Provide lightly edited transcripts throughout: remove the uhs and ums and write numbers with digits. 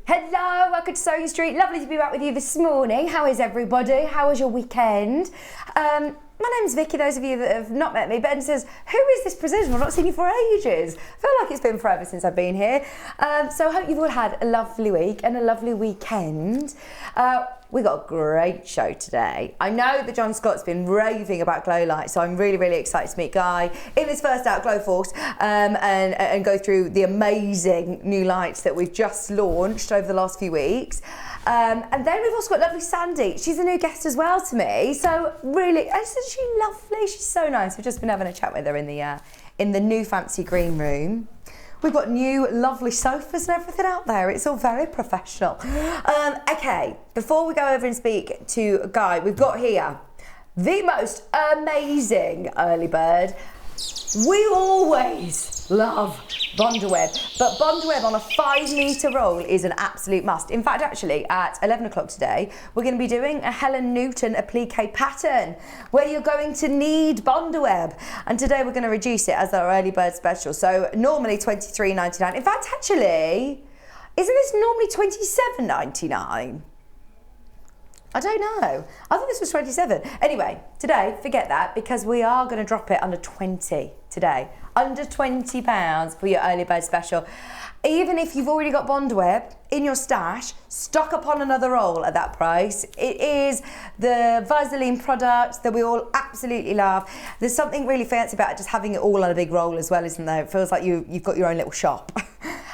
Hello, welcome to Sewing Street. Lovely to be back with you this morning. How is everybody? How was your weekend? My name's Vicky, those of you that have not met me. Ben says, who is this presenter? I've not seen you for ages. I feel like it's been forever since I've been here. So I hope you've all had a lovely week and a lovely weekend. We got a great show today. I know that John Scott's been raving about glow lights, so I'm really, really excited to meet Guy in his first out Gloforce and go through the amazing new lights that we've just launched over the last few weeks. And then we've also got lovely Sandi. She's a new guest as well to me. So really, isn't she lovely? She's so nice. We've just been having a chat with her in the new fancy green room. We've got new lovely sofas and everything out there. It's all very professional. Okay, before we go over and speak to Guy, we've got here the most amazing early bird. We always love Bondaweb, but Bondaweb on a 5-metre roll is an absolute must. In fact, actually, at 11 o'clock today, we're going to be doing a Helen Newton applique pattern where you're going to need Bondaweb. And today we're going to reduce it as our early bird special. So normally $23.99. In fact, actually, isn't this normally $27.99? I don't know. I thought this was 27. Anyway, today, forget that, because we are going to drop it under 20 today. Under £20 for your early bird special. Even if you've already got Bondaweb in your stash, stock up on another roll at that price. It is the Vaseline product that we all absolutely love. There's something really fancy about just having it all on a big roll as well, isn't there? It feels like you've got your own little shop.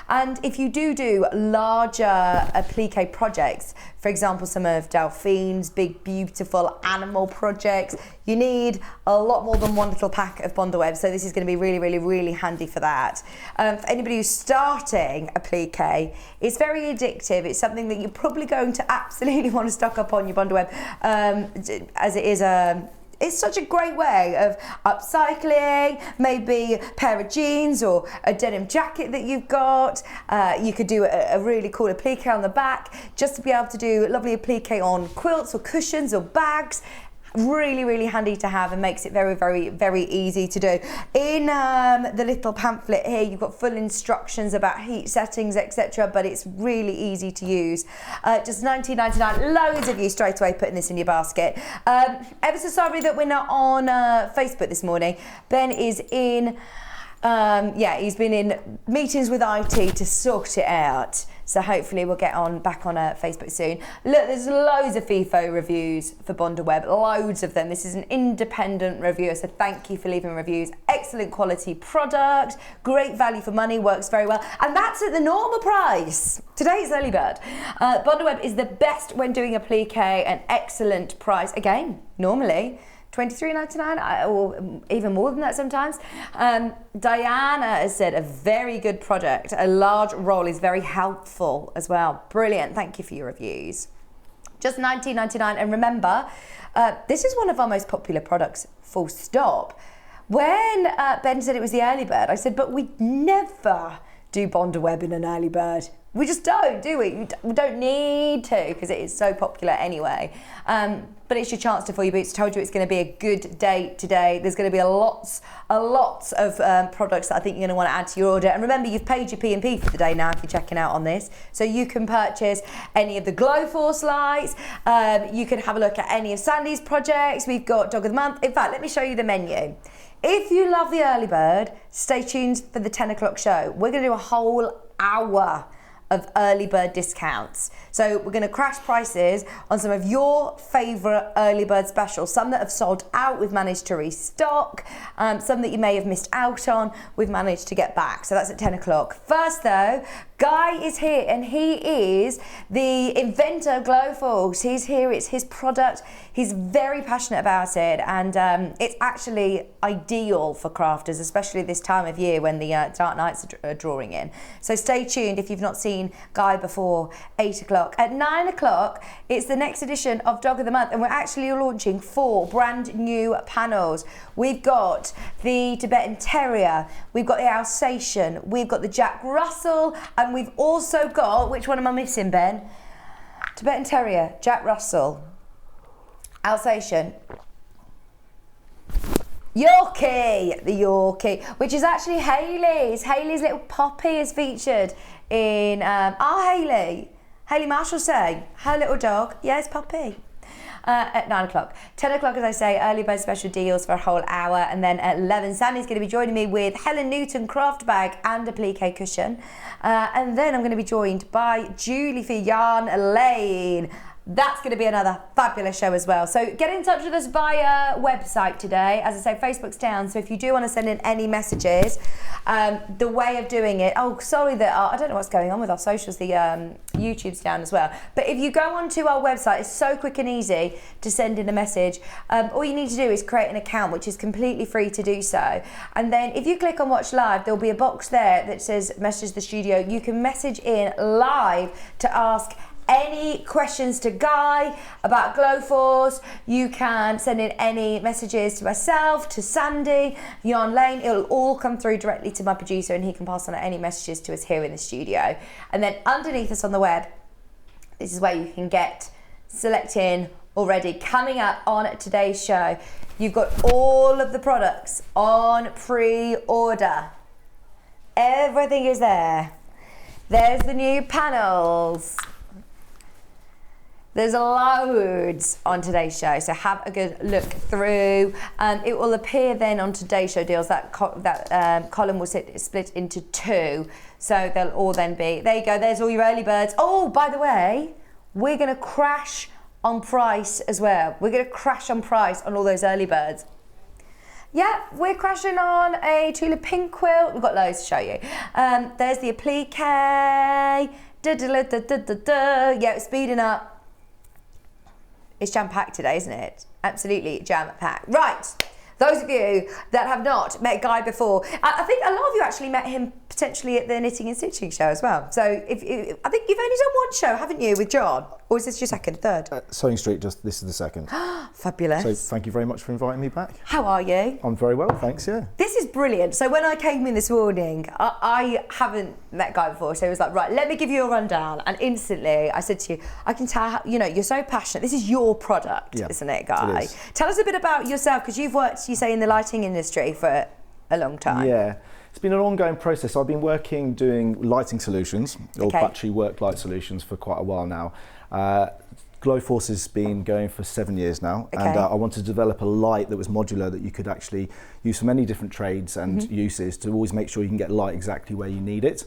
And if you do larger applique projects, for example, some of Delphine's big, beautiful animal projects, you need a lot more than one little pack of Bondaweb. So this is going to be really, really, really handy for that. For anybody who's starting applique, it's very addictive. It's something that you're probably going to absolutely want to stock up on your Bondaweb, as it is it's such a great way of upcycling, maybe a pair of jeans or a denim jacket that you've got. You could do a really cool applique on the back, just to be able to do lovely applique on quilts or cushions or bags. Really, really handy to have and makes it very, very, very easy to do. In the little pamphlet here, you've got full instructions about heat settings, etc., but it's really easy to use. Just $19.99. Loads of you straight away putting this in your basket. Ever so sorry that we're not on Facebook this morning. Ben is in, he's been in meetings with IT to sort it out. So hopefully we'll get back on Facebook soon. Look, there's loads of FIFO reviews for Bondaweb, loads of them. This is an independent reviewer, so thank you for leaving reviews. Excellent quality product, great value for money, works very well. And that's at the normal price. Today's early bird. Bondaweb is the best when doing applique, an excellent price. Again, normally $23.99 or even more than that sometimes. Diana has said a very good product. A large roll is very helpful as well. Brilliant. Thank you for your reviews. Just $19.99. And remember, this is one of our most popular products, full stop. When Ben said it was the early bird, I said, but we never do Bondaweb in an early bird. We just don't, do we? We don't need to, because it is so popular anyway. But it's your chance to fill your boots. I told you it's going to be a good day today. There's going to be a lot of products that I think you're going to want to add to your order. And remember, you've paid your P&P for the day now if you're checking out on this. So you can purchase any of the Gloforce lights. You can have a look at any of Sandi's projects. We've got Dog of the Month. In fact, let me show you the menu. If you love the early bird, stay tuned for the 10 o'clock show. We're going to do a whole hour of early bird discounts. So we're going to crash prices on some of your favourite early bird specials. Some that have sold out, we've managed to restock. Some that you may have missed out on, we've managed to get back. So that's at 10 o'clock. First though, Guy is here, and he is the inventor of Gloforce. He's here, it's his product. He's very passionate about it, and it's actually ideal for crafters, especially this time of year when the dark nights are drawing in. So stay tuned if you've not seen Guy before 8 o'clock. At 9 o'clock, it's the next edition of Dog of the Month, and we're actually launching 4 brand new panels. We've got the Tibetan Terrier, we've got the Alsatian, we've got the Jack Russell, and we've also got, which one am I missing, Ben? Tibetan Terrier, Jack Russell, Alsatian, Yorkie, the Yorkie, which is actually Hayley's. Hayley's little puppy is featured in, Hayley. Hayley Marshall say, her little dog, yes, puppy. At 9 o'clock. 10 o'clock, as I say, early bird special deals for a whole hour. And then at 11, Sandy's going to be joining me with Helen Newton craft bag and applique cushion. And then I'm going to be joined by Julie for Yarn Lane. That's going to be another fabulous show as well. So get in touch with us via website today. As I say, Facebook's down, so if you do want to send in any messages, the way of doing it, oh, sorry that I don't know what's going on with our socials, the YouTube's down as well. But if you go onto our website, it's so quick and easy to send in a message. All you need to do is create an account, which is completely free to do so. And then if you click on Watch Live, there'll be a box there that says Message the Studio. You can message in live to ask any questions to Guy about Gloforce. You can send in any messages to myself, to Sandy, Yarn Lane. It'll all come through directly to my producer and he can pass on any messages to us here in the studio. And then underneath us on the web, this is where you can get selecting already. Coming up on today's show, you've got all of the products on pre-order. Everything is there. There's the new panels. There's loads on today's show, so have a good look through. It will appear then on today's show deals. That column will split into two, so they'll all then be, there you go, there's all your early birds. Oh, by the way, we're going to crash on price as well. We're going to crash on price on all those early birds. Yeah, we're crashing on a tulip pink quilt. We've got loads to show you. There's the applique. Yeah, it's speeding up. It's jam-packed today, isn't it? Absolutely jam-packed. Right, those of you that have not met Guy before, I think a lot of you actually met him potentially at the Knitting and Stitching show as well. So I think you've only done one show, haven't you, with John? Or is this your second, third? Sewing Street, this is the second. Fabulous. So thank you very much for inviting me back. How are you? I'm very well, thanks, yeah. This is brilliant. So when I came in this morning, I haven't met Guy before, so he was like, right, let me give you a rundown. And instantly I said to you, I can tell, how, you're so passionate. This is your product, isn't it, Guy? It is. Tell us a bit about yourself, because you've worked, you say, in the lighting industry for a long time. Yeah. It's been an ongoing process. I've been doing lighting solutions, or battery work light solutions, for quite a while now. Gloforce has been going for 7 years now, and I wanted to develop a light that was modular, that you could actually use for many different trades and uses, to always make sure you can get light exactly where you need it.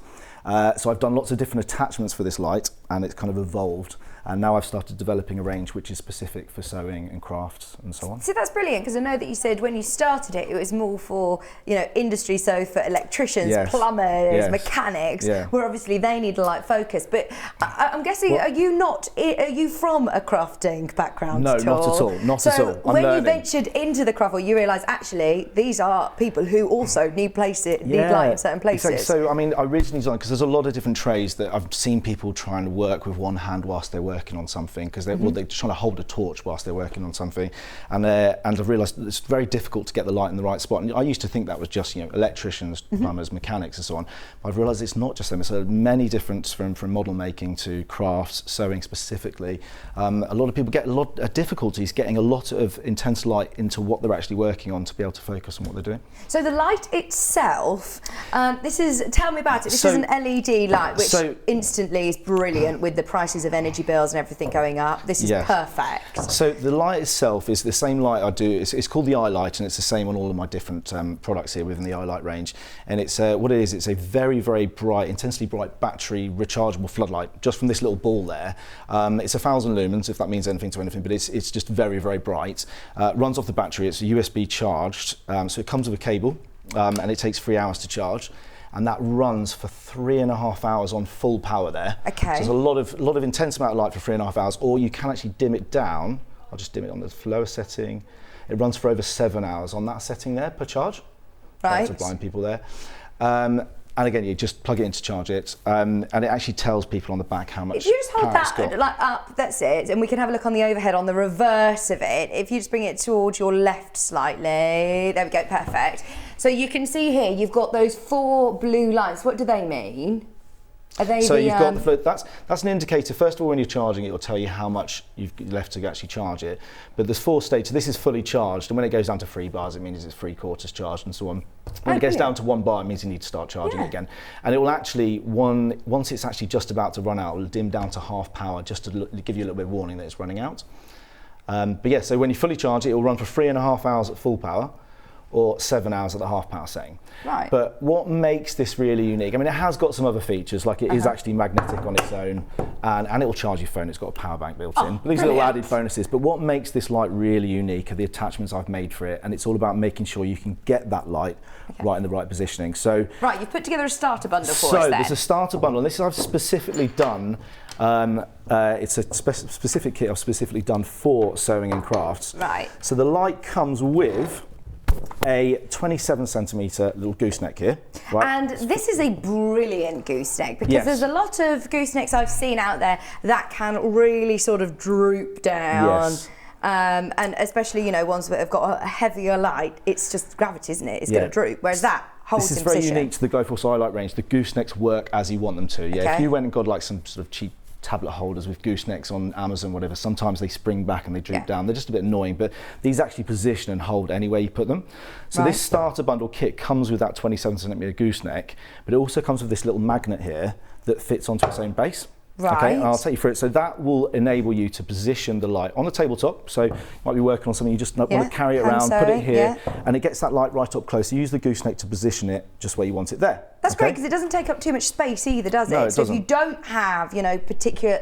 So I've done lots of different attachments for this light, and it's kind of evolved. And now I've started developing a range which is specific for sewing and crafts and so on. So that's brilliant, because I know that you said when you started it, it was more for, industry, so for electricians, plumbers, mechanics, where obviously they need a light focus. But I'm guessing, are you from a crafting background? No, at not all? at all, not at all. When you ventured into the craft, you realised actually these are people who also need light in certain places. Exactly. So I originally designed, because there's a lot of different trades that I've seen people trying to work with one hand whilst they're working on something, because they're trying to hold a torch whilst they're working on something, and I've realised that it's very difficult to get the light in the right spot. And I used to think that was just electricians, plumbers, mechanics, and so on. But I've realised it's not just them. It's many different, from model making to crafts, sewing specifically. A lot of people get a lot of difficulties getting a lot of intense light into what they're actually working on to be able to focus on what they're doing. So the light itself, tell me about it. This is an LED light, which instantly is brilliant with the prices of energy bills and everything going up. This is perfect. So the light itself is the same light I do. It's called the eye light, and it's the same on all of my different products here within the eye light range. And it's what it is. It's a very, very bright, intensely bright battery rechargeable floodlight. Just from this little ball there, it's 1,000 lumens, if that means anything to anything. But it's just very, very bright. Runs off the battery. It's USB charged, so it comes with a cable, and it takes 3 hours to charge. And that runs for 3.5 hours on full power there. So there's a lot of intense amount of light for 3.5 hours, or you can actually dim it down. I'll just dim it on the lower setting. It runs for over 7 hours on that setting there per charge. Right. To blind people there. And again, you just plug it in to charge it, and it actually tells people on the back how much. If you just hold that up, that's it, and we can have a look on the overhead on the reverse of it. If you just bring it towards your left slightly, there we go, perfect. So you can see here, you've got those 4 blue lights. What do they mean? Are they so you've got that's an indicator. First of all, when you're charging it, it'll tell you how much you've left to actually charge it. But there's 4 stages. This is fully charged, and when it goes down to 3 bars, it means it's 3/4 charged, and so on. When it gets down to 1 bar, it means you need to start charging it again. And it will actually, once it's actually just about to run out, it will dim down to half power, just to give you a little bit of warning that it's running out. But yeah, so when you fully charge it, it will run for 3.5 hours at full power, or 7 hours at the half power setting. Right. But what makes this really unique, I mean, it has got some other features, like it is actually magnetic on its own, and it will charge your phone. It's got a power bank built in. But these are little added bonuses. But what makes this light really unique are the attachments I've made for it, and it's all about making sure you can get that light right in the right positioning. So, right, you've put together a starter bundle for us So then. there's a starter bundle, and this I've specifically done. It's a specific kit I've specifically done for sewing and crafts. Right. So the light comes with a 27 centimetre little gooseneck here. Right? And this is a brilliant gooseneck, because there's a lot of goosenecks I've seen out there that can really sort of droop down. Yes. And especially, you know, ones that have got a heavier light, it's just gravity, isn't it? It's going to droop. Whereas that holds This is in very position. unique to the Gloforce Light range. The goosenecks work as you want them to. Yeah. Okay. If you went and got like some sort of cheap tablet holders with goosenecks on Amazon, whatever, sometimes they spring back and they droop down. They're just a bit annoying, but these actually position and hold anywhere you put them. So this starter bundle kit comes with that 27 centimetre gooseneck, but it also comes with this little magnet here that fits onto its own base. Right. Okay, and I'll take you through it. So that will enable you to position the light on the tabletop. So you might be working on something, you just want to carry it around, put it here, and it gets that light right up close. So use the gooseneck to position it just where you want it there. That's great, because it doesn't take up too much space either, does it? No, it so doesn't. if you don't have, you know,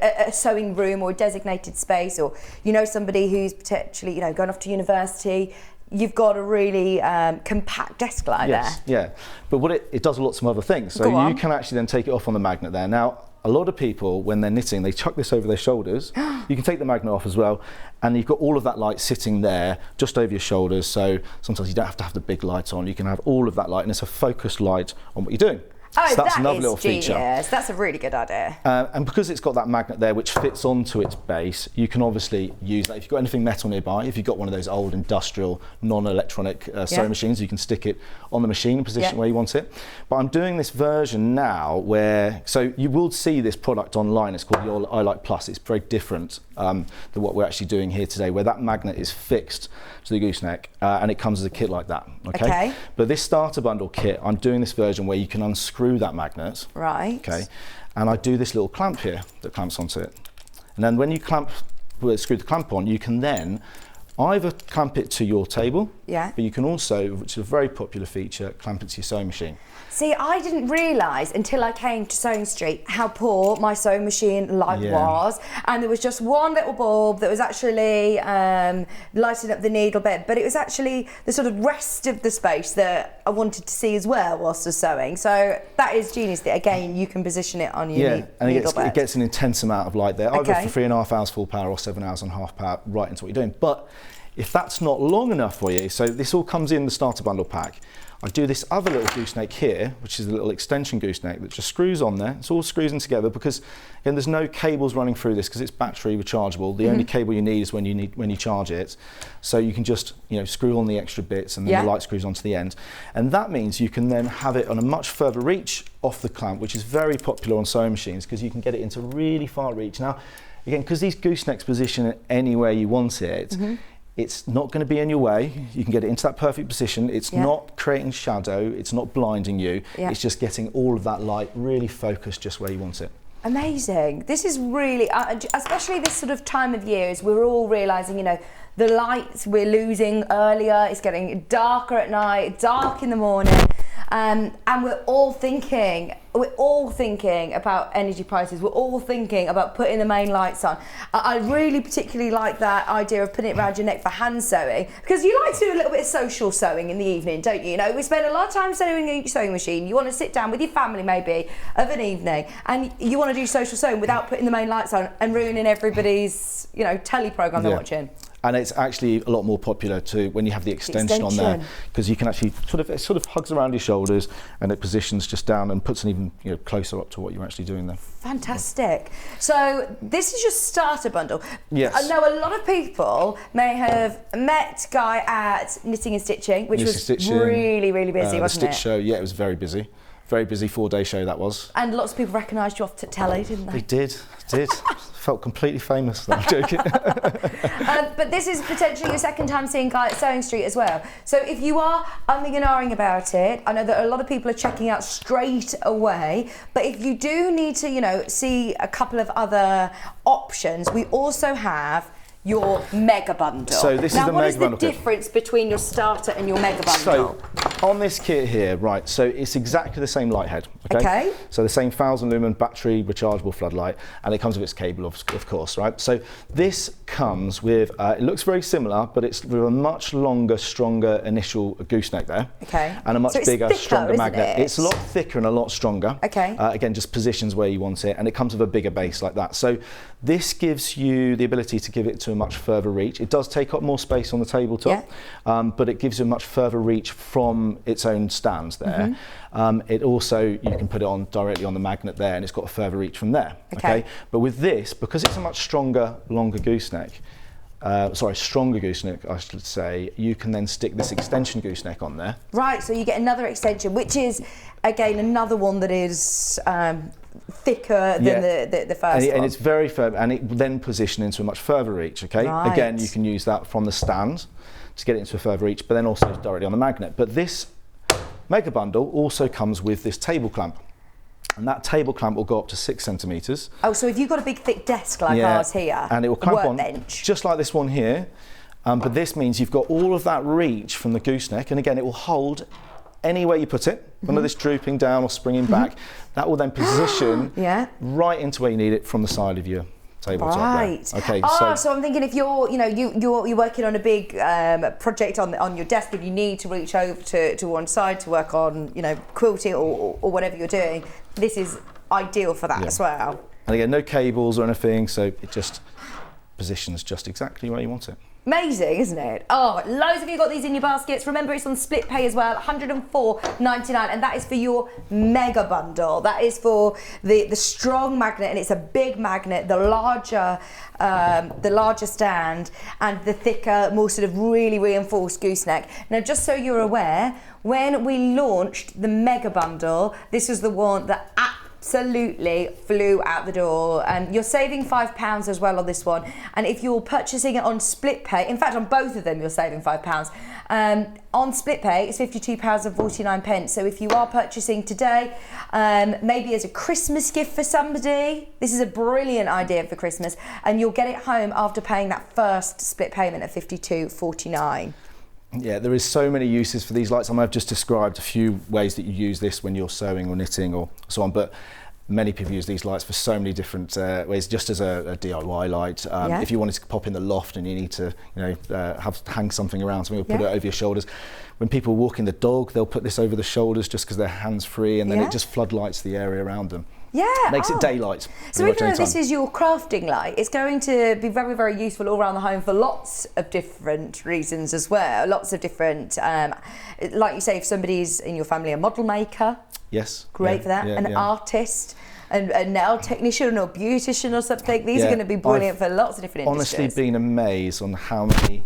a sewing room or a designated space, or, you know, somebody who's potentially, you know, going off to university, you've got a really compact desk light there. Yeah. But what it does lots of other things. So you can actually then take it off on the magnet there. Now, a lot of people, when they're knitting, they chuck this over their shoulders. You can take the magnet off as well, and you've got all of that light sitting there just over your shoulders. So sometimes you don't have to have the big lights on. You can have all of that light, and it's a focused light on what you're doing. Oh, so that's that another is little genius. feature. That's a really good idea. And because it's got that magnet there which fits onto its base, you can obviously use that. If you've got anything metal nearby, if you've got one of those old industrial non-electronic sewing machines, you can stick it on the machine and position where you want it. But I'm doing this version now where, so you will see this product online. It's called the iLight Plus. It's very different than what we're actually doing here today, where that magnet is fixed to the gooseneck, and it comes as a kit like that. Okay. But this starter bundle kit, I'm doing this version where you can unscrew that magnet. Right. Okay. And I do this little clamp here that clamps onto it. And then when you screw the clamp on, you can then either clamp it to your table, but you can also, which is a very popular feature, clamp it to your sewing machine. See, I didn't realise until I came to Sewing Street how poor my sewing machine light was, and there was just one little bulb that was actually lighting up the needle bit, but it was actually the sort of rest of the space that I wanted to see as well whilst I was sewing. So that is genius that, again, you can position it on your needle bed. It gets an intense amount of light there, either for 3.5 hours full power or 7 hours on half power, right into what you're doing. But if that's not long enough for you, so this all comes in the starter bundle pack. I do this other little gooseneck here, which is a little extension gooseneck that just screws on there. It's all screws in together because, again, there's no cables running through this because it's battery rechargeable. The only cable you need is when you charge it. So you can just, you know, screw on the extra bits, and then the light screws onto the end. And that means you can then have it on a much further reach off the clamp, which is very popular on sewing machines because you can get it into really far reach. Now, again, because these goosenecks position it anywhere you want it, it's not going to be in your way. You can get it into that perfect position. It's not creating shadow. It's not blinding you. It's just getting all of that light really focused just where you want it. Amazing. This is really, especially this sort of time of year, as we're all realising, you know, the lights we're losing earlier. It's getting darker at night, dark in the morning. And we're all thinking about energy prices. We're all thinking about putting the main lights on. I really particularly like that idea of putting it around your neck for hand sewing, because you like to do a little bit of social sewing in the evening, don't you? You know, we spend a lot of time sewing in your sewing machine. You want to sit down with your family maybe of an evening, and you want to do social sewing without putting the main lights on and ruining everybody's, you know, telly programme they're watching. And it's actually a lot more popular too when you have the extension on there, because you can actually it sort of hugs around your shoulders and it positions just down and puts an even, you know, closer up to what you're actually doing there. Fantastic. So this is your starter bundle. Yes. I know a lot of people may have met Guy at Knitting and Stitching, which was really, really busy, wasn't it? The Stitch show, yeah, it was very busy. very busy 4-day show that was. And lots of people recognised you off to telly, didn't they? They did. Felt completely famous. No, I'm joking. But this is potentially your second time seeing Guy at Sewing Street as well. So if you are umming and ahhing about it, I know that a lot of people are checking out straight away, but if you do need to, you know, see a couple of other options, we also have your mega bundle. So this is the mega bundle. Now, what is the difference between your starter and your mega bundle? So on this kit here, right, so it's exactly the same light head, okay? So the same 1000 lumen battery rechargeable floodlight, and it comes with its cable, of course, right? So this comes with, it looks very similar, but it's with a much longer, stronger initial gooseneck there. Okay. And a much bigger, thicker, stronger magnet. It? It's a lot thicker and a lot stronger. Okay. Again, just positions where you want it, and it comes with a bigger base like that. So this gives you the ability to give it to a much further reach. It does take up more space on the tabletop, but it gives you a much further reach from its own stands there. It also, you can put it on directly on the magnet there, and it's got a further reach from there. Okay. But with this, because it's a much stronger, longer gooseneck, stronger gooseneck, I should say, you can then stick this extension gooseneck on there. Right, so you get another extension, which is, again, another one that is thicker than the first one. And it's very firm, and it then positions into a much further reach, okay? Right. Again, you can use that from the stand to get it into a further reach, but then also directly on the magnet. But this mega bundle also comes with this table clamp. And that table clamp will go up to 6 centimetres. Oh, so if you've got a big thick desk like ours here, and it will clamp on workbench, just like this one here, but this means you've got all of that reach from the gooseneck, and again, it will hold anywhere you put it, none of this drooping down or springing back. That will then position right into where you need it from the side of your tabletop. Right. There. Okay. So I'm thinking if you're, you know, you're working on a big project on your desk, and you need to reach over to one side to work on, you know, quilting or whatever you're doing, this is ideal for that as well. And again, no cables or anything, so it just positions just exactly where you want it. Amazing, isn't it? Oh, loads of you got these in your baskets. Remember, it's on split pay as well, $104.99, and that is for your mega bundle. That is for the strong magnet, and it's a big magnet, the larger stand, and the thicker, more sort of really reinforced gooseneck. Now, just so you're aware, when we launched the mega bundle, this was the one that absolutely flew out the door, and you're saving £5 as well on this one. And if you're purchasing it on split pay, in fact on both of them you're saving £5. On split pay it's £52.49. So if you are purchasing today, maybe as a Christmas gift for somebody, this is a brilliant idea for Christmas, and you'll get it home after paying that first split payment of £52.49. Yeah, there is so many uses for these lights. I mean, I've just described a few ways that you use this when you're sewing or knitting or so on, but many people use these lights for so many different ways, just as a DIY light. If you wanted to pop in the loft and you need to, you know, hang something around, something, put it over your shoulders. When people are walking the dog, they'll put this over the shoulders just because they're hands-free, and then it just floodlights the area around them. Yeah. Makes it daylight. So even though this is your crafting light, it's going to be very, very useful all around the home for lots of different reasons as well. Lots of different, like you say, if somebody's in your family a model maker. Yes. Great for that. An artist, a nail technician or beautician or something. These are going to be brilliant for lots of different industries. Honestly, been amazed on how many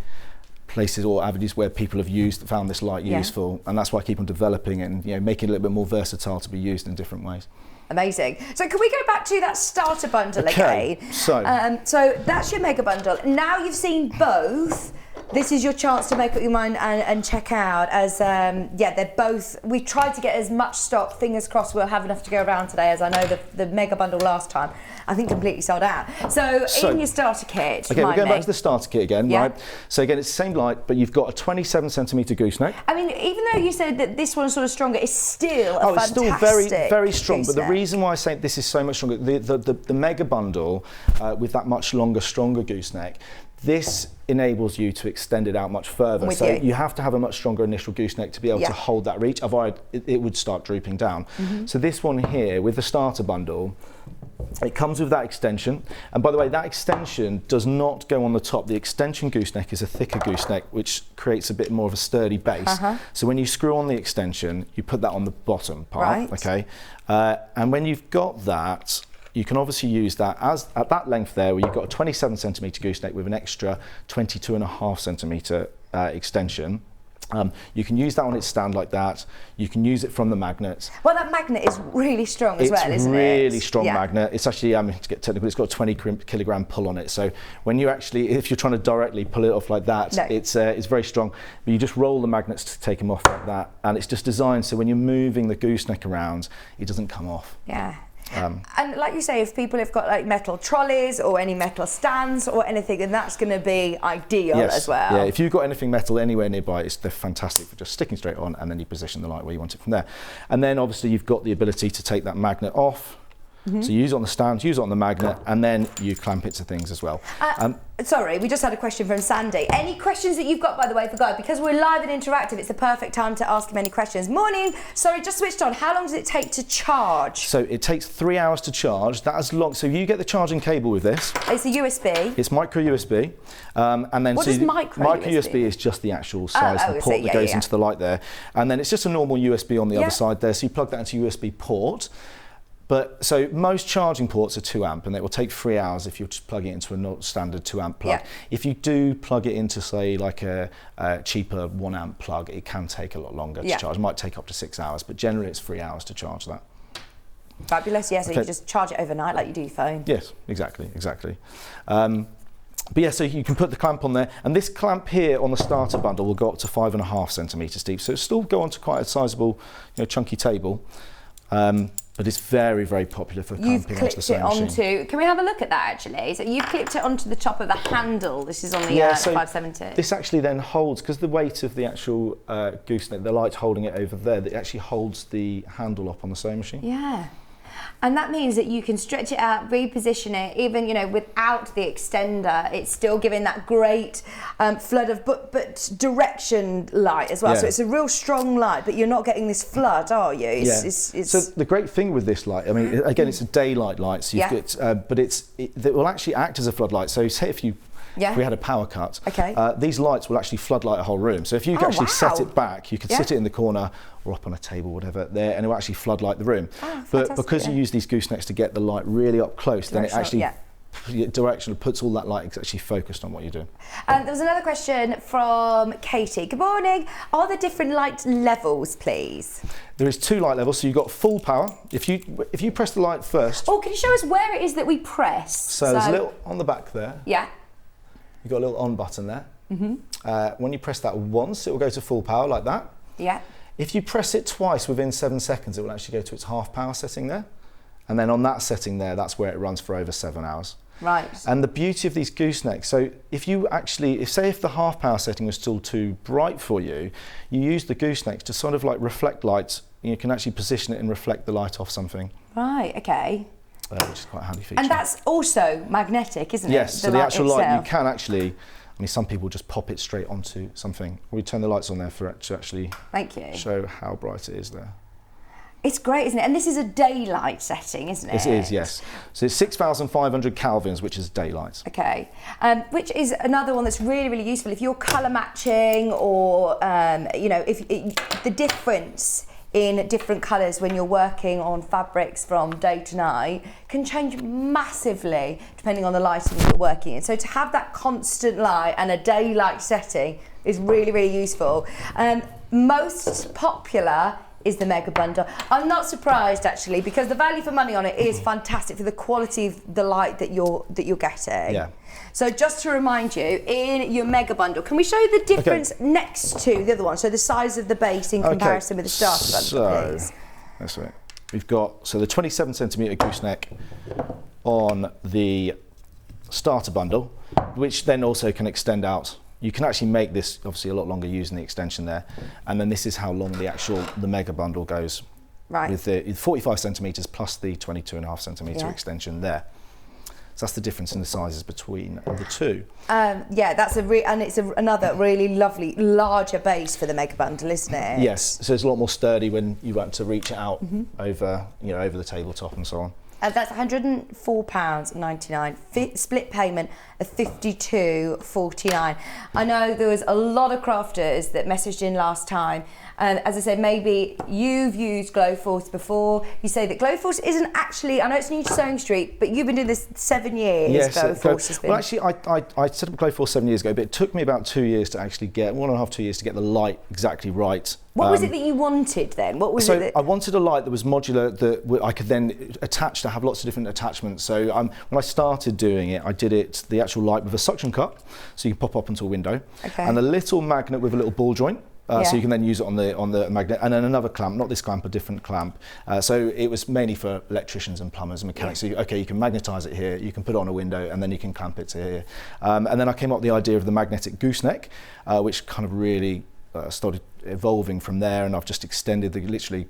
places or avenues where people have found this light useful, and that's why I keep on developing it and, you know, making it a little bit more versatile to be used in different ways. Amazing. So can we go back to that starter bundle again? So that's your mega bundle. Now you've seen both, this is your chance to make up your mind and check out, as they're both, we tried to get as much stock, fingers crossed we'll have enough to go around today, as I know the mega bundle last time I think completely sold out. So in your starter kit, okay, we're going back to the starter kit again, right? So again, it's the same light, but you've got a 27 centimetre gooseneck. I mean, even though you said that this one's sort of stronger, it's still a it's fantastic still very, very strong. gooseneck. But the reason why I say this is so much stronger, the mega bundle with that much longer, stronger gooseneck, this enables you to extend it out much further. So you have to have a much stronger initial gooseneck to be able to hold that reach, otherwise it would start drooping down. So this one here with the starter bundle, it comes with that extension, and by the way, that extension does not go on the top. The extension gooseneck is a thicker gooseneck, which creates a bit more of a sturdy base. So when you screw on the extension, you put that on the bottom part, okay? And when you've got that, you can obviously use that as at that length there, where you've got a 27 centimetre gooseneck with an extra 22.5 centimetre extension. You can use that on its stand like that. You can use it from the magnet. Well, that magnet is really strong as well, isn't it? It's a really strong magnet. It's actually, to get technical, it's got a 20 kilogram pull on it. So when you actually, if you're trying to directly pull it off like that, it's very strong. But you just roll the magnets to take them off like that. And it's just designed so when you're moving the gooseneck around, it doesn't come off. Yeah. And like you say, if people have got like metal trolleys or any metal stands or anything, then that's going to be ideal as well. Yeah, if you've got anything metal anywhere nearby, they're fantastic for just sticking straight on, and then you position the light where you want it from there. And then obviously you've got the ability to take that magnet off. So you use it on the stand, use it on the magnet, and then you clamp it to things as well. Sorry, we just had a question from Sandy. Any questions that you've got, by the way, for Guy? Because we're live and interactive, it's the perfect time to ask him any questions. Morning. Sorry, just switched on. How long does it take to charge? So it takes 3 hours to charge. That's long. So you get the charging cable with this. It's a USB. It's micro USB. And then what is micro USB is just the actual size of the port that goes into the light there. And then it's just a normal USB on the other side there. So you plug that into a USB port. But so most charging ports are 2 amp, and it will take 3 hours if you're just plugging it into a standard 2 amp plug. If you do plug it into, say, like a cheaper 1 amp plug, it can take a lot longer to charge. It might take up to 6 hours, but generally it's 3 hours to charge that. Fabulous, so you just charge it overnight like you do your phone. Yes, exactly. But yeah, so you can put the clamp on there, and this clamp here on the starter bundle will go up to 5.5 centimetres deep, so it'll still go onto quite a sizable, chunky table. But it's very, very popular for clamping onto the sewing machine. Can we have a look at that actually? So you've clipped it onto the top of the handle. This is on the 570. This actually then holds, because the weight of the actual gooseneck, the light holding it over there, that actually holds the handle up on the sewing machine. Yeah. And that means that you can stretch it out, reposition it, even without the extender, it's still giving that great flood of but direction light as well. Yeah. So it's a real strong light, but you're not getting this flood, are you? So the great thing with this light, I mean, again, it's a daylight light, so you've got, but it will actually act as a floodlight. So say if we had a power cut, these lights will actually floodlight a whole room. So if you actually set it back, you could sit it in the corner or up on a table, whatever, there, and it will actually floodlight the room. But because you use these goosenecks to get the light really up close, then it actually directional puts all that light actually focused on what you're doing. There was another question from Katie. Good morning. Are there different light levels, please? There is 2 light levels. So you've got full power. If you press the light first. Oh, can you show us where it is that we press? So there's a little on the back there. Yeah. You've got a little on button there. When you press that once, it will go to full power like that. Yeah. If you press it twice within 7 seconds, it will actually go to its half power setting there. And then on that setting there, that's where it runs for over 7 hours. Right. And the beauty of these goosenecks, so if the half power setting was still too bright for you, you use the goosenecks to sort of like reflect light. You can actually position it and reflect the light off something. Right, okay. Which is quite a handy feature. And that's also magnetic, isn't it? Yes, so the actual light, you can actually, some people just pop it straight onto something. We turn the lights on there to actually show how bright it is there. It's great, isn't it? And this is a daylight setting, isn't it? It is, yes. So it's 6,500 kelvins, which is daylight. Okay, which is another one that's really, really useful if you're colour matching or, the difference in different colours when you're working on fabrics from day to night can change massively depending on the lighting you're working in. So to have that constant light and a daylight setting is really, really useful. Most popular is the Mega Bundle. I'm not surprised actually, because the value for money on it is fantastic for the quality of the light that you're getting. Yeah. So just to remind you, in your Mega Bundle, can we show you the difference next to the other one? So the size of the base in comparison with the starter bundle, please. That's right. We've got the 27 centimetre gooseneck on the starter bundle, which then also can extend out. You can actually make this obviously a lot longer using the extension there, and then this is how long the Mega Bundle goes. Right. With the 45 centimetres plus the 22.5 centimetre extension there. So that's the difference in the sizes between the two. That's another really lovely larger base for the Mega Bundle, isn't it? Yes. So it's a lot more sturdy when you want to reach it out over the tabletop and so on. That's £104.99. Split payment of £52.49. I know there was a lot of crafters that messaged in last time. As I said, maybe you've used Gloforce before. You say that Gloforce isn't actually, I know it's new to Sewing Street, but you've been doing this 7 years. Yes, Gloforce has been. Well, actually, I set up Gloforce 7 years ago, but it took me about 2 years to actually get, 1.5, 2 years to get the light exactly right. What was it that you wanted then? What was it that... I wanted a light that was modular, that I could then attach to have lots of different attachments. So when I started doing it, I did the actual light with a suction cup, so you can pop up onto a window, and a little magnet with a little ball joint. So you can then use it on the magnet, and then another clamp, not this clamp, a different clamp. So it was mainly for electricians and plumbers and mechanics. So you can magnetise it here, you can put it on a window, and then you can clamp it to here. And then I came up with the idea of the magnetic gooseneck, which kind of really started evolving from there, and I've just expanded the goosenecks,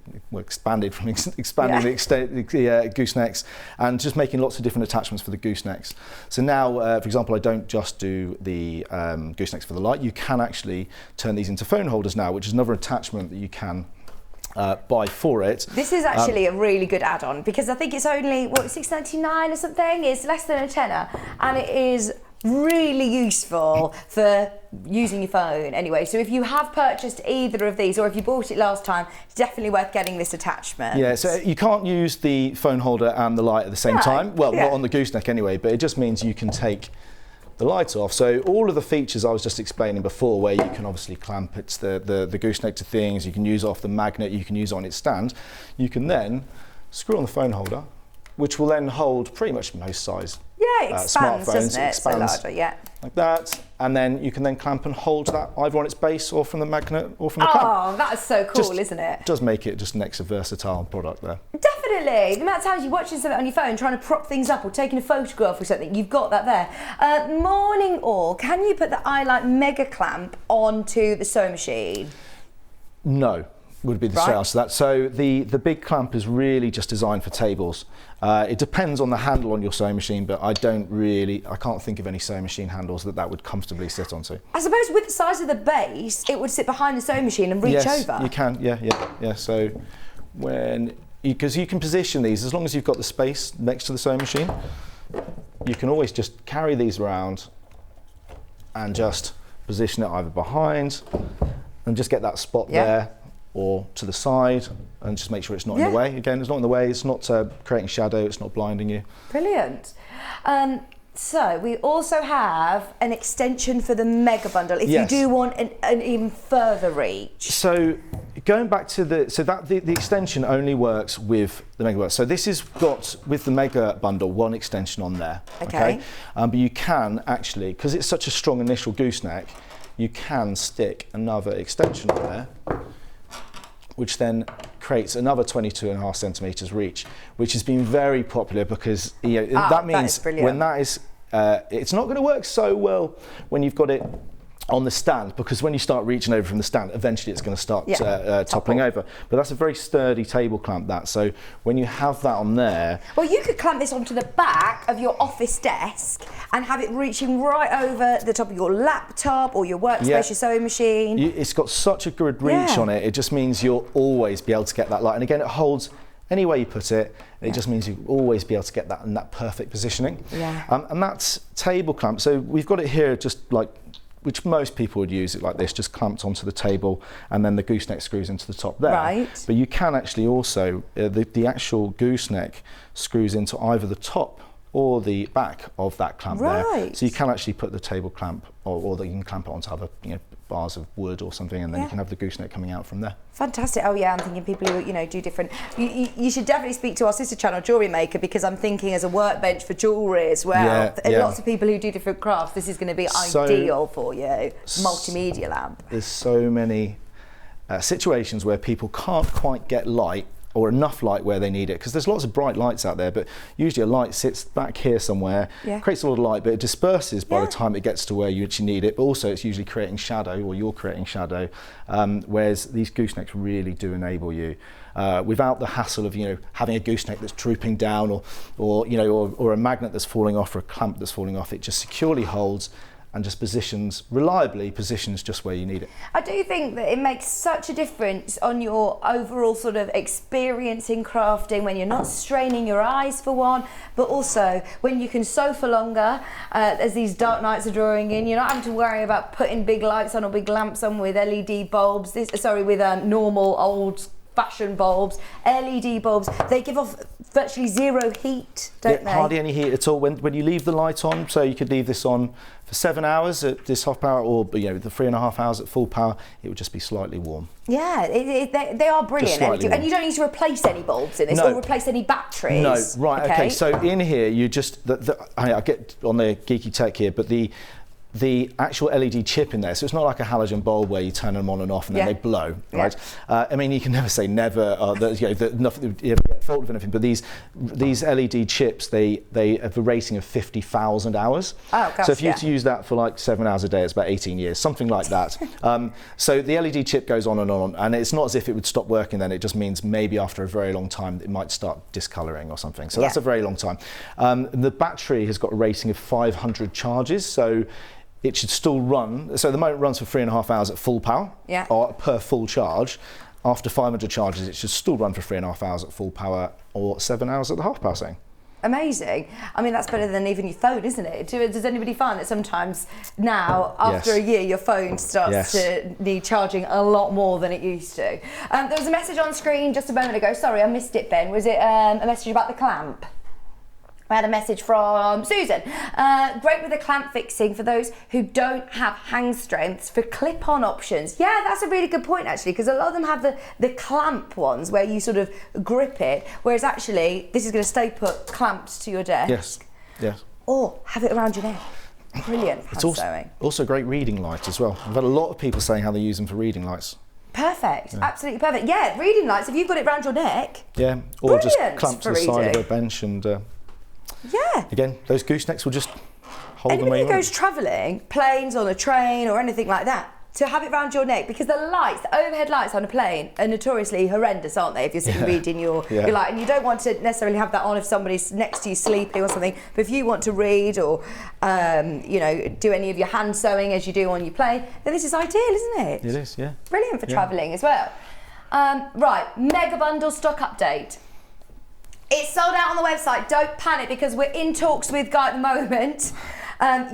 and just making lots of different attachments for the goosenecks. So now, for example, I don't just do the goosenecks for the light. You can actually turn these into phone holders now, which is another attachment that you can buy for it. This is actually a really good add-on, because I think it's only £6.99 or something. It's less than a tenner, and it is really useful for using your phone anyway. So if you have purchased either of these, or if you bought it last time, it's definitely worth getting this attachment. Yeah, so you can't use the phone holder and the light at the same time. Well, not on the gooseneck anyway, but it just means you can take the light off. So all of the features I was just explaining before, where you can obviously clamp the gooseneck to things, you can use off the magnet, you can use on its stand, you can then screw on the phone holder, which will then hold pretty much most size. Yeah, it expands, smartphones. doesn't it? Expands so larger, like that, and then you can then clamp and hold that either on its base or from the magnet or from the clamp. Oh, that's so cool, isn't it? Does make it just an extra versatile product there. Definitely. The amount of times you're watching something on your phone, trying to prop things up or taking a photograph or something, you've got that there. Morning all, can you put the iLight Mega Clamp onto the sewing machine? No. Would be the straight answer to that. So the big clamp is really just designed for tables. It depends on the handle on your sewing machine, but I can't think of any sewing machine handles that would comfortably sit onto. I suppose with the size of the base, it would sit behind the sewing machine and reach over. Yes, you can, yeah. So because you can position these, as long as you've got the space next to the sewing machine, you can always just carry these around and just position it either behind and just get that spot there, or to the side, and just make sure it's not in the way. Again, it's not in the way, it's not creating shadow, it's not blinding you. Brilliant. So we also have an extension for the Mega Bundle if you do want an even further reach. So going back to the extension only works with the Mega Bundle. So this has got, with the Mega Bundle, one extension on there. Okay. But you can actually, because it's such a strong initial gooseneck, you can stick another extension on there, which then creates another 22.5 centimetres reach, which has been very popular because that means when that is, it's not going to work so well when you've got it on the stand, because when you start reaching over from the stand, eventually it's going to start toppling over. But that's a very sturdy table clamp, that. So when you have that on there... Well, you could clamp this onto the back of your office desk and have it reaching right over the top of your laptop or your workspace, your sewing machine. It's got such a good reach on it. It just means you'll always be able to get that light. And again, it holds any way you put it. It just means you'll always be able to get that in that perfect positioning. And that's table clamp. So we've got it here just like, which most people would use it like this, just clamped onto the table, and then the gooseneck screws into the top there. Right. But you can actually also, the actual gooseneck screws into either the top or the back of that clamp there. So you can actually put the table clamp, or you can clamp it onto other bars of wood or something, and then you can have the gooseneck coming out from there. Fantastic. Oh yeah, I'm thinking people who do different, you should definitely speak to our sister channel Jewelry Maker, because I'm thinking as a workbench for jewellery as well, lots of people who do different crafts, this is going to be ideal for you. Multimedia lamp. There's so many situations where people can't quite get light or enough light where they need it, because there's lots of bright lights out there, but usually a light sits back here somewhere, creates a lot of light, but it disperses by the time it gets to where you actually need it, but also it's usually creating shadow, or you're creating shadow, whereas these goosenecks really do enable you, without the hassle of having a gooseneck that's drooping down, or a magnet that's falling off, or a clamp that's falling off. It just securely holds, and just reliably positions just where you need it. I do think that it makes such a difference on your overall sort of experience in crafting when you're not straining your eyes for one, but also when you can sew for longer as these dark nights are drawing in. You're not having to worry about putting big lights on or big lamps on with LED bulbs, with normal old fashion bulbs. LED bulbs, they give off virtually zero heat, don't they? Hardly any heat at all. When you leave the light on, so you could leave this on for 7 hours at this half power, or the 3.5 hours at full power, it would just be slightly warm. Yeah, they are brilliant. And you don't need to replace any bulbs in this, or replace any batteries. No, right, okay. So in here, you just, I get on the geeky tech here, but the actual LED chip in there, so it's not like a halogen bulb where you turn them on and off and then they blow, right? I mean, you can never say never, nothing, you ever get fault with anything, but these LED chips, they have a rating of 50,000 hours. Oh, gosh, so if you were to use that for like 7 hours a day, it's about 18 years, something like that. So the LED chip goes on, and it's not as if it would stop working then, it just means maybe after a very long time, it might start discoloring or something. So that's a very long time. The battery has got a rating of 500 charges, so it should still run. So at the moment it runs for 3.5 hours at full power, or per full charge. After 500 charges, it should still run for 3.5 hours at full power, or 7 hours at the half power setting. Amazing. I mean, that's better than even your phone, isn't it? Does anybody find that sometimes now, after a year, your phone starts to need charging a lot more than it used to? There was a message on screen just a moment ago. Sorry, I missed it, Ben. Was it a message about the clamp? I had a message from Susan. Great with the clamp fixing for those who don't have hang strengths for clip-on options. Yeah, that's a really good point actually, because a lot of them have the clamp ones where you sort of grip it, whereas actually this is going to stay put clamped to your desk. Yes. Or have it around your neck. Brilliant. It's also a great reading light as well. I've had a lot of people saying how they use them for reading lights. Perfect, absolutely perfect. Yeah, reading lights, if you've got it around your neck. Yeah, or just clamped to the side of a bench and again, those goosenecks will just hold them where you want. Anybody goes travelling, planes, on a train or anything like that, to have it round your neck, because the overhead lights on a plane are notoriously horrendous, aren't they, if you're sitting reading your light, and you don't want to necessarily have that on if somebody's next to you sleeping or something, but if you want to read or do any of your hand sewing as you do on your plane, then this is ideal, isn't it? It is, yeah. Brilliant for travelling as well. Right, mega bundle stock update. It's sold out on the website. Don't panic, because we're in talks with Guy at the moment.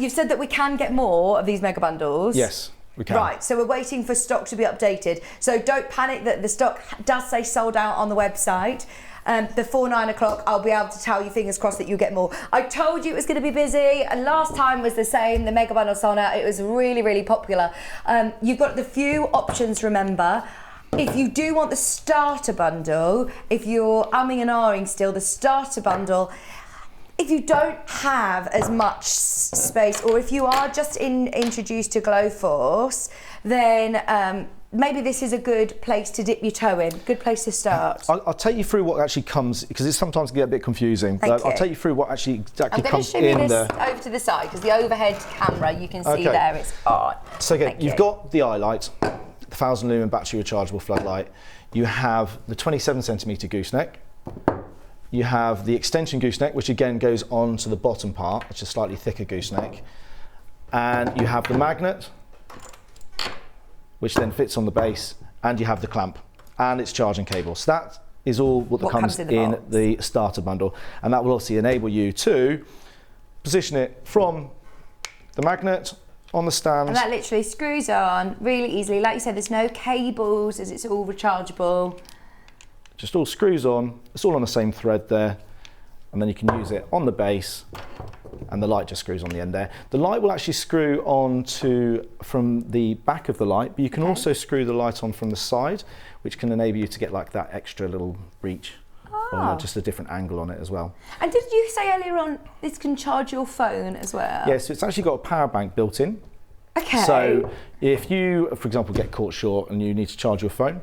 You've said that we can get more of these mega bundles. Yes, we can. Right, so we're waiting for stock to be updated. So don't panic that the stock does say sold out on the website. Before 9 o'clock, I'll be able to tell you, fingers crossed, that you get more. I told you it was going to be busy, and last time was the same. The mega bundle sold out. It was really, really popular. You've got the few options, remember. If you do want the starter bundle, if you're umming and ahhing still, the starter bundle, if you don't have as much space, or if you are just introduced to Gloforce, then maybe this is a good place to dip your toe in, good place to start. I'll take you through what actually comes, because it sometimes can get a bit confusing. I'll take you through what actually exactly comes in. I'm going to show you this over to the side, because the overhead camera, you can see there, it's on. So again, you've got the eye light, the 1000 lumen battery rechargeable floodlight. You have the 27 centimetre gooseneck. You have the extension gooseneck, which again goes on to the bottom part, which is a slightly thicker gooseneck. And you have the magnet, which then fits on the base, and you have the clamp and its charging cable. So that is all what comes in the starter bundle. And that will obviously enable you to position it from the magnet on the stand. And that literally screws on really easily. Like you said, there's no cables, as it's all rechargeable. Just all screws on, it's all on the same thread there, and then you can use it on the base, and the light just screws on the end there. The light will actually screw on from the back of the light, but you can also screw the light on from the side, which can enable you to get like that extra little reach. Or just a different angle on it as well. And did you say earlier on this can charge your phone as well? Yes, so it's actually got a power bank built in. Okay. So if you, for example, get caught short and you need to charge your phone,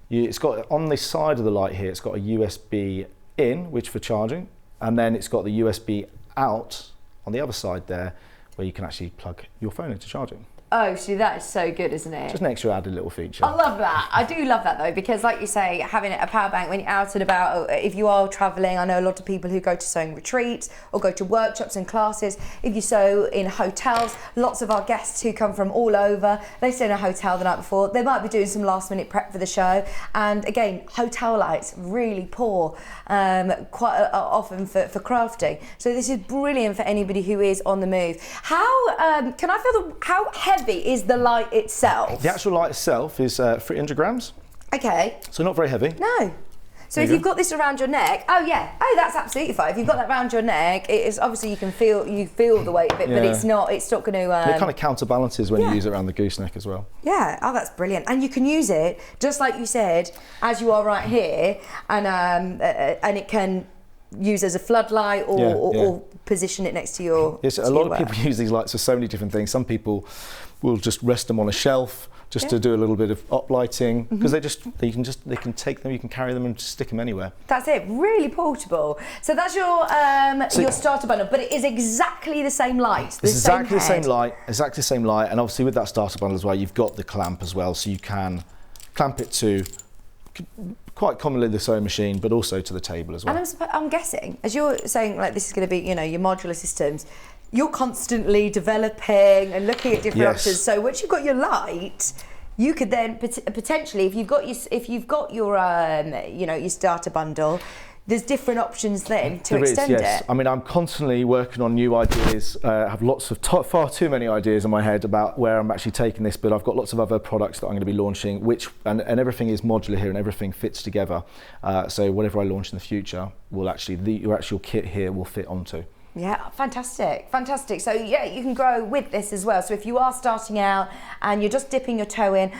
it's got on this side of the light here, it's got a USB in, which for charging, and then it's got the USB out on the other side there, where you can actually plug your phone into charging. Oh, see, that is so good, isn't it? Just an extra added little feature. I love that. I do love that though, because like you say, having a power bank when you're out and about, if you are travelling, I know a lot of people who go to sewing retreats or go to workshops and classes. If you sew in hotels, lots of our guests who come from all over, they stay in a hotel the night before. They might be doing some last minute prep for the show. And again, hotel lights, really poor, quite often for crafting. So this is brilliant for anybody who is on the move. How, can I feel how heavy is the light itself? The actual light itself is 300 grams. Okay. So not very heavy. No. So if you've got this around your neck, that's absolutely fine. If you've got that around your neck, it is obviously you feel the weight of it, but it's not going to. It kind of counterbalances when you use it around the gooseneck as well. Yeah. Oh, that's brilliant. And you can use it just like you said, as you are right here, and it can use as a floodlight or position it next to your. Yes, a lot of people use these lights for so many different things. Some people will just rest them on a shelf just to do a little bit of up lighting, because they can take them, you can carry them and stick them anywhere. That's it, really portable. So that's your starter bundle, but it is exactly the same light. It's exactly the same light, and obviously with that starter bundle as well, you've got the clamp as well, so you can clamp it to quite commonly the sewing machine, but also to the table as well. And I'm guessing, as you're saying, like this is going to be, your modular systems, you're constantly developing and looking at different options. So once you've got your light, you could then potentially, if you've got your your starter bundle, there's different options then to extend it. I mean, I'm constantly working on new ideas. I have lots of far too many ideas in my head about where I'm actually taking this, but I've got lots of other products that I'm going to be launching, and everything is modular here and everything fits together. So whatever I launch in the future will your actual kit here will fit onto. Yeah, fantastic. So yeah, you can grow with this as well. So if you are starting out and you're just dipping your toe in,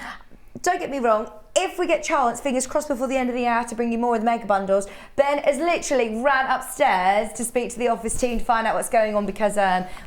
don't get me wrong, if we get chance, fingers crossed before the end of the year, to bring you more of the mega bundles, Ben has literally ran upstairs to speak to the office team to find out what's going on, because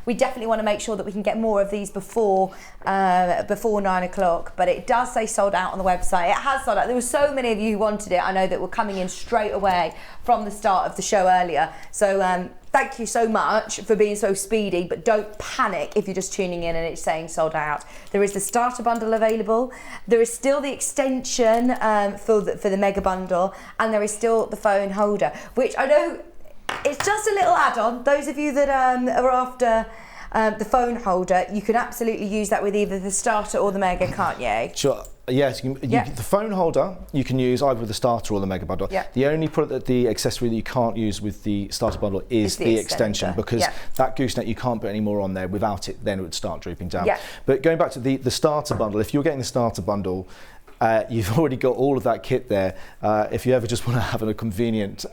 we definitely want to make sure that we can get more of these before 9 o'clock. But it does say sold out on the website. It has sold out. There were so many of you who wanted it. I know that were coming in straight away from the start of the show earlier. So thank you so much for being so speedy, but don't panic if you're just tuning in and it's saying sold out. There is the starter bundle available. There is still the extension for the mega bundle, and there is still the phone holder, which I know it's just a little add-on. Those of you that are after the phone holder, you can absolutely use that with either the starter or the mega, can't you? Sure. Yes, the phone holder you can use either with the starter or the mega bundle. Yeah. The only the accessory that you can't use with the starter bundle is the extension, because that gooseneck you can't put any more on there. Without it, then it would start drooping down. Yeah. But going back to the starter bundle, if you're getting the starter bundle, you've already got all of that kit there. If you ever just want to have a convenient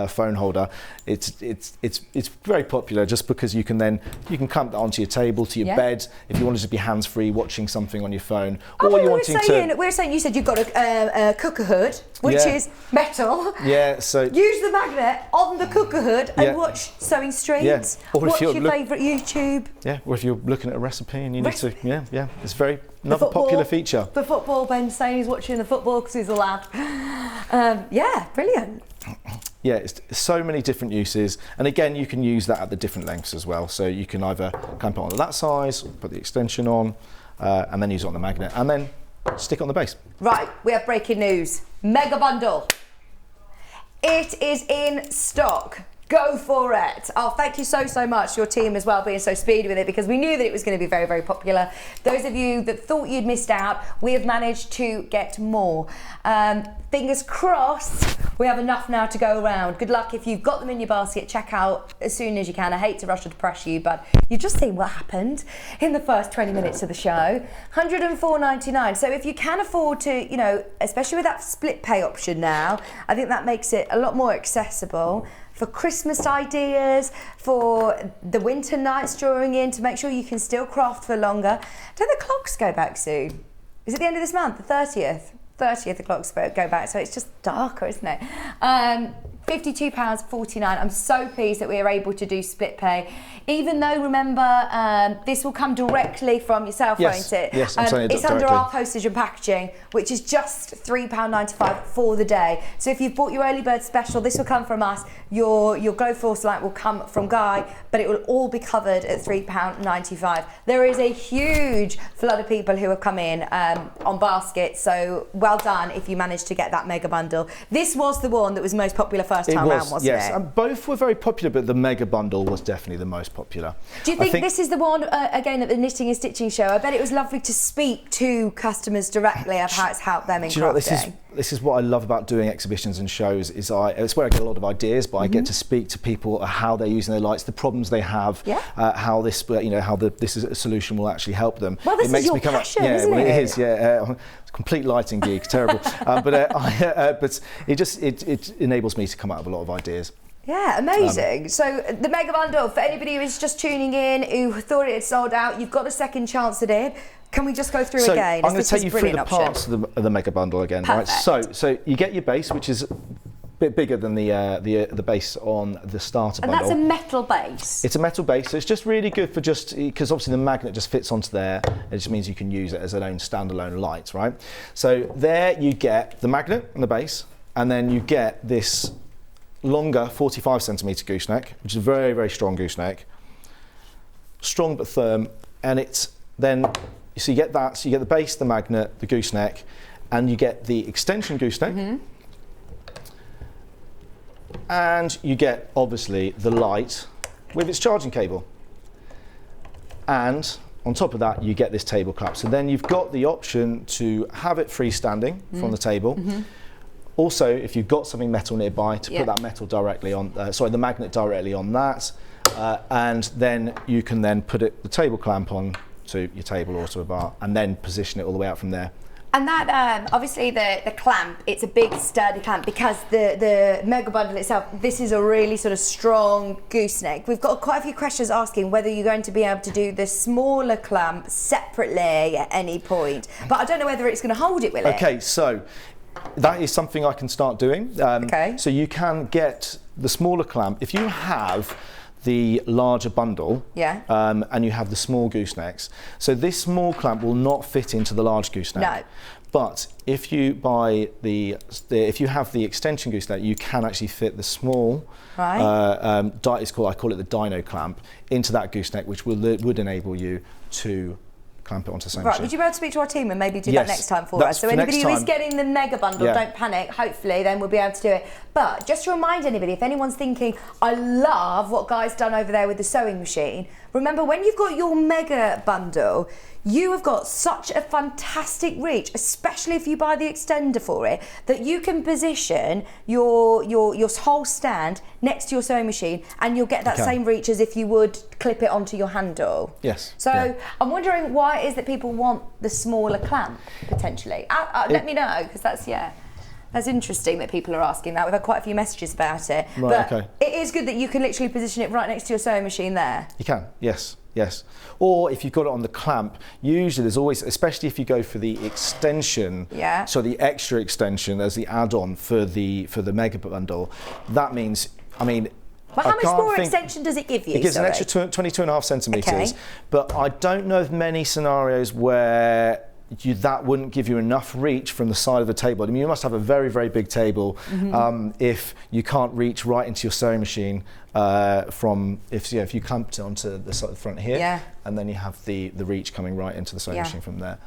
phone holder, it's very popular, just because you can clamp that onto your table, to your bed, if you want to just be hands-free watching something on your phone. We're saying you said you've got a cooker hood, which is metal. Yeah, so use the magnet on the cooker hood and watch Sewing Street. Yeah. Or watch your favourite YouTube. Yeah, or if you're looking at a recipe and you need to, it's very another popular feature. The football, Ben saying he's watching the football because he's a lad. Brilliant. Yeah, it's so many different uses, and again, you can use that at the different lengths as well. So you can either clamp it on that size, put the extension on, and then use it on the magnet, and then stick it on the base. Right, we have breaking news. Mega bundle. It is in stock. Go for it. Oh, thank you so much, your team as well, being so speedy with it, because we knew that it was going to be very, very popular. Those of you that thought you'd missed out, we have managed to get more. Fingers crossed, we have enough now to go around. Good luck if you've got them in your basket. Check out as soon as you can. I hate to rush or to press you, but you've just seen what happened in the first 20 minutes of the show. $104.99. So if you can afford to, especially with that split pay option now, I think that makes it a lot more accessible. For Christmas ideas, for the winter nights drawing in, to make sure you can still craft for longer. Don't the clocks go back soon? Is it the end of this month, the 30th? 30th the clocks go back, so it's just darker, isn't it? £52.49. I'm so pleased that we are able to do split pay. Even though, remember, this will come directly from yourself, Yes, won't it? yes, I'm sending it it's under directly. our postage and packaging, which is just £3.95 for the day. So if you've bought your early bird special, this will come from us. Your Gloforce light will come from Guy, but it will all be covered at £3.95. There is a huge flood of people who have come in on baskets, so well done if you managed to get that mega bundle. This was the one that was most popular first time round, wasn't yes. it? And both were very popular, but the mega bundle was definitely the most popular. Do you think this is the one, again, at the Knitting and Stitching show? I bet it was lovely to speak to customers directly of how it's helped them in crafting. Do you know, this is what I love about doing exhibitions and shows. It's where I get a lot of ideas, but I get to speak to people how they're using their lights, the problems they have, how this, this is a solution will actually help them. Well, this is your passion, isn't it? It is. Yeah, complete lighting geek, terrible. But it enables me to come out with a lot of ideas. Yeah, amazing. So the mega bundle, for anybody who is just tuning in, who thought it had sold out, you've got a second chance at it. Can we just go through again? I'm going to take you through the parts of the mega bundle again. Perfect. Right. So you get your base, which is a bit bigger than the base on the starter bundle. And that's a metal base. It's a metal base, so it's just really good for because obviously the magnet just fits onto there. It just means you can use it as an own standalone light, right? So there you get the magnet and the base, and then you get this longer 45cm gooseneck, which is a very, very strong gooseneck. Strong but firm, and it's then, so you get that, so you get the base, the magnet, the gooseneck, and you get the extension gooseneck. And you get, obviously, the light with its charging cable. And on top of that, you get this table clamp. So then you've got the option to have it freestanding from the table. Also, if you've got something metal nearby, to put that metal directly on, the magnet directly on that, and then you can then put the table clamp on to your table or to a bar, and then position it all the way out from there. And that, obviously the clamp, it's a big sturdy clamp because the mega bundle itself, this is a really sort of strong gooseneck. We've got quite a few questions asking whether you're going to be able to do the smaller clamp separately at any point, but I don't know whether it's going to hold it, will it? Okay, so that is something I can start doing. So you can get the smaller clamp if you have the larger bundle, and you have the small goosenecks. So this small clamp will not fit into the large gooseneck. No. But if you buy if you have the extension gooseneck, you can actually fit the small, I call it the dino clamp, into that gooseneck, which would enable you to clamp it onto the same machine. Would you be able to speak to our team and maybe do that next time for us? So anybody who is getting the mega bundle, don't panic, hopefully then we'll be able to do it. But just to remind anybody, if anyone's thinking, I love what Guy's done over there with the sewing machine, remember when you've got your mega bundle, you have got such a fantastic reach, especially if you buy the extender for it, that you can position your whole stand next to your sewing machine and you'll get that same reach as if you would clip it onto your handle. Yes. So I'm wondering why it is that people want the smaller clamp, potentially. Let me know, because that's interesting that people are asking that. We've had quite a few messages about it. Right, but it is good that you can literally position it right next to your sewing machine there. You can, yes. Or if you've got it on the clamp, usually there's always, especially if you go for the extension, so the extra extension as the add-on for the mega bundle, that means, but how much more extension does it give you? It gives an extra 22.5 centimetres, but I don't know of many scenarios where that wouldn't give you enough reach from the side of the table. You must have a very, very big table if you can't reach right into your sewing machine if you clamped it onto the side of the front here, and then you have the reach coming right into the sewing machine from there.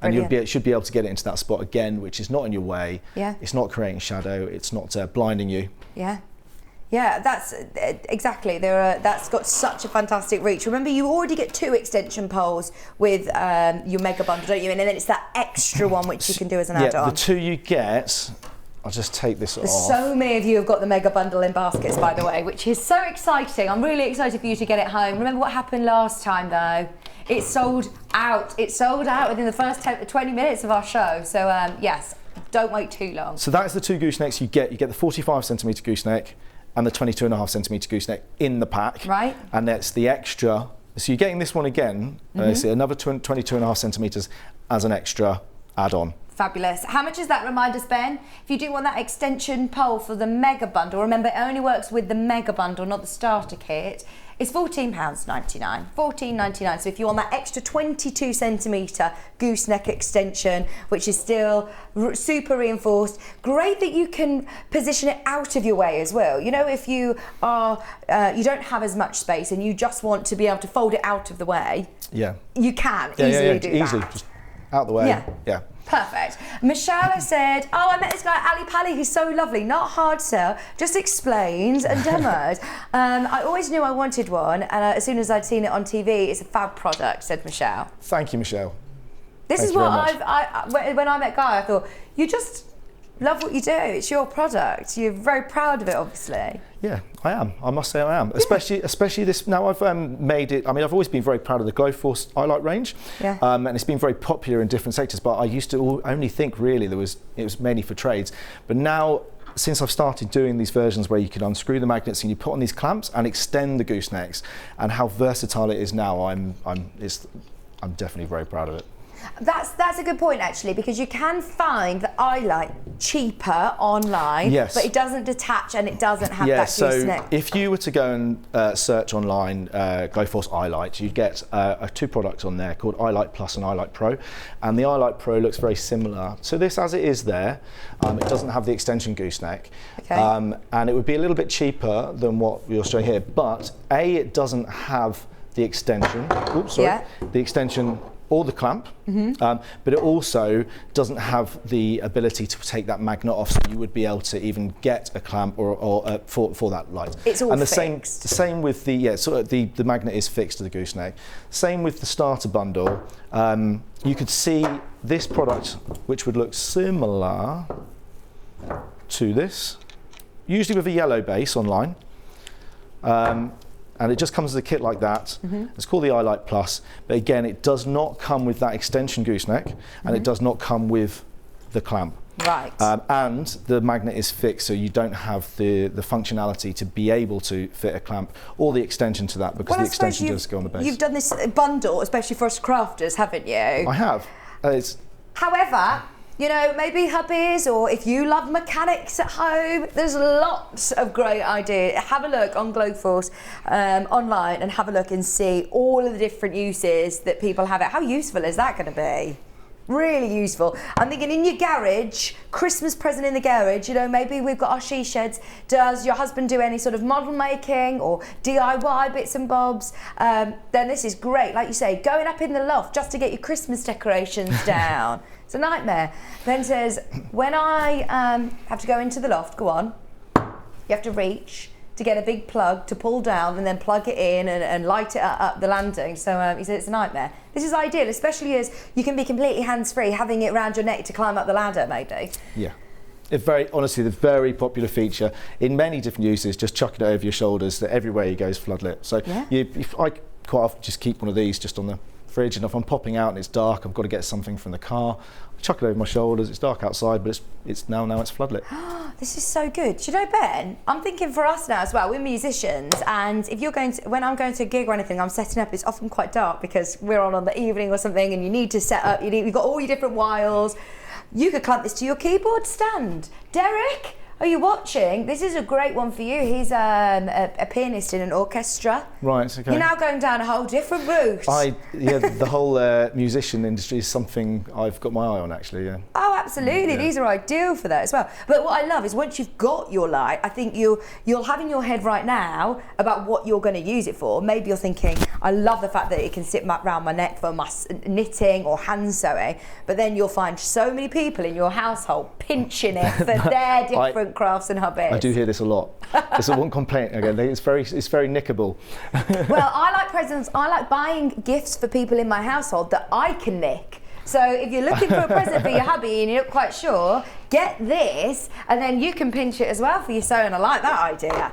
And you should be able to get it into that spot again, which is not in your way. It's not creating shadow. It's not blinding you. Yeah, that's exactly. That's got such a fantastic reach. Remember, you already get 2 extension poles with your mega bundle, don't you? And then it's that extra one which you can do as an add-on. The 2 you get. I'll just take this off. So many of you have got the mega bundle in baskets, by the way, which is so exciting. I'm really excited for you to get it home. Remember what happened last time, though? It sold out. It sold out within the first 20 minutes of our show. So yes, don't wait too long. So that's the 2 goosenecks you get. You get the 45 centimetre gooseneck and the 22.5 centimetre gooseneck in the pack. Right. And that's the extra. So you're getting this one again, so another 22.5 centimetres as an extra add-on. Fabulous. How much is that, remind us, Ben? If you do want that extension pole for the mega bundle, remember it only works with the mega bundle, not the starter kit. It's £14.99, £14.99. So if you want that extra 22 centimetre gooseneck extension, which is still super reinforced, great that you can position it out of your way as well. You know, if you are, you don't have as much space and you just want to be able to fold it out of the way, you can easily do that. Easily, just out the way. Yeah. Perfect. Michelle has said, oh, I met this guy, Ali Pally, who's so lovely, not hard sell, just explains and demos. I always knew I wanted one, and as soon as I'd seen it on TV, it's a fab product, said Michelle. Thank you, Michelle. This is what when I met Guy, I thought, you just love what you do. It's your product. You're very proud of it, obviously. Yeah, I am. I must say I am. Especially this. Now I've made it. I mean, I've always been very proud of the Gloforce Lighting range, and it's been very popular in different sectors. But I used to only think really it was mainly for trades. But now, since I've started doing these versions where you can unscrew the magnets and you put on these clamps and extend the goosenecks, and how versatile it is now, I'm definitely very proud of it. That's a good point, actually, because you can find the eye light cheaper online, but it doesn't detach and it doesn't have that gooseneck. So if you were to go and search online Gloforce eye light, you'd get two products on there called Eye Light Plus and Eye Light Pro, and the Eye Light Pro looks very similar. So this, as it is there, it doesn't have the extension gooseneck, and it would be a little bit cheaper than what you're showing here, but it doesn't have the extension. The extension or the clamp, but it also doesn't have the ability to take that magnet off, so you would be able to even get a clamp or for that light. It's all and the fixed. same with the the magnet is fixed to the gooseneck. Same with the starter bundle. You could see this product, which would look similar to this, usually with a yellow base online. And it just comes as a kit like that. It's called the Eye Light Plus, but again, it does not come with that extension gooseneck, and it does not come with the clamp. Right. And the magnet is fixed, so you don't have the functionality to be able to fit a clamp or the extension to that, because the extension does go on the base. You've done this bundle, especially for us crafters, haven't you? I have. However, you know, maybe hubbies, or if you love mechanics at home, there's lots of great ideas. Have a look on Gloforce online and have a look and see all of the different uses that people have it. How useful is that going to be? Really useful. I'm thinking in your garage, Christmas present in the garage, you know, maybe we've got our she sheds. Does your husband do any sort of model making or DIY bits and bobs? Then this is great. Like you say, going up in the loft just to get your Christmas decorations down. It's a nightmare. Ben says, when I have to go into the loft, go on, you have to reach to get a big plug to pull down and then plug it in and light it up the landing. So he said it's a nightmare. This is ideal, especially as you can be completely hands-free, having it around your neck to climb up the ladder, maybe. Yeah. Honestly, the very popular feature in many different uses, just chucking it over your shoulders, that everywhere you go is floodlit. So I quite often just keep one of these just on the fridge, and if I'm popping out and it's dark, I've got to get something from the car, I chuck it over my shoulders. It's dark outside, but it's now it's floodlit. This is so good. Do you know, Ben, I'm thinking for us now as well, we're musicians, and if you're when I'm going to a gig or anything, I'm setting up, it's often quite dark because we're on the evening or something, and you need to set up, you've got all your different wiles. You could clamp this to your keyboard stand. Derek, are you watching? This is a great one for you. He's a pianist in an orchestra. Right, okay. You're now going down a whole different route. The whole musician industry is something I've got my eye on, actually, Oh, absolutely. These are ideal for that as well. But what I love is once you've got your light, I think you'll have in your head right now about what you're going to use it for. Maybe you're thinking, I love the fact that it can sit around my neck for my knitting or hand sewing, but then you'll find so many people in your household pinching it for their different crafts and hobbies. I do hear this a lot. It's one complaint again. It's very nickable. Well, I like presents. I like buying gifts for people in my household that I can nick. So if you're looking for a present for your hubby and you're not quite sure, get this, and then you can pinch it as well for your sewing. I like that idea.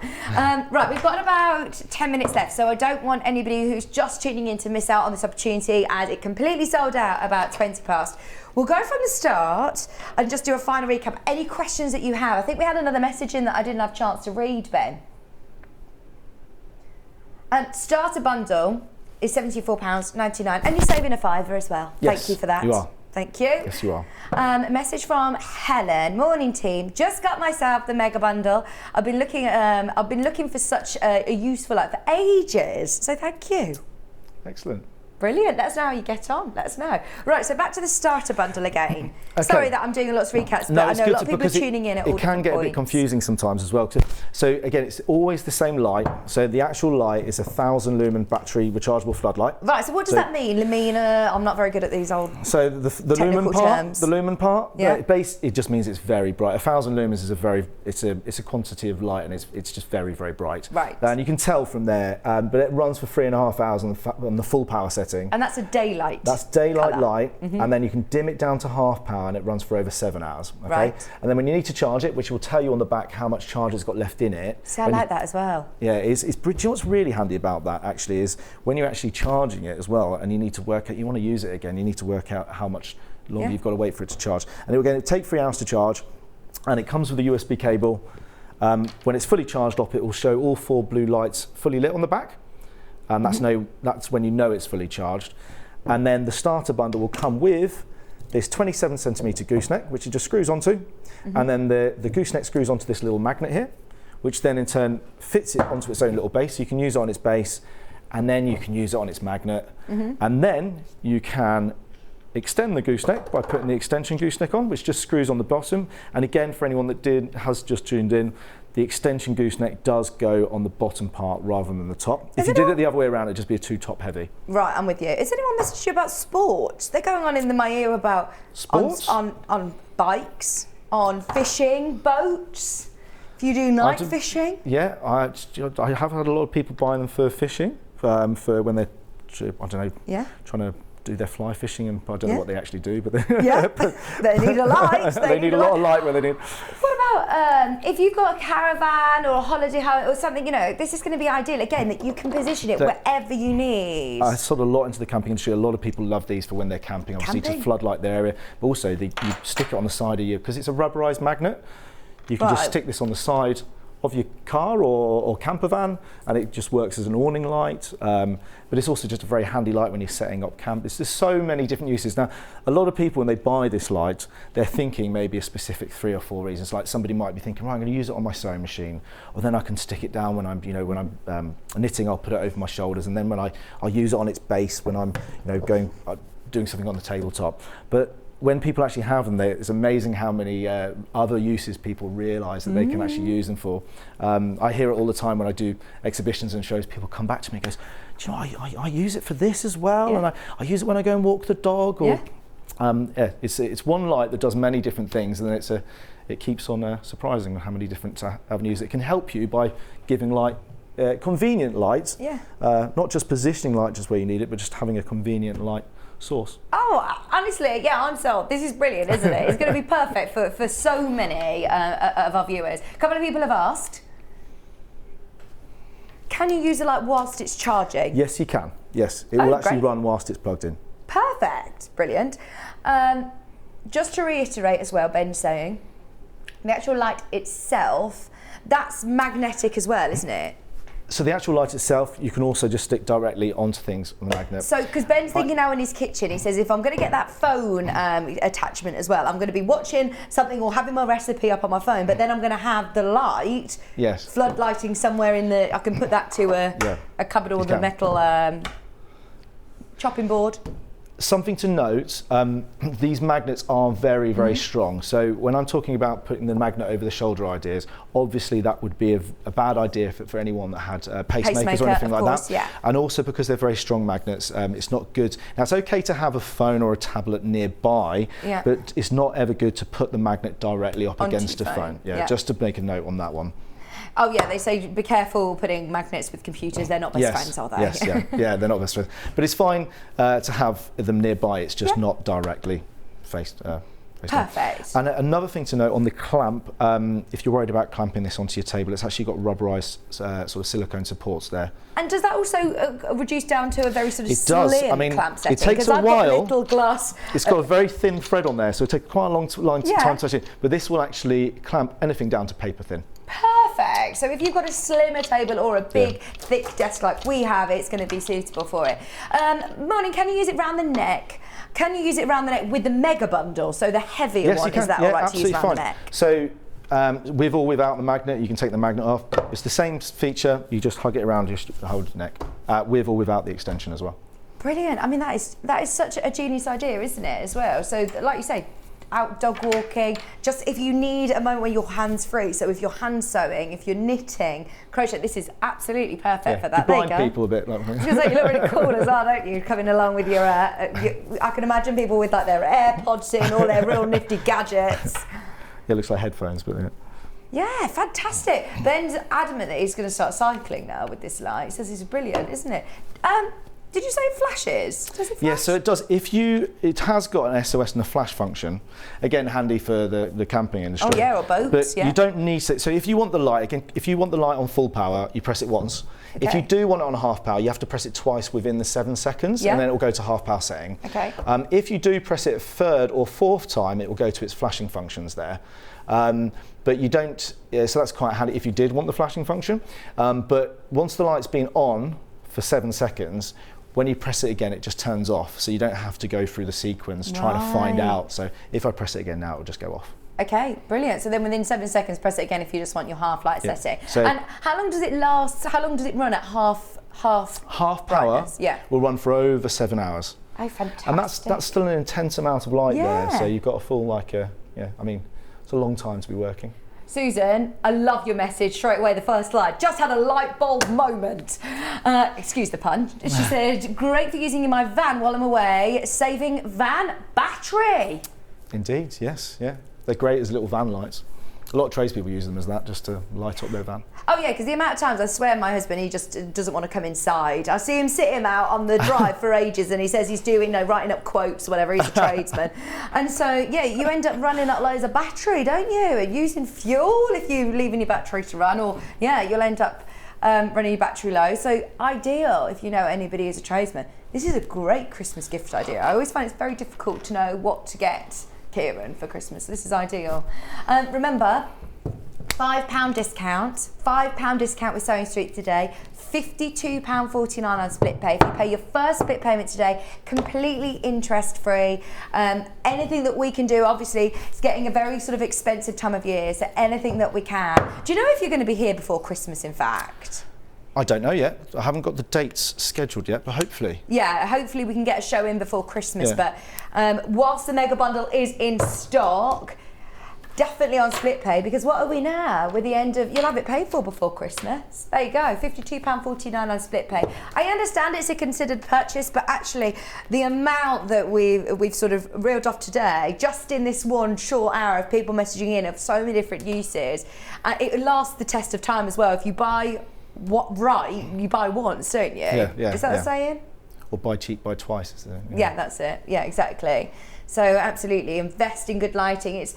Right, we've got about 10 minutes left, so I don't want anybody who's just tuning in to miss out on this opportunity, as it completely sold out about 20 past. We'll go from the start and just do a final recap. Any questions that you have? I think we had another message in that I didn't have a chance to read, Ben. Starter bundle is £74.99, and you're saving a £5 as well. Yes, thank you for that. You are. Thank you. Yes, you are. A message from Helen. Morning, team. Just got myself the mega bundle. I've been looking for such a useful light for ages. So thank you. Excellent. Brilliant. Let us know how you get on. Let us know. Right, so back to the starter bundle again. Okay. Sorry that I'm doing lots of recaps, but I know a lot of people are tuning in at all It can get a bit confusing sometimes as well. So again, it's always the same light. So the actual light is a 1,000 lumen battery rechargeable floodlight. Right, so what does that mean? Lumina, I'm not very good at these old So the lumen part, terms. the lumen part, Yeah. it just means it's very bright. 1,000 lumens is it's a quantity of light, and it's just very, very bright. Right. And you can tell from there, but it runs for 3.5 hours on the full power setting. And that's a daylight. That's daylight colour. light, and then you can dim it down to half power, and it runs for over 7 hours. Okay? Right. And then when you need to charge it, which will tell you on the back how much charge it's got left in it. See, I like that as well. Yeah, do you know what's really handy about that actually is when you're actually charging it as well, and you need to work out, you want to use it again, you need to work out how much longer you've got to wait for it to charge. And it'll take 3 hours to charge, and it comes with a USB cable. When it's fully charged up, it will show all 4 blue lights fully lit on the back, and that's when you know it's fully charged. And then the starter bundle will come with this 27 centimetre gooseneck, which it just screws onto, and then the gooseneck screws onto this little magnet here, which then in turn fits it onto its own little base. So you can use it on its base, and then you can use it on its magnet, and then you can extend the gooseneck by putting the extension gooseneck on, which just screws on the bottom. And again, for anyone that has just tuned in, the extension gooseneck does go on the bottom part rather than the top. If you did it the other way around, it'd just be too top heavy. Right, I'm with you. Is anyone messaging you about sports? They're going on in my ear about sports on bikes, on fishing, boats. If you do night fishing. Yeah, I have had a lot of people buying them for fishing, for when they're, I don't know, trying to do their fly fishing, and I don't know what they actually do, but they need a light. They need a lot of light when they need. What about if you've got a caravan or a holiday home or something? You know, this is going to be ideal again that you can position it wherever you need. I sort of a lot into the camping industry. A lot of people love these for when they're camping, obviously to floodlight their area, but also you stick it on the side of you because it's a rubberized magnet. You can just stick this on the side of your car or camper van, and it just works as an awning light, but it's also just a very handy light when you're setting up camp. There's so many different uses. Now, a lot of people when they buy this light, they're thinking maybe a specific 3 or 4 reasons. Like somebody might be thinking, right, I'm going to use it on my sewing machine, or then I can stick it down when I'm knitting. I'll put it over my shoulders, and then when I'll use it on its base when I'm doing something on the tabletop. But when people actually have them, it's amazing how many other uses people realise that they can actually use them for. I hear it all the time when I do exhibitions and shows. People come back to me and goes, do you know, I use it for this as well, and I use it when I go and walk the dog. Or, it's one light that does many different things, and then it keeps on surprising how many different avenues it can help you by giving light. Convenient lights, not just positioning light just where you need it, but just having a convenient light source. Oh, honestly, yeah, I'm sold. This is brilliant, isn't it? It's going to be perfect for so many of our viewers. A couple of people have asked, can you use the light whilst it's charging? Yes, you can. Yes, it will actually run whilst it's plugged in. Perfect, brilliant. Just to reiterate as well, Ben's saying, the actual light itself, that's magnetic as well, isn't it? So the actual light itself, you can also just stick directly onto things on the magnet. So, because Ben's thinking now in his kitchen, he says, if I'm going to get that phone attachment as well, I'm going to be watching something or having my recipe up on my phone, but then I'm going to have the light, flood lighting somewhere in the, I can put that to a cupboard or the metal chopping board. Something to note, these magnets are very, very strong. So when I'm talking about putting the magnet over the shoulder ideas, obviously that would be a bad idea for anyone that had pacemakers or anything like that. Yeah. And also because they're very strong magnets, it's not good. Now it's okay to have a phone or a tablet nearby, but it's not ever good to put the magnet directly up against a phone. Just to make a note on that one. Oh yeah, they say be careful putting magnets with computers. They're not best friends, are they? Yes, they're not best friends. But it's fine to have them nearby. It's just not directly faced. Perfect. And another thing to note on the clamp, if you're worried about clamping this onto your table, it's actually got rubberized sort of silicone supports there. And does that also reduce down to a very sort of slim clamp setting? It takes a while. Little glass. It's got a very thin thread on there, so it takes quite a long time to touch it. But this will actually clamp anything down to paper thin. Perfect. perfect. So if you've got a slimmer table or a big, thick desk like we have, it's going to be suitable for it. Morning, can you use it around the neck? Can you use it around the neck with the mega bundle? So the heavier one, is that all right to use around the neck? So with or without the magnet, you can take the magnet off. It's the same feature, you just hug it around, just hold the neck, with or without the extension as well. Brilliant. I mean, that is such a genius idea, isn't it, as well? So like you say, out dog walking, just if you need a moment when your hands free. So if you're hand sewing, if you're knitting, crochet, this is absolutely perfect for that. You blind people a bit. Like you look really cool as well, don't you? Coming along with your, I can imagine people with like their AirPods in, all their real nifty gadgets. Yeah, it looks like headphones, but yeah. Yeah, fantastic. Ben's adamant that he's going to start cycling now with this light. He says it's brilliant, isn't it? Did you say it flashes? Does it flash? Yeah, so it does. It has got an SOS and a flash function. Again, handy for the camping industry. Oh yeah, or boats. But you don't need to. So if you want the light, again, if you want the light on full power, you press it once. Okay. If you do want it on half power, you have to press it twice within the 7 seconds, and then it will go to half power setting. Okay. If you do press it a third or fourth time, it will go to its flashing functions there. But you don't. So that's quite handy if you did want the flashing function. But once the light's been on for 7 seconds, when you press it again, it just turns off, so you don't have to go through the sequence trying to find out. So if I press it again now, it'll just go off. Okay, brilliant. So then within 7 seconds, press it again if you just want your half light setting. So and how long does it last? How long does it run at half power? Brightness? Yeah. Will run for over 7 hours. Oh, fantastic. And that's still an intense amount of light there. So you've got a full I mean, it's a long time to be working. Susan, I love your message straight away, the first slide. Just had a light bulb moment. Excuse the pun. She said, great for using in my van while I'm away, saving van battery. Indeed, yes, yeah. They're great as little van lights. A lot of tradespeople use them as that, just to light up their van. Oh yeah, because the amount of times, I swear my husband, he just doesn't want to come inside. I see him sitting out on the drive for ages and he says he's doing, writing up quotes or whatever, he's a tradesman. And so, yeah, you end up running up loads of battery, don't you? And using fuel if you're leaving your battery to run, or yeah, you'll end up running your battery low. So ideal if you know anybody who's a tradesman. This is a great Christmas gift idea. I always find it's very difficult to know what to get Kieran for Christmas. This is ideal. Remember, £5 discount. £5 discount with Sewing Street today. £52.49 on split pay. If you pay your first split payment today, completely interest-free. Anything that we can do, obviously, it's getting a very sort of expensive time of year, so anything that we can. Do you know if you're going to be here before Christmas, in fact? I don't know yet. I haven't got the dates scheduled yet, but hopefully. Yeah, hopefully we can get a show in before Christmas. Yeah. But whilst the mega bundle is in stock, definitely on split pay, because what are we now? With the end of, you'll have it paid for before Christmas. There you go, £52.49 on split pay. I understand it's a considered purchase, but actually the amount that we've sort of reeled off today, just in this one short hour of people messaging in of so many different uses, it lasts the test of time as well. If you buy you buy once, don't you? Yeah. Is that the saying? Or buy cheap, buy twice, isn't it? Yeah, that's it. Yeah, exactly. So absolutely, invest in good lighting. It's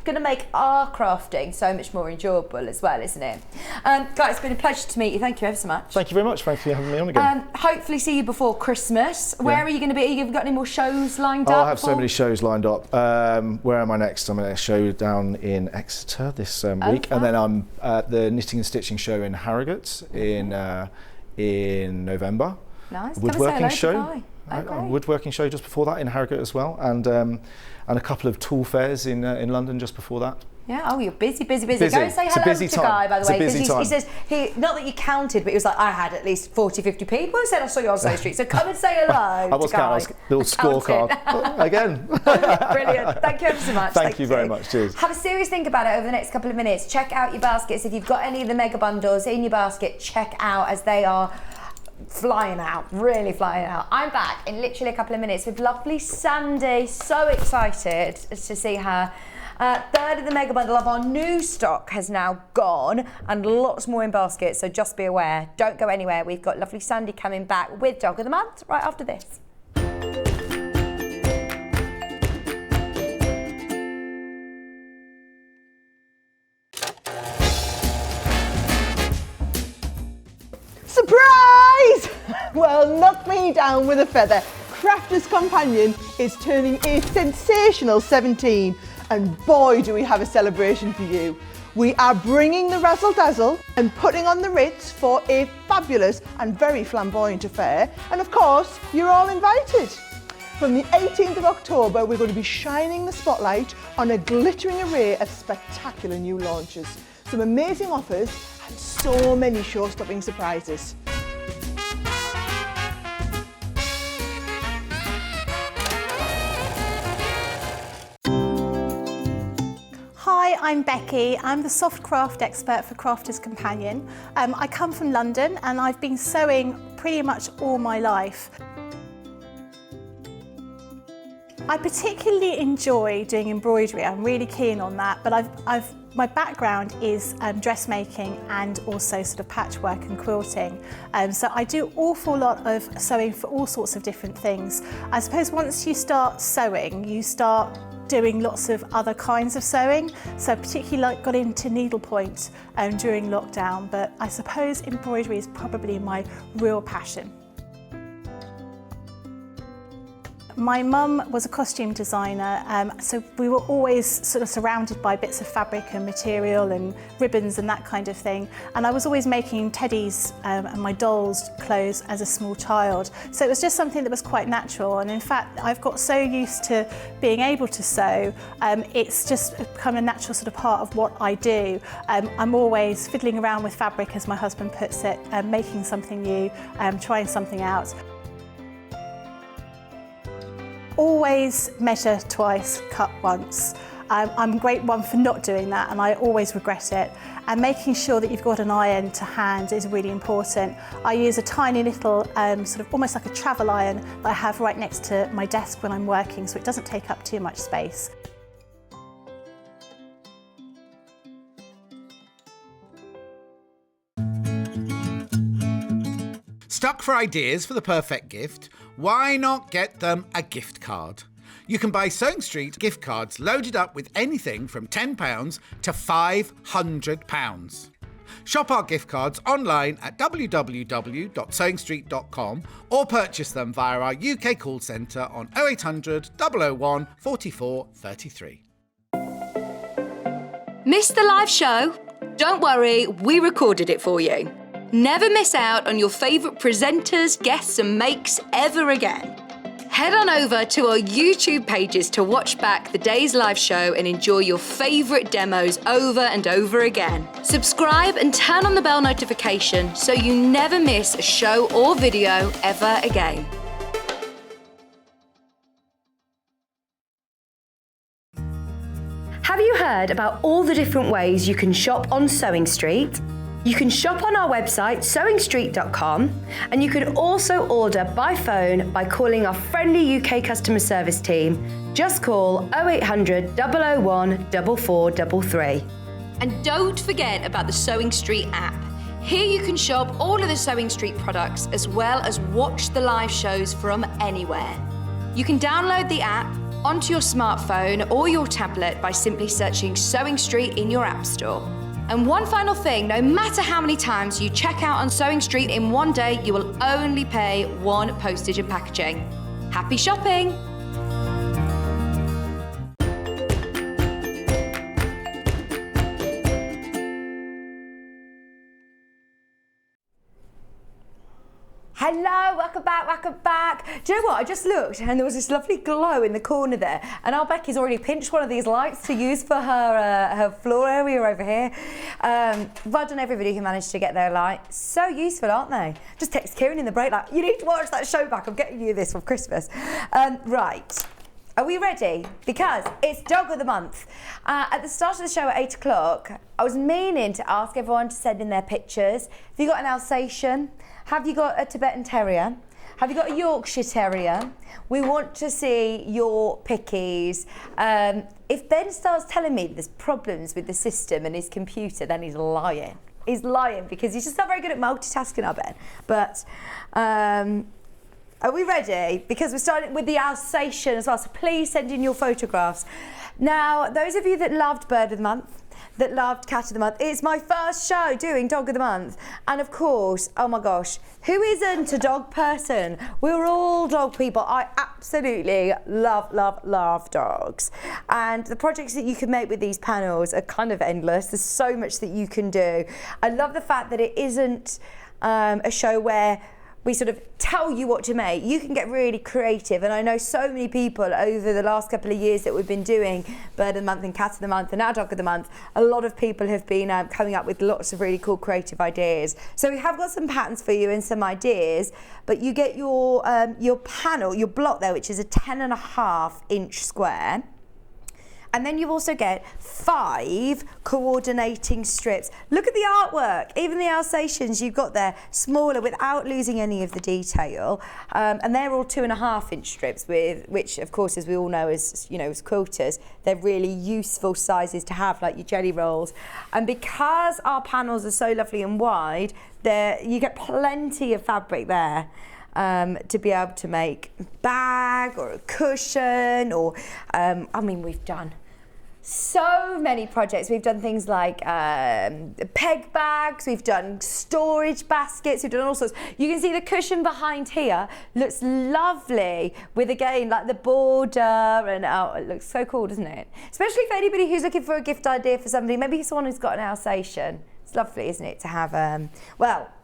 going to make our crafting so much more enjoyable as well, isn't it? Guys, it's been a pleasure to meet you. Thank you ever so much. Thank you very much. Thanks for having me on again. Hopefully see you before Christmas. Where are you going to be? Have you got any more shows lined up? I have so many shows lined up. Where am I next? I'm at a show down in Exeter this week, and then I'm at the Knitting and Stitching show in Harrogate in November. Nice. Woodworking show. Okay. Woodworking show just before that in Harrogate as well, and a couple of tool fairs in London just before that. Yeah. Oh, you're busy. Go and say hello to Guy, by the way, because he says not that you counted, but he was like, I had at least 40, 50 people who said I saw you on Sewing Street, so come and say hello. I was counting. Little scorecard again. Brilliant. Thank you ever so much. Thank you very much. Cheers. Have a serious think about it over the next couple of minutes. Check out your baskets. If you've got any of the mega bundles in your basket, check out, as they are flying out, really flying out. I'm back in literally a couple of minutes with lovely Sandi. So excited to see her. Third of the mega bundle of our new stock has now gone, and lots more in baskets, so just be aware. Don't go anywhere. We've got lovely Sandi coming back with Dog of the Month right after this. Surprise! Well, knock me down with a feather. Crafter's Companion is turning a sensational 17, and boy do we have a celebration for you. We are bringing the razzle dazzle and putting on the Ritz for a fabulous and very flamboyant affair. And of course, you're all invited. From the 18th of October, we're going to be shining the spotlight on a glittering array of spectacular new launches. Some amazing offers and so many show-stopping surprises. Hi, I'm Becky. I'm the soft craft expert for Crafter's Companion. I come from London and I've been sewing pretty much all my life. I particularly enjoy doing embroidery. I'm really keen on that, but my background is dressmaking and also sort of patchwork and quilting. So I do an awful lot of sewing for all sorts of different things. I suppose once you start sewing, you start doing lots of other kinds of sewing. So particularly got into needlepoint during lockdown, but I suppose embroidery is probably my real passion. My mum was a costume designer, so we were always sort of surrounded by bits of fabric and material and ribbons and that kind of thing. And I was always making teddies and my dolls' clothes as a small child. So it was just something that was quite natural. And in fact, I've got so used to being able to sew, it's just become a natural sort of part of what I do. I'm always fiddling around with fabric, as my husband puts it, making something new, trying something out. Always measure twice, cut once. I'm a great one for not doing that, and I always regret it. And making sure that you've got an iron to hand is really important. I use a tiny little, sort of almost like a travel iron that I have right next to my desk when I'm working, so it doesn't take up too much space. Stuck for ideas for the perfect gift? Why not get them a gift card? You can buy Sewing Street gift cards loaded up with anything from £10 to £500. Shop our gift cards online at www.sewingstreet.com or purchase them via our UK call centre on 0800 001 44 33. Missed the live show? Don't worry, we recorded it for you. Never miss out on your favourite presenters, guests and makes ever again. Head on over to our YouTube pages to watch back the day's live show and enjoy your favourite demos over and over again. Subscribe and turn on the bell notification so you never miss a show or video ever again. Have you heard about all the different ways you can shop on Sewing Street? You can shop on our website, sewingstreet.com, and you can also order by phone by calling our friendly UK customer service team. Just call 0800 001 4433. And don't forget about the Sewing Street app. Here you can shop all of the Sewing Street products as well as watch the live shows from anywhere. You can download the app onto your smartphone or your tablet by simply searching Sewing Street in your app store. And one final thing, no matter how many times you check out on Sewing Street in one day, you will only pay one postage and packaging. Happy shopping! Hello, welcome back, welcome back. Do you know what? I just looked and there was this lovely glow in the corner there, and our Becky's already pinched one of these lights to use for her floor area over here. Well done everybody who managed to get their light. So useful, aren't they? Just text Kieran in the break like, you need to watch that show back. I'm getting you this for Christmas. Right. Are we ready? Because it's Dog of the Month. At the start of the show at 8 o'clock, I was meaning to ask everyone to send in their pictures. Have you got an Alsatian? Have you got a Tibetan Terrier? Have you got a Yorkshire Terrier? We want to see your pickies. If Ben starts telling me there's problems with the system and his computer, then he's lying. He's lying because he's just not very good at multitasking, I bet. But are we ready? Because we're starting with the Alsatian as well, so please send in your photographs. Now, those of you that loved Bird of the Month, that loved Cat of the Month. It's my first show doing Dog of the Month. And of course, oh my gosh, who isn't a dog person? We're all dog people. I absolutely love dogs. And the projects that you can make with these panels are kind of endless. There's so much that you can do. I love the fact that it isn't a show where we sort of tell you what to make. You can get really creative, and I know so many people over the last couple of years that we've been doing Bird of the Month and Cat of the Month and now Dog of the Month, a lot of people have been coming up with lots of really cool creative ideas. So we have got some patterns for you and some ideas, but you get your panel, your block there, which is a 10.5-inch square. And then you also get 5 coordinating strips. Look at the artwork. Even the Alsatians you've got there, smaller without losing any of the detail. And they're all 2.5-inch strips, which of course, as we all know, as quilters, they're really useful sizes to have, like your jelly rolls. And because our panels are so lovely and wide, you get plenty of fabric there. To be able to make a bag or a cushion, or we've done so many projects. We've done things like peg bags, we've done storage baskets, we've done all sorts. You can see the cushion behind here looks lovely with, again, like the border, and it looks so cool, doesn't it? Especially for anybody who's looking for a gift idea for somebody, maybe someone who's got an Alsatian. It's lovely, isn't it, to have,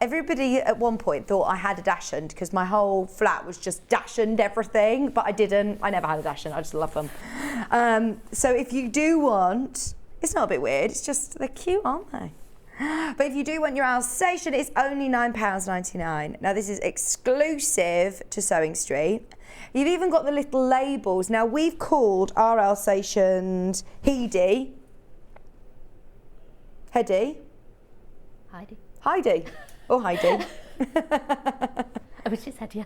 everybody at one point thought I had a dachshund because my whole flat was just dachshund everything, but I didn't. I never had a dachshund, I just love them. So if you do want, it's not a bit weird, it's just, they're cute, aren't they? But if you do want your Alsatian, it's only £9.99. Now this is exclusive to Sewing Street. You've even got the little labels. Now we've called our Alsatians Heidi, Heidi, or Heidi. I wish it said yeah.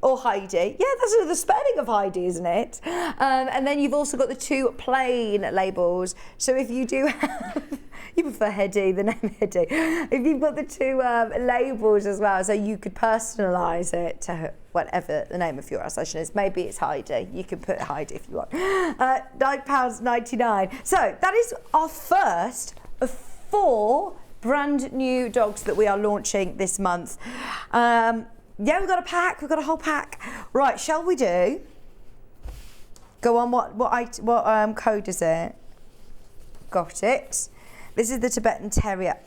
Or Heidi. Yeah, that's the spelling of Heidi, isn't it? And then you've also got the 2 plain labels. So if you do have, you prefer Hedi, the name Hedi. If you've got the 2 labels as well, so you could personalise it to whatever the name of your Alsatian is. Maybe it's Heidi. You can put Heidi if you want. £9.99. So that is our first of 4 brand new dogs that we are launching this month. Yeah, we've got a pack. We've got a whole pack. Right, shall we do? Go on. What code is it? Got it. This is the Tibetan Terrier.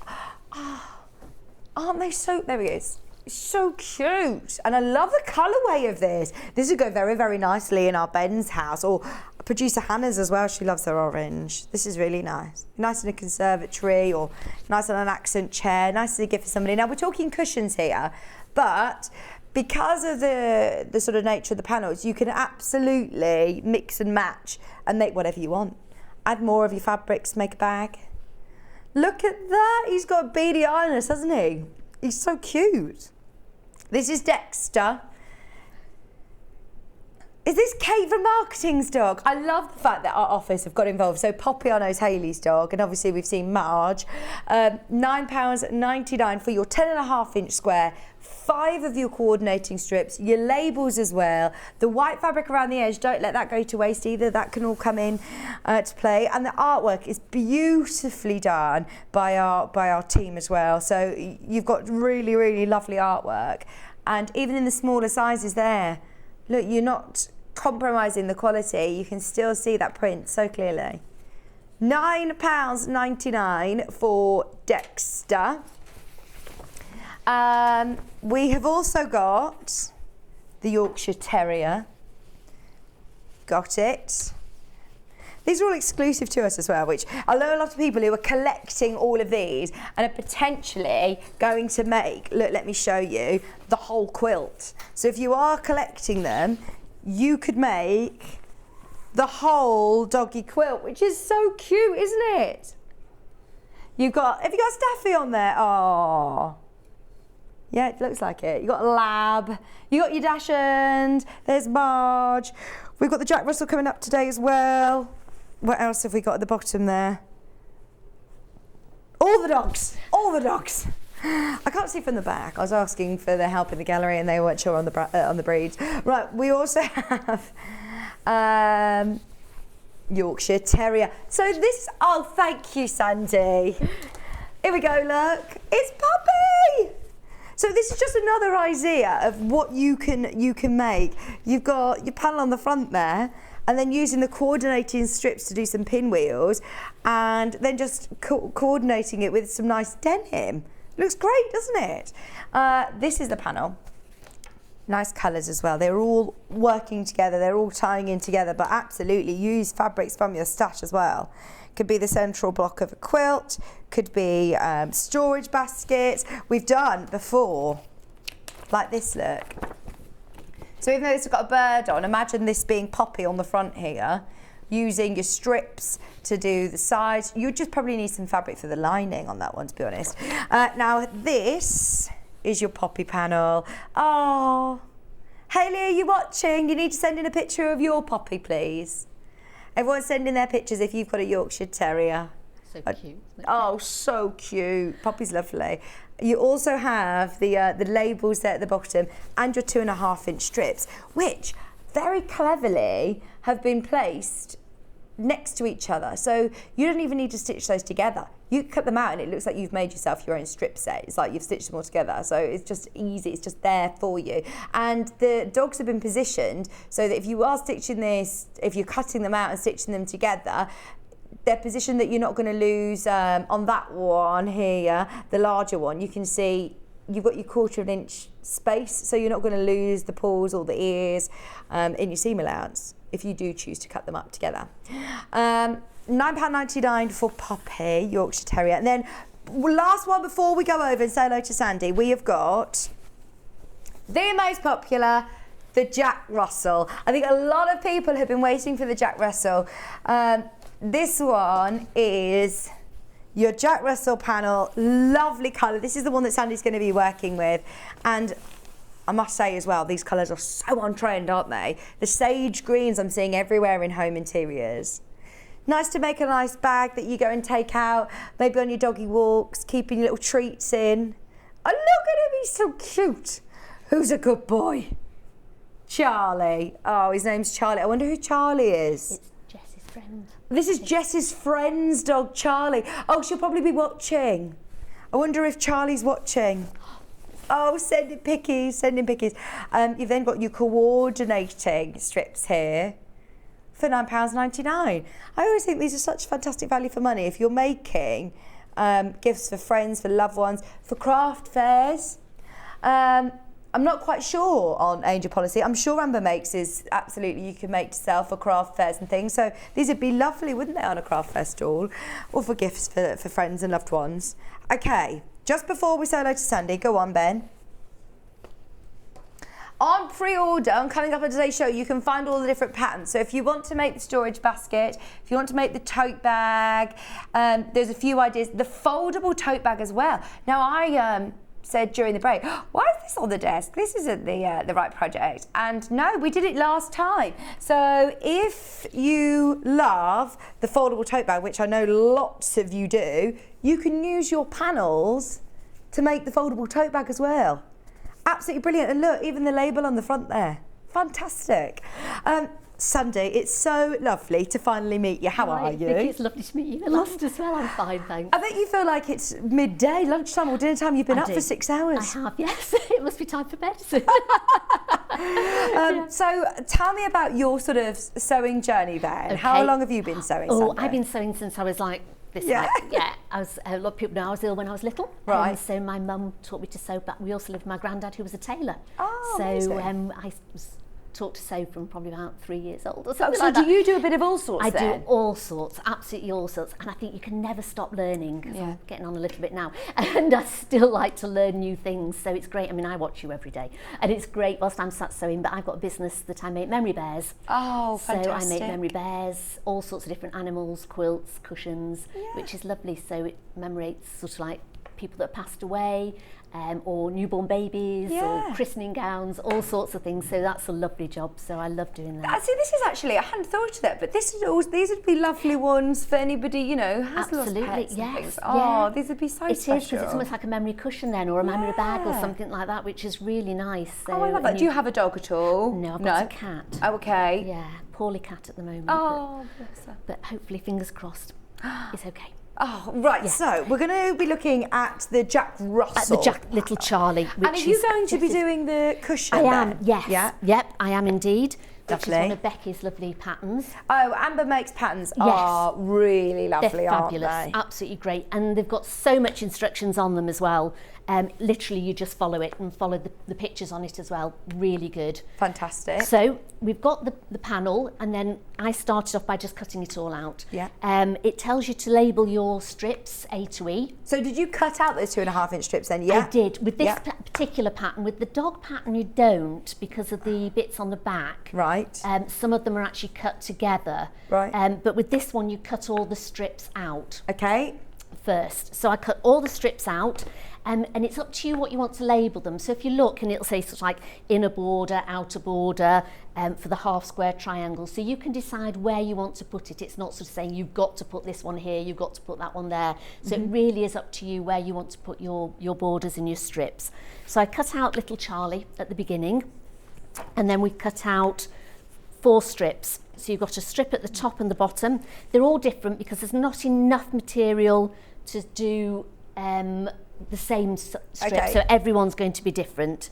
Oh, aren't they so? There he is. It's so cute, and I love the colourway of this. This would go very, very nicely in our Ben's house, or producer Hannah's as well. She loves her orange. This is really nice. Nice in a conservatory, or nice on an accent chair. Nice as a gift for somebody. Now we're talking cushions here, but because of the sort of nature of the panels, you can absolutely mix and match and make whatever you want. Add more of your fabrics, make a bag. Look at that. He's got beady eyes, hasn't he? He's so cute. This is Dexter. Is this Kate from Marketing's dog? I love the fact that our office have got involved. So Popiano's Hayley's dog, and obviously we've seen Marge. £9.99 for your 10.5-inch square, 5 of your coordinating strips, your labels as well. The white fabric around the edge, don't let that go to waste either. That can all come in to play. And the artwork is beautifully done by our team as well. So you've got really, really lovely artwork. And even in the smaller sizes there, look, you're not compromising the quality. You can still see that print so clearly. £9.99 for Dexter. We have also got the Yorkshire Terrier. Got it. These are all exclusive to us as well, which I know a lot of people who are collecting all of these and are potentially going to make, look, let me show you, the whole quilt. So if you are collecting them, you could make the whole doggy quilt, which is so cute, isn't it? Have you got Staffy on there? Oh. Yeah, it looks like it. You got Lab, you got your Dachshund, there's Marge. We've got the Jack Russell coming up today as well. What else have we got at the bottom there? All the dogs, all the dogs. I can't see from the back. I was asking for their help in the gallery and they weren't sure on the breeds. Right, we also have Yorkshire Terrier. So this, oh, thank you, Sandy. Here we go, look. It's Puppy. So this is just another idea of what you can make. You've got your panel on the front there, and then using the coordinating strips to do some pinwheels, and then just coordinating it with some nice denim. Looks great, doesn't it? This is the panel. Nice colours as well. They're all working together. They're all tying in together, but absolutely use fabrics from your stash as well. Could be the central block of a quilt, could be storage baskets. We've done before, like this, look. So even though this has got a bird on, imagine this being Poppy on the front here, using your strips to do the sides. You just probably need some fabric for the lining on that one, to be honest. Now this is your Poppy panel. Oh, Hayley, are you watching? You need to send in a picture of your Poppy, please. Everyone send in their pictures if you've got a Yorkshire Terrier. So cute, isn't it? Oh, so cute. Poppy's lovely. You also have the labels there at the bottom and your 2.5-inch strips, which very cleverly have been placed next to each other. So you don't even need to stitch those together. You cut them out and it looks like you've made yourself your own strip set. It's like you've stitched them all together. So it's just easy, it's just there for you. And the dogs have been positioned so that if you are stitching this, if you're cutting them out and stitching them together, they're positioned that you're not going to lose on that one here, the larger one. You can see you've got your 1/4 inch space, so you're not going to lose the paws or the ears in your seam allowance if you do choose to cut them up together. £9.99 for Poppy, Yorkshire Terrier. And then last one before we go over and say hello to Sandy, we have got the most popular, the Jack Russell. I think a lot of people have been waiting for the Jack Russell. This one is your Jack Russell panel, lovely colour. This is the one that Sandy's going to be working with. And I must say as well, these colours are so on trend, aren't they? The sage greens I'm seeing everywhere in home interiors. Nice to make a nice bag that you go and take out, maybe on your doggy walks, keeping your little treats in. Oh, look at him, he's so cute. Who's a good boy? Charlie. Oh, his name's Charlie. I wonder who Charlie is. It's Jess's friend. This is Jess's friend's dog, Charlie. Oh, she'll probably be watching. I wonder if Charlie's watching. Oh, send in pickies, send in pickies. You've then got your coordinating strips here for £9.99. I always think these are such fantastic value for money. If you're making gifts for friends, for loved ones, for craft fairs, I'm not quite sure on Angel Policy. I'm sure Amber Makes is absolutely you can make to sell for craft fairs and things. So these would be lovely, wouldn't they, on a craft fair stall or for gifts for friends and loved ones. Okay, just before we say hello to Sandy, go on, Ben. On pre-order, on Coming Up on Today's Show, you can find all the different patterns. So if you want to make the storage basket, if you want to make the tote bag, there's a few ideas. The foldable tote bag as well. Now, I said during the break, why is this on the desk? This isn't the right project. And no, we did it last time. So if you love the foldable tote bag, which I know lots of you do, you can use your panels to make the foldable tote bag as well. Absolutely brilliant. And look, even the label on the front there. Fantastic. Sandy, it's so lovely to finally meet you. How are you? I think it's lovely to meet you at last as well. I'm fine, thanks. I bet you feel like it's midday, lunchtime or dinner time. You've been up for 6 hours. I have, yes. It must be time for bed soon. So tell me about your sort of sewing journey then. Okay. How long have you been sewing, Oh, Sandy? I've been sewing since I was like this. Yeah. I was, a lot of people know I was ill when I was little. Right. So my mum taught me to sew, but we also lived with my granddad who was a tailor. Oh, so amazing. I was taught to sew from probably about 3 years old or something so like that. do you do a bit of all sorts I then? do all sorts, absolutely all sorts, and I think you can never stop learning because I'm getting on a little bit now and I still like to learn new things, so it's great. I mean, I watch you every day and it's great whilst I'm sat sewing, but I've got a business that I make memory bears. Oh, fantastic. So I make memory bears, all sorts of different animals, quilts, cushions, which is lovely, so it commemorates sort of like people that have passed away, or newborn babies, or christening gowns, all sorts of things. So that's a lovely job. So I love doing that. See, this is actually, I hadn't thought of that, but these would be lovely ones for anybody, you know, who has lost pets and things. Oh, these would be so special. It is, because it's almost like a memory cushion then, or a memory bag or something like that, which is really nice. So, I love that. Do you have a dog at all? No, I've got a cat. Oh, okay. Yeah, poorly cat at the moment. Oh, bless her. But hopefully, fingers crossed, it's okay. Oh, right. So we're going to be looking at the Jack Russell. At the Jack Little Charlie. And are you going to be doing the cushion? I am, then? yes. Yeah. Yep, I am indeed. Lovely. Which is one of Becky's lovely patterns. Oh, Amber makes patterns. Yes. Are really lovely, They're fabulous, aren't they? absolutely great. And they've got so much instructions on them as well. Literally, you just follow it and follow the pictures on it as well. Really good. Fantastic. So we've got the panel, and then I started off by just cutting it all out. Yeah. It tells you to label your strips A to E. So did you cut out those 2.5-inch strips then? Yeah. I did. With this particular pattern, with the dog pattern you don't, because of the bits on the back. Right. Some of them are actually cut together. Right. But with this one, you cut all the strips out. Okay. First. So I cut all the strips out, and it's up to you what you want to label them. So if you look, and it'll say sort of like inner border, outer border, for the half square triangle. So you can decide where you want to put it. It's not sort of saying you've got to put this one here, you've got to put that one there. So it really is up to you where you want to put your borders and your strips. So I cut out Little Charlie at the beginning, and then we cut out 4 strips. So you've got a strip at the top and the bottom. They're all different because there's not enough material to do the same strip. Okay. So everyone's going to be different.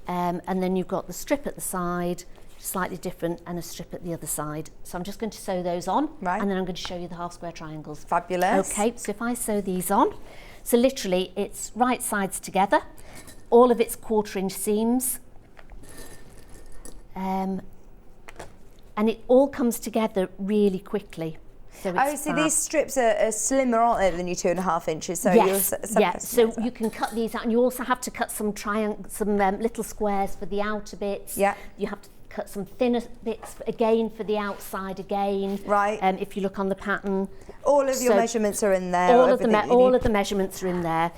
And then you've got the strip at the side, slightly different, and a strip at the other side. So I'm just going to sew those on, right, and then I'm going to show you the half square triangles. Fabulous. Okay, so if I sew these on, so literally it's right sides together, all of its 1/4-inch seams, and it all comes together really quickly. So it's so these strips are slimmer, aren't they, than your 2.5 inches? So yes, you're so you can cut these out, and you also have to cut some little squares for the outer bits. Yeah. You have to cut some thinner bits again for the outside again. Right. If you look on the pattern. All of your measurements are in there. All of the measurements are in there.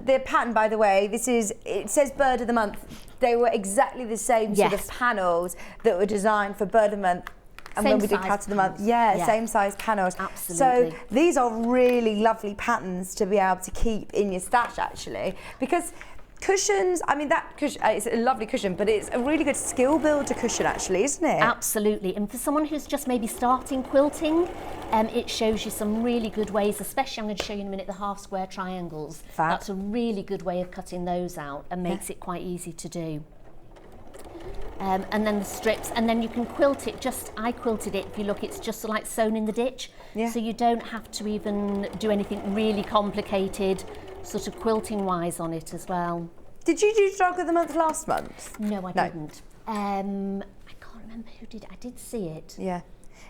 The pattern, by the way, it says Bird of the Month. They were exactly the same sort of panels that were designed for Bird of the Month. And Same when we did size Cat of the Month, panels. same size panels. Absolutely. So these are really lovely patterns to be able to keep in your stash, actually, because cushions, I mean, that cushion, it's a lovely cushion, but it's a really good skill builder cushion, actually, isn't it? Absolutely. And for someone who's just maybe starting quilting, it shows you some really good ways, especially I'm going to show you in a minute the half square triangles. Fab. That's a really good way of cutting those out and makes it quite easy to do. And then the strips, and then you can quilt it. I quilted it, if you look, it's just like sewn in the ditch. Yeah. So you don't have to even do anything really complicated, sort of quilting wise on it as well. Did you do Dog of the Month last month? No, I didn't. I can't remember who did it. I did see it. Yeah.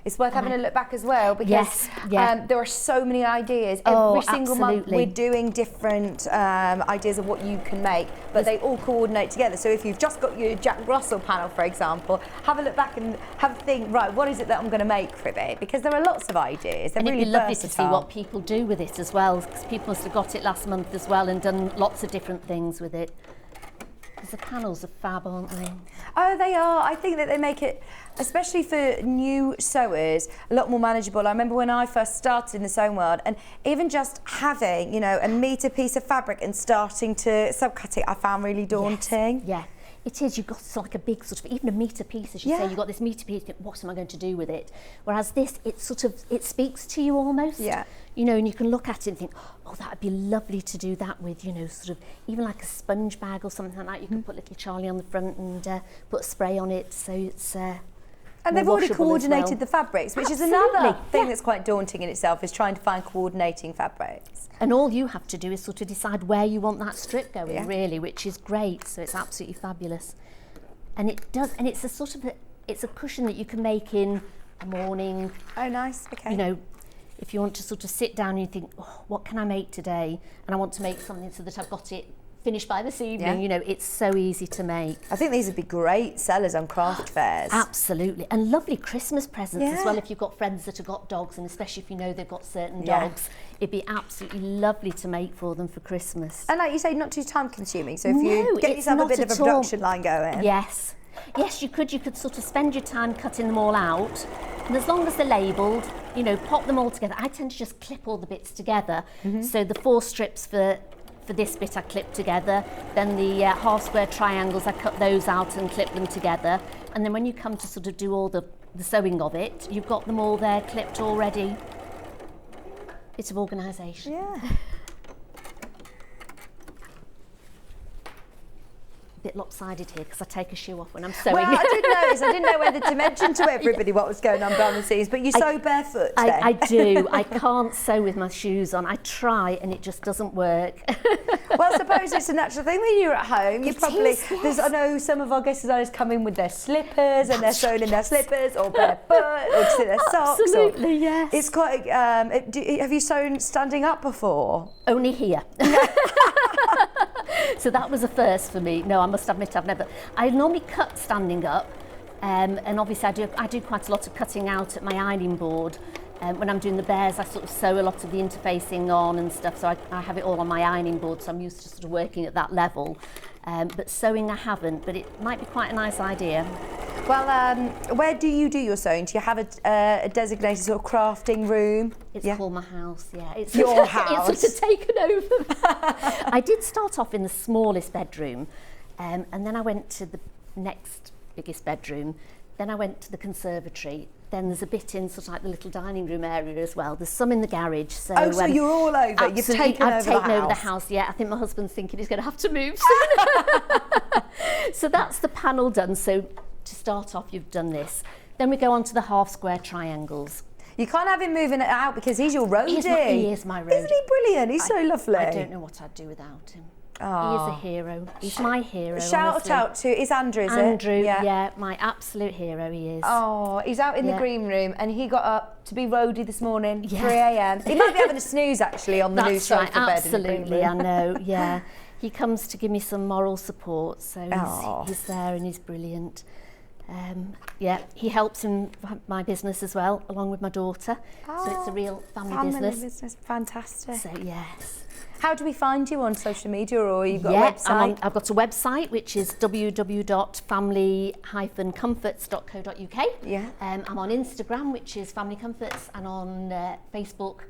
It's worth having a look back as well, because there are so many ideas. Every single month we're doing different ideas of what you can make, but they all coordinate together. So if you've just got your Jack Russell panel, for example, have a look back and have a think, right, what is it that I'm going to make for it? Because there are lots of ideas. They're really it'd be lovely versatile. to see what people do with it as well, because people must have got it last month as well and done lots of different things with it. Because the panels are fab, aren't they? Oh, they are. I think that they make it, especially for new sewers, a lot more manageable. I remember when I first started in the sewing world, and even just having, a metre piece of fabric and starting to subcut it, I found really daunting. Yes. Yeah. It is, you've got like a big sort of, even a metre piece, as you say, you've got this metre piece, what am I going to do with it? Whereas this, it speaks to you almost. Yeah. And you can look at it and think, oh, that would be lovely to do that with, sort of, even like a sponge bag or something like that. You can put Little Charlie on the front and put a spray on it, so it's and they've already coordinated the fabrics, which is another thing that's quite daunting in itself, is trying to find coordinating fabrics. And all you have to do is sort of decide where you want that strip going, really, which is great. So it's absolutely fabulous. And it does, and it's a sort of, it's a cushion that you can make in a morning. Oh, nice, okay. If you want to sort of sit down and you think, oh, what can I make today? And I want to make something so that I've got it finish by this evening. You know, it's so easy to make. I think these would be great sellers on craft fairs. Absolutely, and lovely Christmas presents as well if you've got friends that have got dogs, and especially if you know they've got certain dogs. It'd be absolutely lovely to make for them for Christmas. And like you say, not too time consuming, so if you get yourself a bit of a production line going. Yes, you could sort of spend your time cutting them all out, and as long as they're labelled, you know, pop them all together. I tend to just clip all the bits together, so the 4 strips for this bit I clip together, then the half square triangles I cut those out and clip them together, and then when you come to sort of do all the sewing of it, you've got them all there clipped already. Bit of organisation. Yeah. Bit lopsided here because I take a shoe off when I'm sewing. Well, I did notice. I didn't know whether to mention to everybody what was going on behind the scenes, but you sew barefoot then. I do. I can't sew with my shoes on. I try and it just doesn't work. Well, I suppose it's a natural thing when you're at home. You probably, I know some of our guest designers come in with their slippers and they're sewing in their slippers or barefoot or just in their socks. Absolutely, yes. It's quite, have you sewn standing up before? Only here. So that was a first for me. No, I must admit I've never. I normally cut standing up, and obviously I do quite a lot of cutting out at my ironing board. When I'm doing the bears, I sort of sew a lot of the interfacing on and stuff, so I have it all on my ironing board, so I'm used to sort of working at that level. But sewing I haven't, but it might be quite a nice idea. Well, where do you do your sewing? Do you have a designated sort of crafting room? It's called my house, yeah. It's your house? It's sort of taken over. I did start off in the smallest bedroom, and then I went to the next biggest bedroom, then I went to the conservatory, then there's a bit in sort of like the little dining room area as well. There's some in the garage. So, so you're all over. You've taken over the house. Yeah, I think my husband's thinking he's going to have to move soon. So that's the panel done. So to start off, you've done this. Then we go on to the half square triangles. You can't have him moving it out because he's your roadie. He is my roadie. Isn't he brilliant? He's so lovely. I don't know what I'd do without him. Oh. He is a hero. He's my hero. Shout out to, is Andrew, is it? Andrew, yeah, my absolute hero he is. Oh, he's out in the green room and he got up to be roadie this morning, 3 a.m. He might be having a snooze actually on the new sofa bed. Absolutely, I know, yeah. He comes to give me some moral support, so he's there and he's brilliant. He helps in my business as well, along with my daughter. So it's a real family business. Fantastic. So yes. How do we find you on social media, or you've got a website? I've got a website which is www.family-comforts.co.uk. Yeah. I'm on Instagram, which is Family Comforts, and on Facebook,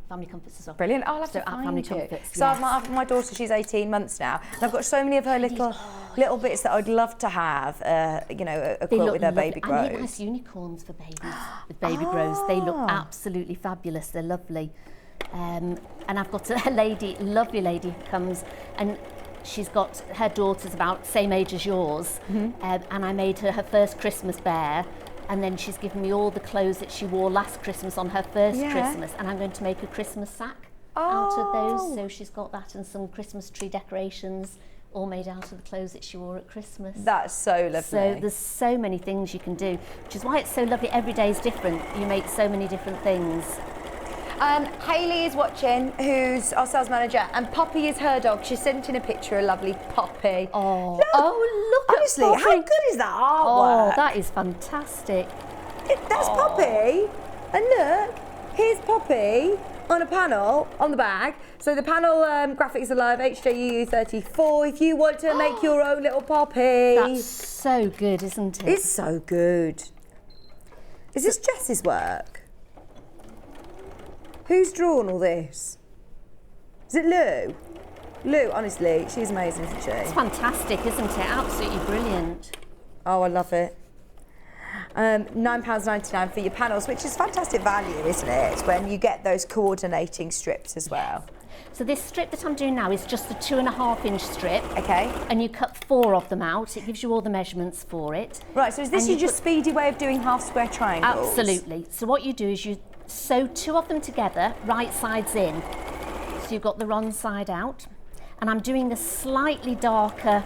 Family Comforts as well. Brilliant. I'll have to find you. Comforts, so my daughter, she's 18 months now, and I've got so many of her little bits that I'd love to have. A quilt with her baby grows. And nice unicorns for babies with baby grows. They look absolutely fabulous. They're lovely. And I've got a lovely lady who comes, and she's got her daughter's about the same age as yours, and I made her first Christmas bear, and then she's given me all the clothes that she wore last Christmas on her first Christmas, and I'm going to make a Christmas sack out of those, so she's got that and some Christmas tree decorations all made out of the clothes that she wore at Christmas. That's so lovely. So there's so many things you can do, which is why it's so lovely. Every day is different. You make so many different things. Hayley is watching, who's our sales manager, and Poppy is her dog. She sent in a picture of lovely Poppy. Oh, look honestly, at Poppy. how good is that artwork? Oh, that is fantastic. That's Poppy. And look, here's Poppy on a panel on the bag. So the panel graphics are live, HJU34, if you want to make your own little Poppy. That's so good, isn't it? It's so good. Is this Jess's work? Who's drawn all this? Is it Lou? Lou, honestly, she's amazing, isn't she? It's fantastic, isn't it? Absolutely brilliant. Oh, I love it. £9.99 for your panels, which is fantastic value, isn't it? When you get those coordinating strips as well. So this strip that I'm doing now is just a 2.5-inch strip. Okay. And you cut 4 of them out. It gives you all the measurements for it. Right, so is this your speedy way of doing half square triangles? Absolutely. So what you do is you sew 2 of them together, right sides in. So you've got the wrong side out. And I'm doing a slightly darker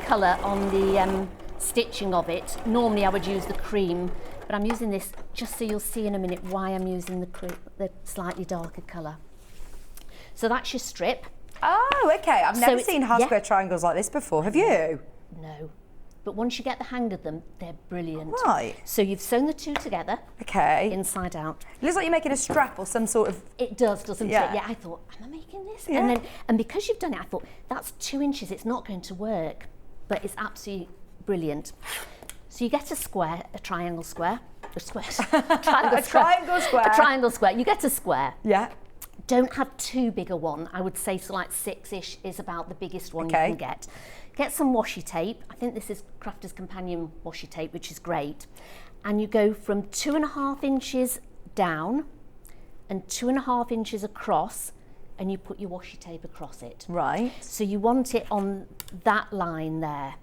colour on the stitching of it. Normally I would use the cream, but I'm using this just so you'll see in a minute why I'm using the slightly darker colour. So that's your strip. Oh, okay. I've never it's- seen half yeah. square triangles like this before. Have you? No. But once you get the hang of them, they're brilliant. Right. So you've sewn the two together, Okay. inside out. It looks like you're making a strap or some sort of... It does, doesn't Yeah. it? Yeah, I thought, am I making this? Yeah. And because you've done it, I thought, that's 2 inches, it's not going to work. But it's absolutely brilliant. So you get a square, a triangle square, a square, triangle A triangle square. A triangle square. You get a square. Yeah. Don't have too big a one. I would say so like 6-ish is about the biggest one Okay. you can get. Get some washi tape. I think this is Crafter's Companion washi tape, which is great. And you go from 2.5 inches down and 2.5 inches across, and you put your washi tape across it. Right. So you want it on that line there.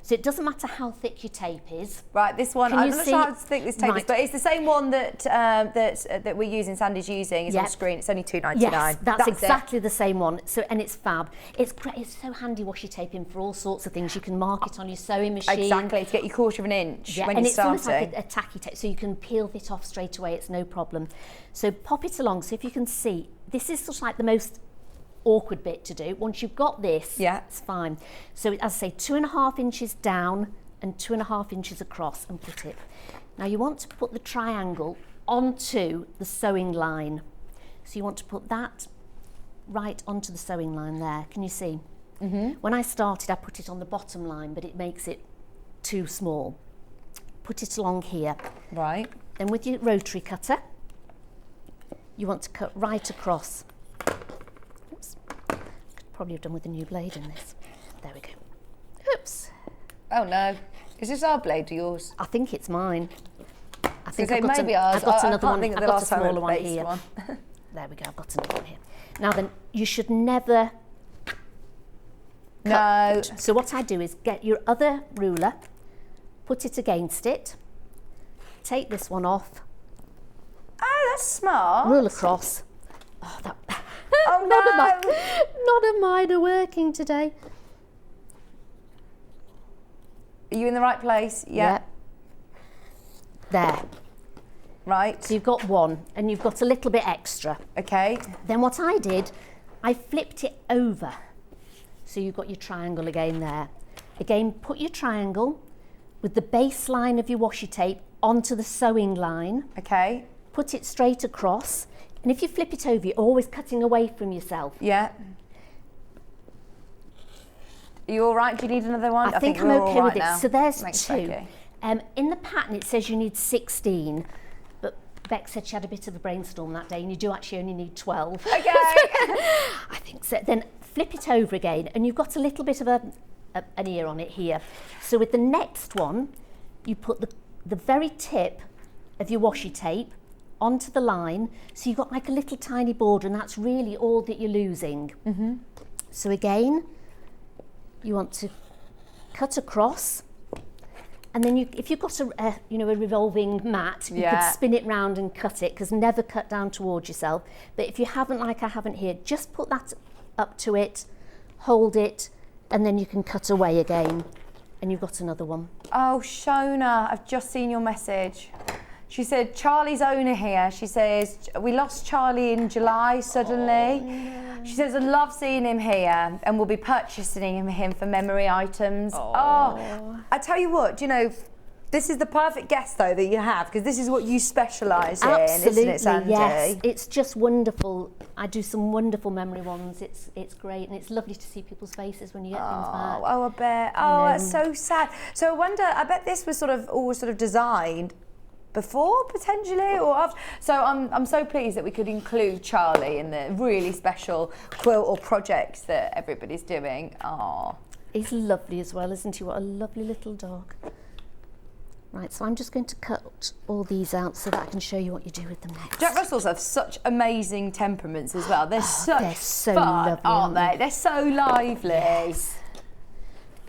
So it doesn't matter how thick your tape is. Right, this one, Can I'm you not see- sure how thick this tape is, Right. but it's the same one that that we're using, Sandy's using, is on Yep. screen. It's only $2.99. Yes, that's it. exactly the same one. So, and it's fab. It's great. It's so handy washi taping for all sorts of things. You can mark it on your sewing machine. Exactly, to get your 1/4 of an inch Yeah, when and you're it's almost starting. like a tacky tape, so you can peel it off straight away. It's no problem. So pop it along. So if you can see, this is sort of like the most awkward bit to do. Once you've got this, Yeah. it's fine. So as I say, 2.5 inches down and 2.5 inches across, and put it. Now you want to put the triangle onto the sewing line. So you want to put that right onto the sewing line there. Can you see? When I started, I put it on the bottom line, but it makes it too small. Put it along here. Right. Then with your rotary cutter, you want to cut right across. Oops. Could probably have done with a new blade in this. There we go. Oops. Oh no. Is this our blade or yours? I think it's mine. I think I've maybe ours. I've got I another can't one. think of I've the got a last time I smaller one placed here. one. There we go. I've got another one here. Now then, you should never. No. So what I do is get your other ruler, put it against it, take this one off, Oh, that's smart. rule across. Oh, that. Oh None of mine are working today. Are you in the right place? Yeah. Yep. There. Right. So you've got one, and you've got a little bit extra. Okay. Then what I did, I flipped it over. So you've got your triangle again there. Again, put your triangle with the base line of your washi tape onto the sewing line. Okay. Put it straight across. And if you flip it over, you're always cutting away from yourself. Yeah. Are you all right? Do you need another one? I think I'm we're all okay with right it. now. So there's Thanks, 2. Becky. In the pattern, it says you need 16. But Beck said she had a bit of a brainstorm that day, and you do actually only need 12. Okay. I think so. Then flip it over again, and you've got a little bit of an ear on it here. So with the next one, you put the very tip of your washi tape onto the line, so you've got like a little tiny border, and that's really all that you're losing. So again, you want to cut across, and then if you've got a revolving mat, you Yeah. could spin it round and cut it, because never cut down towards yourself. But if you haven't, like I haven't here, just put that up to it, hold it, and then you can cut away again, and you've got another one. Oh, Shona, I've just seen your message. She said, Charlie's owner here. She says, we lost Charlie in July suddenly. She says, I love seeing him here, and we'll be purchasing him for memory items. Oh, I tell you what, this is the perfect guest, though, that you have, because this is what you specialise in, Absolutely, isn't it, Sandy? yes. It's just wonderful. I do some wonderful memory ones. It's great, and it's lovely to see people's faces when you get things back. Oh, I bet. Oh, that's so sad. So I bet this was all designed before, potentially, or after. So I'm so pleased that we could include Charlie in the really special quilt or projects that everybody's doing. Oh. He's lovely as well, isn't he? What a lovely little dog. Right, so I'm just going to cut all these out so that I can show you what you do with them next. Jack Russells have such amazing temperaments as well. They're they're so fun, lovely, aren't they? they? They're so lively. Yes.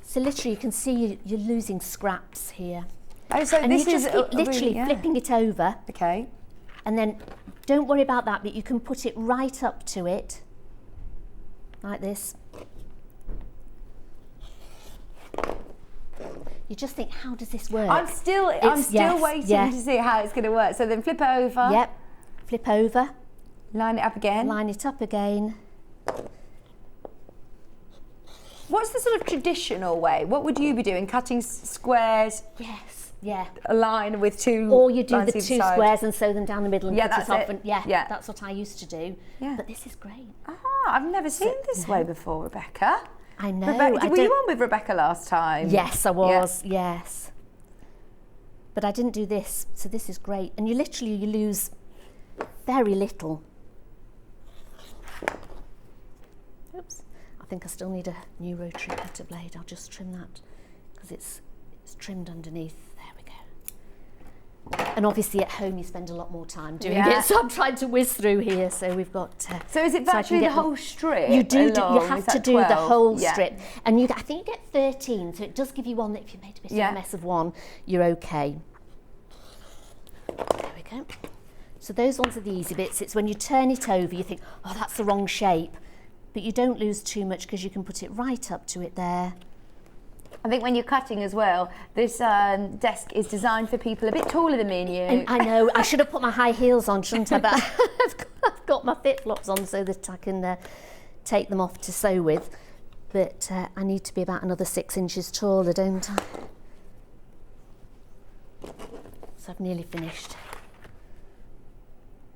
So literally, you can see you're losing scraps here. Oh, so And this you is just keep literally yeah. flipping it over, Okay. and then don't worry about that, but you can put it right up to it, like this. You just think, how does this work? I'm still yes, waiting yeah. to see how it's going to work. So then flip it over. Yep. Flip over, Line it up again. line it up again, What's the sort of traditional way? What would you be doing? Cutting squares? Yes, yeah. A line with two. Or you do lines the either two side? squares and sew them down the middle and cut that's it off. it. And that's what I used to do. Yeah. But this is great. Ah, I've never seen this way before, Rebecca. I know. Were you on with Rebecca last time? Yes, I was. Yes. But I didn't do this, so this is great. And you lose very little. Oops. I think I still need a new rotary cutter blade. I'll just trim that because it's trimmed underneath. There we go. And obviously at home you spend a lot more time doing it, so I'm trying to whiz through here. So we've got. So is it virtually the whole strip? You do. You have to do the whole 12? strip, and I think you get 13. So it does give you one that if you made a bit of a mess of one, you're okay. There we go. So those ones are the easy bits. It's when you turn it over, you think, oh, that's the wrong shape. But you don't lose too much because you can put it right up to it there. I think when you're cutting as well, this desk is designed for people a bit taller than me and you. And I know, I should have put my high heels on, shouldn't I? But I've got my flip-flops on so that I can take them off to sew with. But I need to be about another 6 inches taller, don't I? So I've nearly finished.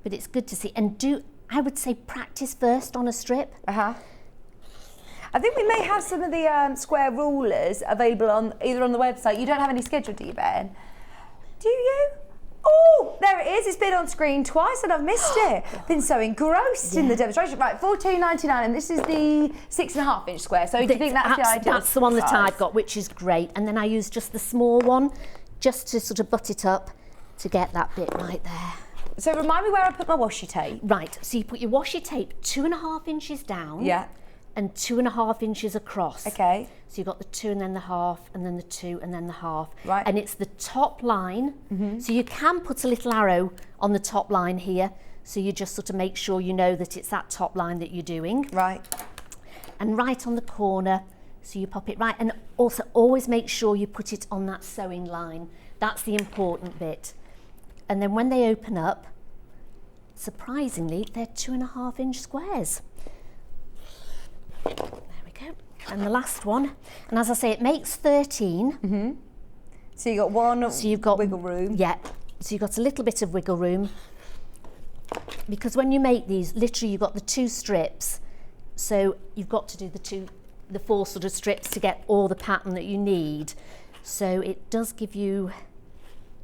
But it's good to see. And I would say practice first on a strip. I think we may have some of the square rulers available either on the website. You don't have any scheduled, do you, Ben? Do you? Oh, there it is. It's been on screen twice and I've missed it. Been so engrossed in the demonstration. Right, $14.99, and this is the 6.5 inch square. So do you think that's the ideal? That's the one that I've got, which is great. And then I use just the small one, just to sort of butt it up to get that bit right there. So remind me where I put my washi tape. Right, so you put your washi tape 2.5 inches down. Yeah. And 2.5 inches across. Okay. So you've got the 2 and then the half, and then the 2 and then the half. Right. And it's the top line. So you can put a little arrow on the top line here. So you just sort of make sure you know that it's that top line that you're doing. Right. And right on the corner, so you pop it right. And also always make sure you put it on that sewing line. That's the important bit. And then when they open up, surprisingly, they're 2.5 inch squares. There we go. And the last one, and as I say, it makes 13. So you've got one wiggle room. Yeah, so you've got a little bit of wiggle room. Because when you make these, literally you've got the 2 strips. So you've got to do the 4 sort of strips to get all the pattern that you need. So it does give you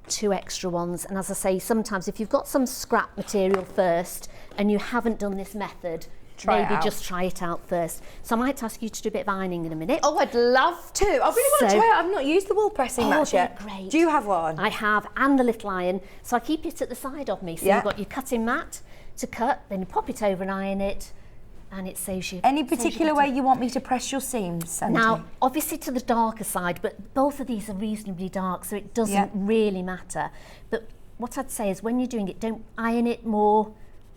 2 extra ones. And as I say, sometimes if you've got some scrap material first and you haven't done this method, maybe just try it out first. So I might ask you to do a bit of ironing in a minute. Oh, I'd love to. I really want to try it. I've not used the wool pressing mats yet. Great. Do you have one? I have, and the little iron. So I keep it at the side of me. So you've got your cutting mat to cut, then you pop it over and iron it, and it saves you. Any particular way you want me to press your seams, Sandi? Now, obviously to the darker side, but both of these are reasonably dark, so it doesn't really matter. But what I'd say is when you're doing it, don't iron it more,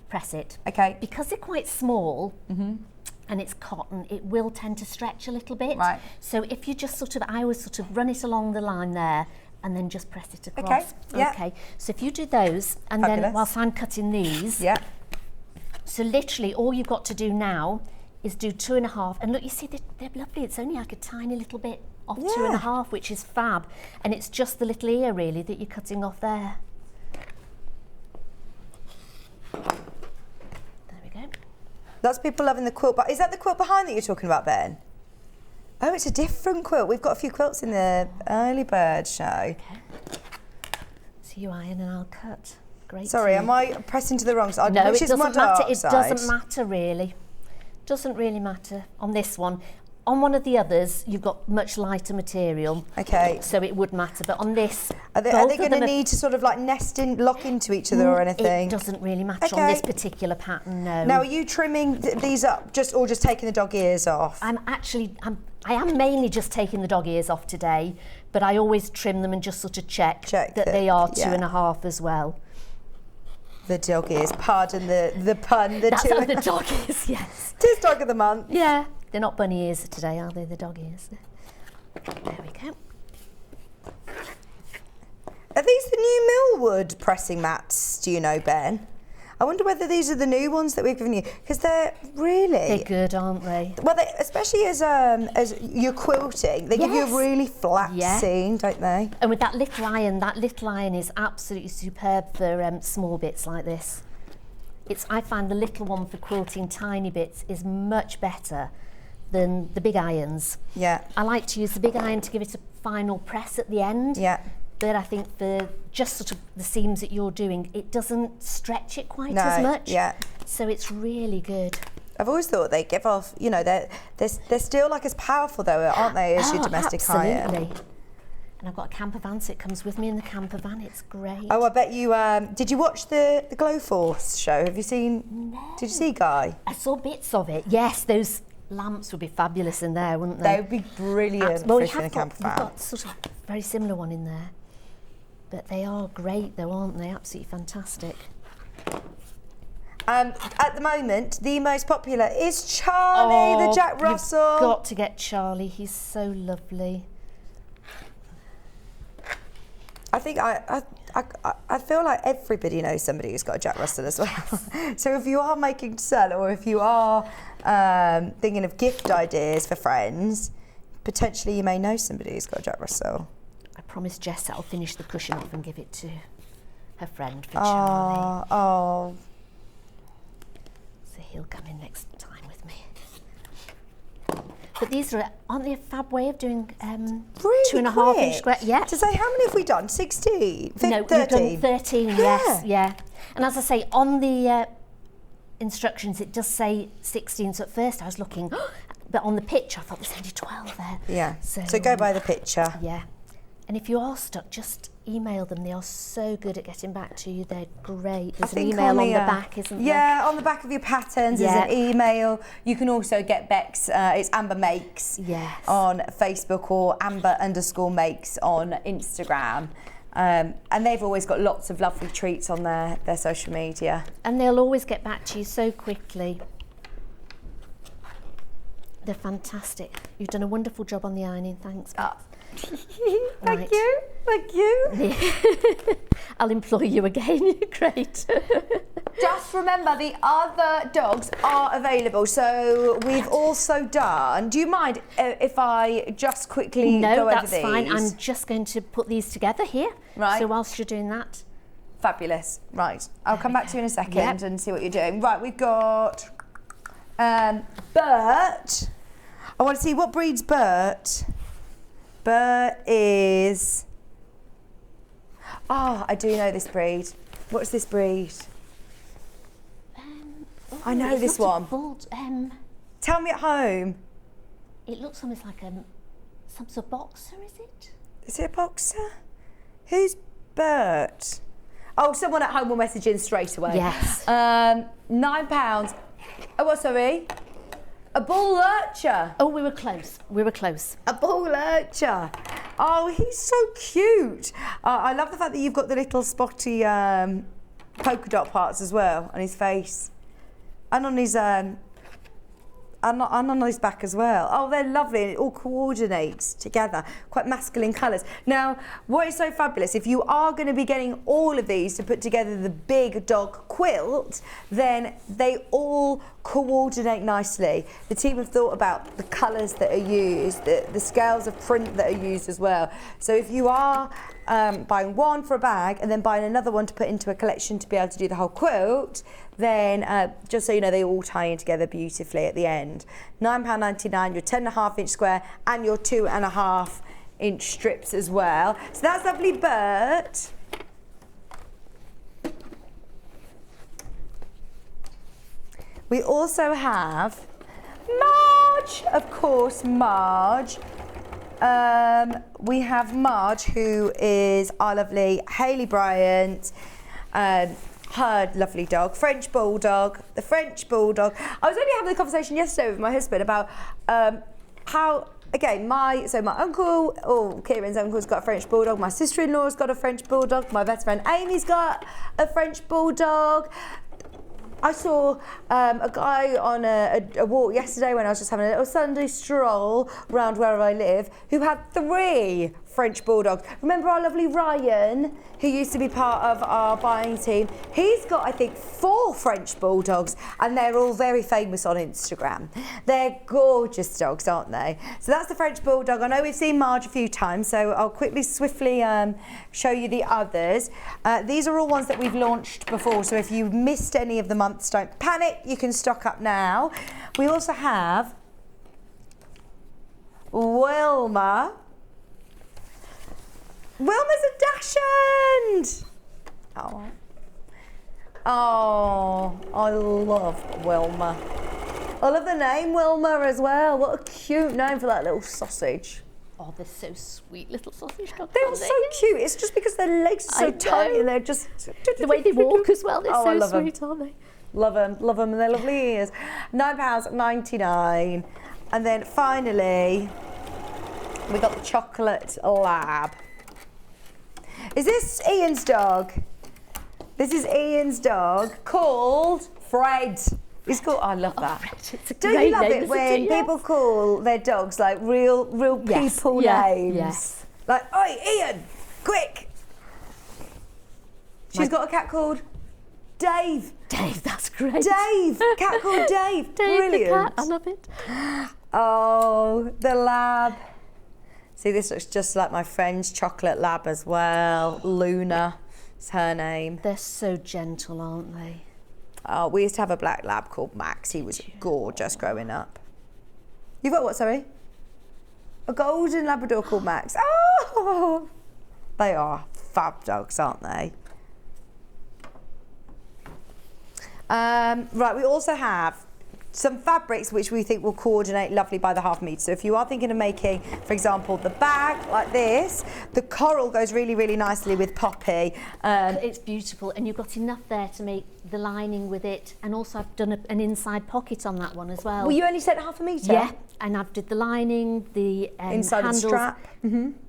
press it. Okay. Because they're quite small, and it's cotton, it will tend to stretch a little bit. Right. So if you just I always sort of run it along the line there, and then just press it across. Okay, yeah. Okay, so if you do those, and Fabulous. then whilst I'm cutting these, Yeah. so literally all you've got to do now is do 2.5, and look, you see they're lovely. It's only like a tiny little bit off 2.5, which is fab, and it's just the little ear really that you're cutting off there. There we go. Lots of people loving the quilt, but is that the quilt behind that you're talking about, Ben? Oh, it's a different quilt. We've got a few quilts in the early bird show. Okay. So you iron and I'll cut. Great. Sorry, am I pressing to the wrong side? No, Which it is my doesn't matter. dark It side? doesn't matter really. Doesn't really matter on this one. On one of the others, you've got much lighter material. Okay. So it would matter, but on this, Are they going to need to sort of like lock into each other or anything? It doesn't really matter on this particular pattern, no. Now, are you trimming these up or just taking the dog ears off? I am mainly just taking the dog ears off today, but I always trim them and just sort of check that they are 2.5 as well. The dog ears, pardon the pun. That's how the dog ears, yes. 'Tis dog of the month. Yeah, they're not bunny ears today, are they? The dog ears. There we go. Are these the new Millwood pressing mats, do you know, Ben? I wonder whether these are the new ones that we've given you, because they're good, aren't they? well, especially as you're quilting, they give you a really flat seam, don't they? And with that little iron is absolutely superb for small bits like this. I find the little one for quilting tiny bits is much better than the big irons. Yeah. I like to use the big iron to give it a final press at the end. Yeah. But I think for just sort of the seams that you're doing, it doesn't stretch it quite as much. Yeah. So it's really good. I've always thought they give off, you know, they're still like as powerful though, aren't they, as your domestic absolutely. iron? And I've got a camper van, so it comes with me in the camper van. It's great. Oh, I bet you, did you watch the Gloforce show? Have you seen, did you see Guy? I saw bits of it. Yes, those lamps would be fabulous in there, wouldn't they? They would be brilliant Well, for in a camper van. we've got sort of a very similar one in there. But they are great though, aren't they? Absolutely fantastic. At the moment, the most popular is Charlie, the Jack Russell. You've got to get Charlie. He's so lovely. I think I feel like everybody knows somebody who's got a Jack Russell as well. So if you are making to sell, or if you are thinking of gift ideas for friends, potentially you may know somebody who's got a Jack Russell. I promised Jess that I'll finish the cushion off and give it to her friend for Charlie. Oh. So he'll come in next time with me. But these aren't they a fab way of doing Really 2.5 inch quick. square? Yeah. To say, how many have we done? 16? No, 13? we've done 13, yes, yeah. And as I say, on the instructions, it does say 16. So at first I was looking, but on the picture, I thought there's only 12 there. Yeah. So go by the picture. Yeah. And if you are stuck, just email them. They are so good at getting back to you. They're great. There's an email on the back, isn't there? Yeah, on the back of your patterns is an email. You can also get Bex, it's Amber Makes on Facebook, or Amber_Makes on Instagram. And they've always got lots of lovely treats on their social media. And they'll always get back to you so quickly. They're fantastic. You've done a wonderful job on the ironing. Thanks. Thank you. I'll employ you again. You're great. Just remember, the other dogs are available. So we've also done. Do you mind if I just quickly go over these? No, that's fine. I'm just going to put these together here. Right. So whilst you're doing that. Fabulous. Right. I'll come back to you in a second and see what you're doing. Right. We've got Bert. I want to see what breed's Bert. Bert is. Oh, I do know this breed. What's this breed? I know this one. Tell me at home. It looks almost like some sort of boxer, is it? Is it a boxer? Who's Bert? Oh, someone at home will message in straight away. Yes. £9. Oh, what, sorry? A bull lurcher. Oh, we were close. We were close. A bull lurcher. Oh, he's so cute. I love the fact that you've got the little spotty polka dot parts as well on his face, and on his and on his back as well. Oh, they're lovely, and it all coordinates together. Quite masculine colours. Now, what is so fabulous, if you are going to be getting all of these to put together the big dog quilt, then they all coordinate nicely. The team have thought about the colours that are used, the scales of print that are used as well. So if you are buying one for a bag and then buying another one to put into a collection to be able to do the whole quilt, then just so you know, they all tie in together beautifully at the end. £9.99, your 10.5 inch square and your 2.5 inch strips as well. So that's lovely, Bert. We also have Marge, of course, Marge. We have Marge, who is our lovely Hayley Bryant, her lovely dog, French Bulldog, the French Bulldog. I was only having a conversation yesterday with my husband about how, again, my uncle, Kieran's uncle's got a French Bulldog, my sister-in-law's got a French Bulldog, my best friend Amy's got a French Bulldog. I saw a guy on a walk yesterday when I was just having a little Sunday stroll around where I live who had 3 French Bulldogs. Remember our lovely Ryan, who used to be part of our buying team? He's got, I think, 4 French Bulldogs, and they're all very famous on Instagram. They're gorgeous dogs, aren't they? So that's the French Bulldog. I know we've seen Marge a few times, so I'll swiftly show you the others. These are all ones that we've launched before, so if you missed any of the months, don't panic, you can stock up now. We also have Wilma. Wilma's a Dachshund! Oh, I love Wilma. I love the name Wilma as well. What a cute name for that little sausage. Oh, they're so sweet, little sausage dogs. They're so cute. It's just because their legs are so tiny and they're just... The way they walk as well, they're I so love sweet, aren't they? Love them, and their lovely ears. £9.99. And then finally, we got the chocolate lab. Is this Ian's dog? This is Ian's dog called Fred. He's called, I love that. Fred, Don't you love it when people call their dogs like real Yes, people names? Yes. Like, oi, Ian, quick. She's got a cat called Dave. Dave, that's great. Dave, cat called Dave. Dave Brilliant. the cat, I love it. Oh, the lab. See, this looks just like my friend's chocolate lab as well. Luna is her name. They're so gentle, aren't they? Oh, we used to have a black lab called Max. He was gorgeous growing up. You've got what, sorry? A golden Labrador called Max. Oh, they are fab dogs, aren't they? Right, we also have some fabrics which we think will coordinate lovely by the half metre. So if you are thinking of making, for example, the bag like this, the coral goes really, really nicely with poppy. It's beautiful, and you've got enough there to make the lining with it, and also I've done an inside pocket on that one as well. Well, you only said half a metre? Yeah, and I've did the lining, the inside handles, the strap.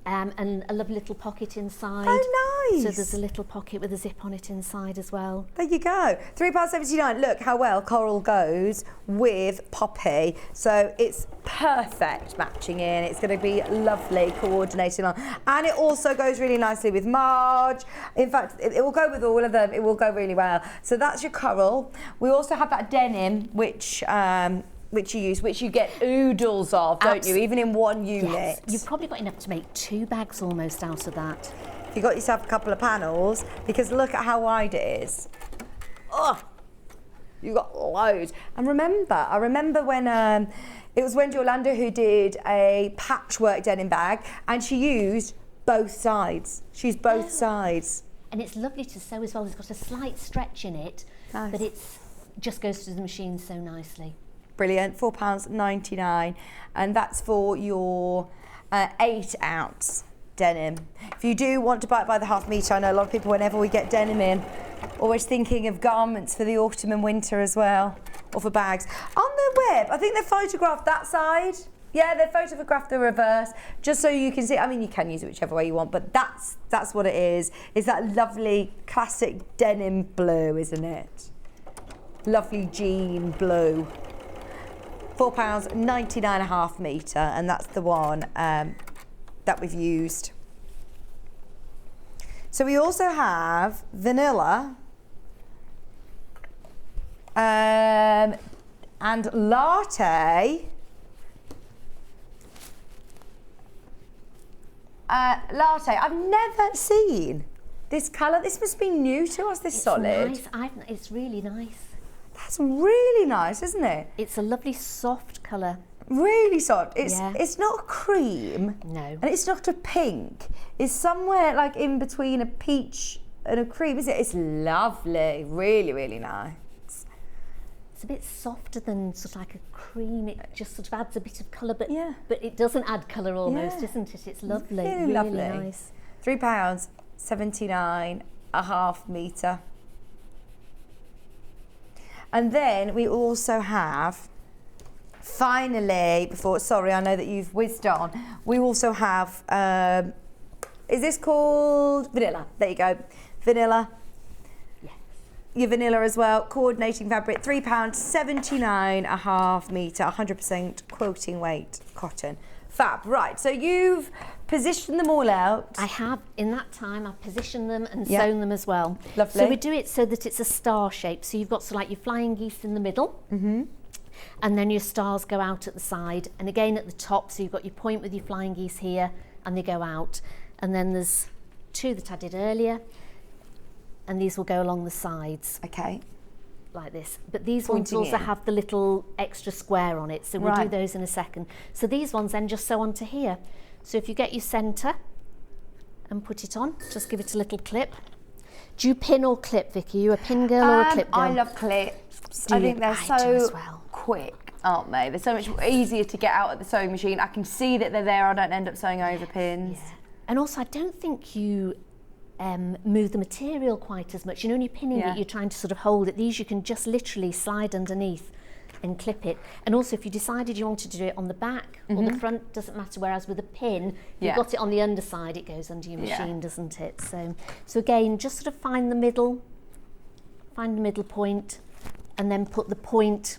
and a lovely little pocket inside. Oh, nice. So there's a little pocket with a zip on it inside as well. There you go. £3.79. Look how well coral goes with poppy. So it's perfect matching in. It's going to be lovely coordinating on. And it also goes really nicely with Marge. In fact, it will go with all of them. It will go really well. So that's your coral. We also have that denim, which you use, which you get oodles of, don't you? Even in one unit. Yes. You've probably got enough to make 2 bags almost out of that. You got yourself a couple of panels, because look at how wide it is. Oh, you got loads. And I remember when it was Wendy Orlando who did a patchwork denim bag, and she used both sides. She used both sides. And it's lovely to sew as well. It's got a slight stretch in it, Nice. but it just goes through the machine so nicely. Brilliant. £4.99, and that's for your 8-ounce denim. If you do want to buy it by the half metre, I know a lot of people, whenever we get denim in, always thinking of garments for the autumn and winter as well, or for bags. On the web, I think they've photographed that side. Yeah, they've photographed the reverse, just so you can see. I mean, you can use it whichever way you want, but that's what it is. It's that lovely classic denim blue, isn't it? Lovely jean blue. £4.99 a half metre, and that's the one that we've used. So we also have vanilla and latte. Latte, I've never seen this colour. This must be new to us, this solid. Nice. It's really nice. That's really nice, isn't it? It's a lovely soft colour. Really soft. Yeah. It's not a cream. No. And it's not a pink. It's somewhere like in between a peach and a cream, is it? It's lovely. Really, really nice. It's a bit softer than sort of like a cream. It just sort of adds a bit of colour, but Yeah. but it doesn't add colour almost, Yeah. isn't it? It's lovely. Really Really lovely. nice. £3.79 a half metre. And then we also have, finally, sorry, I know that you've whizzed on, we also have, is this called vanilla? There you go, vanilla. Yes. Your vanilla as well, coordinating fabric, £3.79 a half metre, 100% quilting weight cotton. Fab. Right, so you've positioned them all out. I have, in that time, I've positioned them and Yeah. sewn them as well. Lovely. So we do it so that it's a star shape. So you've got like your flying geese in the middle, and then your stars go out at the side, and again at the top. So you've got your point with your flying geese here, and they go out. And then there's 2 that I did earlier, and these will go along the sides. Okay. Like this, but these Pointing ones also in. have the little extra square on it, so we'll do Right. those in a second. So these ones then just sew onto here. So if you get your centre and put it on, just give it a little clip. Do you pin or clip, Vicky? Are you a pin girl or a clip girl? I love clips. Do I you? think they're I do so as well. quick, aren't they? They're so much easier to get out at the sewing machine. I can see that they're there. I don't end up sewing over pins. Yeah. And also, I don't think you move the material quite as much. You know, when you're pinning Yeah. it, you're trying to sort of hold it. These you can just literally slide underneath and clip it. And also, if you decided you wanted to do it on the back or the front, doesn't matter. Whereas with a pin, if Yeah. you've got it on the underside, it goes under your Yeah. machine, doesn't it? So again, just sort of find the middle point, and then put the point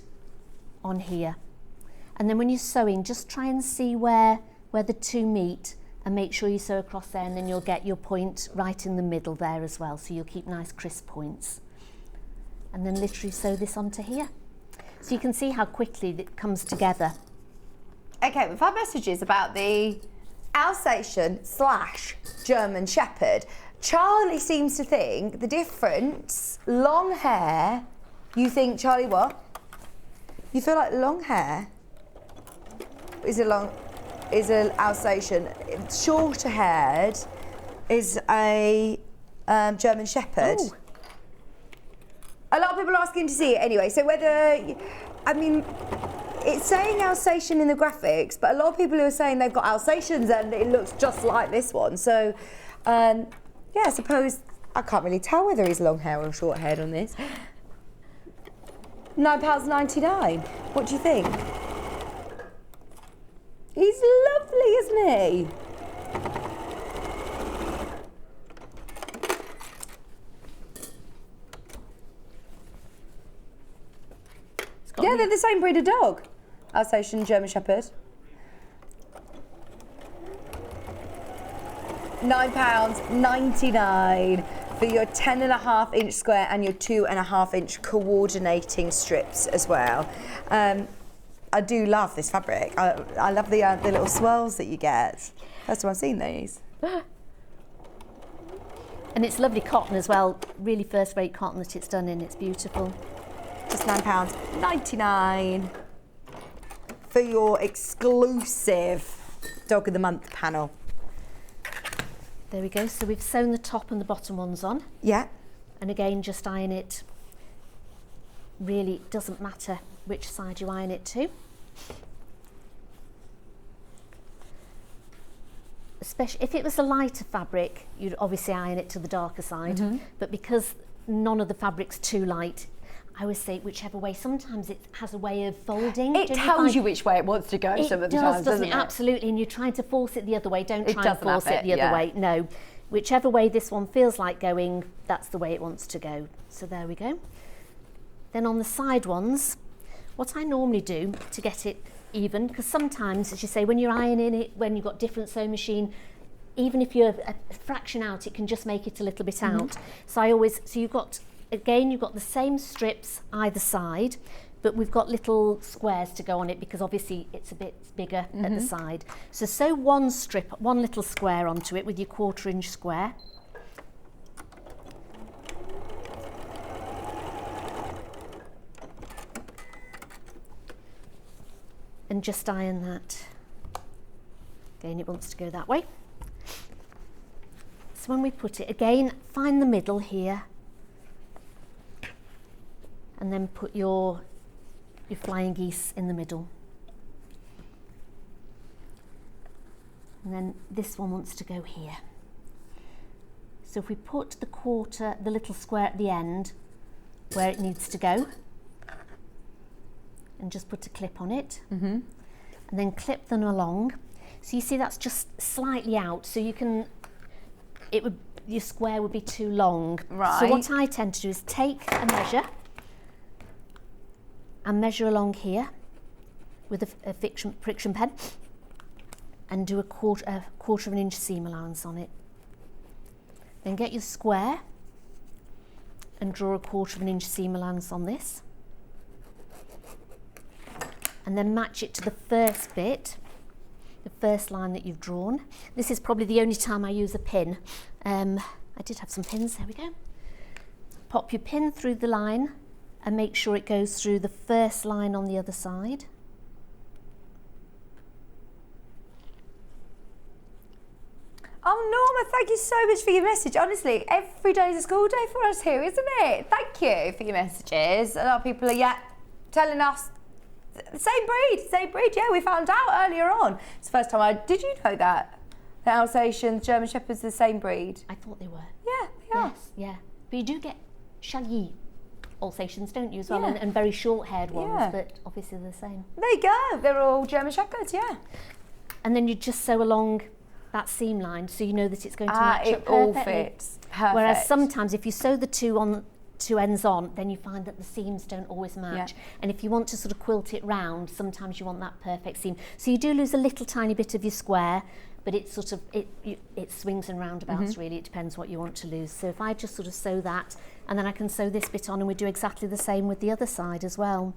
on here. And then when you're sewing, just try and see where the 2 meet, and make sure you sew across there, and then you'll get your point right in the middle there as well, so you'll keep nice crisp points. And then literally sew this onto here. So you can see how quickly it comes together. Okay, we've had messages about the Alsatian / German Shepherd. Charlie seems to think the difference, long hair, you think, Charlie, what? You feel like long hair is an Alsatian. Shorter haired is a German Shepherd. Oh. A lot of people are asking to see it anyway. So it's saying Alsatian in the graphics, but a lot of people who are saying they've got Alsatians and it looks just like this one. So, yeah, I suppose I can't really tell whether he's long hair or short haired on this. £9.99. What do you think? He's lovely, isn't he? Yeah, they're the same breed of dog. Alsatian German Shepherd. £9.99 for your 10.5-inch square and your 2.5-inch coordinating strips as well. I do love this fabric. I love the little swirls that you get. First time I've seen these. And it's lovely cotton as well, really first-rate cotton that it's done in. It's beautiful. Just £9.99 for your exclusive Dog of the Month panel. There we go. So we've sewn the top and the bottom ones on. Yeah. And again, just iron it. Really doesn't matter which side you iron it to. Especially if it was a lighter fabric, you'd obviously iron it to the darker side. But because none of the fabric's too light, I always say whichever way. Sometimes it has a way of folding. It tells you which way it wants to go some of the times, doesn't it? Absolutely, and you're trying to force it the other way. Don't try and doesn't force have it it, the other yeah. way. No, whichever way this one feels like going, that's the way it wants to go. So there we go. Then on the side ones, what I normally do to get it even, because sometimes, as you say, when you're ironing it, when you've got different sewing machine, even if you're a fraction out, it can just make it a little bit out. So you've got, again, you've got the same strips either side, but we've got little squares to go on it because obviously it's a bit bigger at the side. So sew one strip, one little square onto it with your 1/4-inch square. And just iron that. Again, it wants to go that way. So when we put it, again, find the middle here, and then put your flying geese in the middle. And then this one wants to go here. So if we put the little square at the end where it needs to go, and just put a clip on it, and then clip them along. So you see that's just slightly out, so you can, your square would be too long. Right. So what I tend to do is take a measure and measure along here with a friction pen, and do a quarter of an inch seam allowance on it. Then get your square and draw a quarter of an inch seam allowance on this. And then match it to the first bit, the first line that you've drawn. This is probably the only time I use a pin. I did have some pins, there we go. Pop your pin through the line and make sure it goes through the first line on the other side. Oh, Norma, thank you so much for your message. Honestly, every day is a school day for us here, isn't it? Thank you for your messages. A lot of people are, telling us same breed. Yeah, we found out earlier on. It's the first time did you know that? The Alsatians, German Shepherds, the same breed? I thought they were. Yeah, they are. Yes, yeah. But you do get Challis Alsatians, don't you, as well, Yeah. and very short-haired ones, Yeah. but obviously they're the same. There you go. They're all German Shepherds, yeah. And then you just sew along that seam line so you know that it's going to match it up all perfectly. fits. Perfect. Whereas sometimes if you sew the two ends on, then you find that the seams don't always match. Yeah. And if you want to sort of quilt it round, sometimes you want that perfect seam. So you do lose a little tiny bit of your square, but it's sort of, it swings and roundabouts really, it depends what you want to lose. So if I just sort of sew that, and then I can sew this bit on, and we do exactly the same with the other side as well.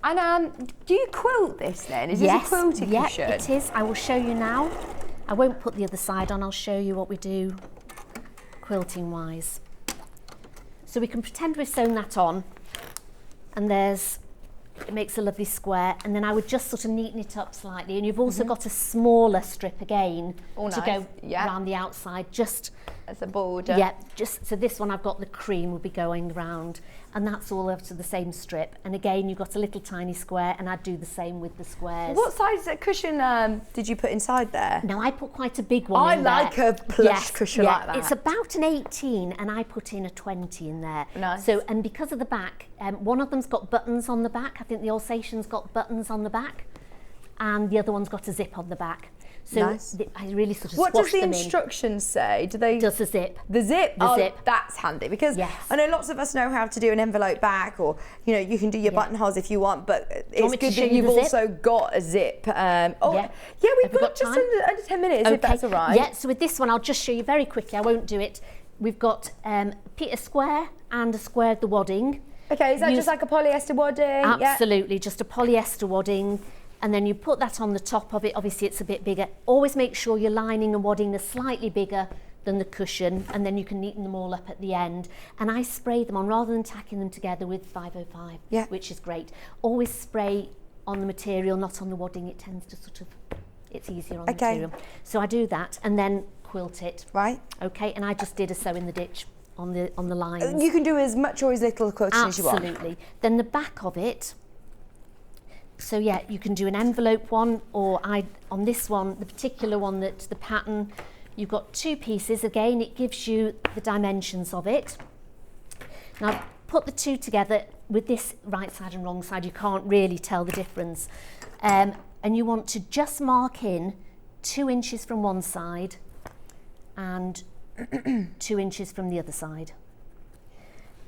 And do you quilt this then? Is this a quilted cushion? Yes, it is. I will show you now. I won't put the other side on, I'll show you what we do quilting wise. So we can pretend we've sewn that on, and it makes a lovely square, and then I would just sort of neaten it up slightly, and you've also got a smaller strip again to go around the outside, just as a border. Yeah, just so this one I've got the cream will be going round, and that's all up to the same strip. And again, you've got a little tiny square, and I'd do the same with the squares. What size cushion did you put inside there? Now I put quite a big one in there. I like a plush cushion like that. It's about an 18, and I put in a 20 in there. Nice. So, and because of the back, one of them's got buttons on the back. I think the Alsatian's got buttons on the back, and the other one's got a zip on the back. So nice. I really sort of What does squashed the them in. instructions say? Do they? Does the zip. The zip? The zip. That's handy, because Yes. I know lots of us know how to do an envelope back, or you can do your buttonholes if you want, but it's me to good show that you you've the zip? also got a zip. Yeah. We've Have we got got just time? under 10 minutes, if that's all right. Yeah, so with this one, I'll just show you very quickly. I won't do it. We've got a square and a square of the wadding. Okay, is that just like a polyester wadding? Absolutely, just a polyester wadding. And then you put that on the top of it. Obviously, it's a bit bigger. Always make sure your lining and wadding are slightly bigger than the cushion, and then you can neaten them all up at the end. And I spray them on rather than tacking them together with 505, which is great. Always spray on the material, not on the wadding. It tends to sort of, it's easier on the material. So I do that and then quilt it. Right. Okay, and I just did a sew in the ditch on the lines. You can do as much or as little quilting as you want. Absolutely. Then the back of it. So yeah, you can do an envelope one, or on this one, the particular one, that the pattern, you've got two pieces. Again, it gives you the dimensions of it. Now I've put the two together with this right side and wrong side. You can't really tell the difference. And you want to just mark in 2 inches from one side and 2 inches from the other side.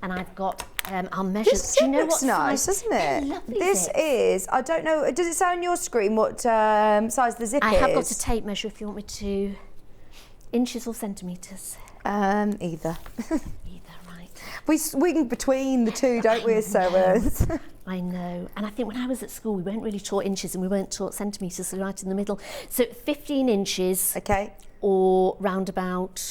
And I've got, I'll measure. This zip looks nice, size? doesn't it? Lovely This zip. is, I don't know, does it say on your screen what size the zip is? I have got a tape measure if you want me to. Inches or centimetres? Either. Either, right. We swing between the two, don't we, as sewers? I know. And I think when I was at school, we weren't really taught inches and we weren't taught centimetres, so right in the middle. So 15 inches. Okay. Or round about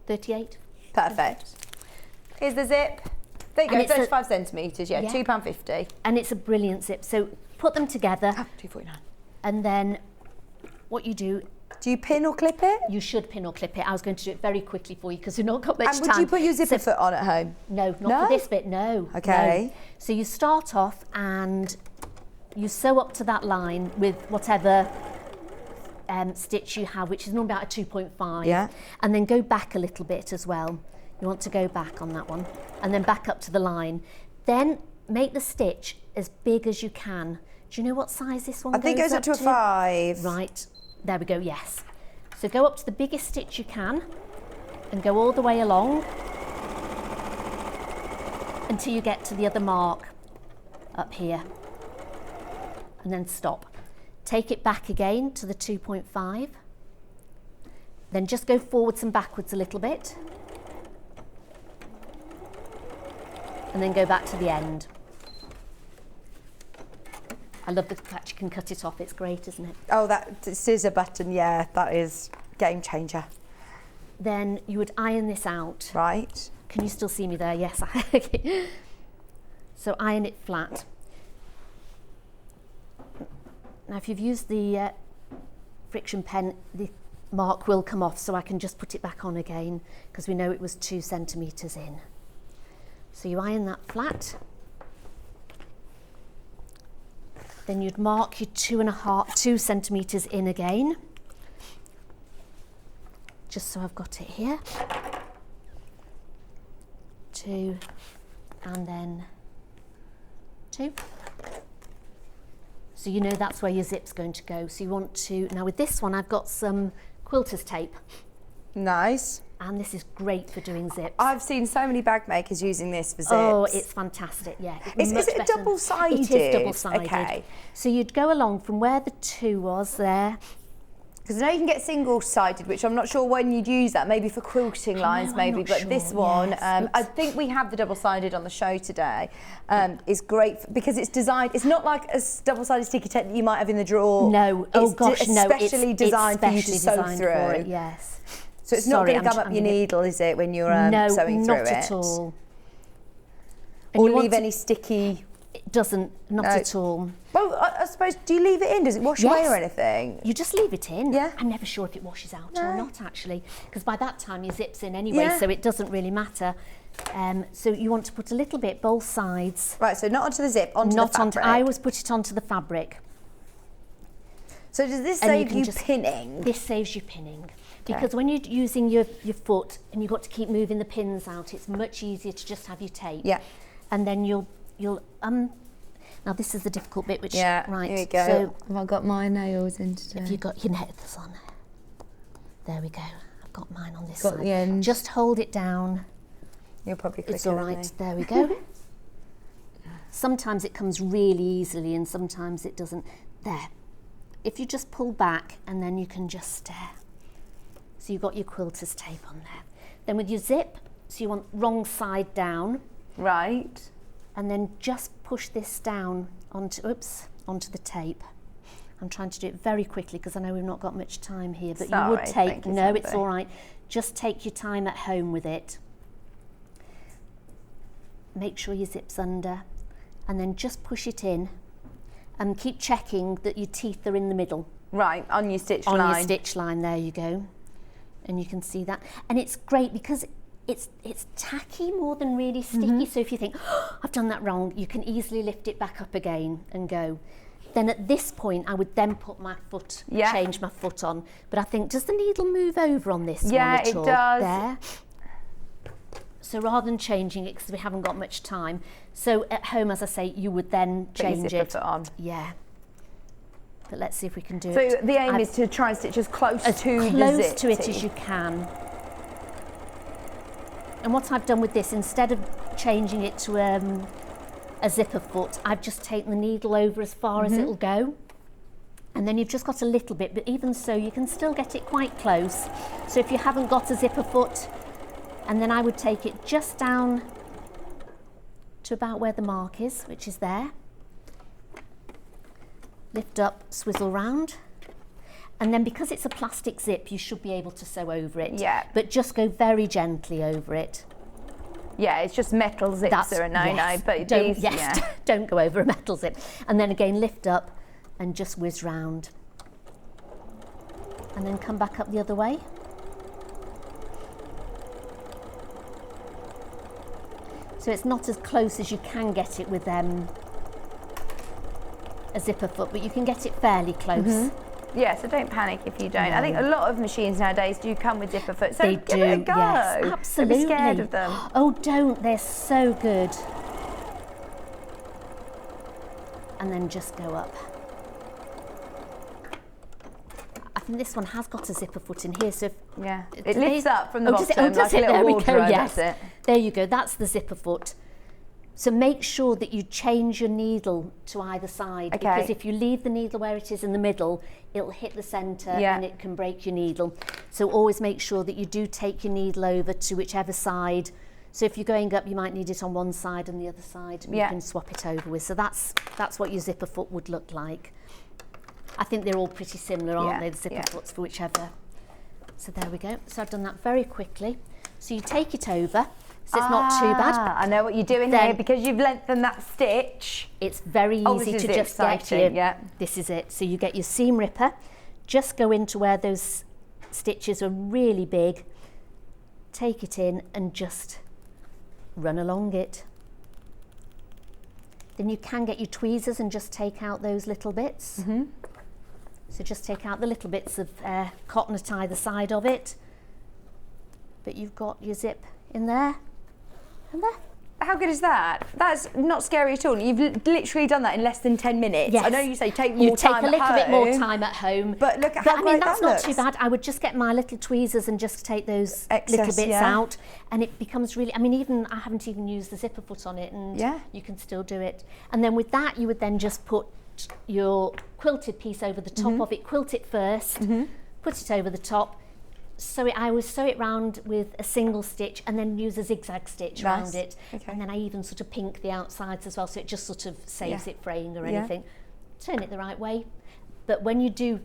38. Perfect. Here's the zip. There you And go, it's 35 centimetres, yeah, Yeah. £2.50. And it's a brilliant zip. So put them together. £2.49. And then what you do, Do you pin or clip it? you should pin or clip it. I was going to do it very quickly for you because we've not got much And time. would you put your zipper foot on at home? No, not No? for this bit, no. Okay. No. So you start off and you sew up to that line with whatever stitch you have, which is normally about a 2.5. Yeah. And then go back a little bit as well. You want to go back on that one and then back up to the line. Then make the stitch as big as you can. Do you know what size this one I think it goes up to a 5. Right, there we go, yes. So go up to the biggest stitch you can and go all the way along until you get to the other mark up here, and then stop. take it back again to the 2.5, then just go forwards and backwards a little bit, and then go back to the end. I love the fact you can cut it off, it's great, isn't it? Oh, that scissor button, yeah, that is game changer. Then you would iron this out. Right. Can you still see me there? Yes. So iron it flat. Now if you've used the friction pen, the mark will come off, so I can just put it back on again because we know it was 2 centimetres in. So you iron that flat. Then you'd mark your 2 centimetres in again. Just so I've got it here. 2 and then 2. So you know that's where your zip's going to go. So you want to, now with this one I've got some quilter's tape. Nice. And this is great for doing zips. I've seen so many bag makers using this for zips. Oh, it's fantastic, yeah. Is it double-sided? It is double-sided. Okay. So you'd go along from where the 2 was there. Because I know you can get single-sided, which I'm not sure when you'd use that, maybe for quilting lines, maybe, but sure. this one, Yes, I think we have the double-sided on the show today, is great because it's designed, it's not like a double-sided sticky tape that you might have in the drawer. No, oh gosh, no, it's especially designed for you to sew designed through. For it, yes. So it's not going to gum up your needle, is it, when you're sewing through it? No, not at all. Or leave any sticky... It doesn't, not at all. Well, I suppose, do you leave it in? Does it wash away or anything? You just leave it in. Yeah. I'm never sure if it washes out or not, actually, because by that time your zip's in anyway, so it doesn't really matter. So you want to put a little bit both sides. Right, so not onto the zip, onto the fabric. I always put it onto the fabric. So does this save you pinning? This saves you pinning. Because when you're using your foot and you've got to keep moving the pins out, it's much easier to just have your tape. Yeah. And then you'll now this is the difficult bit, which right. Here we go. So have I got my nails in today? have you got your nails on? There we go. I've got mine on this got side. the end. Just hold it down. You're probably quicker It's all right. than me. There we go. Sometimes it comes really easily and sometimes it doesn't. There. If you just pull back and then you can just stare. So you've got your quilter's tape on there. Then with your zip, so you want wrong side down. Right. And then just push this down onto the tape. I'm trying to do it very quickly because I know we've not got much time here, but you would take, no, it's all right. Just take your time at home with it. Make sure your zip's under and then just push it in and keep checking that your teeth are in the middle. Right, on your stitch line. On your stitch line, there you go. And you can see that. And it's great because it's tacky more than really sticky. So if you think, oh, I've done that wrong, you can easily lift it back up again and go. Then at this point, I would then put my foot, change my foot on. But I think, does the needle move over on this one at all? Yeah, it does. There. So rather than changing it, because we haven't got much time, so at home, as I say, you would then change it. On. Yeah. But let's see if we can do it. So the aim is to try and stitch as close to the zip. Close to it as you can. And what I've done with this, instead of changing it to a zipper foot, I've just taken the needle over as far as it'll go. And then you've just got a little bit, but even so, you can still get it quite close. So if you haven't got a zipper foot, and then I would take it just down to about where the mark is, which is there. Lift up, swizzle round. And then because it's a plastic zip, you should be able to sew over it. Yeah. But just go very gently over it. Yeah, it's just metal zips are a no-no, but these, don't go over a metal zip. And then again, lift up and just whiz round. And then come back up the other way. So it's not as close as you can get it with a zipper foot, but you can get it fairly close. Yeah, so don't panic if you don't. I think a lot of machines nowadays do come with zipper foot, so they give it a go. Yes, absolutely. Don't be scared of them. Oh, don't. They're so good. And then just go up. I think this one has got a zipper foot in here, so if it lifts up from the bottom does it? like a little There we wardrobe. go, yes. That's it. There you go. That's the zipper foot. So make sure that you change your needle to either side, because if you leave the needle where it is in the middle, it'll hit the centre and it can break your needle. So always make sure that you do take your needle over to whichever side. So if you're going up, you might need it on one side and the other side, and you can swap it over with. So that's what your zipper foot would look like. I think they're all pretty similar, aren't they, the zipper foots for whichever. So there we go. So I've done that very quickly. So you take it over. So it's not too bad. I know what you're doing here, because you've lengthened that stitch. It's very easy to just get your, this is it. So you get your seam ripper, just go into where those stitches are really big, take it in and just run along it. Then you can get your tweezers and just take out those little bits. So just take out the little bits of cotton at either side of it. But you've got your zip in there. And there. How good is that? That's not scary at all. You've literally done that in less than 10 minutes. Yes. I know you say take more time at home. You take a little bit more time at home. But look at how great that's that not looks. too bad. I would just get my little tweezers and just take those Excess, little bits out, and it becomes really, I mean, even I haven't even used the zipper foot on it, and you can still do it. And then with that, you would then just put your quilted piece over the top of it, quilt it first, put it over the top, I always sew it round with a single stitch and then use a zigzag stitch around it. And then I even sort of pink the outsides as well, so it just sort of saves it fraying or anything. Turn it the right way. But when you do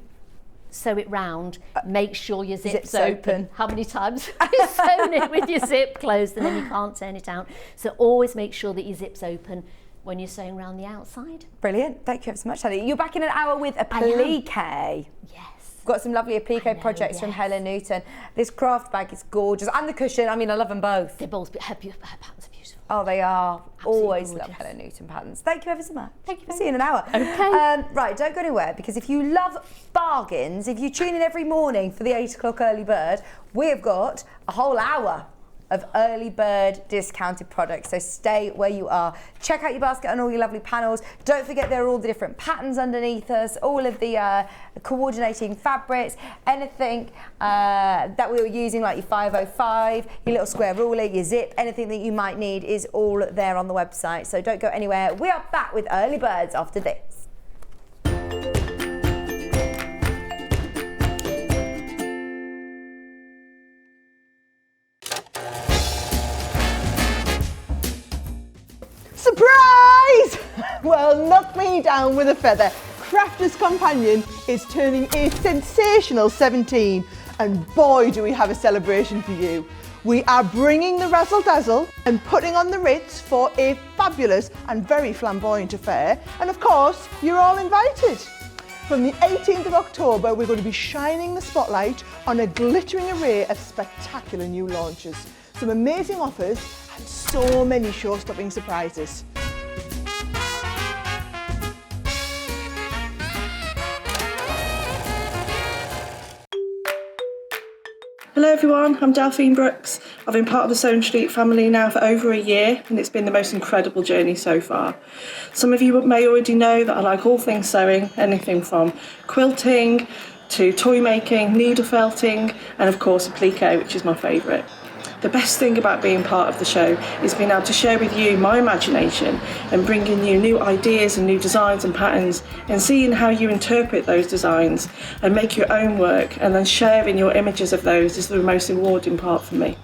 sew it round, make sure your zip's open. How many times have you sewn it with your zip closed and then you can't turn it out? So always make sure that your zip's open when you're sewing around the outside. Brilliant. Thank you ever so much, Sally. You're back in an hour with Appliqué. Yes. Got some lovely Appliqué projects from Helen Newton. This craft bag is gorgeous. And the cushion, I mean, I love them both. They're both, her patterns are beautiful. Oh, they are. Absolutely Always gorgeous. love Helen Newton patterns. Thank you ever so much. Thank you very See you in an hour. Okay. Right, don't go anywhere, because if you love bargains, if you tune in every morning for the 8 o'clock early bird, we've got a whole hour of early bird discounted products. So stay where you are. Check out your basket and all your lovely panels. Don't forget there are all the different patterns underneath us, all of the coordinating fabrics, anything that we were using, like your 505, your little square ruler, your zip, anything that you might need is all there on the website. So don't go anywhere. We are back with early birds after this. Surprise! Well, knock me down with a feather. Crafter's Companion is turning a sensational 17, and boy do we have a celebration for you. We are bringing the razzle dazzle and putting on the Ritz for a fabulous and very flamboyant affair, and of course you're all invited. From the 18th of October, we're going to be shining the spotlight on a glittering array of spectacular new launches, some amazing offers and so many show-stopping surprises. Hello everyone, I'm Delphine Brooks. I've been part of the Sewing Street family now for over a year, and it's been the most incredible journey so far. Some of you may already know that I like all things sewing, anything from quilting to toy making, needle felting, and of course appliqué, which is my favourite. The best thing about being part of the show is being able to share with you my imagination and bringing you new ideas and new designs and patterns, and seeing how you interpret those designs and make your own work, and then sharing your images of those is the most rewarding part for me.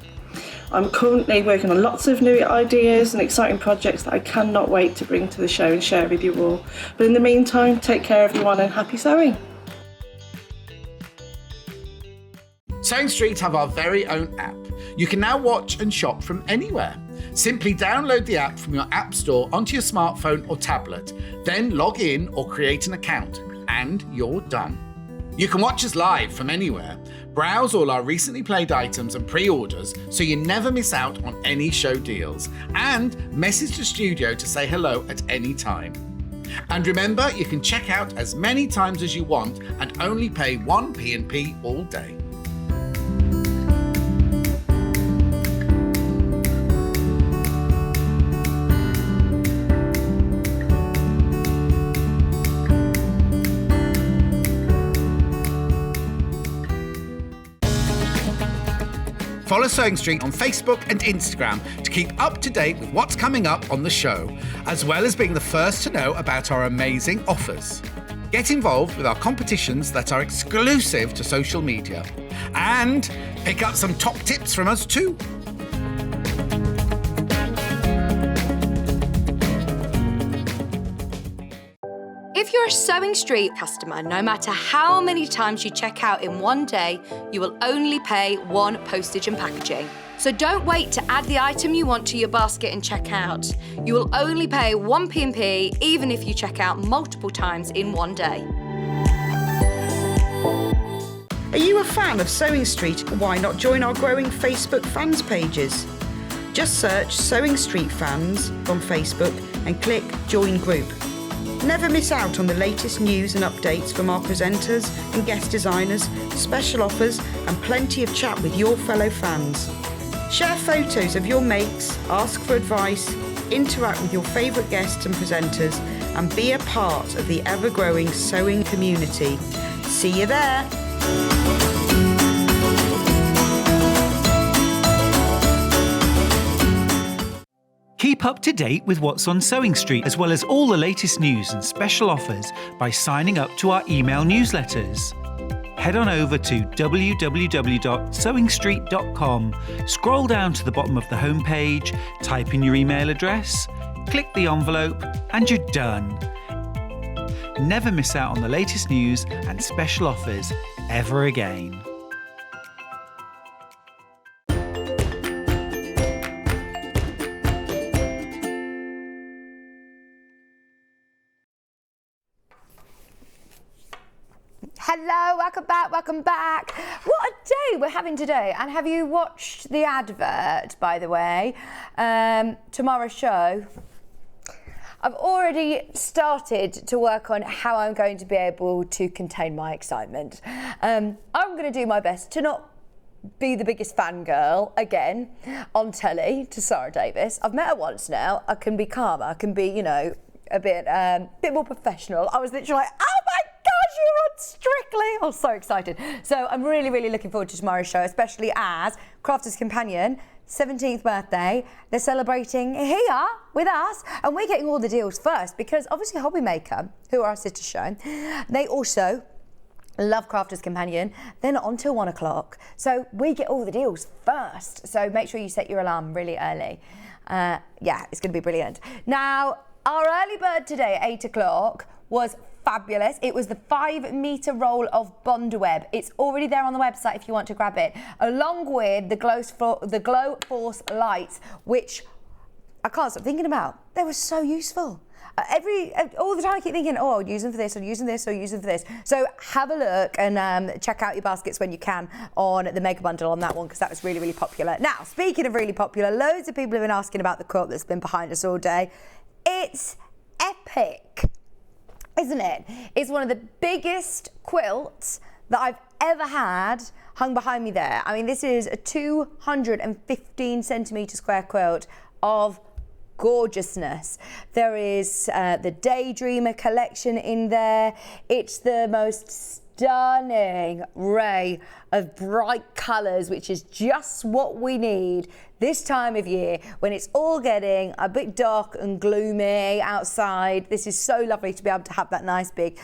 I'm currently working on lots of new ideas and exciting projects that I cannot wait to bring to the show and share with you all. But in the meantime, take care everyone and happy sewing. Sewing Street have our very own app. You can now watch and shop from anywhere. Simply download the app from your app store onto your smartphone or tablet, then log in or create an account, and you're done. You can watch us live from anywhere, browse all our recently played items and pre-orders so you never miss out on any show deals, and message the studio to say hello at any time. And remember, you can check out as many times as you want and only pay 1 P&P all day. Follow Sewing Street on Facebook and Instagram to keep up to date with what's coming up on the show, as well as being the first to know about our amazing offers. Get involved with our competitions that are exclusive to social media. And pick up some top tips from us too. If you're a Sewing Street customer, no matter how many times you check out in one day, you will only pay one postage and packaging. So don't wait to add the item you want to your basket and check out. You will only pay one P&P even if you check out multiple times in one day. Are you a fan of Sewing Street? Why not join our growing Facebook fans pages? Just search Sewing Street Fans on Facebook and click Join Group. Never miss out on the latest news and updates from our presenters and guest designers, special offers and plenty of chat with your fellow fans. Share photos of your makes, ask for advice, interact with your favourite guests and presenters and be a part of the ever-growing sewing community. See you there! Keep up to date with what's on Sewing Street, as well as all the latest news and special offers by signing up to our email newsletters. Head on over to www.sewingstreet.com, scroll down to the bottom of the homepage, type in your email address, click the envelope, and you're done. Never miss out on the latest news and special offers ever again. Hello, welcome back. What a day we're having today. And have you watched the advert, by the way? Tomorrow's show. I've already started to work on how I'm going to be able to contain my excitement. I'm going to do my best to not be the biggest fangirl again on telly to Sarah Davis. I've met her once now. I can be calmer. I can be, you know, a bit more professional. I was literally like, oh my gosh, you're on Strictly. I was so excited. So I'm really, really looking forward to tomorrow's show, especially as Crafter's Companion, 17th birthday. They're celebrating here with us, and we're getting all the deals first because obviously Hobbymaker, who are our sister show, they also love Crafter's Companion. They're not on till 1 o'clock. So we get all the deals first. So make sure you set your alarm really early. Yeah, it's going to be brilliant. Now, our early bird today at 8 o'clock was fabulous. It was the 5-metre roll of Bondweb. It's already there on the website if you want to grab it, along with the Gloforce lights, which I can't stop thinking about. They were so useful. All the time I keep thinking, oh, I'll use them for this, or use them for this. So have a look and check out your baskets when you can on the Mega Bundle on that one, because that was really, really popular. Now, speaking of really popular, loads of people have been asking about the quilt that's been behind us all day. It's epic, isn't it? It's one of the biggest quilts that I've ever had hung behind me there. I mean, this is a 215 centimetre square quilt of gorgeousness. There is the Daydreamer collection in there. It's the most stunning array of bright colours, which is just what we need this time of year when it's all getting a bit dark and gloomy outside. This is so lovely to be able to have that nice big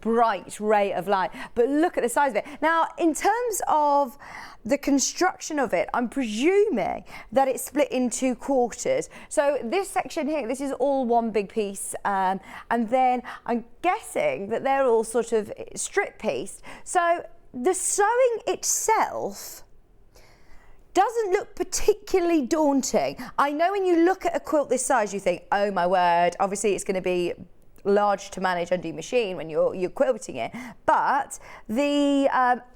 bright ray of light. But look at the size of it. Now, in terms of the construction of it, I'm presuming that it's split in 2 quarters. So this section here, this is all one big piece, and then I'm guessing that they're all sort of strip pieced. So the sewing itself doesn't look particularly daunting. I know when you look at a quilt this size, you think, oh my word, obviously it's going to be large to manage under your machine when you're quilting it, but the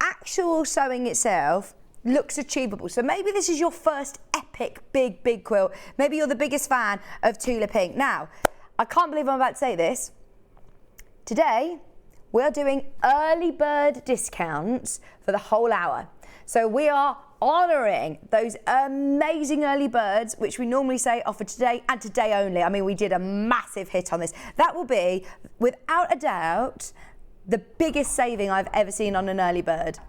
actual sewing itself looks achievable. So maybe this is your first epic big quilt. Maybe you're the biggest fan of Tula Pink. Now, I can't believe I'm about to say this. Today, we're doing early bird discounts for the whole hour. So we are honouring those amazing early birds, which we normally say offer today and today only. I mean, we did a massive hit on this. That will be, without a doubt, the biggest saving I've ever seen on an early bird.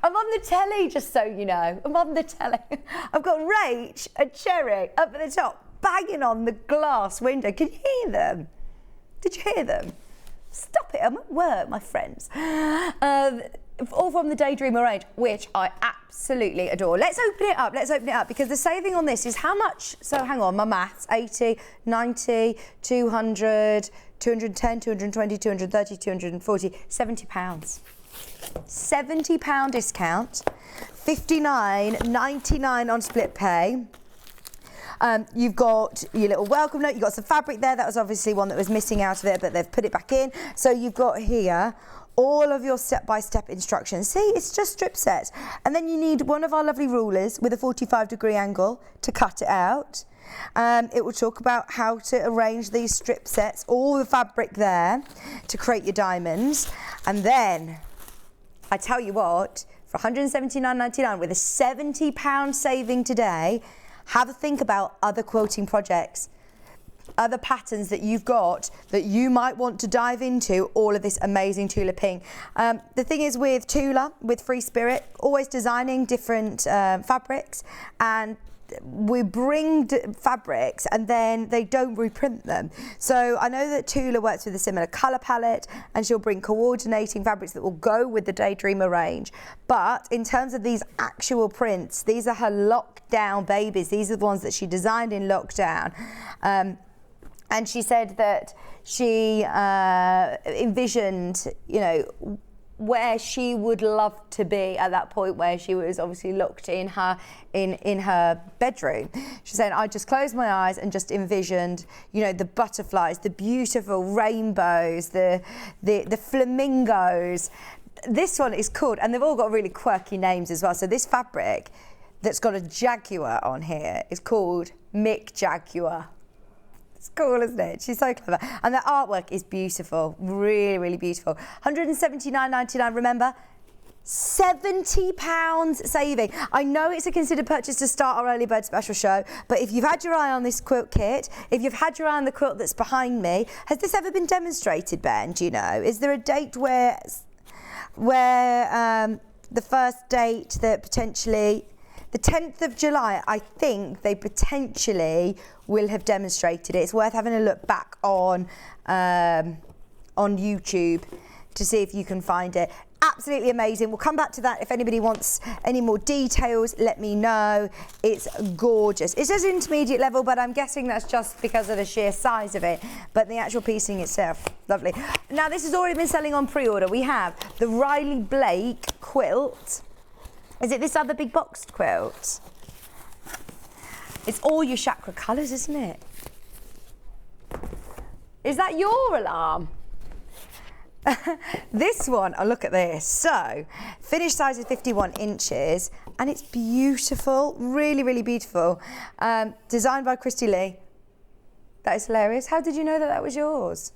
I'm on the telly, just so you know. I'm on the telly. I've got Rach and Cherry up at the top, banging on the glass window. Can you hear them? Did you hear them? Stop it, I'm at work, my friends. All from the Daydreamer range, which I absolutely adore. Let's open it up, because the saving on this is how much? So hang on, my maths, 80, 90, 200, 210, 220, 230, 240, £70. £70 discount, $59.99 on split pay. You've got your little welcome note, you've got some fabric there, that was obviously one that was missing out of it, but they've put it back in. So you've got here all of your step-by-step instructions. See, it's just strip sets. And then you need one of our lovely rulers with a 45-degree angle to cut it out. It will talk about how to arrange these strip sets, all the fabric there to create your diamonds. And then, I tell you what, for £179.99 with a £70 saving today, have a think about other quilting projects, other patterns that you've got that you might want to dive into all of this amazing Tula pink. The thing is with Tula, with Free Spirit, always designing different fabrics, and we bring fabrics and then they don't reprint them. So I know that Tula works with a similar colour palette, and she'll bring coordinating fabrics that will go with the Daydreamer range. But in terms of these actual prints, these are her lockdown babies. These are the ones that she designed in lockdown. And she said that she envisioned, you know, where she would love to be at that point where she was obviously locked in her bedroom. She's saying, I just closed my eyes and just envisioned, you know, the butterflies, the beautiful rainbows, the flamingos. This one is called, and they've all got really quirky names as well. So this fabric that's got a jaguar on here is called Mick Jaguar. It's cool, isn't it? She's so clever. And the artwork is beautiful, really, really beautiful. £179.99, remember? £70 saving. I know it's a considered purchase to start our early bird special show, but if you've had your eye on this quilt kit, if you've had your eye on the quilt that's behind me, has this ever been demonstrated, Ben? Do you know? Is there a date where the first date that potentially, the 10th of July, I think they potentially will have demonstrated it. It's worth having a look back on YouTube to see if you can find it. Absolutely amazing. We'll come back to that. If anybody wants any more details, let me know. It's gorgeous. It says intermediate level, but I'm guessing that's just because of the sheer size of it. But the actual piecing itself, lovely. Now, this has already been selling on pre-order. We have the Riley Blake quilt. Is it this other big boxed quilt? It's all your chakra colours, isn't it? Is that your alarm? This one, oh, look at this. So, finished size is 51 inches, and it's beautiful, really, really beautiful. Designed by Christy Lee. That is hilarious. How did you know that that was yours?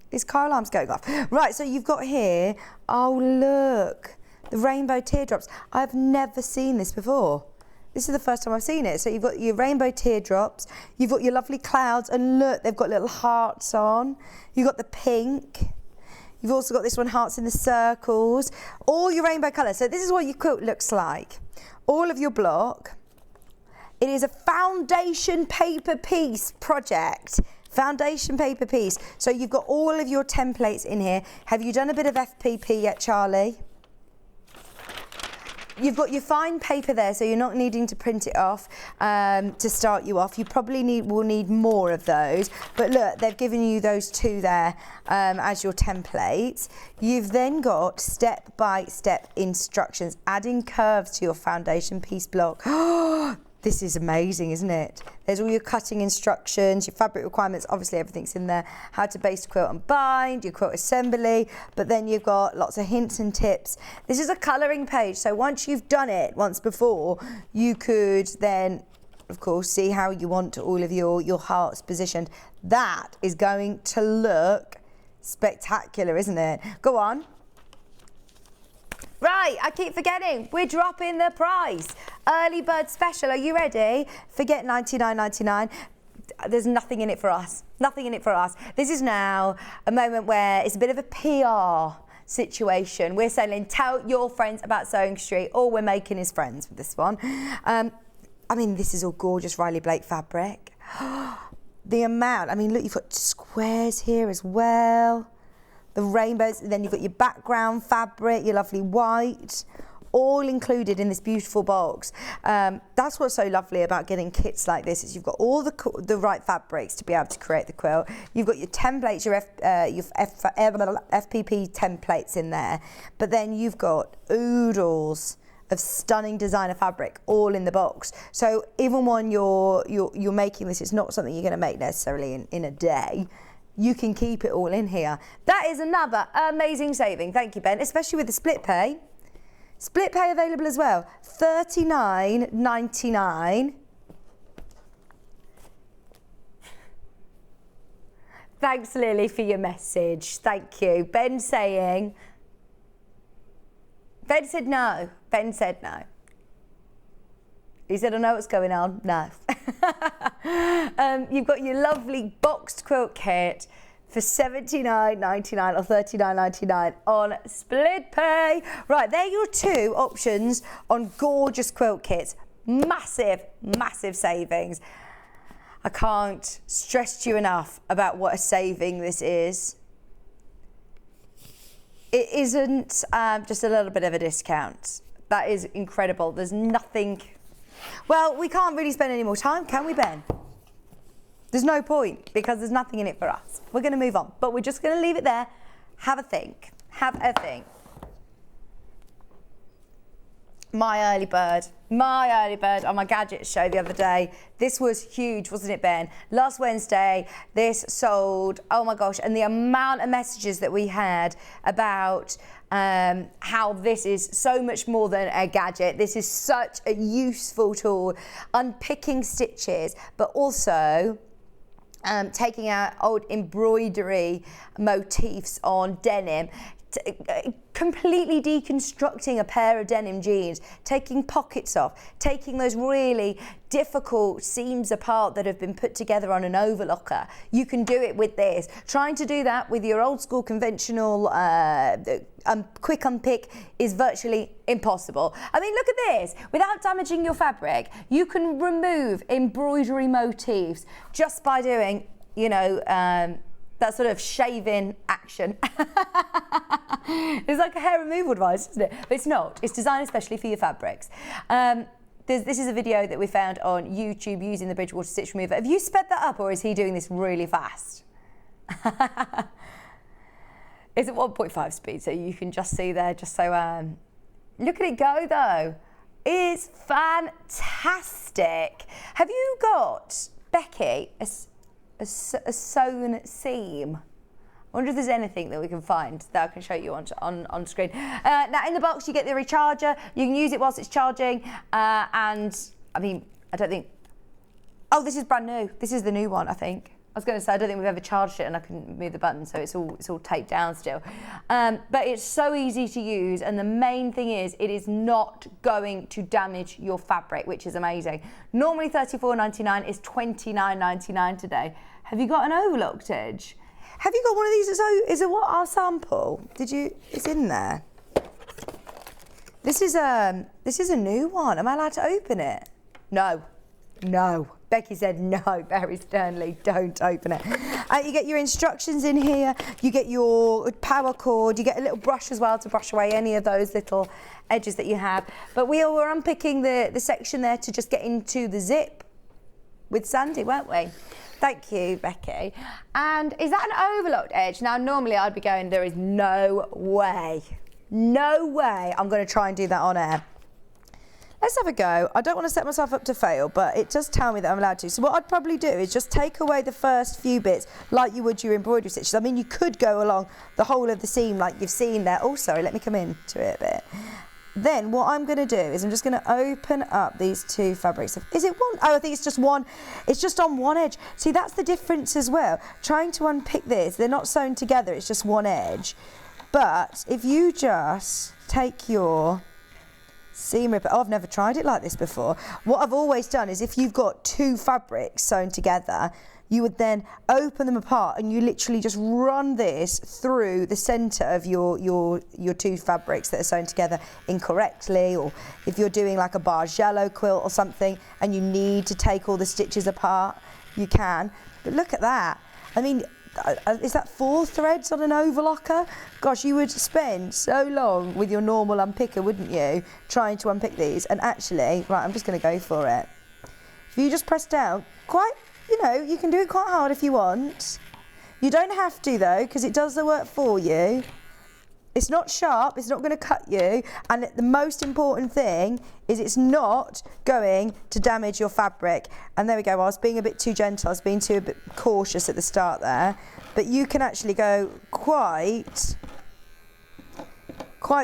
This car alarm's going off. Right, so you've got here, oh look, the rainbow teardrops. I've never seen this before. This is the first time I've seen it. So you've got your rainbow teardrops, you've got your lovely clouds, and look, they've got little hearts on. You've got the pink. You've also got this one, hearts in the circles, all your rainbow colours. So this is what your quilt looks like. All of your block. It is a foundation paper piece project. Foundation paper piece. So you've got all of your templates in here. Have you done a bit of FPP yet, Charlie? You've got your fine paper there, so you're not needing to print it off to start you off. You probably will need more of those. But look, they've given you those two there as your templates. You've then got step-by-step instructions, adding curves to your foundation piece block. This is amazing, isn't it? There's all your cutting instructions, your fabric requirements, obviously everything's in there, how to baste, quilt and bind, your quilt assembly, but then you've got lots of hints and tips. This is a colouring page, so once you've done it once before, you could then, of course, see how you want all of your hearts positioned. That is going to look spectacular, isn't it? Go on. Right, I keep forgetting, we're dropping the price. Early bird special, are you ready? Forget $99.99. There's nothing in it for us, nothing in it for us. This is now a moment where it's a bit of a PR situation. We're saying tell your friends about Sewing Street. All we're making is friends with this one. I mean, this is all gorgeous Riley Blake fabric. The amount, I mean, look, you've got squares here as well. The rainbows, then you've got your background fabric, your lovely white, all included in this beautiful box. That's what's so lovely about getting kits like this, is you've got all the right fabrics to be able to create the quilt. You've got your templates, your FPP templates in there, but then you've got oodles of stunning designer fabric all in the box. So even when you're making this, it's not something you're going to make necessarily in a day. You can keep it all in here. That is another amazing saving. Thank you, Ben, especially with the split pay. Split pay available as well, $39.99. Thanks, Lily, for your message. Thank you. Ben said no. Ben said no. He said, I know what's going on. No. You've got your lovely boxed quilt kit for $79.99 or $39.99 on split pay. Right, they're your two options on gorgeous quilt kits. Massive, massive savings. I can't stress to you enough about what a saving this is. It isn't just a little bit of a discount. That is incredible. There's nothing... Well, we can't really spend any more time, can we, Ben? There's no point, because there's nothing in it for us. We're going to move on, but we're just going to leave it there. Have a think. Have a think. My early bird on my gadget show the other day. This was huge, wasn't it, Ben? Last Wednesday, this sold, oh my gosh, and the amount of messages that we had about how this is so much more than a gadget. This is such a useful tool, unpicking stitches, but also taking out old embroidery motifs on denim, completely deconstructing a pair of denim jeans, taking pockets off, taking those really difficult seams apart that have been put together on an overlocker. You can do it with this. Trying to do that with your old school conventional quick unpick is virtually impossible. I mean, look at this. Without damaging your fabric, you can remove embroidery motifs just by doing, you know, that sort of shaving action. It's like a hair removal device, isn't it? But it's not. It's designed especially for your fabrics. This is a video that we found on YouTube using the Bridgewater Stitch Remover. Have you sped that up, or is he doing this really fast? It's at 1.5 speed, so you can just see there, just so... look at it go, though. It's fantastic. Have you got, Becky, a sewn seam? I wonder if there's anything that we can find that I can show you on screen. Now, in the box, you get the recharger. You can use it whilst it's charging. And, I mean, I don't think... Oh, this is brand new. This is the new one, I think. I was going to say, I don't think we've ever charged it and I can move the button, so it's all taped down still. But it's so easy to use, and the main thing is it is not going to damage your fabric, which is amazing. Normally $34.99 is $29.99 today. Have you got an overlocked edge? Have you got one of these? Is it what our sample? It's in there. This is a new one. Am I allowed to open it? No. Becky said no, very sternly, don't open it. You get your instructions in here, you get your power cord, you get a little brush as well to brush away any of those little edges that you have. But we were unpicking the section there to just get into the zip with Sandy, weren't we? Thank you, Becky. And is that an overlocked edge? Now, normally I'd be going, there is no way I'm going to try and do that on air. Let's have a go. I don't want to set myself up to fail, but it does tell me that I'm allowed to. So what I'd probably do is just take away the first few bits like you would your embroidery stitches. I mean, you could go along the whole of the seam like you've seen there. Oh, sorry, let me come into it a bit. Then what I'm going to do is I'm just going to open up these two fabrics. Is it one? Oh, I think it's just one. It's just on one edge. See, that's the difference as well. Trying to unpick this, they're not sewn together. It's just one edge. But if you just take your seam ripper, I've never tried it like this before. What I've always done is if you've got two fabrics sewn together, you would then open them apart and you literally just run this through the centre of your two fabrics that are sewn together incorrectly, or if you're doing like a bargello quilt or something and you need to take all the stitches apart, you can. But look at that. I mean, is that 4 threads on an overlocker? Gosh, you would spend so long with your normal unpicker, wouldn't you, trying to unpick these? And actually, right, I'm just going to go for it. If you just press down, quite, you know, you can do it quite hard if you want. You don't have to though, because it does the work for you. It's not sharp, it's not going to cut you, and the most important thing is it's not going to damage your fabric. And there we go, I was being a bit too gentle, I was being a bit cautious at the start there, but you can actually go quite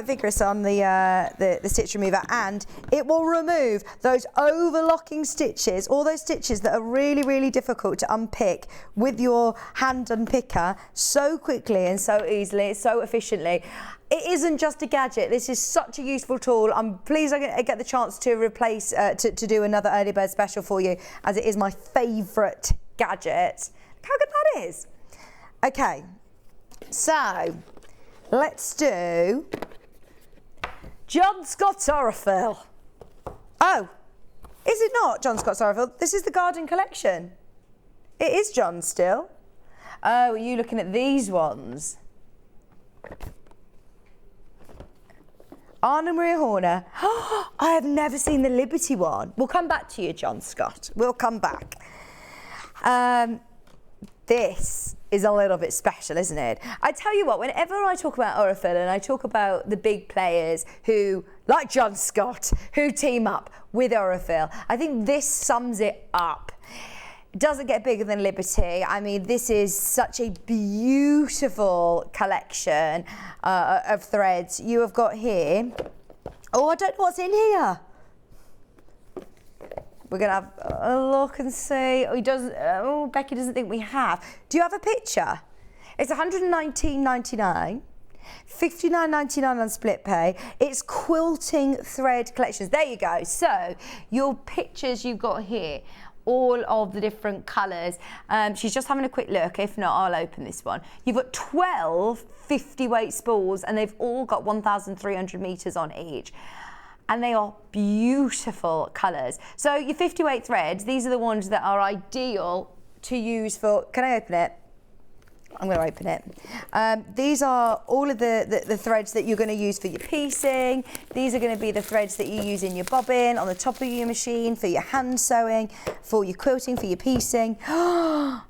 vigorous on the stitch remover, and it will remove those overlocking stitches, all those stitches that are really, really difficult to unpick with your hand unpicker so quickly and so easily, so efficiently. It isn't just a gadget, this is such a useful tool. I'm pleased I get the chance to replace, to do another early bird special for you, as it is my favourite gadget. Look how good that is. Okay, so let's do John Scott's Aurifil. Oh, is it not John Scott's Aurifil? This is the garden collection. It is John still. Oh, are you looking at these ones? Anna Maria Horner. I have never seen the Liberty one. We'll come back to you, John Scott. We'll come back. This is a little bit special, isn't it? I tell you what, whenever I talk about Aurifil and I talk about the big players who, like John Scott, who team up with Aurifil, I think this sums it up. It doesn't get bigger than Liberty. I mean, this is such a beautiful collection of threads. You have got here, oh, I don't know what's in here. We're going to have a look and see. Oh, Becky doesn't think we have. Do you have a picture? It's $119.99, $59.99 on split pay. It's quilting thread collections. There you go. So your pictures you've got here, all of the different colours. She's just having a quick look. If not, I'll open this one. You've got 12 50-weight spools, and they've all got 1,300 metres on each. And they are beautiful colours. So your 50-weight threads, these are the ones that are ideal to use for, can I open it? I'm going to open it. These are all of the threads that you're going to use for your piecing. These are going to be the threads that you use in your bobbin, on the top of your machine, for your hand sewing, for your quilting, for your piecing. Oh,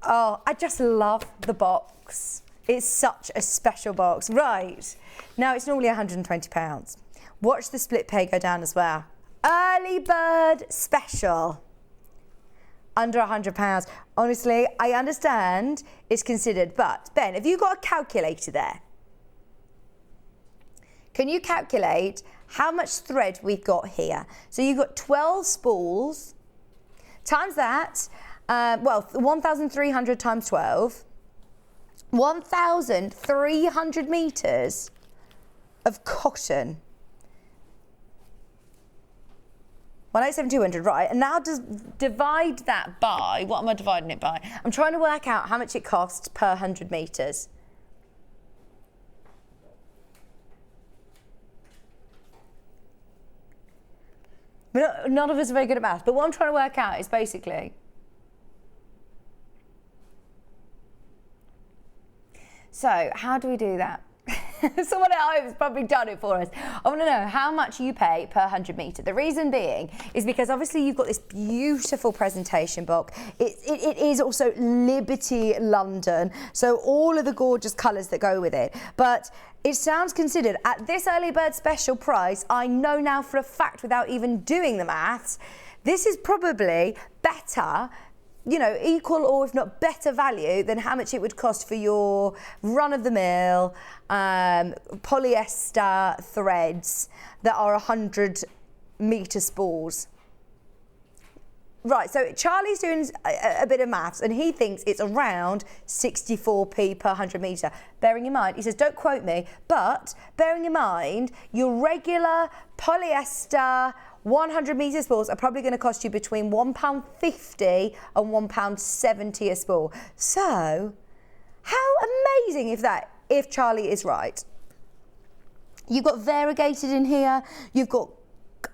I just love the box. It's such a special box. Right, now it's normally £120. Watch the split pay go down as well. Early bird special. Under £100. Honestly, I understand it's considered, but Ben, have you got a calculator there? Can you calculate how much thread we've got here? So you've got 12 spools, times that, 1,300 times 12, 1,300 metres of cotton. 187,200, right, and now just divide that by, what am I dividing it by? I'm trying to work out how much it costs per 100 metres. None of us are very good at math, but what I'm trying to work out is basically, so how do we do that? Someone at home has probably done it for us. I want to know how much you pay per 100 metre. The reason being is because obviously you've got this beautiful presentation book. It is also Liberty London, so all of the gorgeous colours that go with it. But it sounds considered at this early bird special price, I know now for a fact without even doing the maths, this is probably better, you know, equal or if not better value than how much it would cost for your run-of-the-mill polyester threads that are 100 metre spools. Right, so Charlie's doing a bit of maths and he thinks it's around 64p per 100 metre. Bearing in mind, he says, don't quote me, but bearing in mind, your regular polyester 100 metre spools are probably going to cost you between £1.50 and £1.70 a spool. So, how amazing if Charlie is right. You've got variegated in here, you've got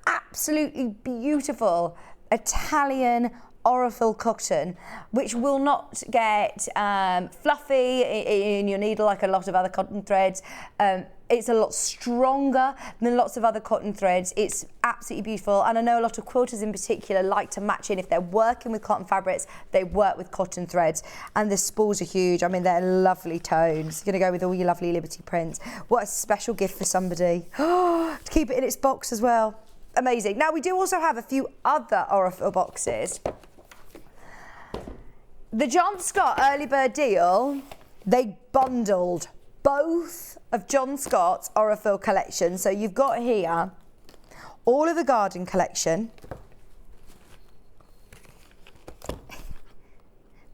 absolutely beautiful Italian Aurifil cotton, which will not get fluffy in your needle like a lot of other cotton threads. It's a lot stronger than lots of other cotton threads. It's absolutely beautiful, and I know a lot of quilters in particular like to match in. If they're working with cotton fabrics, they work with cotton threads, and the spools are huge. I mean, they're lovely tones. You're going to go with all your lovely Liberty prints. What a special gift for somebody. To keep it in its box as well. Amazing. Now, we do also have a few other Aurifil boxes. The John Scott Early Bird deal, they bundled both of John Scott's Aurifil collections. So you've got here all of the garden collection.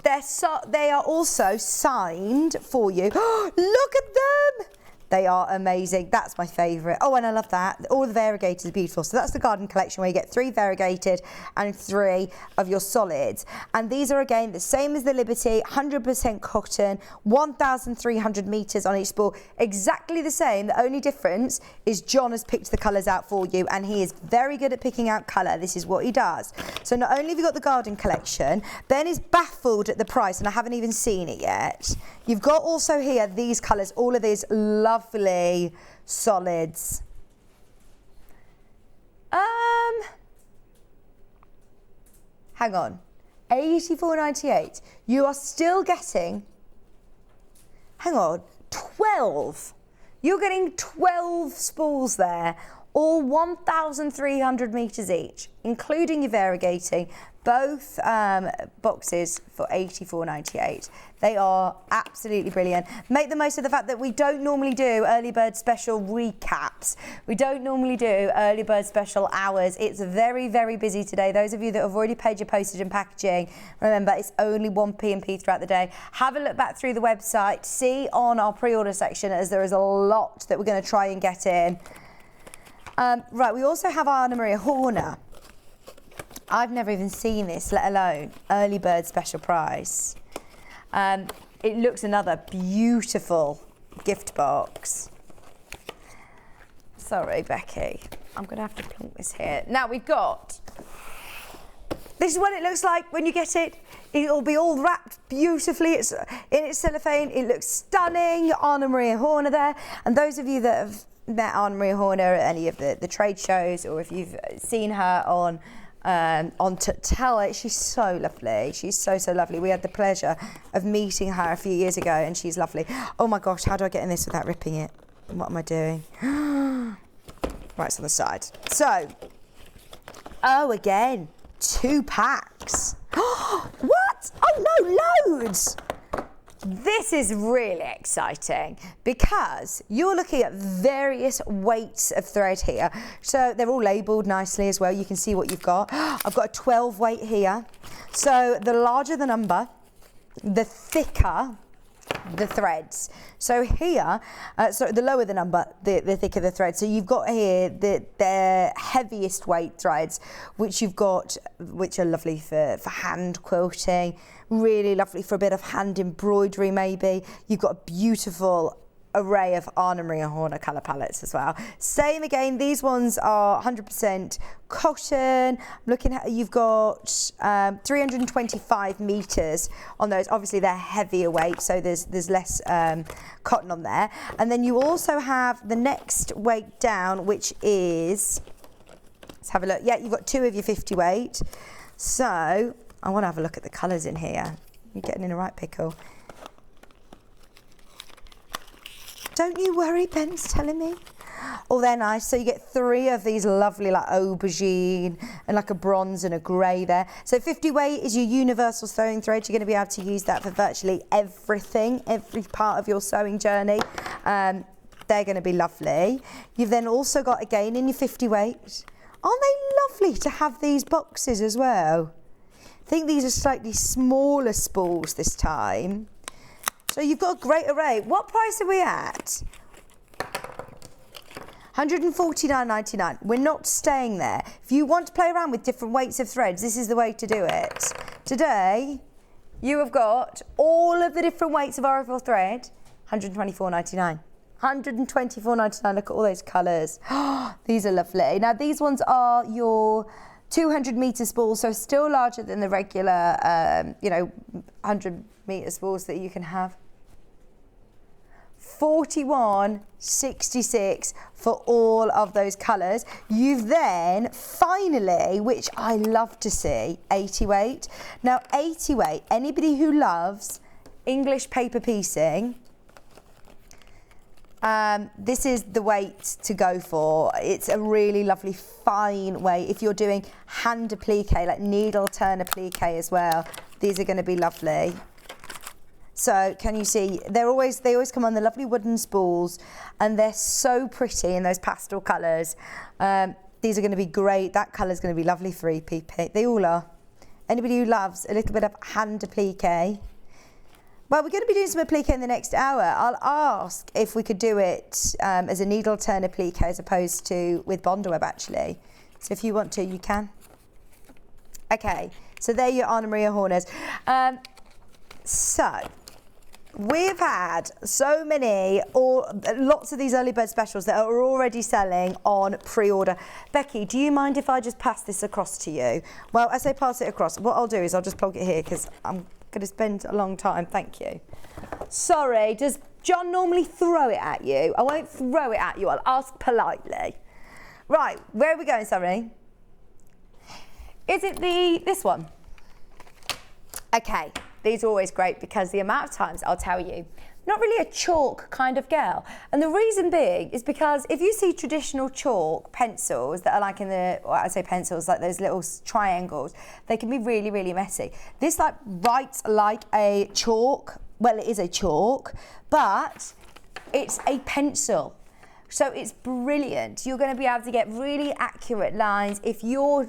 They are also signed for you. Look at them! They are amazing. That's my favourite. Oh, and I love that. All the variegators are beautiful. So that's the garden collection where you get 3 variegated and 3 of your solids. And these are, again, the same as the Liberty, 100% cotton, 1,300 metres on each spool. Exactly the same. The only difference is John has picked the colours out for you, and he is very good at picking out colour. This is what he does. So not only have you got the garden collection, Ben is baffled at the price, and I haven't even seen it yet. You've got also here these colours, all of these lovely solids. Hang on, £84.98. You are still getting, hang on, 12. You're getting 12 spools there, all 1,300 metres each, including your variegating. Both boxes for £84.98. They are absolutely brilliant. Make the most of the fact that we don't normally do early bird special recaps. We don't normally do early bird special hours. It's very, very busy today. Those of you that have already paid your postage and packaging, remember it's only 1 P&P throughout the day. Have a look back through the website. See on our pre-order section, as there is a lot that we're going to try and get in. Right, we also have Anna Maria Horner. I've never even seen this, let alone early bird special price. It looks another beautiful gift box. Sorry, Becky. I'm going to have to plonk this here. Now we've got, this is what it looks like when you get it. It'll be all wrapped beautifully. It's in its cellophane. It looks stunning. Anna Maria Horner there. And those of you that have met Anna Maria Horner at any of the trade shows, or if you've seen her on Tell It, she's so lovely. She's so lovely. We had the pleasure of meeting her a few years ago, and she's lovely. Oh my gosh, how do I get in this without ripping it? What am I doing? Right, it's on the side. So, oh, again, 2 packs. What? Oh no, loads! This is really exciting because you're looking at various weights of thread here. So they're all labelled nicely as well. You can see what you've got. I've got a 12 weight here. So the larger the number, the thicker the threads. So here, so the lower the number, the thicker the thread. So you've got here the heaviest weight threads, which you've got, which are lovely for hand quilting, really lovely for a bit of hand embroidery maybe. You've got a beautiful array of Anna Maria Horner colour palettes as well. Same again, these ones are 100% cotton. Looking at, you've got 325 metres on those. Obviously they're heavier weight, so there's less cotton on there. And then you also have the next weight down, which is, let's have a look. Yeah, you've got 2 of your 50 weight. So I want to have a look at the colours in here. You're getting in a right pickle. Don't you worry, Ben's telling me. Oh, they're nice. So you get 3 of these lovely like aubergine and like a bronze and a grey there. So 50 weight is your universal sewing thread. You're going to be able to use that for virtually everything, every part of your sewing journey. They're going to be lovely. You've then also got, again, in your 50 weight. Aren't they lovely to have these boxes as well? I think these are slightly smaller spools this time. So you've got a great array. What price are we at? £149.99. We're not staying there. If you want to play around with different weights of threads, this is the way to do it. Today, you have got all of the different weights of Orville thread, £124.99. £124.99. Look at all those colours. These are lovely. Now, these ones are your 200 metre spools, so still larger than the regular, 100 metre spools that you can have. $41.66 for all of those colours. You've then finally, which I love to see, 80 weight. Now 80 weight, anybody who loves English paper piecing, this is the weight to go for. It's a really lovely fine weight. If you're doing hand applique, like needle turn applique as well, these are going to be lovely. So can you see, they always come on the lovely wooden spools, and they're so pretty in those pastel colours. These are going to be great. That colour's going to be lovely for EPP. They all are. Anybody who loves a little bit of hand applique. Well, we're going to be doing some applique in the next hour. I'll ask if we could do it as a needle turn applique as opposed to with Bondweb actually. So if you want to, you can. Okay, so there you are, Anna Maria Horners. So we've had so many, lots of these early bird specials that are already selling on pre-order. Becky, do you mind if I just pass this across to you? Well, as I pass it across, what I'll do is I'll just plug it here because I'm going to spend a long time. Thank you. Sorry, does John normally throw it at you? I won't throw it at you. I'll ask politely. Right, where are we going, sorry? Is it this one? Okay. These are always great because the amount of times I'll tell you, not really a chalk kind of girl. And the reason being is because if you see traditional chalk pencils that are like I say pencils, like those little triangles, they can be really, really messy. This writes like a chalk. Well, it is a chalk, but it's a pencil. So it's brilliant. You're going to be able to get really accurate lines if your,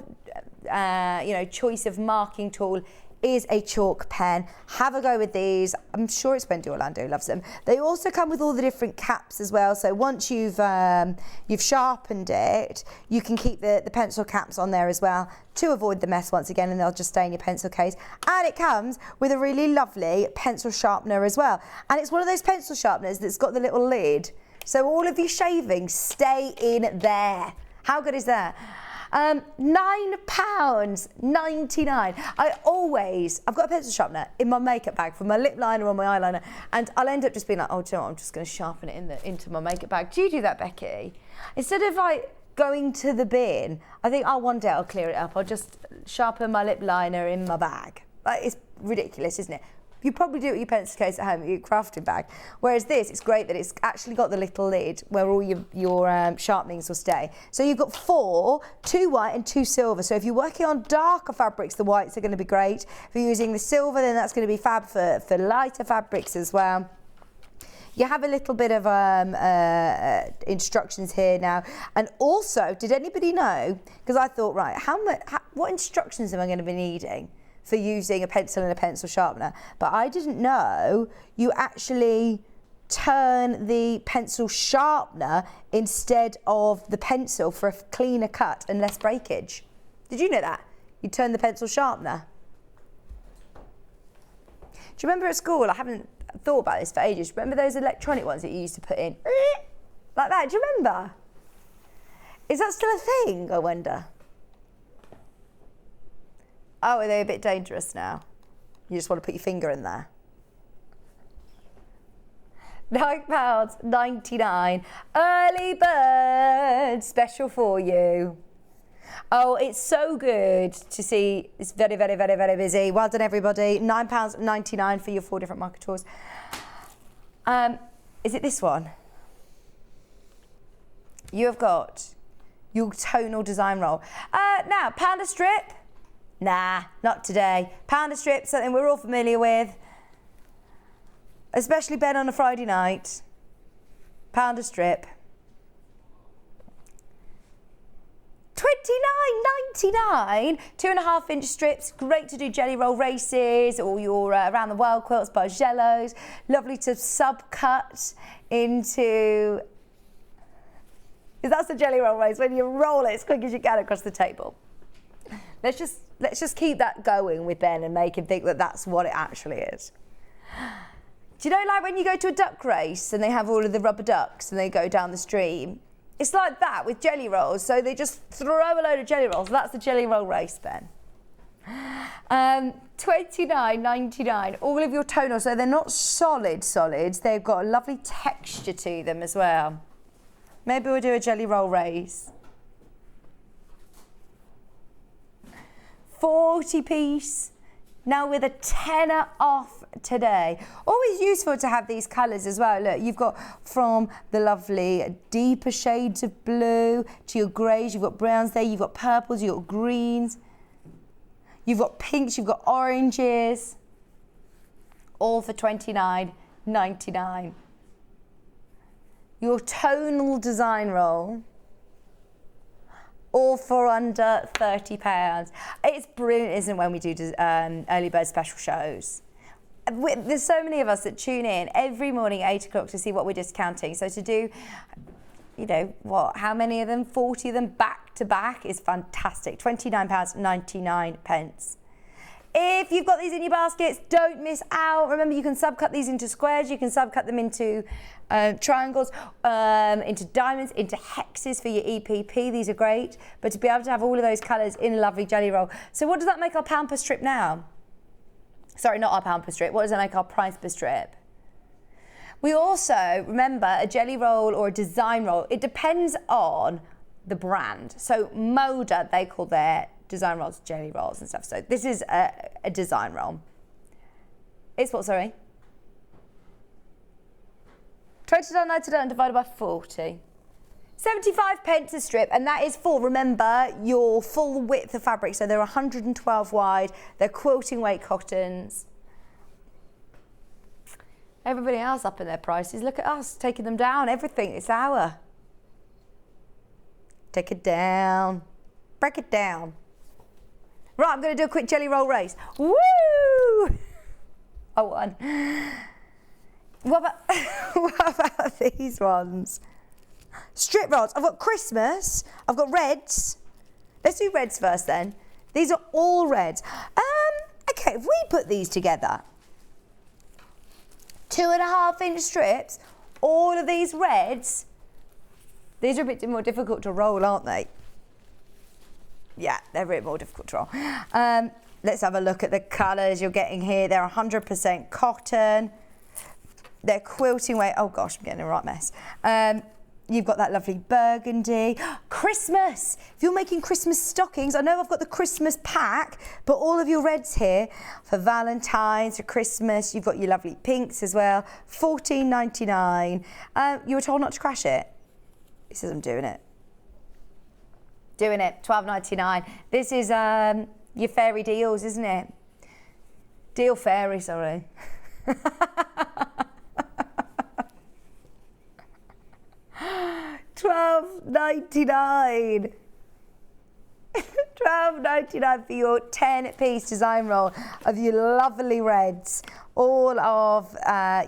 choice of marking tool is a chalk pen. Have a go with these. I'm sure it's Wendy Orlando loves them. They also come with all the different caps as well. So once you've sharpened it, you can keep the pencil caps on there as well to avoid the mess once again, and they'll just stay in your pencil case. And it comes with a really lovely pencil sharpener as well. And it's one of those pencil sharpeners that's got the little lid. So all of your shavings stay in there. How good is that? £9.99. I've got a pencil sharpener in my makeup bag for my lip liner or my eyeliner, and I'll end up just being like, oh, do you know what? I'm just going to sharpen it into my makeup bag. Do you do that, Becky? Instead of going to the bin, I think, one day I'll clear it up. I'll just sharpen my lip liner in my bag. It's ridiculous, isn't it? You probably do it with your pencil case at home, your crafting bag. Whereas this, it's great that it's actually got the little lid where all your sharpenings will stay. So you've got 4, 2 white and 2 silver. So if you're working on darker fabrics, the whites are going to be great. If you're using the silver, then that's going to be fab for lighter fabrics as well. You have a little bit of instructions here now. And also, did anybody know, because I thought, right, what instructions am I going to be needing for using a pencil and a pencil sharpener? But I didn't know you actually turn the pencil sharpener instead of the pencil for a cleaner cut and less breakage. Did you know that? You turn the pencil sharpener. Do you remember at school, I haven't thought about this for ages, remember those electronic ones that you used to put in? Like that, do you remember? Is that still a thing, I wonder? Oh, are they a bit dangerous now? You just want to put your finger in there. £9.99. Early bird special for you. Oh, it's so good to see. It's very, very, very, very busy. Well done, everybody. £9.99 for your 4 different marker tools. Is it this one? You have got your tonal design roll. Now, pound a strip. Nah, not today. Pound a strip, something we're all familiar with. Especially Ben on a Friday night. Pound a strip. $29.99, 2.5-inch strips, great to do jelly roll races or your around the world quilts by Jellos, lovely to subcut into, that's the jelly roll race, when you roll it as quick as you can across the table. Let's just keep that going with Ben and make him think that that's what it actually is. Do you know, like when you go to a duck race and they have all of the rubber ducks and they go down the stream? It's like that with jelly rolls. So they just throw a load of jelly rolls. That's the jelly roll race, Ben. $29.99. All of your tonals, so they're not solids. They've got a lovely texture to them as well. Maybe we'll do a jelly roll race. 40-piece. Now with a tenner off today. Always useful to have these colours as well. Look, you've got from the lovely deeper shades of blue to your greys, you've got browns there, you've got purples, you've got greens, you've got pinks, you've got oranges. All for $29.99. Your tonal design roll, all for under £30. It's brilliant, isn't it, when we do early bird special shows? There's so many of us that tune in every morning at 8 o'clock to see what we're discounting. So to do, you know, what, how many of them? 40 of them back to back is fantastic. £29.99. If you've got these in your baskets, don't miss out. Remember, you can subcut these into squares, you can subcut them into triangles, into diamonds, into hexes for your EPP. These are great. But to be able to have all of those colours in a lovely jelly roll. So what does that make our pound per strip now? Sorry, not our pound per strip. What does that make our price per strip? We also, remember, a jelly roll or a design roll, it depends on the brand. So Moda, they call their design rolls jelly rolls and stuff. So this is a design roll. It's what, sorry? $29.99 divided by 40. 75p a strip, and that is full. Remember, your full width of fabric. So they're 112 wide. They're quilting weight cottons. Everybody else up in their prices. Look at us taking them down. Everything. It's our. Take it down. Break it down. Right, I'm going to do a quick jelly roll race. Woo! I won. What about these ones? Strip rolls. I've got Christmas. I've got reds. Let's do reds first then. These are all reds. Okay, if we put these together, 2.5-inch strips, all of these reds, these are a bit more difficult to roll, aren't they? Yeah, they're a bit more difficult to roll. Let's have a look at the colours you're getting here. They're 100% cotton. They're quilting weight. Oh gosh, I'm getting a right mess. You've got that lovely burgundy. Christmas! If you're making Christmas stockings, I know I've got the Christmas pack, but all of your reds here for Valentine's, for Christmas. You've got your lovely pinks as well. $14.99. You were told not to crash it. He says I'm doing it. Doing it, $12.99. This is your fairy deals, isn't it? Deal fairy, sorry. $12.99. $12.99 for your 10-piece design roll of your lovely reds. All of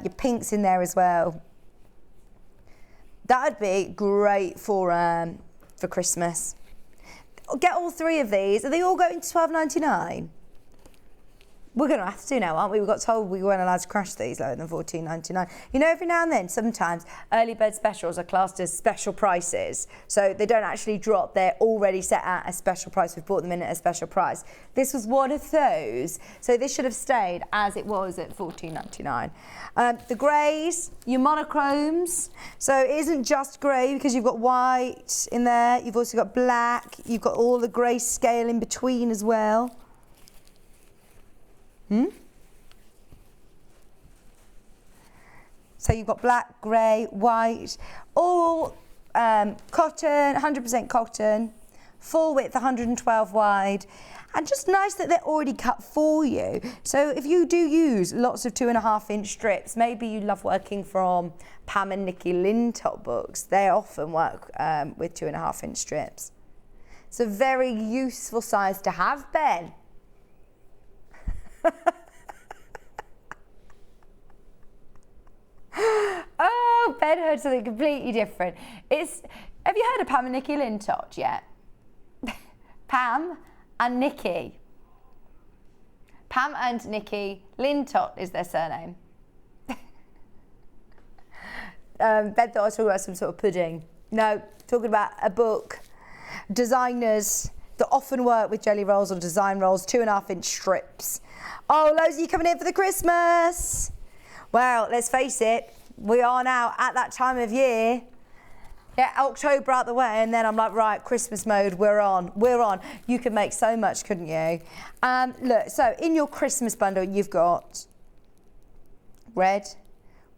your pinks in there as well. That would be great for Christmas. Get all three of these. Are they all going to $12.99? We're going to have to now, aren't we? We got told we weren't allowed to crash these lower than $14.99. You know, every now and then, sometimes early bird specials are classed as special prices. So they don't actually drop. They're already set at a special price. We've bought them in at a special price. This was one of those. So this should have stayed as it was at $14.99. The greys, your monochromes. So it isn't just grey because you've got white in there. You've also got black. You've got all the grey scale in between as well. So you've got black, grey, white, all cotton, 100% cotton, full width, 112 wide, and just nice that they're already cut for you. So if you do use lots of 2.5-inch strips, maybe you love working from Pam and Nikki Lintop books. They often work with 2.5-inch strips. It's a very useful size to have, Ben. Oh, Ben heard something completely different. Have you heard of Pam and Nikki Lintott yet? Pam and Nikki. Pam and Nikki Lintott is their surname. Ben thought I was talking about some sort of pudding. No, talking about a book. Designers that often work with jelly rolls or design rolls, 2.5-inch strips. Oh, loads of you coming in for the Christmas. Well, let's face it, we are now at that time of year. Get October out the way, and then I'm like, right, Christmas mode, we're on. You could make so much, couldn't you? Look, so in your Christmas bundle, you've got red,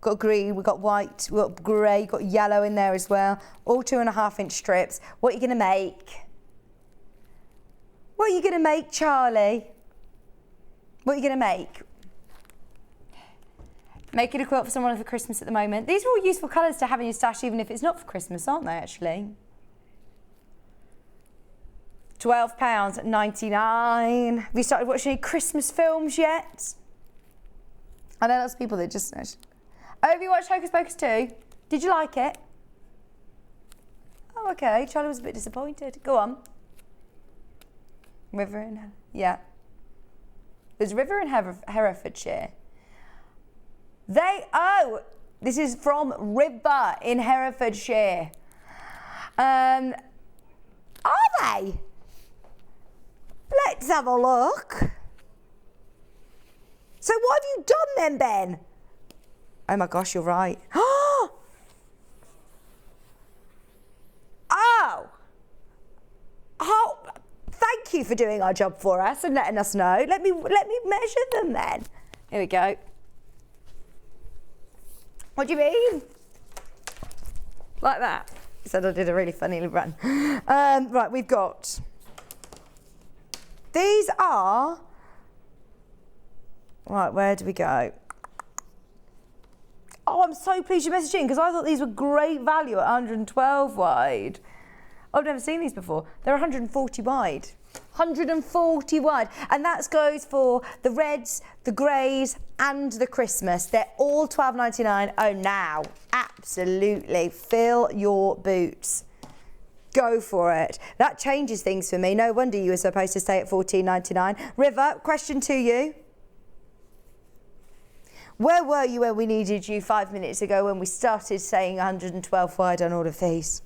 got green, we've got white, we've got grey, got yellow in there as well. All 2.5-inch strips. What are you going to make? What are you going to make, Charlie? What are you going to make? Making a quilt for someone for Christmas at the moment. These are all useful colours to have in your stash, even if it's not for Christmas, aren't they, actually? £12.99. Have you started watching any Christmas films yet? I know lots of people that just... Oh, have you watched Hocus Pocus 2? Did you like it? Oh, okay. Charlie was a bit disappointed. Go on. River in... Yeah. There's River in Herefordshire. This is from River in Herefordshire. Are they? Let's have a look. So what have you done then, Ben? Oh my gosh, you're right. Oh! Thank you for doing our job for us and letting us know. Let me measure them then. Here we go. What do you mean? Like that. He said I did a really funny run. Right, we've got... These are... Right, where do we go? Oh, I'm so pleased you messaged in because I thought these were great value at 112 wide. I've never seen these before. They're 140 wide. 140 wide. And that goes for the reds, the greys, and the Christmas. They're all £12.99. Oh, now. Absolutely. Fill your boots. Go for it. That changes things for me. No wonder you were supposed to stay at £14.99. River, question to you. Where were you when we needed you 5 minutes ago when we started saying 112 wide on all of these?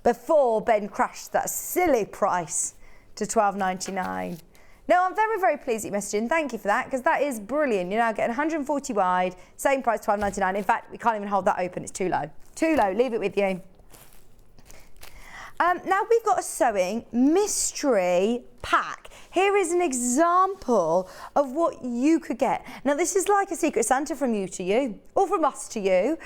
Before Ben crashed that silly price to £12.99. No, I'm very, very pleased that you messaged in. Thank you for that, because that is brilliant. You're now getting 140 wide, same price, £12.99. In fact, we can't even hold that open. It's too low. Too low. Leave it with you. Now we've got a sewing mystery pack. Here is an example of what you could get. Now this is like a Secret Santa from you to you, or from us to you.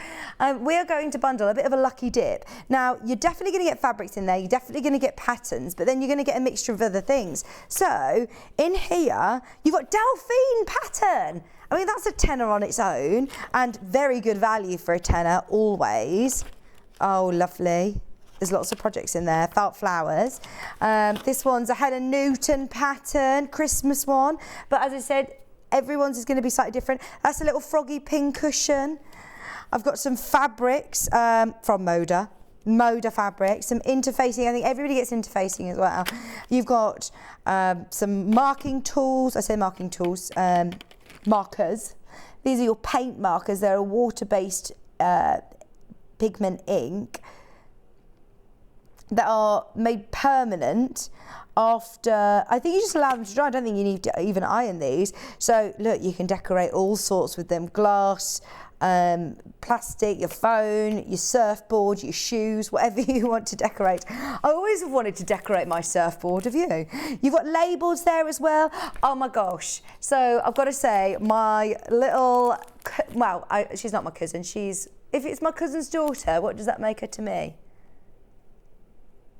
We are going to bundle a bit of a lucky dip. Now you're definitely going to get fabrics in there, you're definitely going to get patterns, but then you're going to get a mixture of other things. So in here, you've got Delphine pattern. I mean, that's a tenner on its own, and very good value for a tenner, always. Oh, lovely. There's lots of projects in there, felt flowers. This one's a Helen Newton pattern, Christmas one. But as I said, everyone's is going to be slightly different. That's a little froggy pin cushion. I've got some fabrics from Moda fabrics, some interfacing. I think everybody gets interfacing as well. You've got some marking tools. I say marking tools, markers. These are your paint markers. They're a water-based pigment ink that are made permanent after, I think you just allow them to dry. I don't think you need to even iron these. So look, you can decorate all sorts with them. Glass, plastic, your phone, your surfboard, your shoes, whatever you want to decorate. I always have wanted to decorate my surfboard, have you? You've got labels there as well. Oh my gosh. So I've got to say, my little, well, she's not my cousin. If it's my cousin's daughter, what does that make her to me?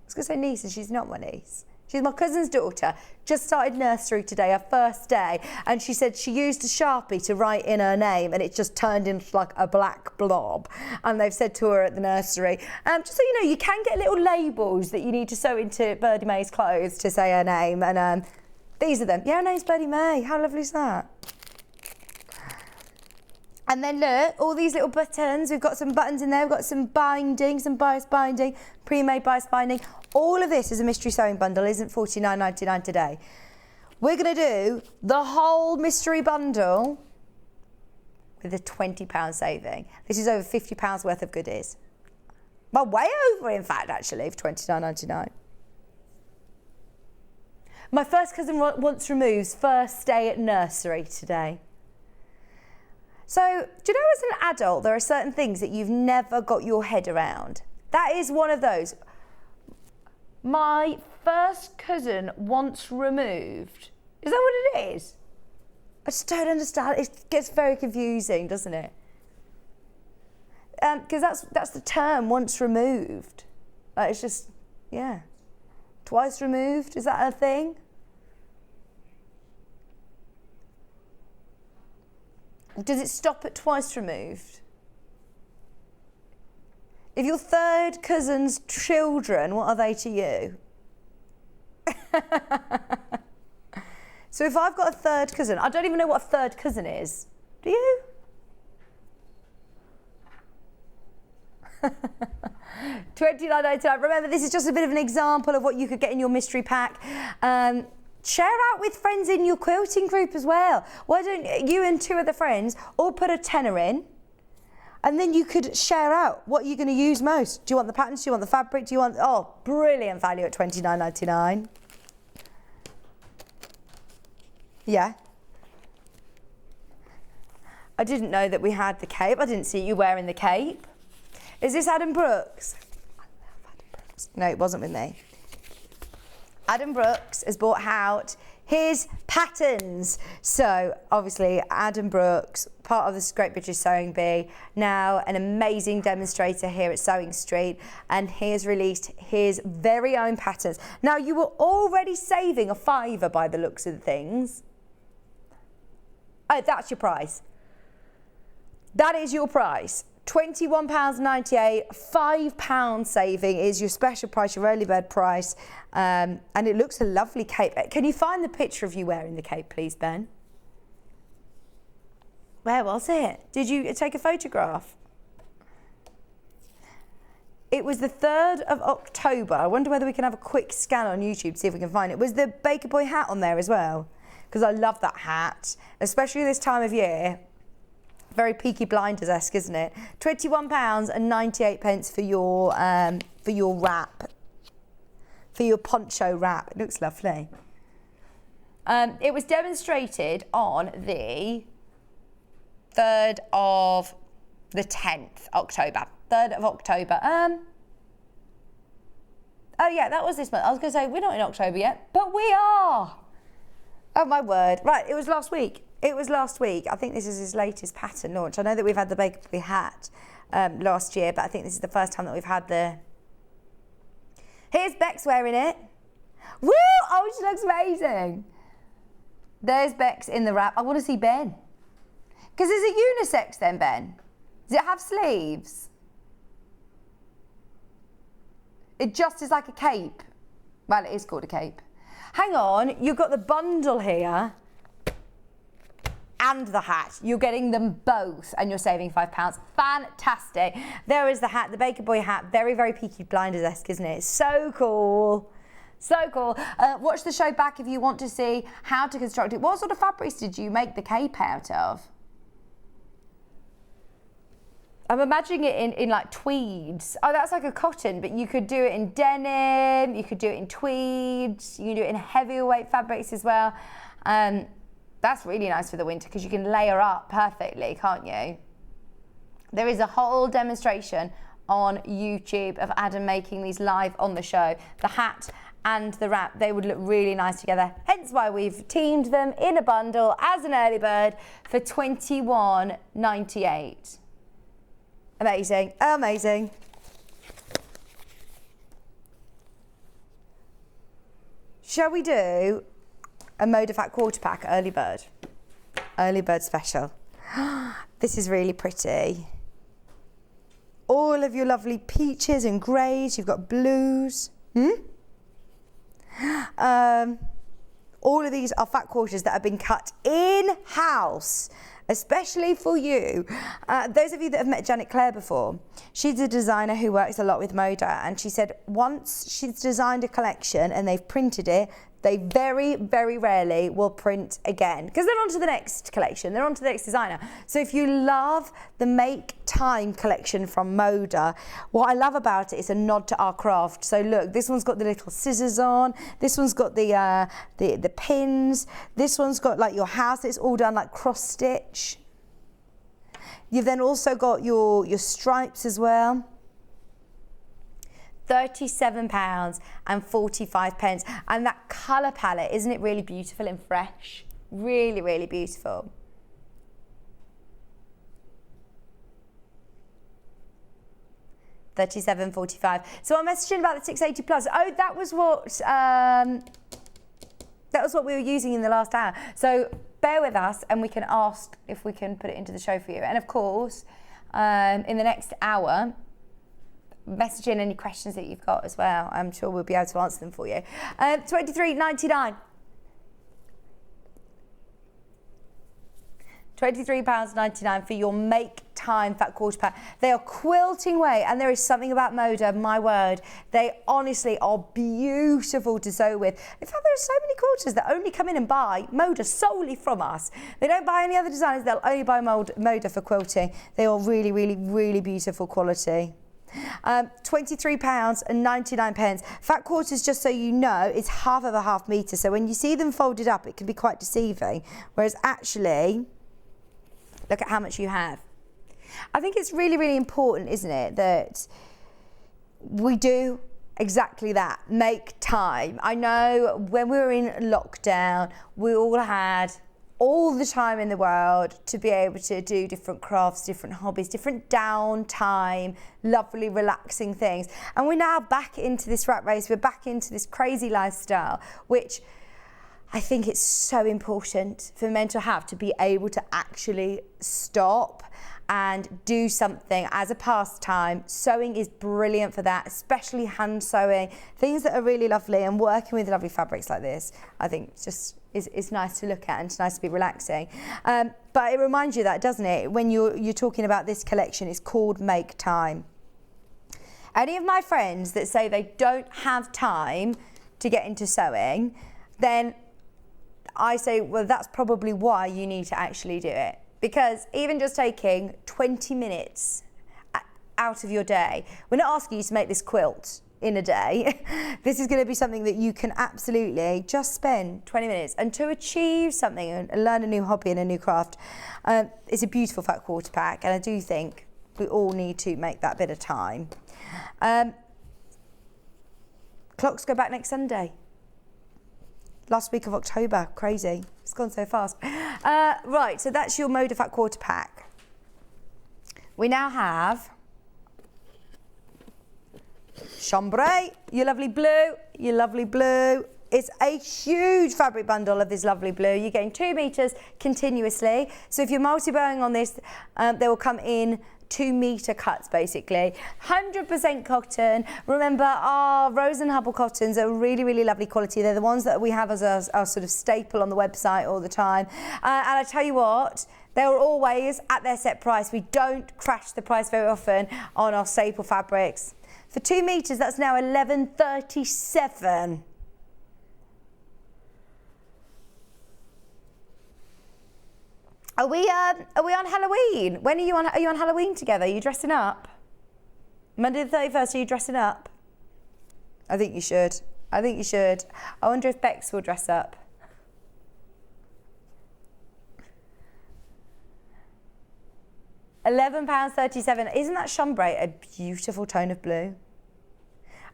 I was going to say niece, and she's not my niece. She's my cousin's daughter, just started nursery today, her first day, and she said she used a Sharpie to write in her name and it just turned into like a black blob. And they've said to her at the nursery, just so you know, you can get little labels that you need to sew into Birdie May's clothes to say her name, and these are them. Yeah, her name's Birdie May. How lovely is that? And then look, all these little buttons. We've got some buttons in there. We've got some binding, some bias binding, pre-made bias binding. All of this is a mystery sewing bundle, isn't $49.99 today. We're going to do the whole mystery bundle with a £20 saving. This is over £50 worth of goodies. Well, way over, in fact, actually, for $29.99. My first cousin wants removes first day at nursery today. So, do you know as an adult, there are certain things that you've never got your head around? That is one of those. My first cousin wants removed. Is that what it is? I just don't understand. It gets very confusing, doesn't it? Because that's the term, once removed. It's just, yeah. Twice removed, is that a thing? Does it stop at twice removed? If your third cousin's children, what are they to you? So if I've got a third cousin, I don't even know what a third cousin is. Do you? $29.99. Remember, this is just a bit of an example of what you could get in your mystery pack. Share out with friends in your quilting group as well. Why don't you and two other friends all put a tenner in, and then you could share out what you're going to use most. Do you want the patterns? Do you want the fabric? Do you want... Oh, brilliant value at $29.99. Yeah. I didn't know that we had the cape. I didn't see you wearing the cape. Is this Adam Brooks? I love Adam Brooks. No, it wasn't with me. Adam Brooks has brought out his patterns. So obviously Adam Brooks, part of this Great British Sewing Bee, now an amazing demonstrator here at Sewing Street, and he has released his very own patterns. Now you were already saving a £5 by the looks of things. Oh, that's your price. That is your price. £21.98, £5 saving is your special price, your early bird price, and it looks a lovely cape. Can you find the picture of you wearing the cape, please, Ben? Where was it? Did you take a photograph? It was the 3rd of October. I wonder whether we can have a quick scan on YouTube to see if we can find it. Was the Baker Boy hat on there as well? Because I love that hat, especially this time of year. Very Peaky Blinders-esque, isn't it? £21.98 for your wrap, for your poncho wrap. It looks lovely. It was demonstrated on the 3rd of the 10th October. 3rd of October. Oh yeah, that was this month. I was going to say we're not in October yet, but we are. Oh my word! Right, it was last week. It was last week. I think this is his latest pattern launch. I know that we've had the Baker Boy hat last year, but I think this is the first time that we've had the... Here's Bex wearing it. Woo! Oh, she looks amazing. There's Bex in the wrap. I want to see Ben. Because is it unisex then, Ben? Does it have sleeves? It just is like a cape. Well, it is called a cape. Hang on, you've got the bundle here and the hat. You're getting them both and you're saving £5. Fantastic. There is the hat, the Baker Boy hat. Very, very Peaky Blinders-esque, isn't it? So cool. So cool. Watch the show back if you want to see how to construct it. What sort of fabrics did you make the cape out of? I'm imagining it in like tweeds. Oh, that's like a cotton, but you could do it in denim, you could do it in tweeds, you can do it in heavier weight fabrics as well. That's really nice for the winter because you can layer up perfectly, can't you? There is a whole demonstration on YouTube of Adam making these live on the show. The hat and the wrap, they would look really nice together. Hence why we've teamed them in a bundle as an early bird for $21.98. Amazing, amazing. shall we do a Moda Fat quarter pack early bird? Early bird special. This is really pretty. All of your lovely peaches and greys, you've got blues. All of these are fat quarters that have been cut in-house, especially for you. Those of you that have met Janet Clare before, she's a designer who works a lot with Moda, and she said once she's designed a collection and they've printed it, they very, very rarely will print again because they're on to the next collection, they're on to the next designer. So if you love the Make Time collection from Moda, what I love about it is a nod to our craft. So look, this one's got the little scissors on, this one's got the pins, this one's got like your house, it's all done like cross stitch. You've then also got your stripes as well. £37.45, and that colour palette, isn't it really beautiful and fresh? Really, really beautiful. £37.45. So I'm messaging about the 680 plus. Oh, that was what we were using in the last hour. So bear with us, and we can ask if we can put it into the show for you. And of course, in the next hour, message in any questions that you've got as well. I'm sure we'll be able to answer them for you. £23.99. £23.99 for your Make Time fat quarter pack. They are quilting weight, and there is something about Moda, my word, they honestly are beautiful to sew with. In fact, there are so many quilters that only come in and buy Moda solely from us. They don't buy any other designers, they'll only buy Moda for quilting. They are really, really, really beautiful quality. £23.99. Fat quarters, just so you know, is half of a half metre. So when you see them folded up, it can be quite deceiving. Whereas actually, look at how much you have. I think it's really, really important, isn't it, that we do exactly that, make time. I know when we were in lockdown, we all had all the time in the world to be able to do different crafts, different hobbies, different downtime, lovely, relaxing things. And we're now back into this rat race, we're back into this crazy lifestyle, which I think it's so important for men to have, to be able to actually stop and do something as a pastime. Sewing is brilliant for that, especially hand sewing, things that are really lovely, and working with lovely fabrics like this, I think it's nice to look at, and it's nice to be relaxing. But it reminds you that, doesn't it, when you're talking about this collection, it's called Make Time. Any of my friends that say they don't have time to get into sewing, then I say, well, that's probably why you need to actually do it. Because even just taking 20 minutes out of your day, we're not asking you to make this quilt in a day. This is going to be something that you can absolutely just spend 20 minutes, and to achieve something and learn a new hobby and a new craft. It's a beautiful fat quarter pack, and I do think we all need to make that bit of time. Clocks go back next Sunday. Last week of October, crazy. It's gone so fast. Right, so that's your Moda Fat quarter pack. We now have chambray, your lovely blue, your lovely blue. It's a huge fabric bundle of this lovely blue. You're getting 2 meters continuously. So if you're multi-bowing on this, they will come in 2 meter cuts basically. 100% cotton. Remember, our Rose and Hubble cottons are really, really lovely quality. They're the ones that we have as our sort of staple on the website all the time. And I tell you what, they're always at their set price. We don't crash the price very often on our staple fabrics. For 2 meters, that's now $11.37. Are we on Halloween? When are you on Halloween together? Are you dressing up? Monday the 31st, are you dressing up? I think you should. I think you should. I wonder if Bex will dress up. £11.37. Isn't that chambray a beautiful tone of blue?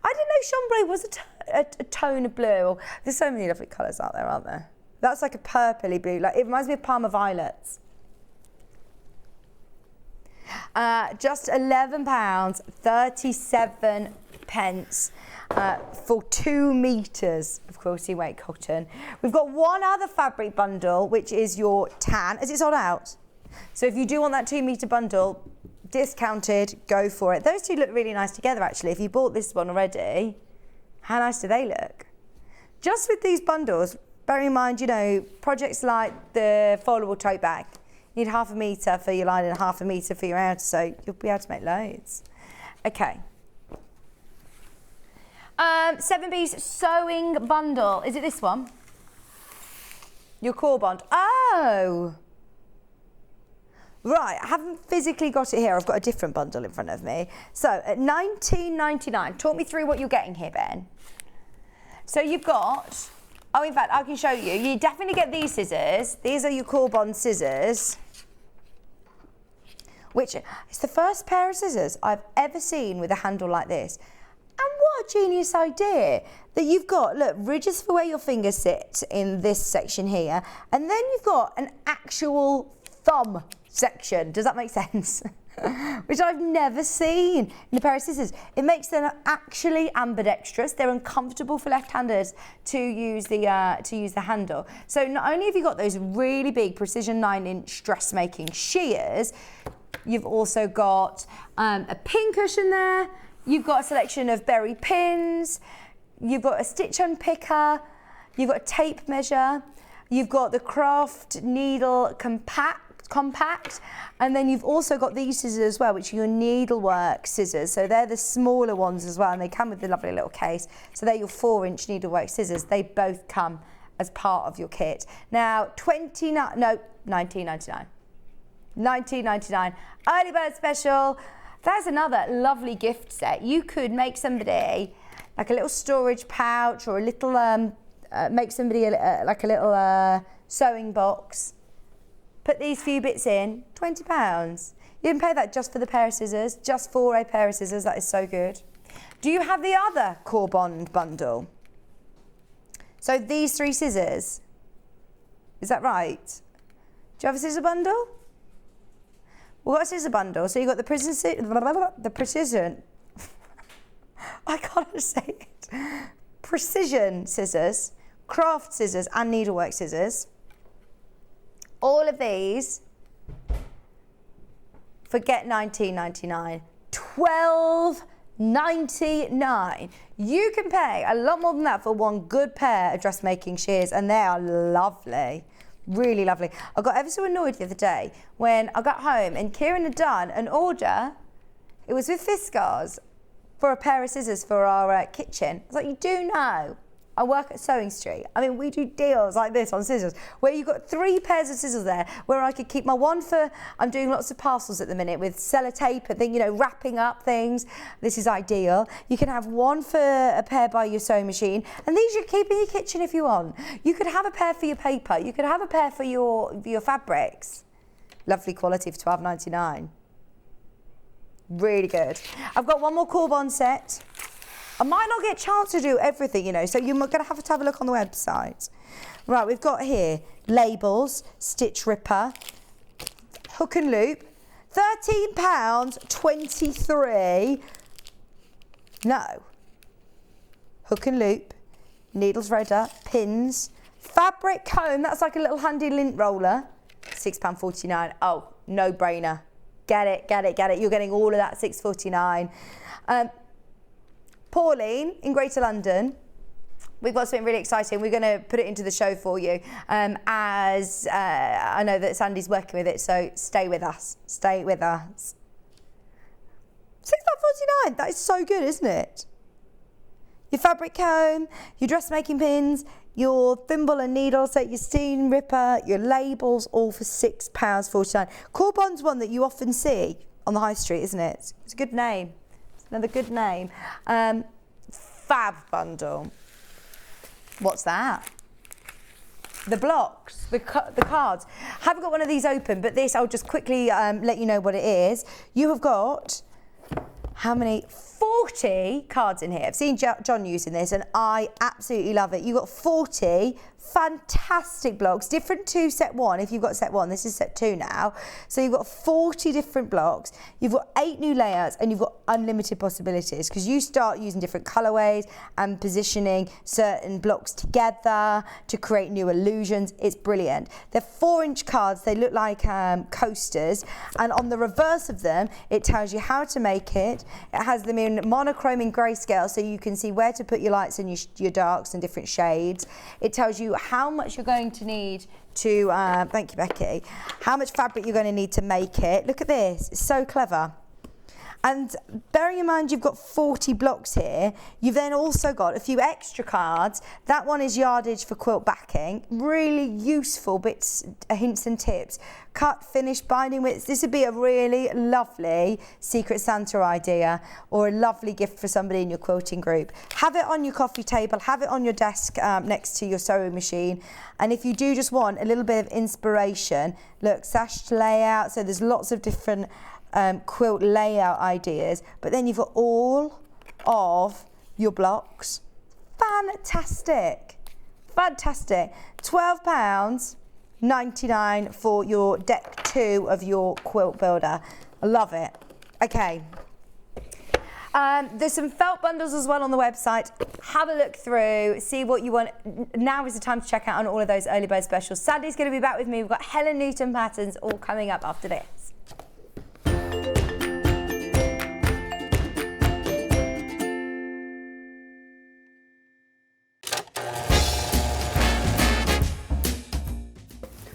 I didn't know chambray was a tone of blue. There's so many lovely colours out there, aren't there? That's like a purpley blue. Like, it reminds me of Parma violets. Just £11.37. for 2 meters of quilty weight cotton. We've got one other fabric bundle, which is your tan. Is it sold out? So if you do want that 2 meter bundle, discounted, go for it. Those two look really nice together, actually. If you bought this one already, how nice do they look? Just with these bundles, bear in mind, you know, projects like the foldable tote bag, you need 1/2 metre for your lining and 1/2 metre for your outer, so you'll be able to make loads. Okay. 7B's sewing bundle. Is it this one? Your core bond. Oh! Right, I haven't physically got it here. I've got a different bundle in front of me. So at £19.99, talk me through what you're getting here, Ben. So you've got, oh, in fact, I can show you. You definitely get these scissors. These are your core bond scissors, which is the first pair of scissors I've ever seen with a handle like this. And what a genius idea that you've got, look, ridges for where your fingers sit in this section here, and then you've got an actual thumb section. Does that make sense? Which I've never seen in a pair of scissors. It makes them actually ambidextrous. They're uncomfortable for left-handers to use the handle. So not only have you got those really big precision 9-inch dressmaking shears, you've also got a pin cushion there. You've got a selection of berry pins. You've got a stitch unpicker. You've got a tape measure. You've got the craft needle compact, and then you've also got these scissors as well, which are your needlework scissors. So they're the smaller ones as well, and they come with the lovely little case. So they're your 4-inch needlework scissors. They both come as part of your kit. Now, £19.99. £19.99. Early bird special. That's another lovely gift set. You could make somebody like a little storage pouch, or a little, make somebody like a little sewing box. Put these few bits in, £20. You can pay that just for the pair of scissors, just for a pair of scissors. That is so good. Do you have the other core bond bundle? So these 3 scissors, is that right? Do you have a scissor bundle? We've got a scissor bundle. So you've got the precision, I can't say it. Precision scissors, craft scissors and needlework scissors. All of these, forget £19.99, £12.99. You can pay a lot more than that for one good pair of dressmaking shears, and they are lovely, really lovely. I got ever so annoyed the other day when I got home and Kieran had done an order. It was with Fiskars for a pair of scissors for our kitchen. I was like, you do know I work at Sewing Street. I mean, we do deals like this on scissors, where you've got 3 pairs of scissors there, where I could keep my one for, I'm doing lots of parcels at the minute with sellotape and you know, wrapping up things. This is ideal. You can have one for a pair by your sewing machine, and these you keep in your kitchen if you want. You could have a pair for your paper. You could have a pair for your fabrics. Lovely quality for £12.99. Really good. I've got one more core bond set. I might not get a chance to do everything, you know, so you're going to have a look on the website. Right, we've got here labels, stitch ripper, hook and loop, £13.23. No. Hook and loop, needle threader, pins, fabric comb, that's like a little handy lint roller, £6.49. Oh, no brainer. Get it. You're getting all of that, $6.49. Pauline in Greater London, we've got something really exciting. We're going to put it into the show for you, as I know that Sandy's working with it, so stay with us. £6.49, that is so good, isn't it? Your fabric comb, your dressmaking pins, your thimble and needle set, your steam ripper, your labels, all for £6.49. Core Bond's one that you often see on the high street, isn't it? It's a good name. Another good name. Fab bundle. What's that? The blocks, the cards. Haven't got one of these open, but this, I'll just quickly let you know what it is. You have got, how many? 4 40 cards in here. I've seen John using this and I absolutely love it. You've got 40 fantastic blocks, different to set 1. If you've got set 1, this is set 2 now. So you've got 40 different blocks, you've got 8 new layouts, and you've got unlimited possibilities because you start using different colorways and positioning certain blocks together to create new illusions. It's brilliant. They're 4-inch cards. They look like coasters, and on the reverse of them, it tells you how to make it. It has them in monochrome and grayscale, so you can see where to put your lights and your darks and different shades. It tells you how much you're going to need to, thank you Becky, how much fabric you're going to need to make it. Look at this, it's so clever. And bearing in mind you've got 40 blocks here, you've then also got a few extra cards. That one is yardage for quilt backing. Really useful bits, hints and tips. Cut, finish, binding widths. This would be a really lovely Secret Santa idea or a lovely gift for somebody in your quilting group. Have it on your coffee table, have it on your desk next to your sewing machine. And if you do just want a little bit of inspiration, look, sashed layout, so there's lots of different quilt layout ideas, but then you've got all of your blocks. Fantastic, fantastic. £12.99 for your deck 2 of your quilt builder. I love it. Okay. There's some felt bundles as well on the website. Have a look through, see what you want. Now is the time to check out on all of those early bird specials. Sandy's going to be back with me. We've got Helen Newton patterns all coming up after this.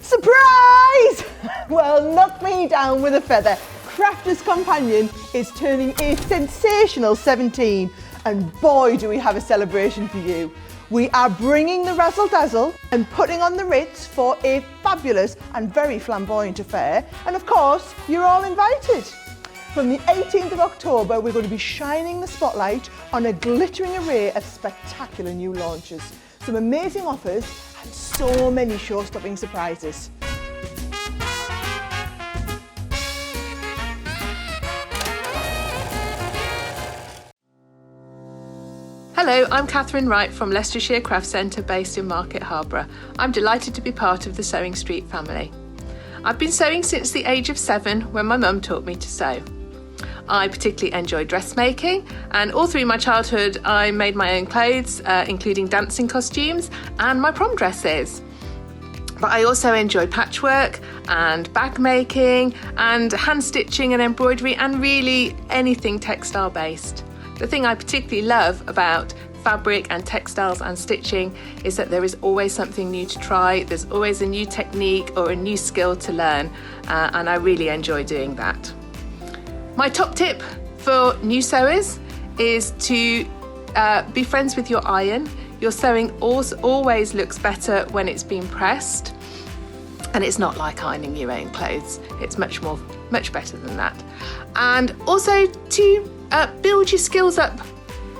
Surprise! Well, knock me down with a feather. Crafter's Companion is turning a sensational 17, and boy do we have a celebration for you. We are bringing the razzle dazzle and putting on the ritz for a fabulous and very flamboyant affair, and of course you're all invited. From the 18th of October we're going to be shining the spotlight on a glittering array of spectacular new launches, some amazing offers and so many show-stopping surprises. Hello, I'm Catherine Wright from Leicestershire Craft Centre based in Market Harborough. I'm delighted to be part of the Sewing Street family. I've been sewing since the age of 7 when my mum taught me to sew. I particularly enjoy dressmaking, and all through my childhood I made my own clothes, including dancing costumes and my prom dresses. But I also enjoy patchwork and bag making and hand stitching and embroidery and really anything textile based. The thing I particularly love about fabric and textiles and stitching is that there is always something new to try, there's always a new technique or a new skill to learn, and I really enjoy doing that. My top tip for new sewers is to be friends with your iron. Your sewing always looks better when it's been pressed, and it's not like ironing your own clothes. It's much better than that. And also to build your skills up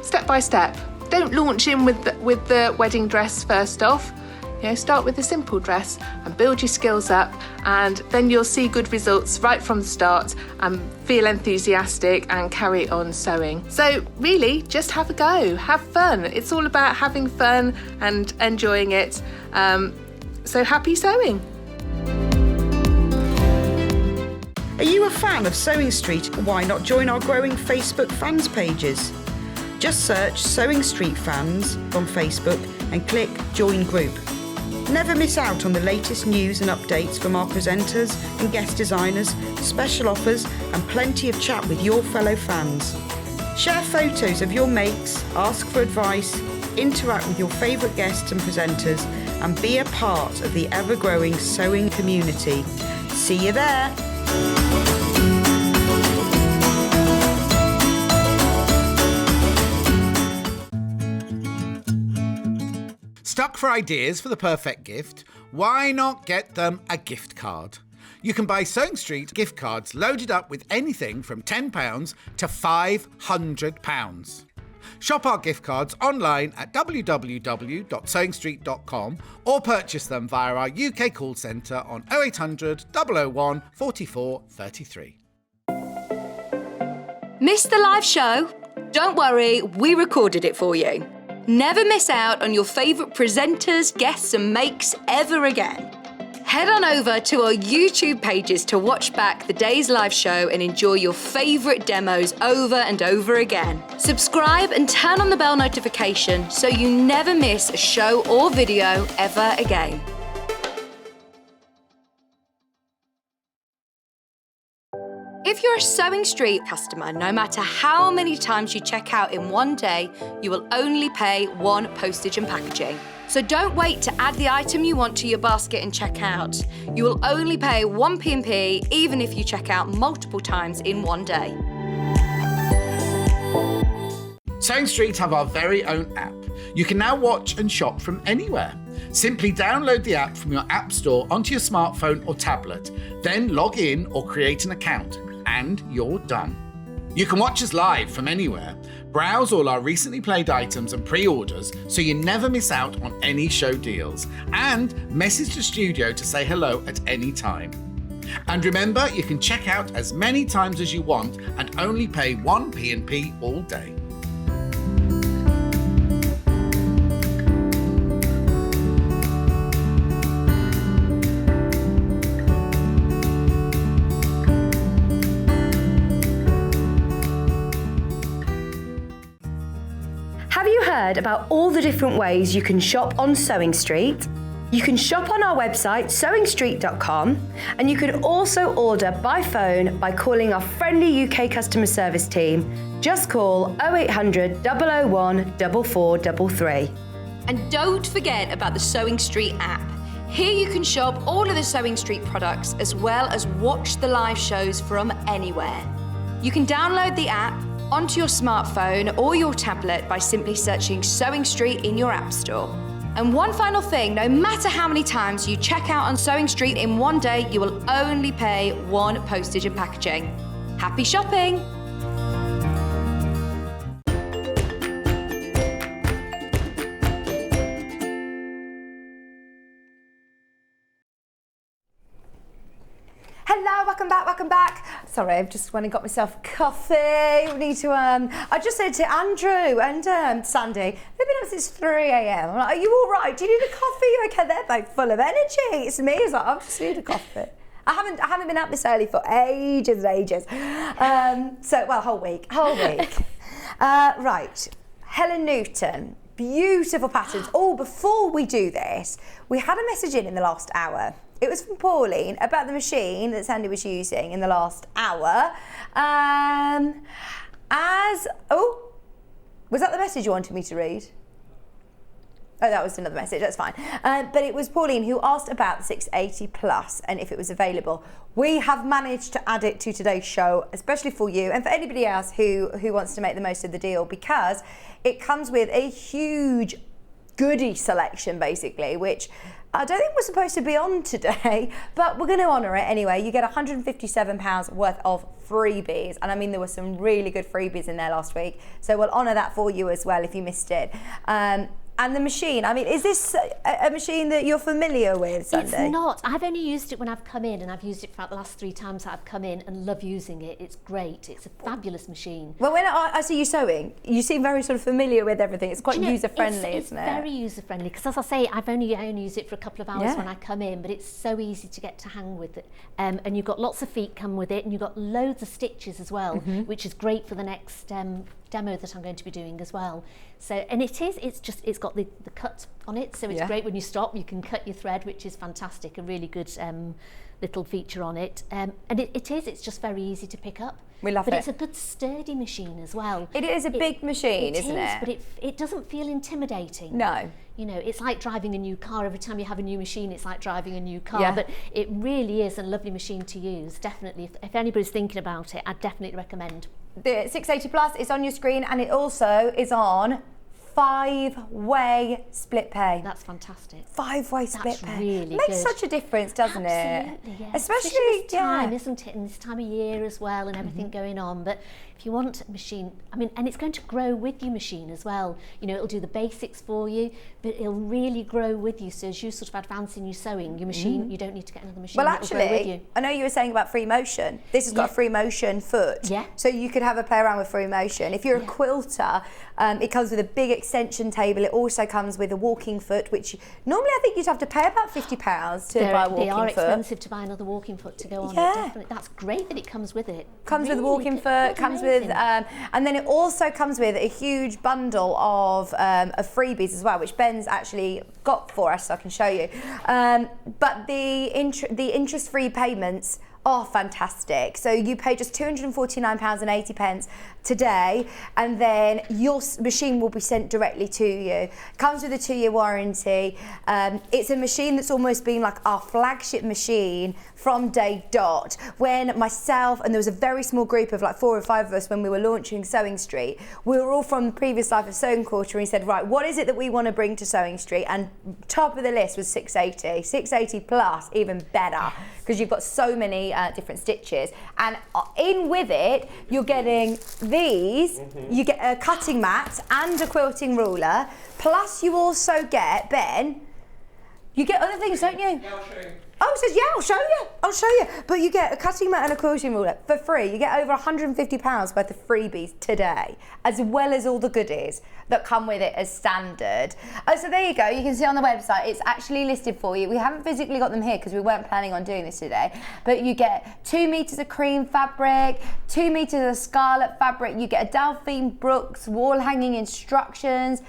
step by step. Don't launch in with the wedding dress first off. You know, start with a simple dress and build your skills up, and then you'll see good results right from the start and feel enthusiastic and carry on sewing. So really, just have a go, have fun. It's all about having fun and enjoying it. So happy sewing. Are you a fan of Sewing Street? Why not join our growing Facebook fans pages? Just search Sewing Street Fans on Facebook and click Join Group. Never miss out on the latest news and updates from our presenters and guest designers, special offers and plenty of chat with your fellow fans. Share photos of your makes, ask for advice, interact with your favourite guests and presenters, and be a part of the ever-growing sewing community. See you there! Stuck for ideas for the perfect gift? Why not get them a gift card? You can buy Sewing Street gift cards loaded up with anything from £10 to £500. Shop our gift cards online at www.sewingstreet.com or purchase them via our UK call centre on 0800 001 44 33. Missed the live show? Don't worry, we recorded it for you. Never miss out on your favourite presenters, guests and makes ever again. Head on over to our YouTube pages to watch back the day's live show and enjoy your favourite demos over and over again. Subscribe and turn on the bell notification so you never miss a show or video ever again. If you're a Sewing Street customer, no matter how many times you check out in one day, you will only pay one postage and packaging. So don't wait to add the item you want to your basket and check out. You will only pay one P&P even if you check out multiple times in one day. Sewing Street have our very own app. You can now watch and shop from anywhere. Simply download the app from your app store onto your smartphone or tablet, then log in or create an account, and you're done. You can watch us live from anywhere, browse all our recently played items and pre-orders so you never miss out on any show deals, and message the studio to say hello at any time. And remember, you can check out as many times as you want and only pay one P&P all day. Have you heard about all the different ways you can shop on Sewing Street? You can shop on our website, sewingstreet.com, and you can also order by phone by calling our friendly UK customer service team. Just call 0800 001 4433. And don't forget about the Sewing Street app. Here you can shop all of the Sewing Street products as well as watch the live shows from anywhere. You can download the app onto your smartphone or your tablet by simply searching Sewing Street in your app store. And one final thing, no matter how many times you check out on Sewing Street in one day, you will only pay one postage and packaging. Happy shopping! Hello, welcome back. Sorry, I've just went and got myself a coffee. We need to, I just said to Andrew and Sandy, they've been up since 3 a.m. I'm like, are you all right? Do you need a coffee? Okay, they're both full of energy. It's me, it's like, I just need a coffee. I haven't been up this early for ages and ages. Whole week. Right, Helen Newton, beautiful patterns. Oh, before we do this, we had a message in the last hour. It was from Pauline about the machine that Sandy was using in the last hour. Was that the message you wanted me to read? Oh, that was another message, that's fine. But it was Pauline who asked about the 680 Plus and if it was available. We have managed to add it to today's show, especially for you and for anybody else who wants to make the most of the deal, because it comes with a huge goodie selection, basically, which I don't think we're supposed to be on today, but we're going to honour it anyway. You get £157 worth of freebies, and I mean there were some really good freebies in there last week, so we'll honour that for you as well if you missed it. And the machine, I mean, is this a machine that you're familiar with, Sandi? It's not. I've only used it when I've come in, and I've used it for the last 3 times that I've come in and love using it. It's great. It's a fabulous machine. Well, when I see you sewing, you seem very sort of familiar with everything. It's quite user-friendly, isn't it? It's very user-friendly, because as I say, I only use it for a couple of hours when I come in, but it's so easy to get to hang with it. And you've got lots of feet come with it, and you've got loads of stitches as well, which is great for the next demo that I'm going to be doing as well. So, and it's got the cut on it, so it's great when you stop, you can cut your thread, which is fantastic, a really good little feature on it. And it's just very easy to pick up. We love it. But it's a good sturdy machine as well. It is a big machine, isn't it? But it doesn't feel intimidating. No. You know, it's like driving a new car. Every time you have a new machine, it's like driving a new car. But it really is a lovely machine to use, definitely. If anybody's thinking about it, I'd definitely recommend. The 680 Plus is on your screen, and it also is on 5-way split pay. That's fantastic. 5-way split pay. That's really makes good. such a difference, doesn't it? Absolutely, yeah. Especially this time, isn't it? And this time of year as well, and everything going on. But if you want a machine, I mean, and it's going to grow with your machine as well. You know, it'll do the basics for you, but it'll really grow with you. So as you sort of advance in your sewing, your machine, you don't need to get another machine. Well, it'll grow with actually, you. I know you were saying about free motion. This has got a free motion foot. Yeah. So you could have a play around with free motion. If you're a quilter, it comes with a big extension table. It also comes with a walking foot, which normally I think you'd have to pay about £50 to buy a walking foot. They are expensive to buy another walking foot to go on it, definitely. That's great that it comes with it. Comes with a walking foot, comes with, and then it also comes with a huge bundle of freebies as well, which Ben's actually got for us, so I can show you. But the interest-free payments are fantastic. So you pay just £249.80 today, and then your machine will be sent directly to you. Comes with a 2-year warranty. It's a machine that's almost been like our flagship machine from day dot. When myself, and there was a very small group of like 4 or 5 of us when we were launching Sewing Street, we were all from the previous life of Sewing Quarter, and he said, right, what is it that we want to bring to Sewing Street? And top of the list was 680. 680 plus, even better, because you've got so many different stitches. And in with it, you're getting these, you get a cutting mat and a quilting ruler, plus you also get, Ben, you get other things, don't you? Yeah, I'll show you. Oh, it says, yeah, I'll show you. But you get a cutting mat and a quilting ruler for free. You get over £150 worth of freebies today, as well as all the goodies that come with it as standard. Oh, so there you go. You can see on the website, it's actually listed for you. We haven't physically got them here because we weren't planning on doing this today. But you get 2 meters of cream fabric, 2 meters of scarlet fabric. You get a Delphine Brooks wall hanging instructions.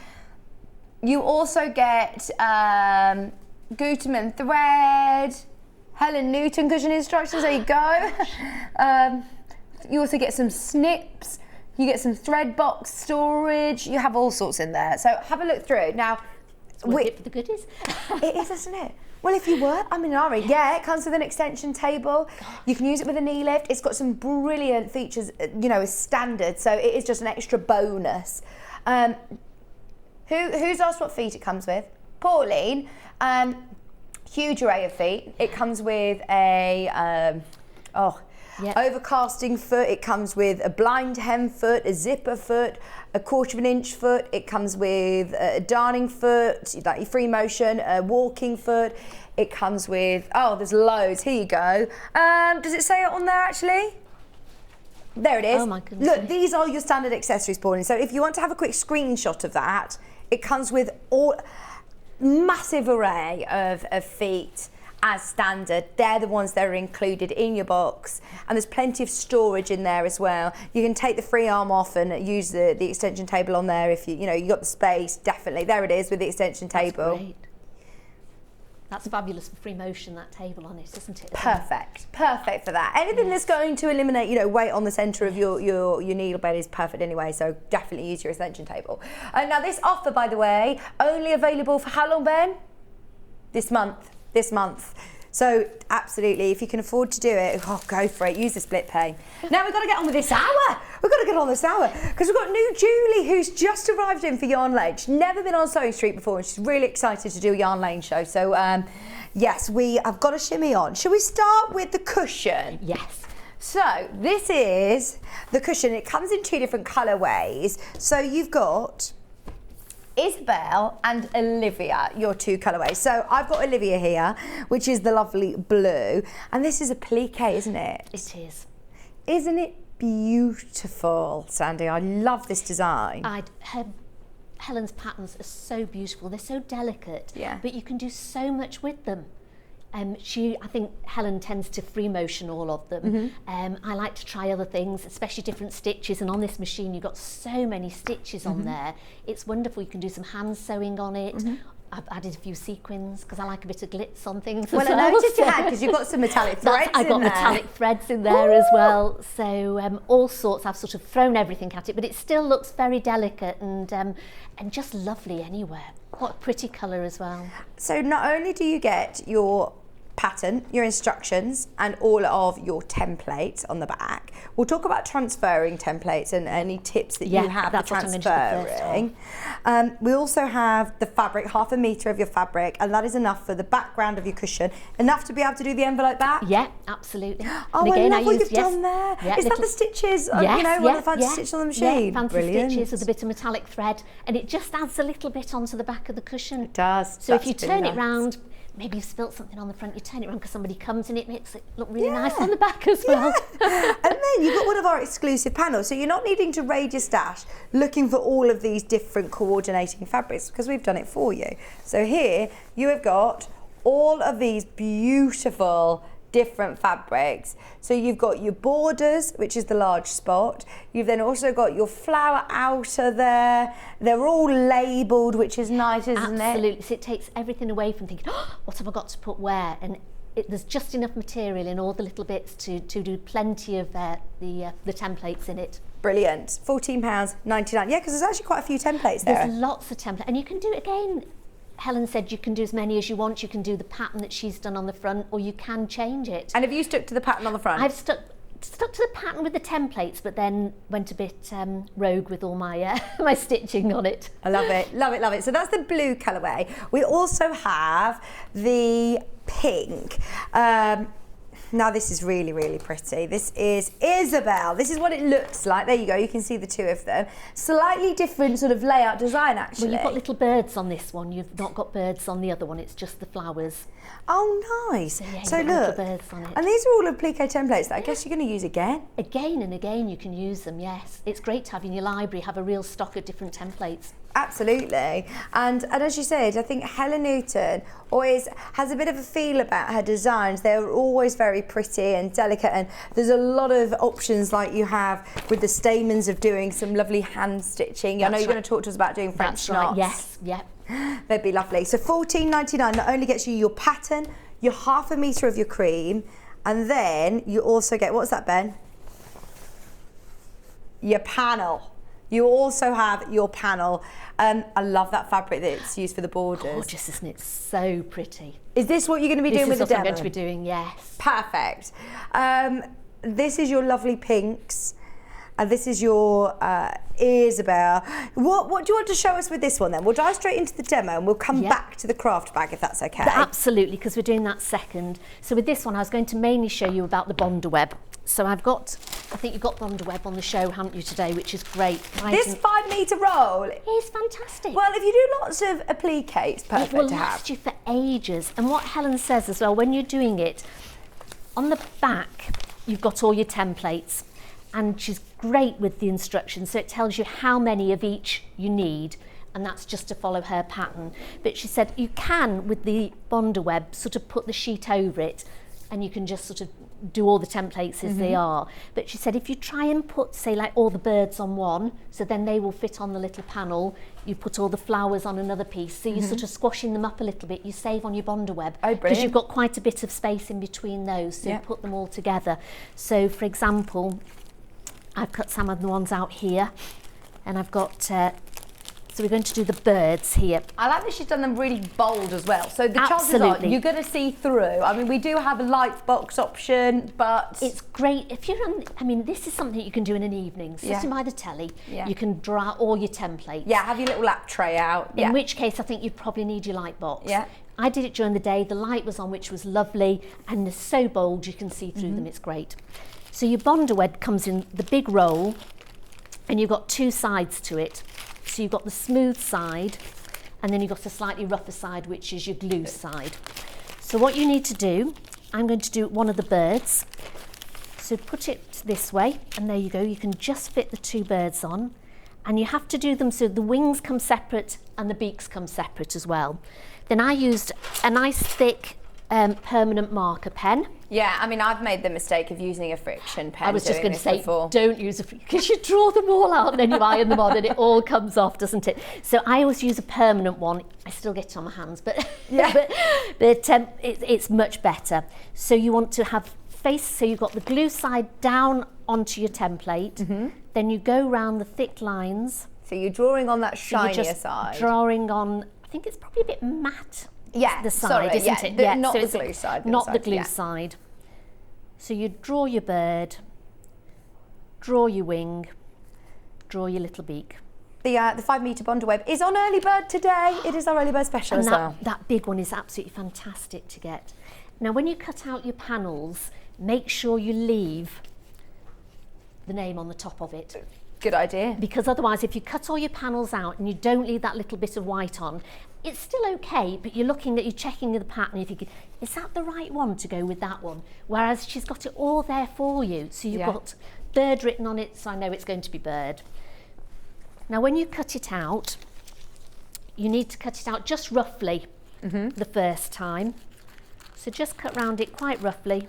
You also get Gutermann thread, Helen Newton cushion instructions, there you go. You also get some snips, you get some thread box storage, you have all sorts in there. So have a look through. Now, it's worth it for the goodies. It is, isn't it? Well, if you were, I mean, yeah, it comes with an extension table. You can use it with a knee lift. It's got some brilliant features, you know, as standard, so it is just an extra bonus. Who's asked what feet it comes with? Pauline. Huge array of feet. It comes with a overcasting foot. It comes with a blind hem foot, a zipper foot, a 1/4 inch foot. It comes with a darning foot, like your free motion, a walking foot. It comes with, there's loads. Here you go. Does it say it on there actually? There it is. Oh my goodness. Look, these are your standard accessories, Pauline. So if you want to have a quick screenshot of that, it comes with all massive array of feet as standard. They're the ones that are included in your box, and there's plenty of storage in there as well. You can take the free arm off and use the extension table on there if you got the space. Definitely, there it is with the extension table. That's great. That's fabulous for free motion, that table on it, isn't it? Perfect for that. Anything that's going to eliminate, weight on the centre of your needle bed is perfect anyway, so definitely use your extension table. Now this offer, by the way, only available for how long, Ben? This month. So absolutely, if you can afford to do it, go for it, use the split pay. Now we've got to get on with this hour. Because we've got new Julie, who's just arrived in for Yarn Lane. She's never been on Sewing Street before, and she's really excited to do a Yarn Lane show. So yes, we have got a shimmy on. Shall we start with the cushion? Yes. So this is the cushion. It comes in 2 different colourways. So you've got Isabel and Olivia, your 2 colourways. So I've got Olivia here, which is the lovely blue, and this is Appliqué, isn't it? It is. Isn't it beautiful, Sandy? I love this design. Helen's patterns are so beautiful. They're so delicate, yeah. But you can do so much with them. I think Helen tends to free motion all of them. I like to try other things, especially different stitches, and on this machine you've got so many stitches on there. It's wonderful. You can do some hand sewing on it. I've added a few sequins because I like a bit of glitz on things. Well, I noticed you had, because you've got some metallic threads in there. I've got metallic threads in there as well. So all sorts. I've sort of thrown everything at it, but it still looks very delicate and just lovely anywhere. What a pretty colour as well. So not only do you get your pattern, your instructions, and all of your templates on the back. We'll talk about transferring templates and any tips that you have for transferring. We also have the fabric, 1/2 metre of your fabric, and that is enough for the background of your cushion, enough to be able to do the envelope back. Yeah, absolutely. Oh, I love what you've done there. Is that the stitches? You know, one of the fancy stitches on the machine. Yeah, fancy Brilliant. stitches with a bit of metallic thread, and it just adds a little bit onto the back of the cushion. It does. So if you turn it round, maybe you've spilt something on the front, you turn it around because somebody comes and it makes it look really nice on the back as well. And then you've got one of our exclusive panels, so you're not needing to raid your stash looking for all of these different coordinating fabrics, because we've done it for you. So here you have got all of these beautiful different fabrics. So you've got your borders, which is the large spot. You've then also got your flower outer there. They're all labelled, which is nice, isn't it? Absolutely. So it takes everything away from thinking, oh, what have I got to put where? And there's just enough material in all the little bits to do plenty of the templates in it. Brilliant. £14.99. Yeah, because there's actually quite a few templates there. There's lots of templates, and you can do it again. Helen said you can do as many as you want. You can do the pattern that she's done on the front, or you can change it. And have you stuck to the pattern on the front? I've stuck to the pattern with the templates, but then went a bit rogue with all my my stitching on it. I love it, love it, love it. So that's the blue colourway. We also have the pink. Now this is really, really pretty. This is Isabel. This is what it looks like. There you go, you can see the two of them. Slightly different sort of layout design, actually. Well, you've got little birds on this one. You've not got birds on the other one. It's just the flowers. Oh, nice. So, yeah, so you've got look, little birds on it. And these are all applique templates that I guess you're going to use again. Again and again you can use them, yes. It's great to have in your library, have a real stock of different templates. Absolutely. And as you said, I think Helen Newton always has a bit of a feel about her designs. They're always very pretty and delicate, and there's a lot of options like you have with the stamens of doing some lovely hand stitching. I know you're going to talk to us about doing French knots. Yes, yep. They'd be lovely. So £14.99 not only gets you your pattern, your 1/2 metre of your cream, and then you also get, what's that, Ben? Your panel. You also have your panel. I love that fabric that it's used for the borders. Gorgeous, isn't it? So pretty. Is this what you're going to be doing with the demo? This is what I'm going to be doing, yes. Perfect. This is your lovely pinks. And this is your Isabel. What do you want to show us with this one then? We'll dive straight into the demo and we'll come back to the craft bag if that's okay. Absolutely, because we're doing that second. So with this one, I was going to mainly show you about the Bonder web. So I think you've got Bonder web on the show, haven't you, today, which is great. This 5 metre roll is fantastic. Well, if you do lots of applique, it's perfect to have. It will last you for ages. And what Helen says as well, when you're doing it, on the back, you've got all your templates. And she's great with the instructions, so it tells you how many of each you need, and that's just to follow her pattern. But she said you can, with the Bonder web, sort of put the sheet over it, and you can just sort of do all the templates as they are. But she said if you try and put, say, like all the birds on one, so then they will fit on the little panel, you put all the flowers on another piece, so you're sort of squashing them up a little bit, you save on your Bonder web. Oh, brilliant. Because you've got quite a bit of space in between those, so you put them all together. So, for example, I've cut some of the ones out here, and I've got, so we're going to do the birds here. I like that she's done them really bold as well. So the chances are you're going to see through. I mean, we do have a light box option, but it's great if you're on, I mean, this is something you can do in an evening, sitting by the telly. You can draw out all your templates. Yeah, have your little lap tray out. In which case, I think you probably need your light box. Yeah. I did it during the day, the light was on, which was lovely, and they're so bold you can see through them, it's great. So your Bonder web comes in the big roll, and you've got two sides to it. So you've got the smooth side, and then you've got a slightly rougher side, which is your glue side. So what you need to do, I'm going to do one of the birds. So put it this way, and there you go. You can just fit the two birds on, and you have to do them so the wings come separate and the beaks come separate as well. Then I used a nice thick permanent marker pen. Yeah, I mean, I've made the mistake of using a friction pen. I was just going to say, before. don't use a friction, because you draw them all out and then you iron them on and it all comes off, doesn't it? So I always use a permanent one. I still get it on my hands, but it's much better. So you want to have so you've got the glue side down onto your template, then you go round the thick lines. So you're drawing on that shinier side. Drawing on, I think it's probably a bit matte. Yeah, the side, sorry, isn't yeah, it? not so the it's glue side. Not the glue yeah. side. So you draw your bird, draw your wing, draw your little beak. The 5 metre bonder web is on early bird today. It is our early bird special And as well. that big one is absolutely fantastic to get. Now, when you cut out your panels, make sure you leave the name on the top of it. Good idea. Because otherwise, if you cut all your panels out and you don't leave that little bit of white on, it's still okay, but you're checking the pattern, you're thinking, is that the right one to go with that one? Whereas she's got it all there for you. So you've got bird written on it, so I know it's going to be bird. Now, when you cut it out, you need to cut it out just roughly the first time. So just cut round it quite roughly.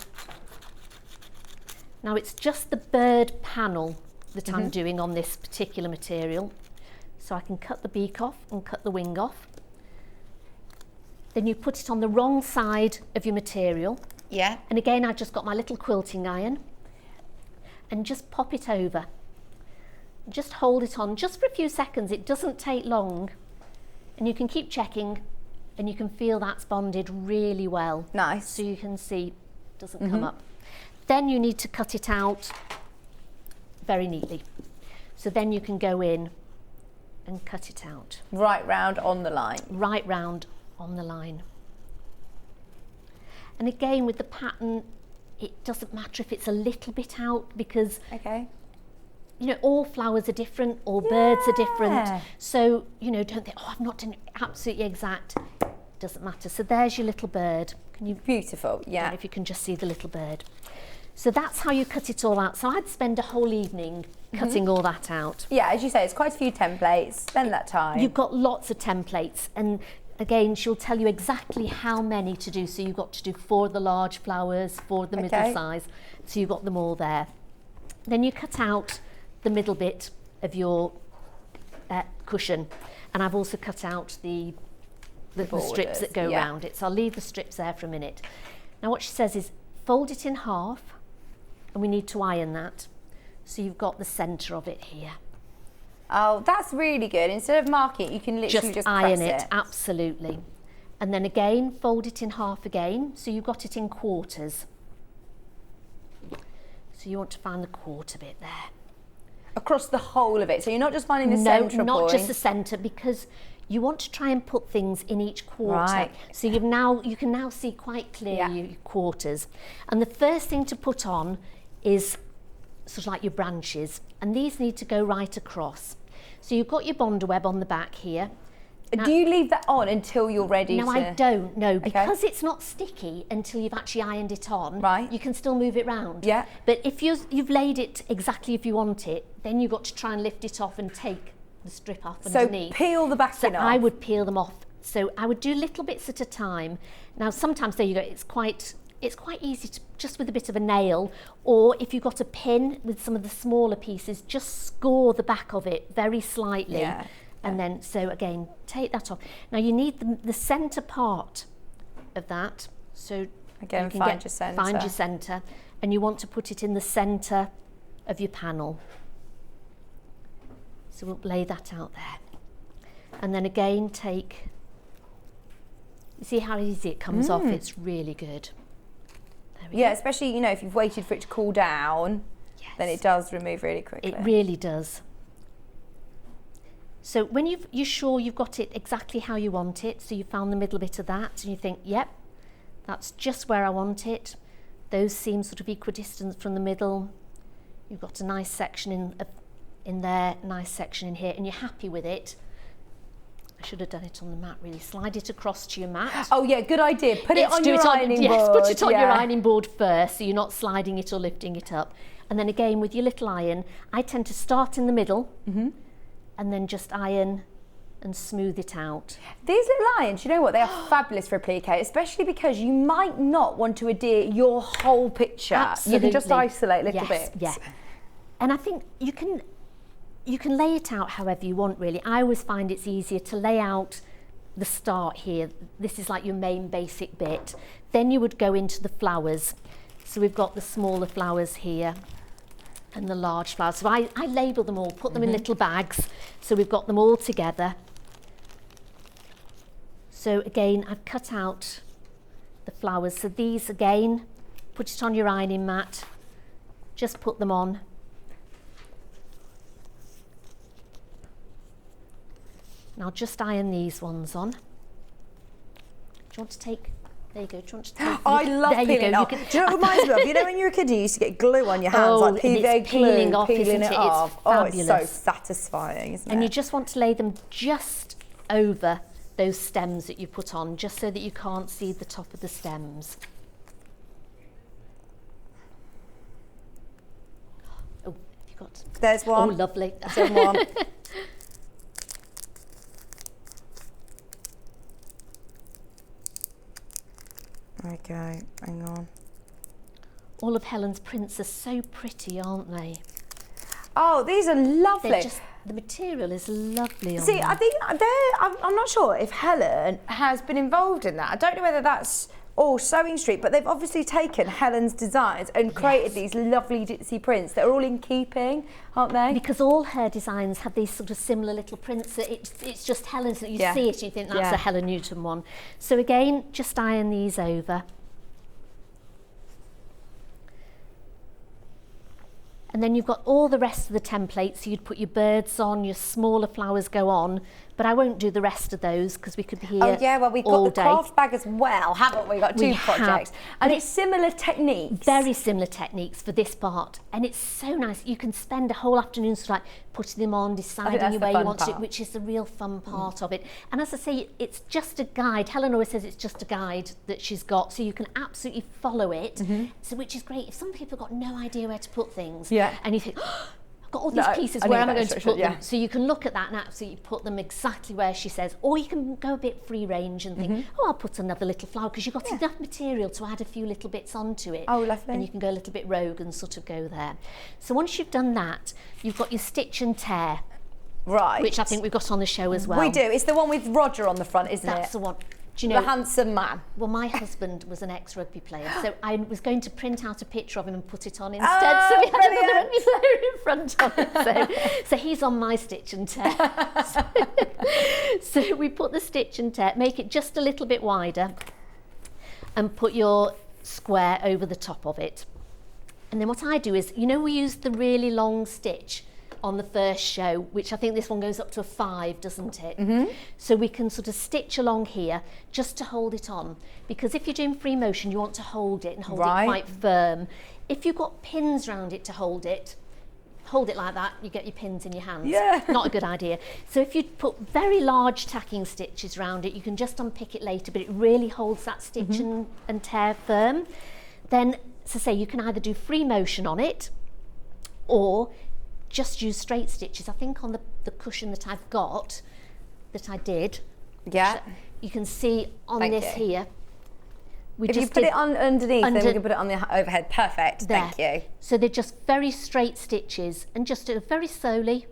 Now, it's just the bird panel that I'm doing on this particular material. So I can cut the beak off and cut the wing off. Then you put it on the wrong side of your material. Yeah. And again, I've just got my little quilting iron and just pop it over. Just hold it on just for a few seconds. It doesn't take long. And you can keep checking and you can feel that's bonded really well. Nice. So you can see it doesn't come up. Then you need to cut it out very neatly. So then you can go in and cut it out. Right round on the line. Right round on the line. And again, with the pattern, it doesn't matter if it's a little bit out, because you know, all flowers are different, all birds are different. So, you know, don't think, oh, I've not done it absolutely exact. Doesn't matter. So there's your little bird. Can you? Beautiful, I don't know if you can just see the little bird. So that's how you cut it all out. So I'd spend a whole evening cutting all that out. Yeah, as you say, it's quite a few templates. Spend that time. You've got lots of templates, and again, she'll tell you exactly how many to do. So you've got to do 4 of the large flowers, 4 of the middle size. So you've got them all there. Then you cut out the middle bit of your cushion, and I've also cut out the strips that go around it. So I'll leave the strips there for a minute. Now what she says is fold it in half, and we need to iron that. So you've got the centre of it here. Oh, that's really good. Instead of marking it, you can literally just iron press it. Absolutely. And then again, fold it in half again. So you've got it in quarters. So you want to find the quarter bit there. Across the whole of it. So you're not just finding the centre point. No, not just the centre, because you want to try and put things in each quarter. Right. So you can now see quite clearly your quarters. And the first thing to put on is sort of like your branches, and these need to go right across. So you've got your bonder web on the back here. Now, do you leave that on until you're ready no, to... I don't, no, because it's not sticky until you've actually ironed it on. Right. You can still move it round. Yeah. But if you've laid it exactly if you want it, then you've got to try and lift it off and take the strip off underneath. So peel the backing off. I would peel them off. So I would do little bits at a time. Now sometimes, there you go, it's quite easy to, just with a bit of a nail, or if you've got a pin with some of the smaller pieces, just score the back of it very slightly. Yeah. And then, so again, take that off. Now you need the centre part of that. So again, you can find your centre. Find your centre, and you want to put it in the centre of your panel. So we'll lay that out there. And then again, you see how easy it comes off? It's really good. There we go. Especially, you know, if you've waited for it to cool down, then it does remove really quickly. It really does. So when you're sure you've got it exactly how you want it, so you found the middle bit of that, and you think, yep, that's just where I want it. Those seem sort of equidistant from the middle. You've got a nice section in there, nice section in here, and you're happy with it. I should have done it on the mat, really. Slide it across to your mat. Oh yeah, good idea. Put it on your ironing board. Yes, put it on your ironing board first, so you're not sliding it or lifting it up. And then again, with your little iron, I tend to start in the middle, and then just iron and smooth it out. These little irons, you know what, they are fabulous for applique, especially because you might not want to adhere your whole picture. Absolutely. You can just isolate little bits. Yeah. And I think you can lay it out however you want, really. I always find it's easier to lay out the start here. This is like your main basic bit. Then you would go into the flowers. So we've got the smaller flowers here and the large flowers. So I label them all, put them in little bags, so we've got them all together. So again, I've cut out the flowers. So these again, put it on your ironing mat, just put them on. And I'll just iron these ones on. Do you want to take, there you go, do you want to take? I love peeling off. Do you know what it reminds me of? You know when you were a kid you used to get glue on your hands, like PVA glue, peeling off, peeling isn't it it? off. It's Oh, it's so fabulous. satisfying, isn't it? And you just want to lay them just over those stems that you put on, just so that you can't see the top of the stems. Oh, have you got? There's one. Oh, lovely. There's one. Okay, hang on. All of Helen's prints are so pretty, aren't they? Oh, these are lovely. They're just, the material is lovely on See, them. I think I'm not sure if Helen has been involved in that. I don't know whether that's all Sewing Street, but they've obviously taken Helen's designs and created these lovely ditzy prints that are all in keeping, aren't they? Because all her designs have these sort of similar little prints. That it's just Helen's, that you see it, you think that's a Helen Newton one. So again, just iron these over. And then you've got all the rest of the templates. So you'd put your birds on, your smaller flowers go on, but I won't do the rest of those because we could be here all day. Oh yeah, well we've got the craft bag as well, haven't we? Got two projects. And it's similar techniques. Very similar techniques for this part. And it's so nice. You can spend a whole afternoon sort of like putting them on, deciding where you want to, which is the real fun part of it. And as I say, it's just a guide. Helen always says it's just a guide that she's got, so you can absolutely follow it. So which is great. If some people have got no idea where to put things, and you think, oh, got all these pieces, where am I going to put them? So you can look at that and absolutely put them exactly where she says, or you can go a bit free range and think, oh, I'll put another little flower, because you've got enough material to add a few little bits onto it. Oh, lovely. And you can go a little bit rogue and sort of go there. So once you've done that, you've got your stitch and tear. Right. Which I think we've got on the show as well. We do. It's the one with Roger on the front, isn't it? That's the one. Do you know, the handsome man. Well, my husband was an ex-rugby player, so I was going to print out a picture of him and put it on instead. So we had another rugby player in front of it. So he's on my stitch and tear. So we put the stitch and tear, make it just a little bit wider, and put your square over the top of it. And then what I do is, you know, we use the really long stitch on the first show, which I think this one goes up to a 5, doesn't it? So we can sort of stitch along here just to hold it on, because if you're doing free motion you want to hold it and hold it quite firm. If you've got pins around it to hold it like that, you get your pins in your hands. Not a good idea. So if you put very large tacking stitches around it, you can just unpick it later, but it really holds that stitch and tear firm. Then, as I say, you can either do free motion on it or just use straight stitches. I think on the cushion that I've got, that I did, you can see on this here, we if just you put it on underneath, then we can put it on the overhead. Perfect, thank you. So they're just very straight stitches, and just do it very slowly.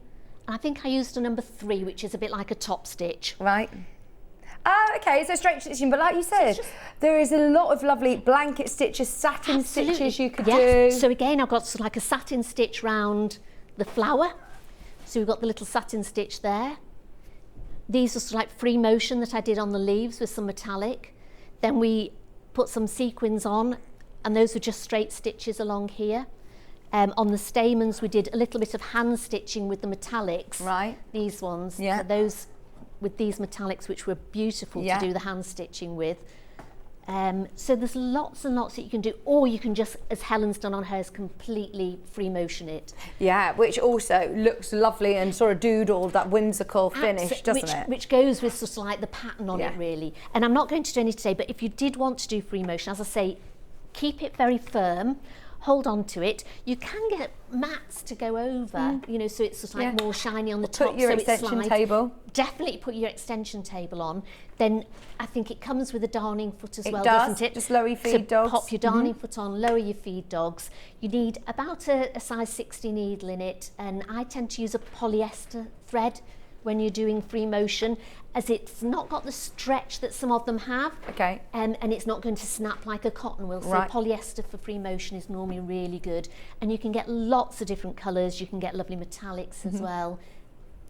And I think I used a number 3, which is a bit like a top stitch. Right. Oh, okay, so straight stitching, but like you said, there is a lot of lovely blanket stitches, satin stitches you could do. So again, I've got sort of like a satin stitch round the flower. So we've got the little satin stitch there. These are sort of like free motion that I did on the leaves with some metallic. Then we put some sequins on, and those were just straight stitches along here. On the stamens we did a little bit of hand stitching with the metallics. Right. These ones. So those with these metallics, which were beautiful to do the hand stitching with. So there's lots and lots that you can do, or you can just, as Helen's done on hers, completely free motion it. Yeah, which also looks lovely and sort of doodled, that whimsical finish, doesn't it? Which goes with sort of like the pattern on it, really. And I'm not going to do any today, but if you did want to do free motion, as I say, keep it very firm, hold on to it. You can get mats to go over, you know, so it's sort of like more shiny on the top. Put your so extension table. Definitely put your extension table on. Then I think it comes with a darning foot as well, does. doesn't it? Just lower your feed dogs. Pop your darning foot on, lower your feed dogs. You need about a size 60 needle in it, and I tend to use a polyester thread when you're doing free motion, as it's not got the stretch that some of them have. Okay. And it's not going to snap like a cotton will. So polyester for free motion is normally really good. And you can get lots of different colours. You can get lovely metallics as well.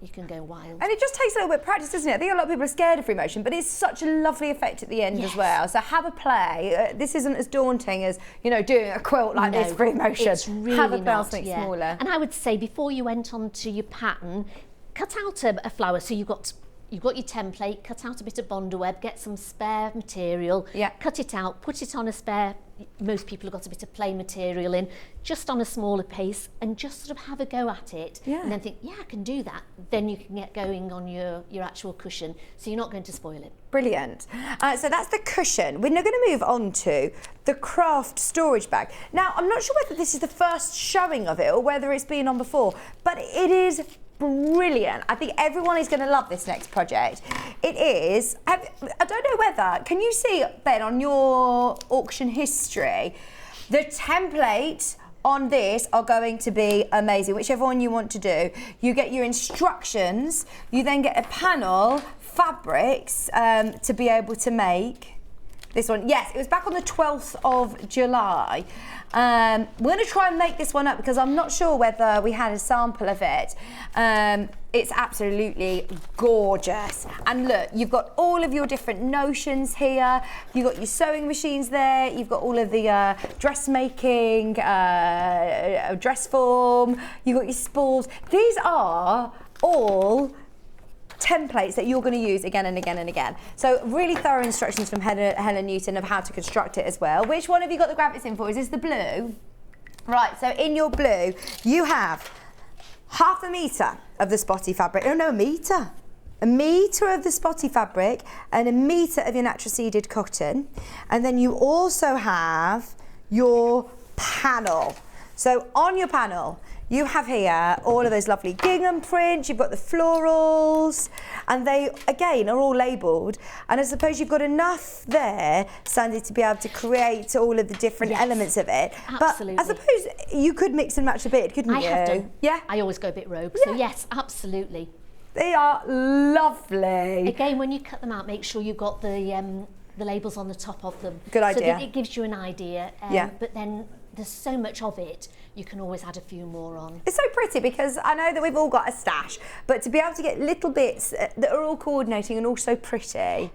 you can go wild. And it just takes a little bit of practice, doesn't it? I think a lot of people are scared of free motion, but it's such a lovely effect at the end as well. So have a play. This isn't as daunting as, you know, doing a quilt like this, free motion. It's really have a play not, something smaller. And I would say before you went on to your pattern, cut out a flower. So you've got your template, cut out a bit of Bondo web, get some spare material, cut it out, put it on a spare, most people have got a bit of plain material in, just on a smaller piece, and just sort of have a go at it, and then think, yeah, I can do that. Then you can get going on your actual cushion, so you're not going to spoil it. Brilliant. So that's the cushion. We're now going to move on to the craft storage bag. Now, I'm not sure whether this is the first showing of it or whether it's been on before, but it is brilliant. I think everyone is going to love this next project. It is, I don't know whether, can you see, Ben, on your auction history, the template on this are going to be amazing, whichever one you want to do. You get your instructions, you then get a panel, fabrics to be able to make this one. Yes, it was back on the 12th of July. We're going to try and make this one up because I'm not sure whether we had a sample of it. It's absolutely gorgeous. And look, you've got all of your different notions here. You've got your sewing machines there. You've got all of the dressmaking, dress form. You've got your spools. These are all templates that you're going to use again and again and again. So really thorough instructions from Helen Newton of how to construct it as well. Which one have you got the graphics in for? Is this the blue? Right, so in your blue, you have 1/2 metre of the spotty fabric. Oh no, a metre. A metre of the spotty fabric and a metre of your natural seeded cotton. And then you also have your panel. So on your panel, you have here all of those lovely gingham prints, you've got the florals, and they, again, are all labelled. And I suppose you've got enough there, Sandy, to be able to create all of the different elements of it. Absolutely. But I suppose you could mix and match a bit, couldn't you? I have done. Yeah? I always go a bit rogue, so yes, absolutely. They are lovely. Again, when you cut them out, make sure you've got the labels on the top of them. Good idea. So that it gives you an idea. But then there's so much of it, you can always add a few more on. It's so pretty because I know that we've all got a stash, but to be able to get little bits that are all coordinating and also pretty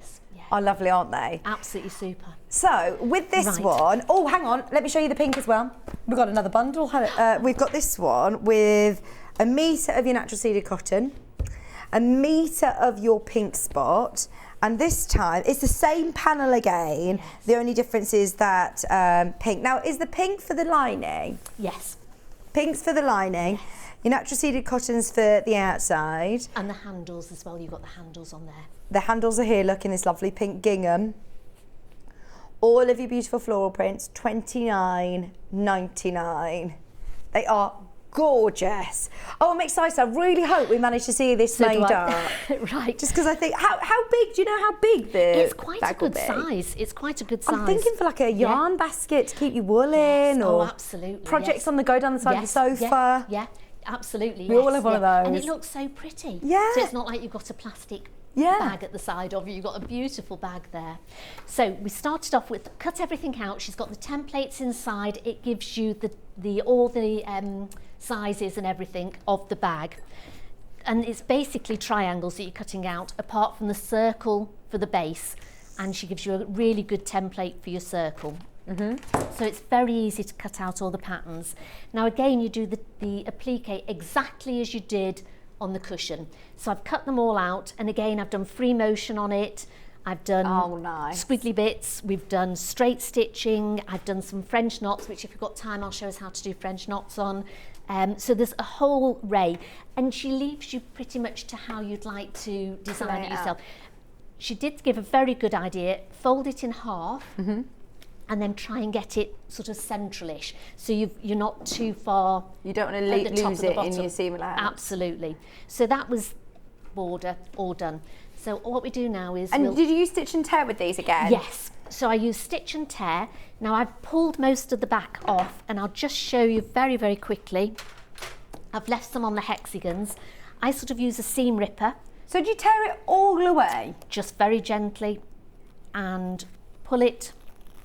are lovely, aren't they? Absolutely super. So with this one, oh, hang on, let me show you the pink as well. We've got another bundle. We've got this one with a metre of your natural seeded cotton, a metre of your pink spot, and this time it's the same panel again. Yes. The only difference is that pink. Now, is the pink for the lining? Yes. Pink's for the lining. Yes. Your natural seeded cotton's for the outside. And the handles as well. You've got the handles on there. The handles are here. Look, in this lovely pink gingham. All of your beautiful floral prints, $29.99. They are gorgeous. Oh, I'm excited. I really hope we manage to see this made up. Right. Just because I think, how big, do you know how big the It's quite a good size. It's quite a good size. I'm thinking for like a yarn basket to keep your wool in, or absolutely. projects on the go down the side of the sofa. Yeah, absolutely. We all have one of those. And it looks so pretty. Yeah. So it's not like you've got a plastic bag at the side of you. You've got a beautiful bag there. So we started off with cut everything out. She's got the templates inside. It gives you all the sizes and everything of the bag. And it's basically triangles that you're cutting out, apart from the circle for the base. And she gives you a really good template for your circle. So it's very easy to cut out all the patterns. Now again, you do the appliqué exactly as you did on the cushion. So I've cut them all out, and again I've done free motion on it. I've done squiggly bits, we've done straight stitching, I've done some French knots, which if you've got time I'll show us how to do French knots on. So there's a whole array, and she leaves you pretty much to how you'd like to design it yourself. She did give a very good idea: fold it in half and then try and get it sort of central-ish, so you're not too far. You don't want to lose it in your seam allowance. Absolutely. So that was border all done. So what we do now is... And did you use stitch and tear with these again? Yes. So I use stitch and tear. Now I've pulled most of the back off, and I'll just show you very, very quickly. I've left some on the hexagons. I sort of use a seam ripper. So do you tear it all the way? Just very gently, and pull it.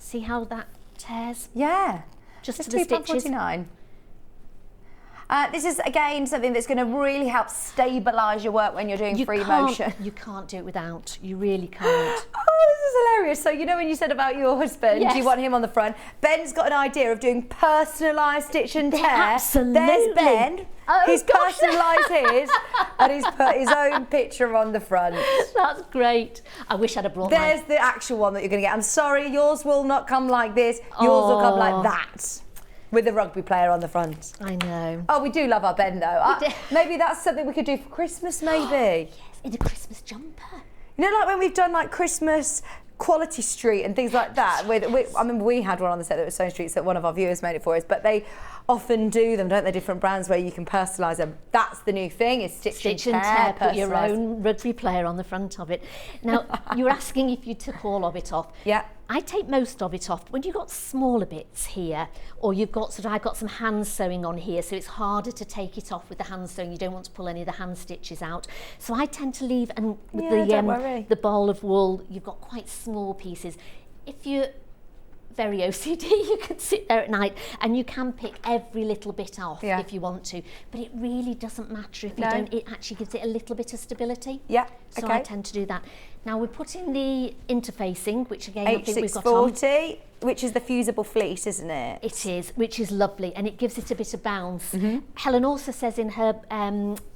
See how that tears? Yeah. Just It's to the stitches. £2.49. This is, again, something that's going to really help stabilise your work when you're doing free motion. You can't do it without. You really can't. Oh, this is hilarious. So, you know when you said about your husband, Yes. you want him on the front, Ben's got an idea of doing personalised stitch and tear. Absolutely. There's Ben. Oh, He's gosh. personalised his, and he's put his own picture on the front. That's great. I wish I'd have brought There's mine. the actual one that you're going to get. I'm sorry, yours will not come like this. Yours will come like that, with the rugby player on the front. I know. Oh, we do love our Ben, though. Maybe that's something we could do for Christmas, maybe. Yes, in a Christmas jumper. You know, like when we've done like Christmas Quality Street and things like that. I mean, we had one on the set that was Sewing Street, so one of our viewers made it for us, but they often do them, don't they? Different brands where you can personalise them. That's the new thing, is stitch and tear. Put your own rugby player on the front of it. Now, you were asking if you took all of it off. Yeah. I take most of it off. When you've got smaller bits here, or you've got I've got some hand sewing on here, so it's harder to take it off with the hand sewing. You don't want to pull any of the hand stitches out. So I tend to leave, and with the ball of wool, you've got quite small pieces. If you're very OCD, you can sit there at night and you can pick every little bit off if you want to, but it really doesn't matter if you don't. It actually gives it a little bit of stability. Yeah. So I tend to do that. Now we're putting the interfacing, which again I think we've got on. H640, which is the fusible fleece, isn't it? It is, which is lovely, and it gives it a bit of bounce. Helen also says in her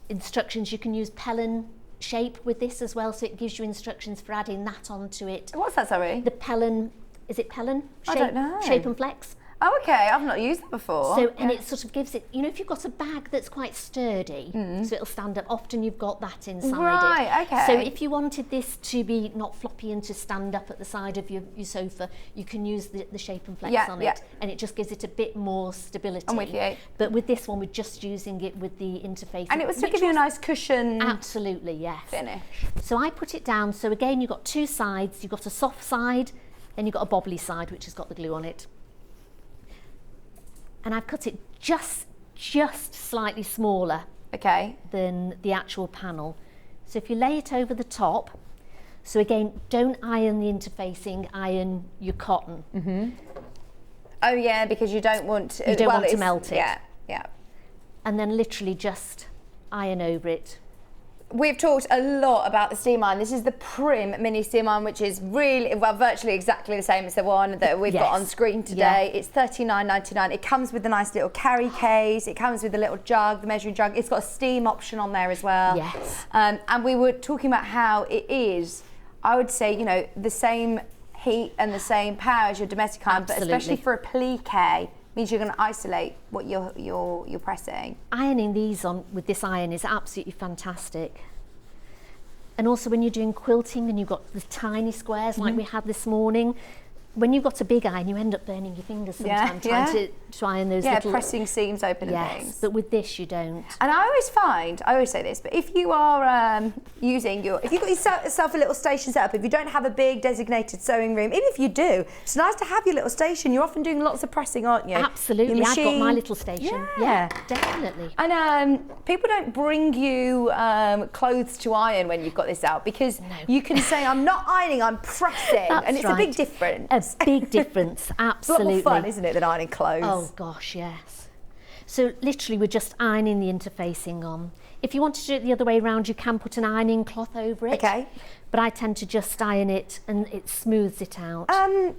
instructions you can use Pellon shape with this as well, so it gives you instructions for adding that onto it. What's that, sorry? The Pellon, is it Pellon? I don't know. Shape and flex. Oh, okay, I've not used that before. So, and it sort of gives it, you know, if you've got a bag that's quite sturdy, so it'll stand up, often you've got that inside it. Right, okay. So if you wanted this to be not floppy and to stand up at the side of your sofa, you can use the shape and flex on it, and it just gives it a bit more stability. I'm with you. But with this one, we're just using it with the interface. And it was to give you a nice cushion. Absolutely, yes. Finish. So I put it down, so again, you've got two sides, you've got a soft side, then you've got a bobbly side, which has got the glue on it. And I've cut it just slightly smaller than the actual panel. So if you lay it over the top, so again, don't iron the interfacing, iron your cotton. Oh yeah, because you don't want to, want to melt it. Yeah. And then literally just iron over it. We've talked a lot about the steam iron. This is the Prim mini steam iron, which is really, well, virtually exactly the same as the one that we've got on screen today. It's $39.99. It comes with a nice little carry case. It comes with a little jug, the measuring jug. It's got a steam option on there as well. Yes. And we were talking about how it is, I would say, you know, the same heat and the same power as your domestic iron, but especially for appliqué, means you're going to isolate what you're pressing. Ironing these on with this iron is absolutely fantastic. And also when you're doing quilting and you've got the tiny squares like we had this morning, when you've got a big iron, you end up burning your fingers sometimes trying to iron those little... pressing seams open and things. But with this you don't. And I always say this, but if you are if you've got yourself a little station set up, if you don't have a big designated sewing room, even if you do, it's nice to have your little station. You're often doing lots of pressing, aren't you? Absolutely, I've got my little station. Yeah, definitely. And people don't bring you clothes to iron when you've got this out, because you can say, I'm not ironing, I'm pressing. And it's a big difference. A big difference, absolutely. It's a lot more fun, isn't it, than ironing clothes? Oh gosh, yes. So literally we're just ironing the interfacing on. If you want to do it the other way around, you can put an ironing cloth over it. Okay. But I tend to just iron it and it smooths it out. Can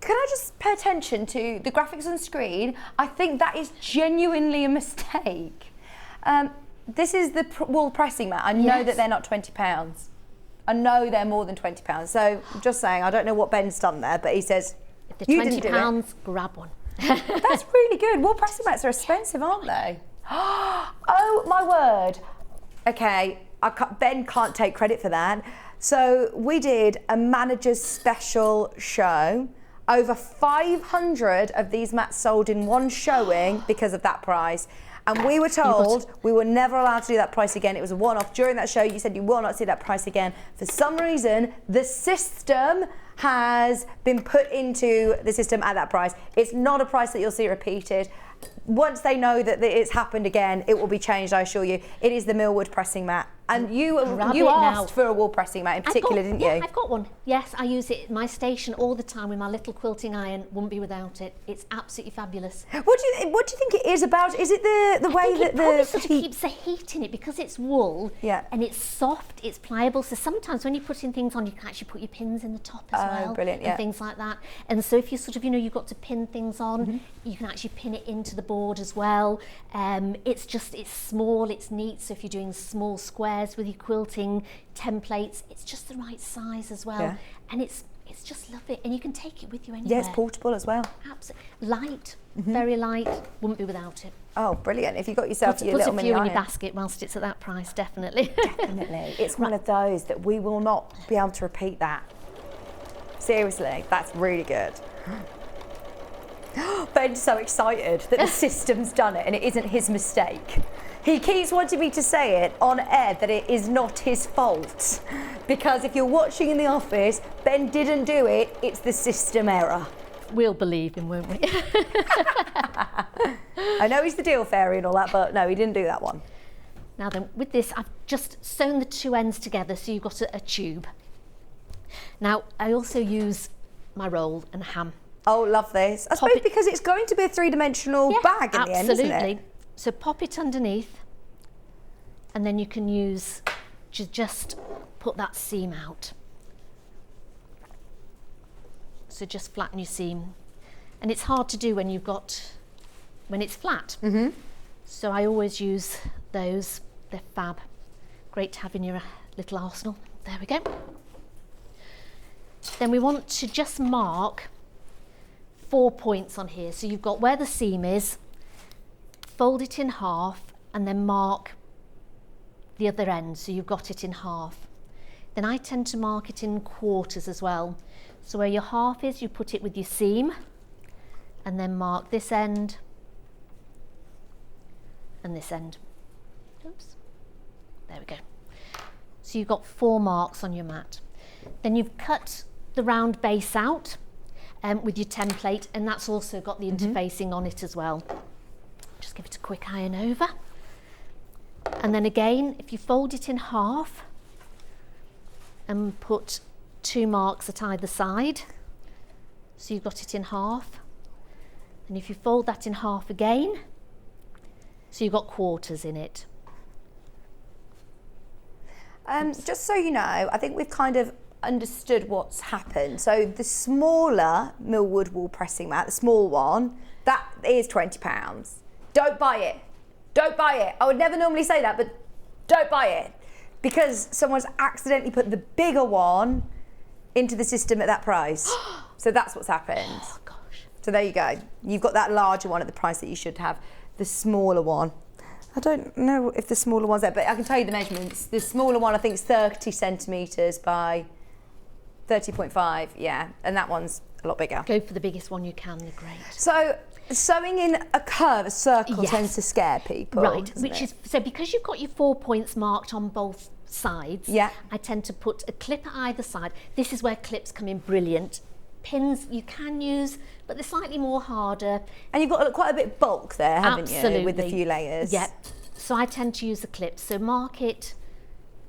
I just pay attention to the graphics on screen? I think that is genuinely a mistake. This is the wool pressing mat. I know that they're not £20. I know they're more than £20. So I'm just saying, I don't know what Ben's done there, but he says, if they're £20, grab one. That's really good. Wool pressing mats are expensive, aren't they? Oh my word. Okay, Ben can't take credit for that. So we did a manager's special show. Over 500 of these mats sold in one showing because of that price. And we were told we were never allowed to do that price again. It was a one-off. During that show, you said you will not see that price again. For some reason, the system has been put into the system at that price. It's not a price that you'll see repeated. Once they know that it's happened again, it will be changed, I assure you. It is the Millwood pressing mat. And you Grab you it asked now. for a wool pressing mat in particular, didn't you? Yeah, I've got one. Yes, I use it at my station all the time with my little quilting iron. Wouldn't be without it. It's absolutely fabulous. What do you think it is about? Is it the way I think that it probably the sort of heat? keeps the heat in it because it's wool. Yeah. And it's soft, it's pliable. So sometimes when you're putting things on, you can actually put your pins in the top as well. Brilliant, yeah. And things like that. And so if you sort of, you've got to pin things on, you can actually pin it into the board as well. It's small, it's neat. So if you're doing small squares with your quilting templates, it's just the right size as well. Yeah. And it's just lovely. And you can take it with you anywhere. Yeah, it's portable as well. Absolutely. Light, very light, wouldn't be without it. Oh, brilliant. If you've got yourself your Put little a mini few in iron. your basket whilst it's at that price, definitely. Definitely. It's one of those that we will not be able to repeat that. Seriously, that's really good. Ben's so excited that the system's done it and it isn't his mistake. He keeps wanting me to say it on air that it is not his fault. Because if you're watching in the office, Ben didn't do it, it's the system error. We'll believe him, won't we? I know he's the deal fairy and all that, but no, he didn't do that one. Now then, with this, I've just sewn the two ends together so you've got a tube. Now, I also use my roll and ham. Oh, love this. I Pop suppose it- because it's going to be a three-dimensional bag in the end, isn't absolutely. it? So pop it underneath, and then you can use, just put that seam out. So just flatten your seam. And it's hard to do when it's flat. Mm-hmm. So I always use those. They're fab. Great to have in your little arsenal. There we go. Then we want to just mark 4 points on here. So you've got where the seam is, fold it in half, and then mark the other end. So you've got it in half. Then I tend to mark it in quarters as well. So where your half is, you put it with your seam, and then mark this end and this end. Oops. There we go. So you've got 4 marks on your mat. Then you've cut the round base out with your template, and that's also got the interfacing on it as well. Just give it a quick iron over. And then again, if you fold it in half and put 2 marks at either side, so you've got it in half. And if you fold that in half again, so you've got quarters in it. Just so you know, I think we've kind of understood what's happened. So the smaller Millwood wool pressing mat, the small one, that is £20. Don't buy it. Don't buy it. I would never normally say that, but don't buy it. Because someone's accidentally put the bigger one into the system at that price. So that's what's happened. Oh gosh. So there you go. You've got that larger one at the price that you should have. The smaller one, I don't know if the smaller one's there, but I can tell you the measurements. The smaller one I think is 30 centimetres by 30.5, yeah, and that one's a lot bigger. Go for the biggest one you can, they're great. So sewing in a curve, a circle, Yes. tends to scare people. Right, doesn't which it? is, so because you've got your 4 points marked on both sides, Yeah. I tend to put a clip at either side. This is where clips come in brilliant. Pins you can use, but they're slightly more harder. And you've got quite a bit of bulk there, haven't Absolutely. you, with a few layers? Yep. So I tend to use the clips. So mark it,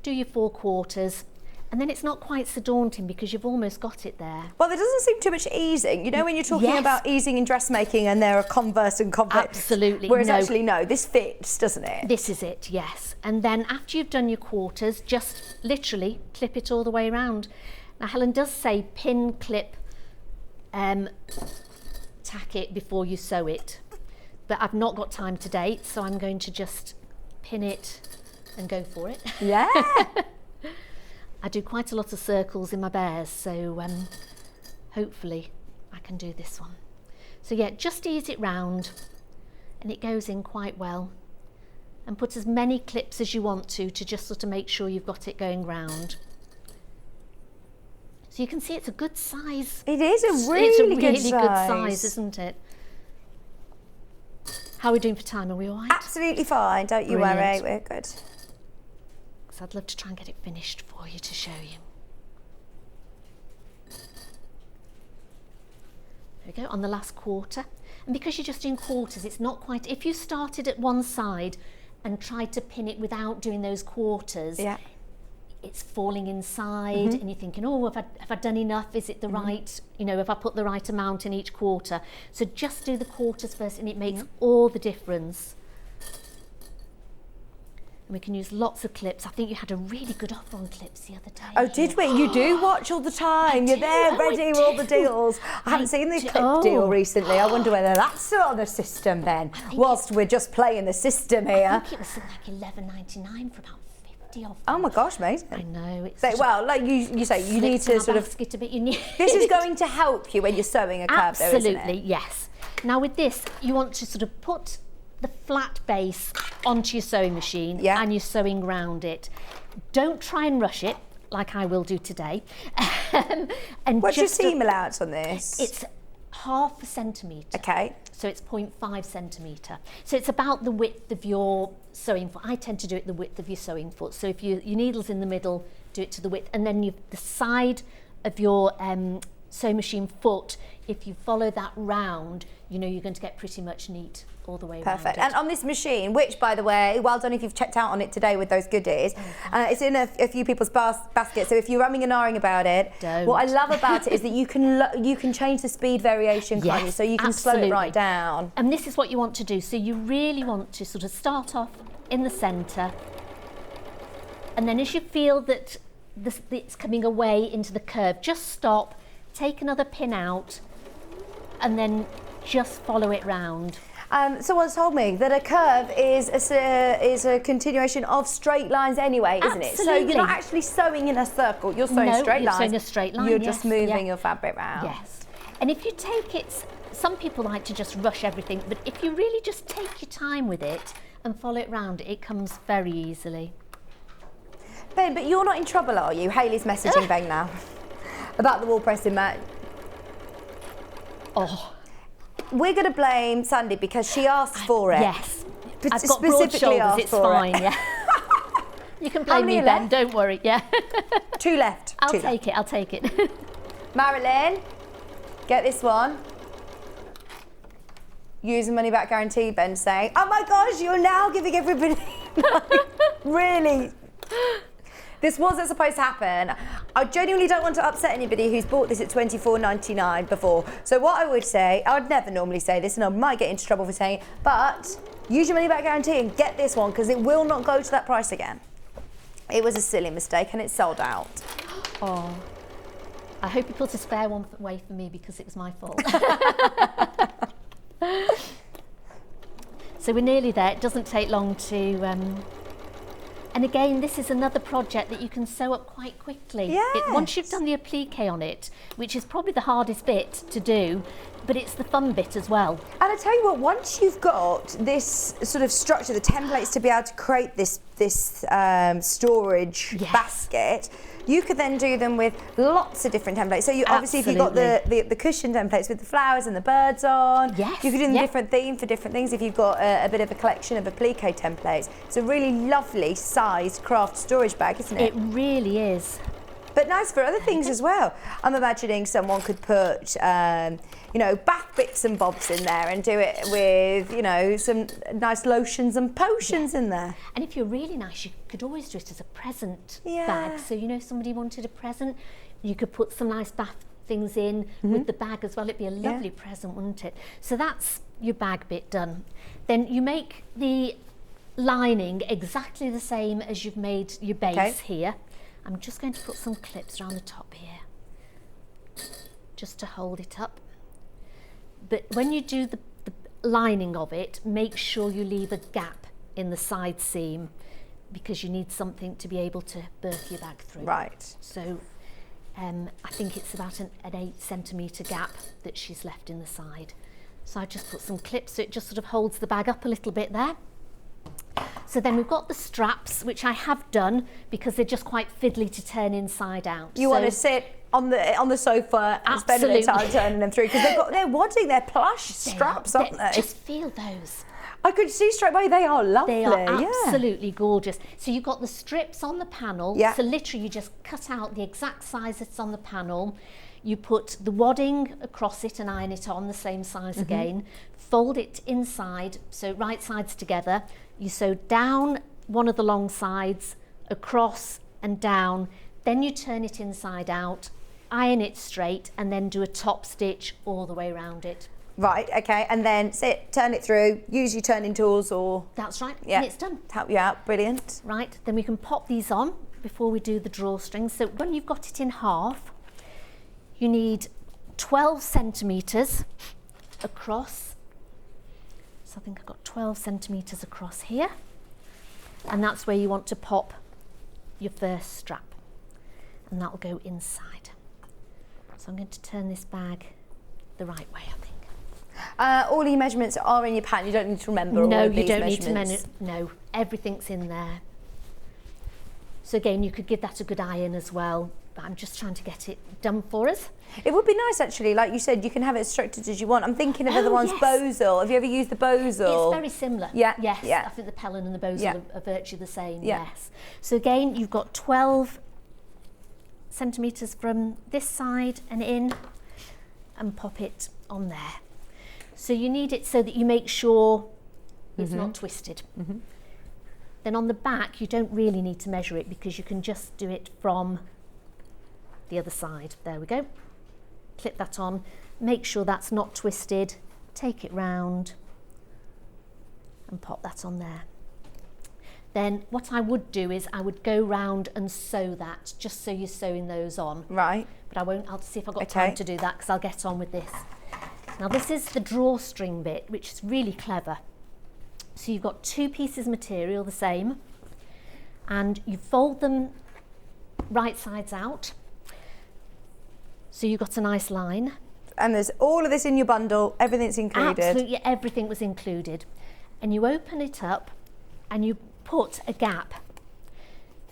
do your 4 quarters, and then it's not quite so daunting because you've almost got it there. Well, there doesn't seem too much easing. You know, when you're talking Yes. about easing in dressmaking and there are Converse and complex. Absolutely, Whereas no. actually, no, this fits, doesn't it? This is it, yes. And then after you've done your quarters, just literally clip it all the way around. Now Helen does say pin, clip, tack it before you sew it. But I've not got time today, so I'm going to just pin it and go for it. Yeah. I do quite a lot of circles in my bears, so hopefully I can do this one. So yeah, just ease it round and it goes in quite well. And put as many clips as you want to just sort of make sure you've got it going round. So you can see it's a good size. It is a really, it's a really good size, isn't it? How are we doing for time? Are we all right? Absolutely fine, don't you worry, Brilliant. we're good. Because I'd love to try and get it finished for you to show you. There we go, on the last quarter. And because you're just doing quarters, it's not quite, if you started at one side and tried to pin it without doing those quarters, Yeah. it's falling inside and you're thinking, oh, have I done enough? Is it the right, you know, have I put the right amount in each quarter? So just do the quarters first and it makes all the difference. And we can use lots of clips. I think you had a really good offer on clips the other day. Oh, did we? You do watch all the time. You're there, ready with all the deals. I haven't seen the clip deal recently. I wonder whether that's still on the system then, whilst we're just playing the system here. I think it was something like $11.99 for about 50 of them. Oh my gosh, amazing. I know. It's So, well, like you say, you need to sort of... basket a bit. You need This is going to help you when you're sewing a curve, though, isn't it? Absolutely, yes. Now with this, you want to sort of put the flat base onto your sewing machine and you're sewing round it. Don't try and rush it, like I will do today. And what's your seam allowance on this? It's 0.5 centimetre. Okay. So it's 0.5 centimetre. So it's about the width of your sewing foot. I tend to do it the width of your sewing foot. So if your needle's in the middle, do it to the width. And then the side of your sewing machine foot, if you follow that round, you know you're going to get pretty much neat all the way around. Perfect. And on this machine, which, by the way, well done if you've checked out on it today with those goodies. It's in a few people's baskets, so if you're umming and ahhing about it, what I love about it is that you can change the speed variation, can't you? So you can slow it right down. And this is what you want to do. So you really want to sort of start off in the centre, and then as you feel that it's coming away into the curve, just stop, take another pin out, and then just follow it round. Someone's told me that a curve is a continuation of straight lines anyway, isn't it? So you're not actually sewing in a circle, you're sewing straight lines. Sewing a straight line, You're just moving your fabric round. Yes. And if you take it, some people like to just rush everything, but if you really just take your time with it and follow it round, it comes very easily. Ben, but you're not in trouble, are you? Hayley's messaging Ben now about the wall pressing mat. Oh. We're going to blame Sandi because she asked for it. Yes. I've got broad shoulders, it's fine, yeah. You can blame me, Ben, don't worry, yeah. 2 left. I'll take it. Marilyn, get this one. Use the money back guarantee, Ben saying, oh my gosh, you're now giving everybody money. Really? This wasn't supposed to happen. I genuinely don't want to upset anybody who's bought this at $24.99 before. So what I would say, I would never normally say this and I might get into trouble for saying it, but use your money back guarantee and get this one because it will not go to that price again. It was a silly mistake and it's sold out. Oh, I hope you put a spare one away for me because it was my fault. So we're nearly there. It doesn't take long to... And again, this is another project that you can sew up quite quickly. Yes. Once you've done the appliqué on it, which is probably the hardest bit to do, but it's the fun bit as well. And I tell you what, once you've got this sort of structure, the templates to be able to create this storage basket, you could then do them with lots of different templates. So you obviously, if you've got the cushion templates with the flowers and the birds on, you could do them different theme for different things. If you've got a bit of a collection of appliqué templates, it's a really lovely sized craft storage bag, isn't it? It really is. But nice for other things as well. I'm imagining someone could put, you know, bath bits and bobs in there and do it with, you know, some nice lotions and potions in there. And if you're really nice, you could always do it as a present bag. So, you know, if somebody wanted a present, you could put some nice bath things in with the bag as well. It'd be a lovely present, wouldn't it? So that's your bag bit done. Then you make the lining exactly the same as you've made your base here. I'm just going to put some clips around the top here, just to hold it up. But when you do the lining of it, make sure you leave a gap in the side seam because you need something to be able to birth your bag through. Right. So I think it's about an 8 centimetre gap that she's left in the side. So I just put some clips so it just sort of holds the bag up a little bit there. So then we've got the straps, which I have done because they're just quite fiddly to turn inside out. You want to sit on the sofa and spend a bit of time turning them through because they're wadding, they're plush straps, aren't they? Just feel those. I could see straight away they are lovely. They are absolutely gorgeous. So you've got the strips on the panel. So literally you just cut out the exact size that's on the panel. You put the wadding across it and iron it on the same size again. Fold it inside, so right sides together. You sew down one of the long sides, across and down, then you turn it inside out, iron it straight, and then do a top stitch all the way around it. Right, okay, and then turn it through, use your turning tools or... That's right, Yeah. and it's done. To help you out, brilliant. Right, then we can pop these on before we do the drawstrings. So when you've got it in half, you need 12 centimetres across. So I think I've got 12 centimetres across here. And that's where you want to pop your first strap. And that will go inside. So I'm going to turn this bag the right way, I think. All your measurements are in your pattern. You don't need to remember all of these measurements. No, you don't need to no, everything's in there. So again, you could give that a good iron as well, but I'm just trying to get it done for us. It would be nice actually, like you said, you can have it structured as you want. I'm thinking of other ones, Bozal. Have you ever used the Bozal? It's very similar. Yeah. Yes, Yeah. I think the Pellon and the Bozal are virtually the same, Yeah. yes. So again, you've got 12 centimetres from this side and in, and pop it on there. So you need it so that you make sure it's not twisted. Then on the back, you don't really need to measure it because you can just do it from the other side. There we go. Clip that on, make sure that's not twisted, take it round and pop that on there. Then what I would do is I would go round and sew that, just so you're sewing those on. Right. But I won't, I'll see if I've got time to do that because I'll get on with this. Now this is the drawstring bit, which is really clever. So you've got two pieces of material, the same, and you fold them right sides out. So you've got a nice line. And there's all of this in your bundle, everything's included. Absolutely, everything was included. And you open it up and you put a gap.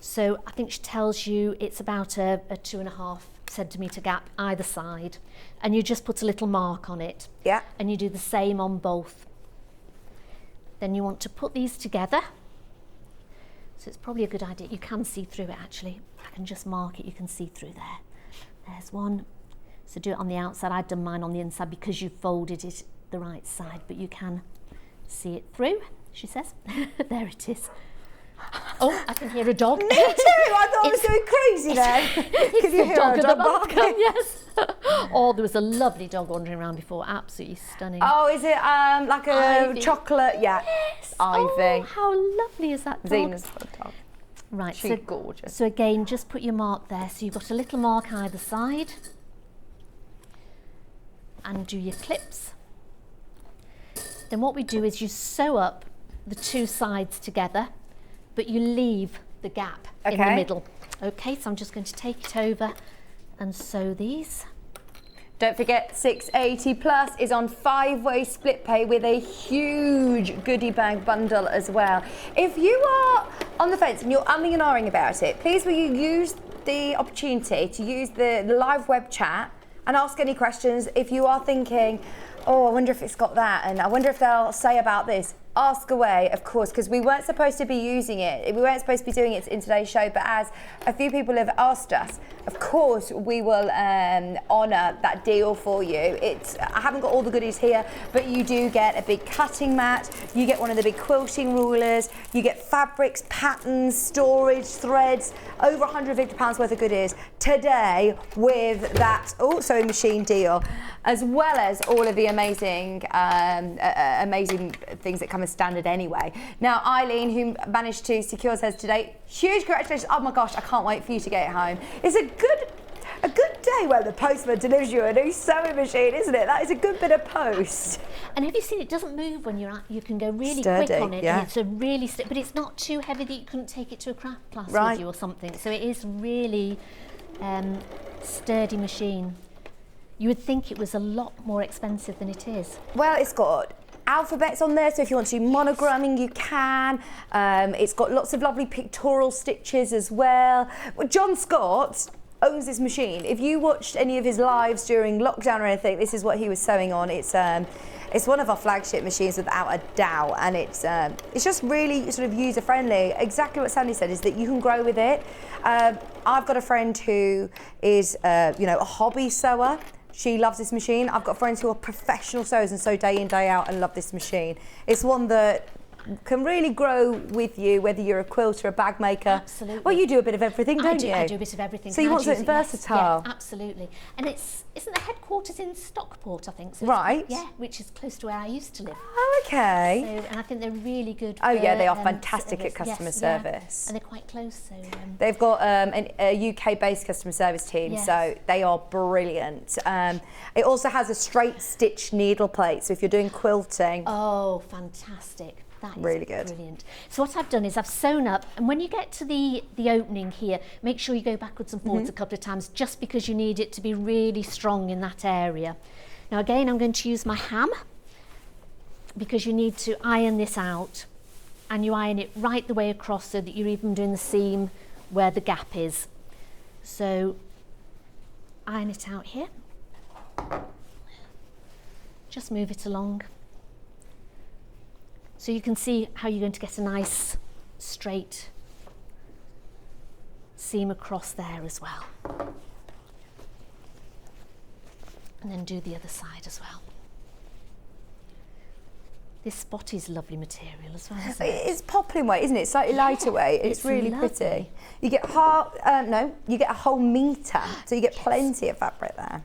So I think she tells you it's about a 2.5 centimetre gap either side. And you just put a little mark on it. Yeah. And you do the same on both. Then you want to put these together. So it's probably a good idea. You can see through it actually. I can just mark it, you can see through there. There's one. So do it on the outside. I've done mine on the inside because you folded it the right side, but you can see it through, she says. There it is. Oh, I can hear a dog. Me too, I thought I was going crazy then. Could you hear a dog barking? Yes. Oh, there was a lovely dog wandering around before, absolutely stunning. Oh, is it like a Ivy. chocolate? Yeah. Yes. Ivy. Oh, how lovely is that dog? Zena's dog. Right, She's so gorgeous. So again, just put your mark there. So you've got a little mark either side. And do your clips. Then what we do is you sew up the two sides together, but you leave the gap in the middle. Okay, so I'm just going to take it over and sew these. Don't forget 680 Plus is on 5-way split pay with a huge goodie bag bundle as well. If you are on the fence and you're umming and ahhing about it, please will you use the opportunity to use the live web chat and ask any questions. If you are thinking, oh, I wonder if it's got that, and I wonder if they'll say about this, ask away, of course, because we weren't supposed to be using it. We weren't supposed to be doing it in today's show, but as a few people have asked us, of course, we will honour that deal for you. I haven't got all the goodies here, but you do get a big cutting mat, you get one of the big quilting rulers, you get fabrics, patterns, storage, threads, over £150 worth of goodies today with that sewing machine deal, as well as all of the amazing things that come as standard anyway. Now, Eileen, who managed to secure hers today, huge congratulations. Oh my gosh, I can't wait for you to get it home. It's a good day when the postman delivers you a new sewing machine, isn't it? That is a good bit of post. And have you seen it doesn't move when you're out? You can go really Sturdy, quick on it. yeah. And it's a really, but it's not too heavy that you couldn't take it to a craft class Right. with you or something. So it is really sturdy machine. You would think it was a lot more expensive than it is. Well, it's got alphabets on there, so if you want to do monogramming, you can. It's got lots of lovely pictorial stitches as well. Well, John Scott owns this machine. If you watched any of his lives during lockdown or anything, this is what he was sewing on. It's one of our flagship machines without a doubt, and it's just really sort of user friendly. Exactly what Sandy said is that you can grow with it. I've got a friend who is a hobby sewer. She loves this machine. I've got friends who are professional sewers and sew day in, day out and love this machine. It's one that can really grow with you, whether you're a quilter, a bag maker. Absolutely. Well, you do a bit of everything, don't you? I do a bit of everything. So you want something versatile. Yeah, absolutely. And isn't the headquarters in Stockport, I think? So right. Yeah, which is close to where I used to live. Oh, okay. So, and I think they're really good. Oh, yeah, they are fantastic at customer service. Yeah. And they're quite close. So they've got a UK-based customer service team, so they are brilliant. It also has a straight stitch needle plate, so if you're doing quilting. Oh, fantastic. That is really good. Brilliant. So what I've done is I've sewn up, and when you get to the opening here, make sure you go backwards and forwards a couple of times, just because you need it to be really strong in that area. Now again, I'm going to use my ham, because you need to iron this out, and you iron it right the way across so that you're even doing the seam where the gap is. So iron it out here. Just move it along. So you can see how you're going to get a nice straight seam across there as well. And then do the other side as well. This spot is lovely material as well, isn't it? It's poplin weight, isn't it? Slightly lighter weight. It's really lovely. pretty. You get you get a whole metre, so you get plenty of fabric there.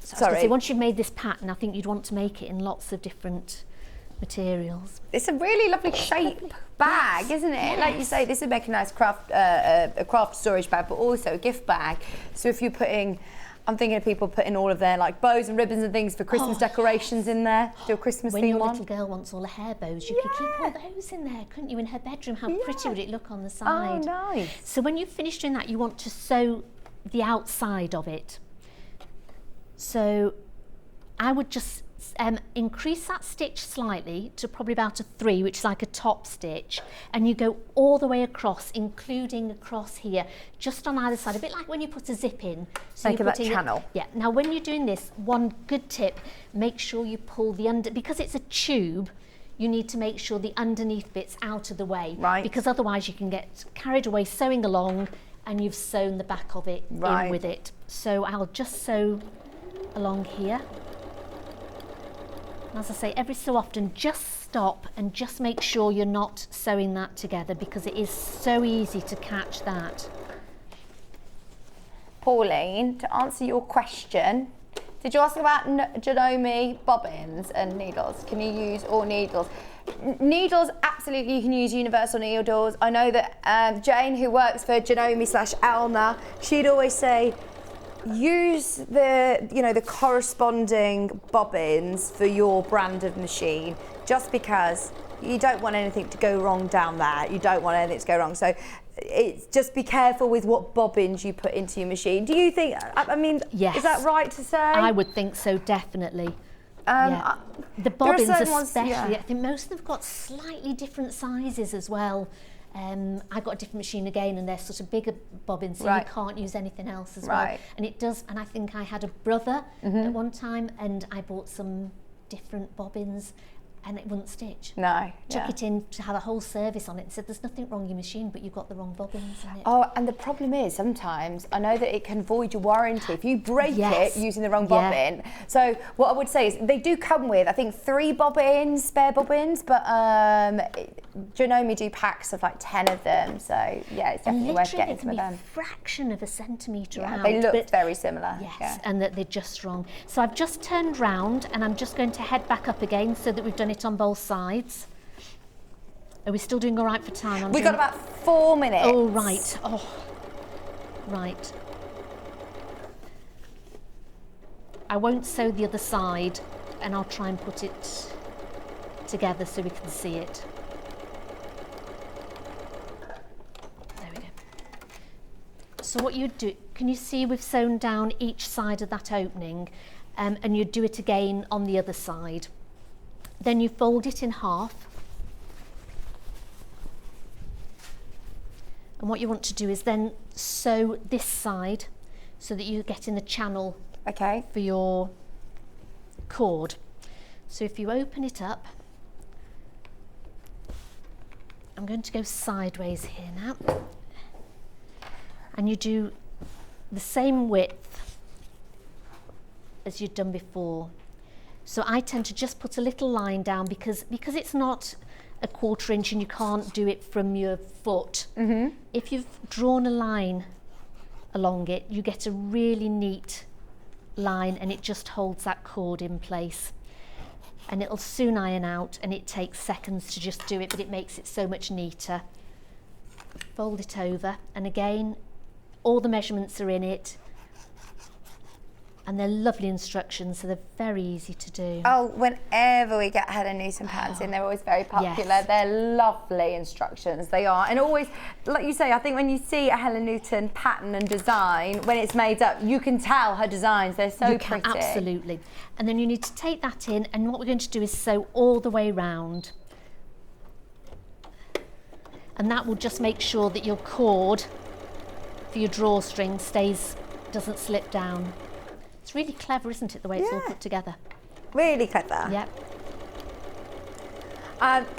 Sorry. Once you've made this pattern, I think you'd want to make it in lots of different materials. It's a really lovely shape bag, isn't it? Yes. Like you say, this would make a nice a craft storage bag, but also a gift bag. So if you're putting, I'm thinking of people putting all of their like bows and ribbons and things for Christmas decorations in there. Do a Christmas theme one. When your little girl wants all the hair bows, you could keep all those in there, couldn't you, in her bedroom? How pretty would it look on the side? Oh, nice. So when you've finished doing that, you want to sew the outside of it. So I would just increase that stitch slightly to probably about a 3, which is like a top stitch, and you go all the way across, including across here, just on either side, a bit like when you put a zip in. So like that channel. Yeah. Now when you're doing this, one good tip, make sure you pull the under, because it's a tube, you need to make sure the underneath bit's out of the way. Right. Because otherwise you can get carried away sewing along and you've sewn the back of it in with it. So I'll just sew along here. And as I say, every so often just stop and just make sure you're not sewing that together, because it is so easy to catch that. Pauline, to answer your question, did you ask about Janome bobbins and needles? Can you use all needles? Needles, absolutely, you can use universal needles. I know that Jane, who works for Janome/Elna, she'd always say, use the corresponding bobbins for your brand of machine, just because you don't want anything to go wrong down there. You don't want anything to go wrong. So it's just be careful with what bobbins you put into your machine. Do you think, I mean, yes. Is that right to say? I would think so, definitely. The bobbins especially, I think most of them have got slightly different sizes as well. I've got a different machine again, and they're sort of bigger bobbins, so you can't use anything else as well. And it does, and I think I had a brother at one time, and I bought some different bobbins, and it wouldn't stitch. No. Took it in to have a whole service on it and said, there's nothing wrong with your machine, but you've got the wrong bobbins in it. Oh, and the problem is sometimes, I know that it can void your warranty if you break it using the wrong bobbin. So what I would say is they do come with, I think, 3 bobbins, spare bobbins, but Janome do packs of like 10 of them. So yeah, it's definitely worth getting some of them. A fraction of a centimetre out. They look very similar. Yes, and that they're just wrong. So I've just turned round, and I'm just going to head back up again so that we've done it on both sides. Are we still doing all right for time? We've got about 4 minutes. Oh, right. Oh, right. I won't sew the other side, and I'll try and put it together so we can see it. There we go. So what you'd do, can you see we've sewn down each side of that opening, and you'd do it again on the other side. Then you fold it in half. And what you want to do is then sew this side so that you get in the channel for your cord. So if you open it up, I'm going to go sideways here now. And you do the same width as you'd done before. So I tend to just put a little line down because it's not a 1/4 inch and you can't do it from your foot. If you've drawn a line along it, you get a really neat line and it just holds that cord in place. And it'll soon iron out, and it takes seconds to just do it, but it makes it so much neater. Fold it over, and again, all the measurements are in it, and they're lovely instructions, so they're very easy to do. Oh, whenever we get Helen Newton patterns in, they're always very popular. Yes. They're lovely instructions, they are. And always, like you say, I think when you see a Helen Newton pattern and design, when it's made up, you can tell her designs, they're so pretty. Absolutely. And then you need to take that in, and what we're going to do is sew all the way round. And that will just make sure that your cord for your drawstring doesn't slip down. It's really clever, isn't it, the way it's all put together? Really clever. Yep.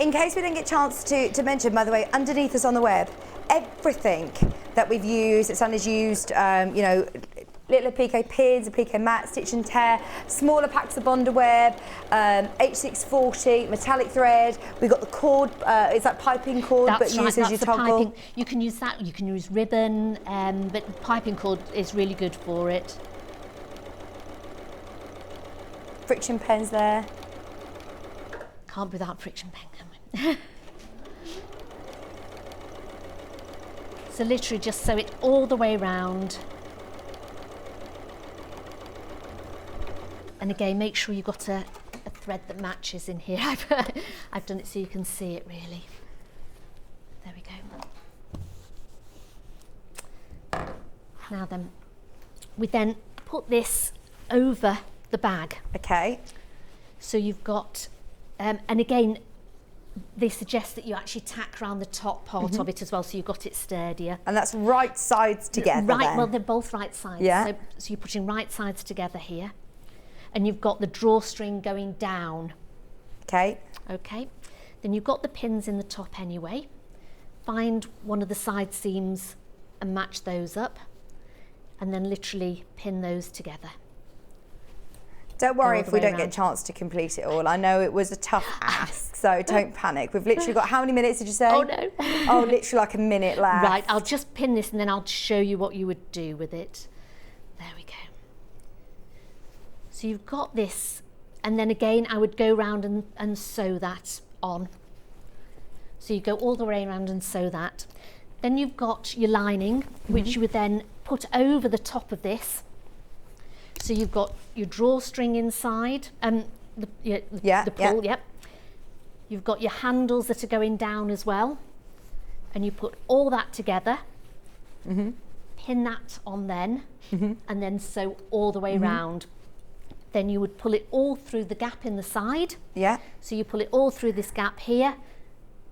In case we didn't get a chance to mention, by the way, underneath us on the web, everything that we've used, that Sandi's used, you know, little applique pins, applique mat, stitch and tear, smaller packs of Bonder web, H640, metallic thread. We've got the cord, it's that piping cord, That's but right, used as that's your the toggle. piping. You can use that, you can use ribbon, but piping cord is really good for it. Friction pens there. Can't be without friction pen, can we? So literally just sew it all the way round. And again, make sure you've got a thread that matches in here. I've done it so you can see it really. There we go. Now then, we then put this over the bag. Okay. So you've got, and again, they suggest that you actually tack around the top part of it as well, so you've got it sturdier. And that's right sides together Right, then. well, they're both right sides. Yeah. So you're putting right sides together here. And you've got the drawstring going down. Okay. Okay. Then you've got the pins in the top anyway. Find one of the side seams and match those up. And then literally pin those together. Don't worry all the if we way don't get around. a chance to complete it all. I know it was a tough ask, so don't panic. We've literally got, how many minutes did you say? Oh no. Oh, literally like a minute left. Right, I'll just pin this and then I'll show you what you would do with it. There we go. So you've got this, and then again I would go round and sew that on. So you go all the way around and sew that. Then you've got your lining, which you would then put over the top of this. So you've got your drawstring inside, the pull, yep. You've got your handles that are going down as well, and you put all that together, pin that on then, and then sew all the way round. Then you would pull it all through the gap in the side. Yeah. So you pull it all through this gap here,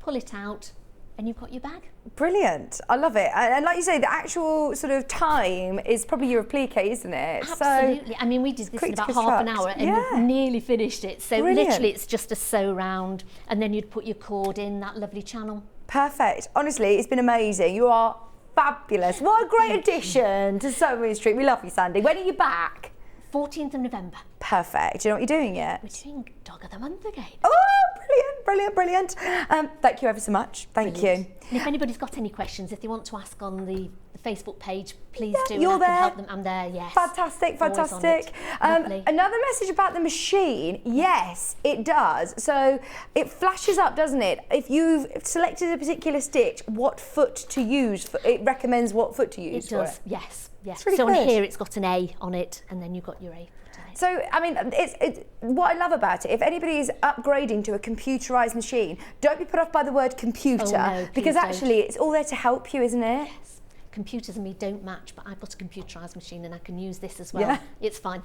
pull it out, and you've got your bag. Brilliant. I love it. And like you say, the actual sort of time is probably your applique, isn't it? Absolutely. I mean, we did this quick in to about half an hour construct. and Yeah. we've nearly finished it. So Brilliant. literally it's just a sew round, and then you'd put your cord in that lovely channel. Perfect. Honestly, it's been amazing. You are fabulous. What a great addition to Sewing Street. We love you, Sandi. When are you back? 14th of November. Perfect. Do you know what you're doing yet? We're doing Dog of the Month again. Oh, brilliant, brilliant, brilliant. Thank you ever so much. Thank you. And if anybody's got any questions, if they want to ask on the Facebook page, please do. You're and I there. can help them. I'm there, yes. Fantastic, Always on fantastic. it. Lovely. Another message about the machine. Yes, it does. So it flashes up, doesn't it? If you've selected a particular stitch, what foot to use. It recommends what foot to use. It does, yes. Yes. really So on good. here it's got an A on it, and then you've got your A. So, I mean, it's what I love about it, if anybody is upgrading to a computerised machine, don't be put off by the word computer, Oh, no, because please actually it's all there to help you, isn't it? Yes. Computers and me don't match, but I've got a computerised machine and I can use this as well. Yeah. It's fine.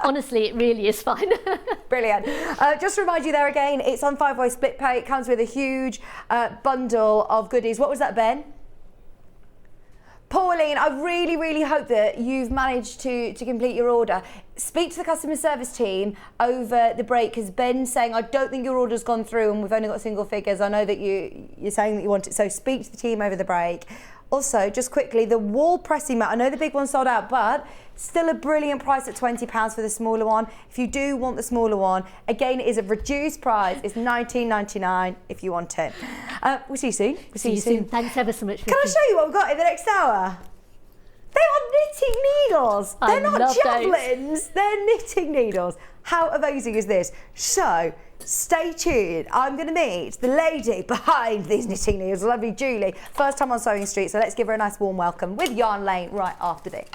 Honestly, it really is fine. Brilliant. Just to remind you there again, it's on 5-way split pay. It comes with a huge bundle of goodies. What was that, Ben? Pauline, I really, really hope that you've managed to complete your order. Speak to the customer service team over the break, because Ben's saying, I don't think your order's gone through and we've only got single figures. I know that you're saying that you want it, so speak to the team over the break. Also, just quickly, the wall pressing mat. I know the big one sold out, but still a brilliant price at £20 for the smaller one. If you do want the smaller one, again, it is a reduced price. It's $19.99 if you want it. We'll see you soon. We'll see you soon. Thanks ever so much. Can I show you what we've got in the next hour? They are knitting needles. They're not javelins. They're knitting needles. How amazing is this? So, stay tuned. I'm going to meet the lady behind these knitting needles, lovely Julie. First time on Sewing Street, so let's give her a nice warm welcome with Yarn Lane right after this.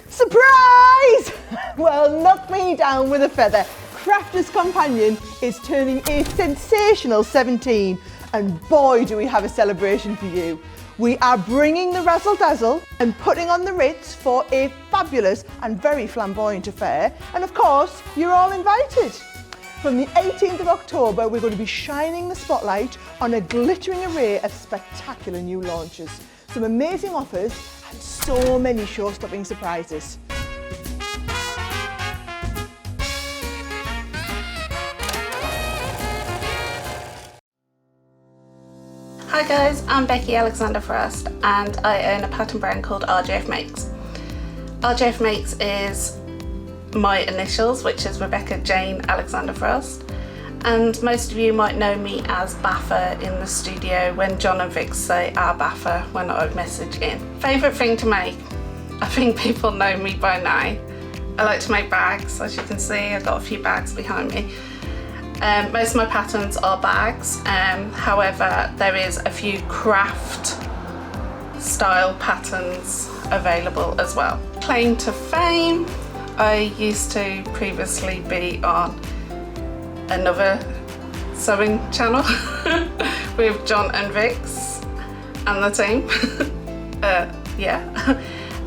Surprise! Well, knock me down with a feather. Crafter's Companion is turning a sensational 17, and boy do we have a celebration for you. We are bringing the razzle dazzle and putting on the Ritz for a fabulous and very flamboyant affair, and of course you're all invited. From the 18th of October we're going to be shining the spotlight on a glittering array of spectacular new launches, some amazing offers and so many show-stopping surprises. Hi guys, I'm Becky Alexander Frost and I own a pattern brand called RJF Makes. RJF Makes is my initials, which is Rebecca Jane Alexander Frost, and most of you might know me as Baffer in the studio when John and Vic say our Baffer when I message in. Favourite thing to make? I think people know me by now. I like to make bags, as you can see I've got a few bags behind me. Most of my patterns are bags, however there is a few craft style patterns available as well. Claim to fame, I used to previously be on another sewing channel with John and Vix and the team.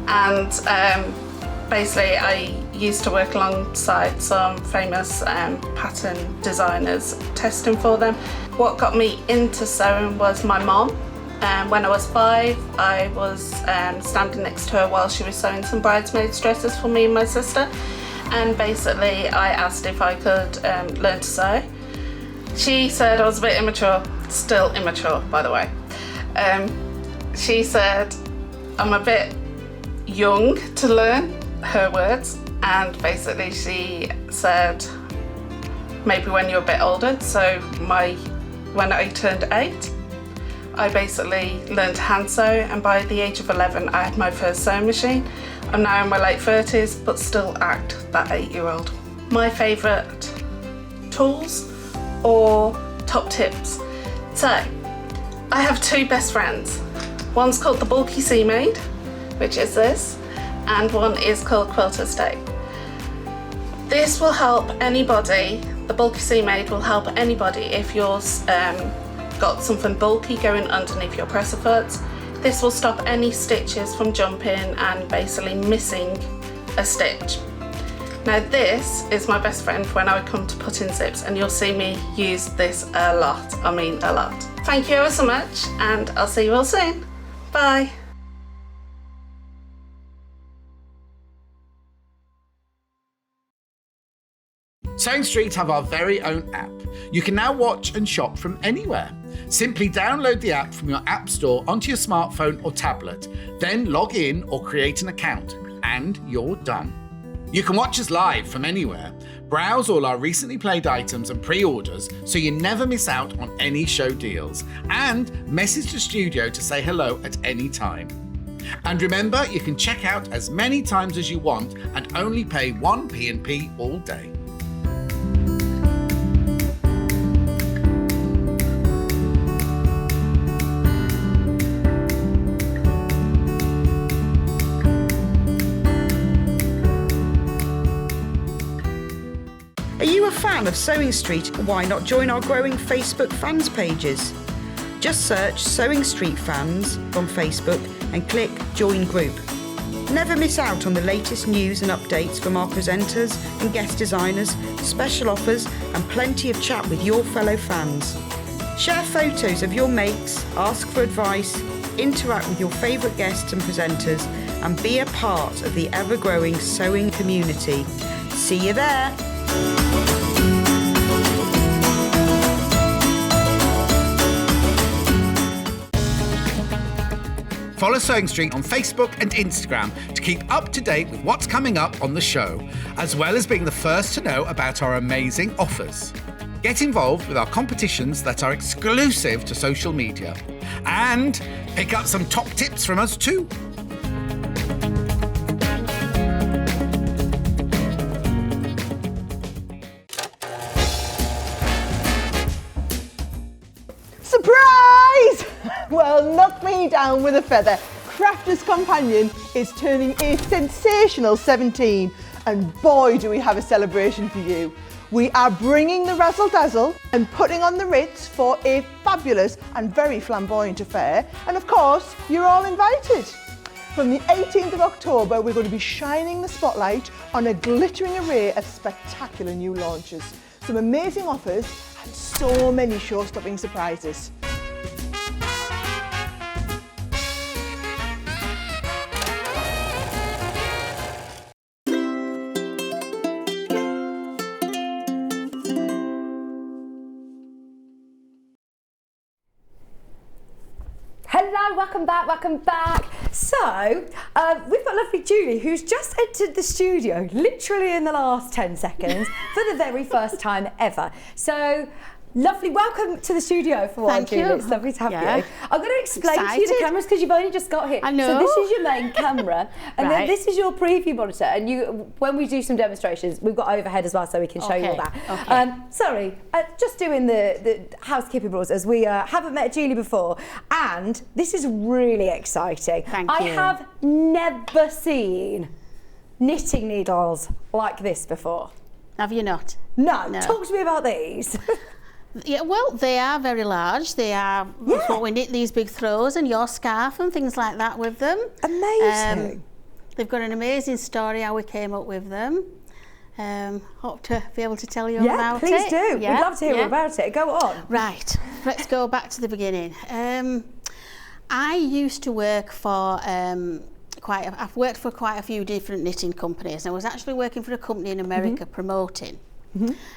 And basically I used to work alongside some famous pattern designers testing for them. What got me into sewing was my mom. When I was 5, I was standing next to her while she was sewing some bridesmaids dresses for me and my sister, and basically I asked if I could learn to sew. She said I was a bit immature, still immature by the way. She said I'm a bit young to learn, her words, and basically she said maybe when you're a bit older. So when I turned 8, I basically learned to hand sew, and by the age of 11 I had my first sewing machine. I'm now in my late 30s but still act that 8-year-old. My favourite tools or top tips. So I have 2 best friends. One's called the Bulky Sea Maid, which is this, and one is called Quilter Stay. This will help anybody, the Bulky Sea Maid will help anybody if you're got something bulky going underneath your presser foots. This will stop any stitches from jumping and basically missing a stitch. Now this is my best friend when I come to put in zips, and you'll see me use this a lot, I mean a lot. Thank you ever so much, and I'll see you all soon. Bye. Sewing Street have our very own app. You can now watch and shop from anywhere. Simply download the app from your app store onto your smartphone or tablet, then log in or create an account, and you're done. You can watch us live from anywhere, browse all our recently played items and pre-orders so you never miss out on any show deals, and message the studio to say hello at any time. And remember, you can check out as many times as you want and only pay 1 P&P all day. Are you a fan of Sewing Street? Why not join our growing Facebook fans pages? Just search Sewing Street Fans on Facebook and click Join Group. Never miss out on the latest news and updates from our presenters and guest designers, special offers and plenty of chat with your fellow fans. Share photos of your makes, ask for advice, interact with your favourite guests and presenters and be a part of the ever-growing sewing community. See you there. Follow Sewing Street on Facebook and Instagram to keep up to date with what's coming up on the show, as well as being the first to know about our amazing offers. Get involved with our competitions that are exclusive to social media. And pick up some top tips from us too. Surprise! Well, knock me down with a feather. Crafter's Companion is turning a sensational 17, and boy do we have a celebration for you. We are bringing the razzle dazzle and putting on the Ritz for a fabulous and very flamboyant affair, and of course you're all invited. From the 18th of October we're going to be shining the spotlight on a glittering array of spectacular new launches, some amazing offers and so many show-stopping surprises. Hello, welcome back. So, we've got lovely Julie, who's just entered the studio, literally in the last 10 seconds, for the very first time ever. So, lovely, welcome to the studio for one, Julie. It's lovely to have you. I'm going to explain to you the cameras because you've only just got here. I know. So this is your main camera, and then this is your preview monitor. And when we do some demonstrations, we've got overhead as well, so we can show you all that. Okay. Sorry, just doing the housekeeping rules, as we haven't met Julie before, and this is really exciting. Thank I you. have never seen knitting needles like this before. Have you not? No. Talk to me about these. Yeah, well, they are very large. They are what we knit these big throws and your scarf and things like that with them. Amazing. They've got an amazing story how we came up with them. Hope to be able to tell you all about it. Yeah, please do. We'd love to hear all about it. Go on. Right, let's go back to the beginning. I used to work for I've worked for quite a few different knitting companies. I was actually working for a company in America promoting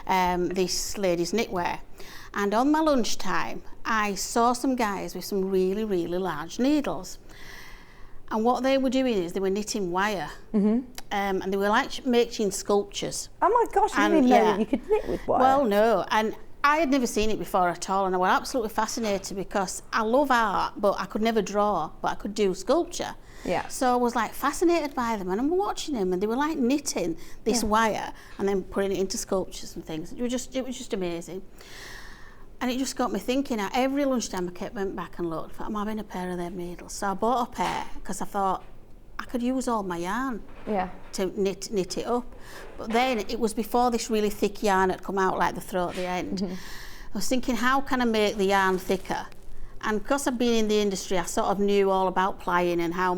this ladies' knitwear. And on my lunchtime, I saw some guys with some really, really large needles. And what they were doing is they were knitting wire. And they were like making sculptures. Oh my gosh, I didn't even know that you could knit with wire. Well, no. And I had never seen it before at all, and I was absolutely fascinated because I love art, but I could never draw, but I could do sculpture. Yeah. So I was like fascinated by them, and I'm watching them, and they were like knitting this wire and then putting it into sculptures and things. It was just amazing. And it just got me thinking. Every lunchtime I went back and looked. I thought, I'm having a pair of them needles. So I bought a pair because I thought I could use all my yarn to knit it up. But then it was before this really thick yarn had come out, like the throw at the end. I was thinking, how can I make the yarn thicker? And because I've been in the industry, I sort of knew all about plying and how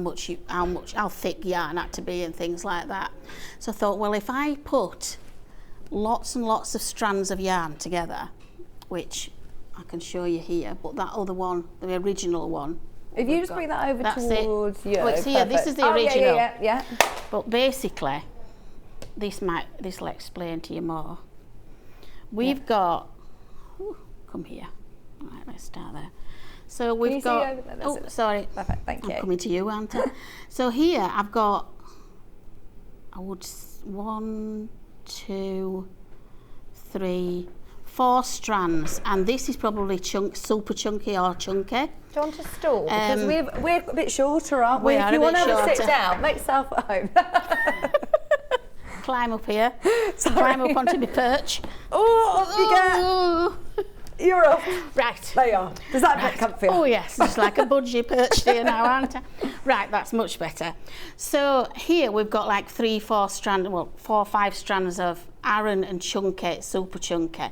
thick yarn had to be and things like that. So I thought, well, if I put lots and lots of strands of yarn together, which I can show you here, but that other one, the original one. If you just bring that over towards you. Oh, it's here. This is the original. Yeah. But basically, this will explain to you more. We've got. Come here. All right, let's start there. So we've got. Oh, sorry. Perfect. Thank you. I'm coming to you, aren't I? So here I've got. 1, 2, 3, 4 strands, and this is probably super chunky or chunky. Do you want to stall? Because we're a bit shorter, aren't we? If you want to have a sit down, make yourself at home. Climb up here. Climb up onto my perch. Oh, off you get. You're off. Right. There you are. Does that get comfier? Oh yes, it's like a budgie perched here now, aren't I? Right, that's much better. So here we've got like 4 or 5 strands of Aran and chunky, super chunky.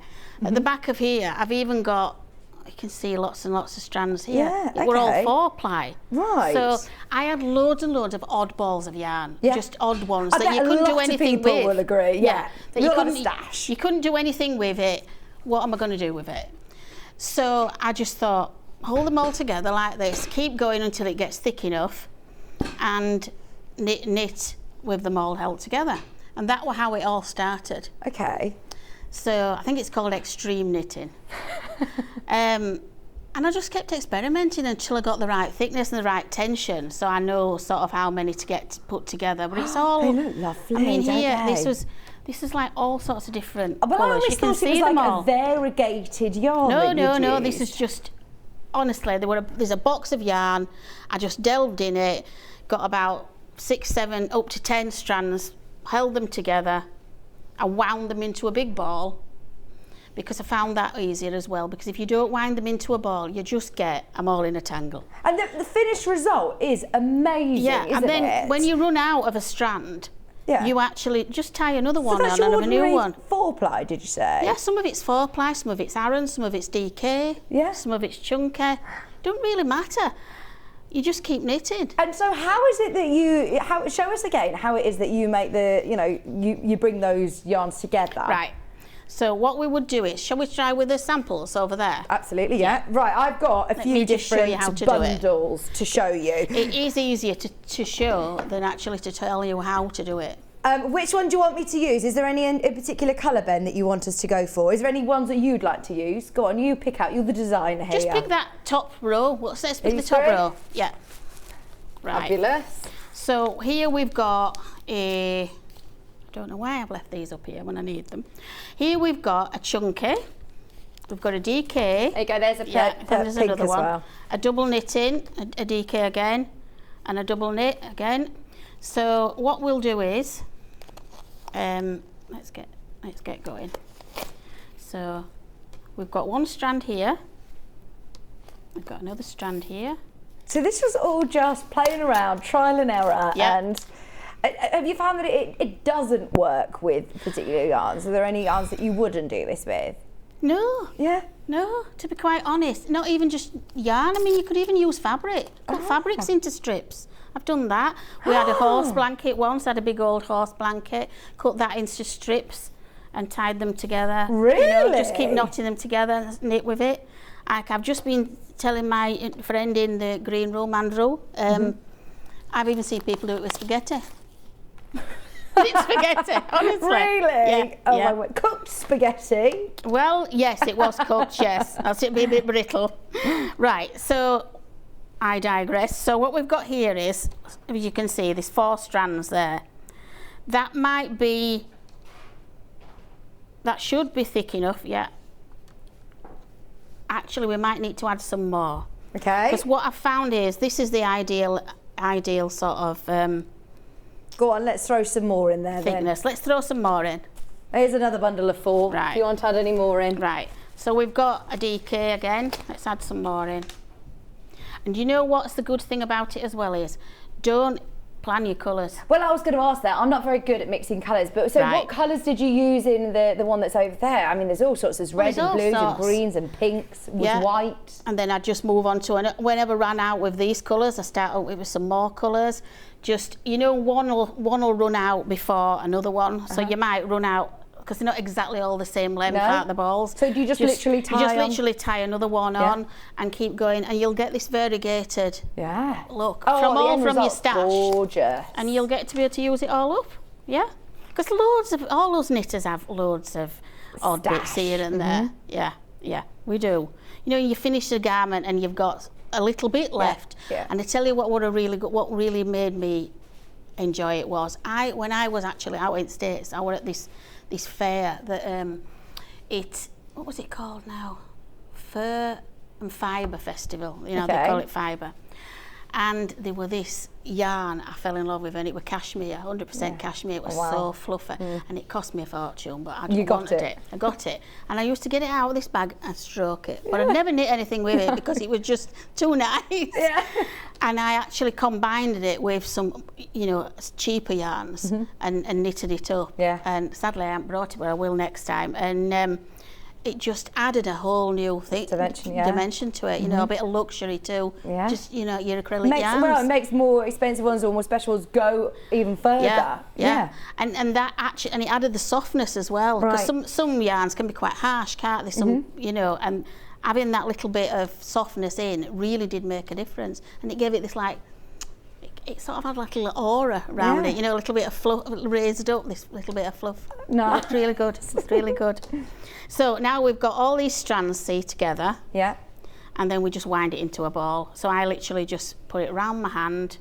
At the back of here, I've even got, you can see lots and lots of strands here. Yeah, We're all 4-ply. Right. So I had loads and loads of odd balls of yarn, just odd ones I that bet you couldn't do anything with. People will agree. Yeah. That you couldn't do anything with it. What am I going to do with it? So I just thought, hold them all together like this, keep going until it gets thick enough, and knit with them all held together. And that was how it all started. Okay. So I think it's called extreme knitting. And I just kept experimenting until I got the right thickness and the right tension, so I know sort of how many to get put together. But it's all. They look lovely. I mean, here don't they? this is like all sorts of different But I colours. always You can thought see it was them like all. a variegated yarn. No. This is just. Honestly, there's a box of yarn. I just delved in it, got about 6, 7, up to 10 strands, held them together, I wound them into a big ball, because I found that easier as well, because if you don't wind them into a ball, you just get them all in a tangle. And the finished result is amazing, Yeah, isn't and then it? when you run out of a strand, you actually just tie another one that's on your and have a new one. 4-ply, did you say? Yeah, some of it's 4-ply, some of it's Aran, some of it's DK, some of it's chunky. Don't really matter. You just keep knitting. And so how is it that you, show us again how it is that you make you bring those yarns together? Right. So what we would do is, shall we try with the samples over there? Absolutely, yeah. Right, I've got a few different bundles to show you. It is easier to show than actually to tell you how to do it. Which one do you want me to use? Is there any in particular colour, Ben, that you want us to go for? Is there any ones that you'd like to use? Go on, you pick out. You're the designer here. Just pick that top row. Let's pick the top row. Yeah. Right. Fabulous. So here we've got a... I don't know why I've left these up here when I need them. Here we've got a chunky. We've got a DK. There you go, there's a and there's pink another as one. well. A double knitting, a DK again, and a double knit again. So what we'll do is, let's get going. So we've got one strand here. We've got another strand here. So this was all just playing around, trial and error, and have you found that it doesn't work with particular yarns? Are there any yarns that you wouldn't do this with? No. Yeah? No, to be quite honest, not even just yarn. I mean, you could even use fabric. Cut fabrics into strips. I've done that. We had a horse blanket once, had a big old horse blanket, cut that into strips and tied them together. Really? You know, just keep knotting them together and knit with it. Like I've just been telling my friend in the green room, Andrew, I've even seen people do it with spaghetti. It's spaghetti, honestly. Really? Yeah, oh my word. Cooked spaghetti? Well, yes, it was cooked, yes. It'd be a bit brittle. Right, so I digress. So what we've got here is, as you can see, there's 4 strands there. That should be thick enough, yeah. Actually, we might need to add some more. Okay. Because what I've found is, this is the ideal sort of go on, let's throw some more in there thickness. Let's throw some more in. Here's another bundle of 4. Right. If you want to add any more in. Right. So we've got a DK again. Let's add some more in. And you know what's the good thing about it as well is, don't plan your colours. Well, I was going to ask that. I'm not very good at mixing colours, but so what colours did you use in the one that's over there? I mean, there's all sorts. There's red and blues and greens and pinks with white. And then I just move on to, and whenever I ran out with these colours, I start out with some more colours. Just, you know, one will run out before another one, so you might run out, because they're not exactly all the same length, aren't the balls? So do you just literally tie You just literally tie another one on and keep going, and you'll get this variegated look from your stash. Gorgeous. And you'll get to be able to use it all up, yeah? Because all those knitters have loads of odd bits here and there. Yeah, we do. You know, you finish a garment and you've got a little bit left. And I tell you what really made me enjoy it was, when I was actually out in the States, I was at this fair that what was it called now? Fur and Fibre Festival. You know, they call it fibre. And there were this yarn I fell in love with, and it was cashmere, 100% cashmere. It was so fluffy, and it cost me a fortune, but I just wanted it. I got it, and I used to get it out of this bag and stroke it, but I'd never knit anything with it because it was just too nice. And I actually combined it with some, you know, cheaper yarns and knitted it up. And sadly, I haven't brought it, but I will next time. And it just added a whole new dimension to it, you know, a bit of luxury too. Just, you know, your acrylic yarns. Well, it makes more expensive ones or more special ones go even further. And that actually, and it added the softness as well, because some yarns can be quite harsh, can't they? Some, you know, and having that little bit of softness in really did make a difference, and it gave it this it sort of had like a little aura around it, you know, a little bit of fluff, raised up, this little bit of fluff. No. It's really good, it's really good. So now we've got all these strands, see, together. Yeah. And then we just wind it into a ball. So I literally just put it around my hand.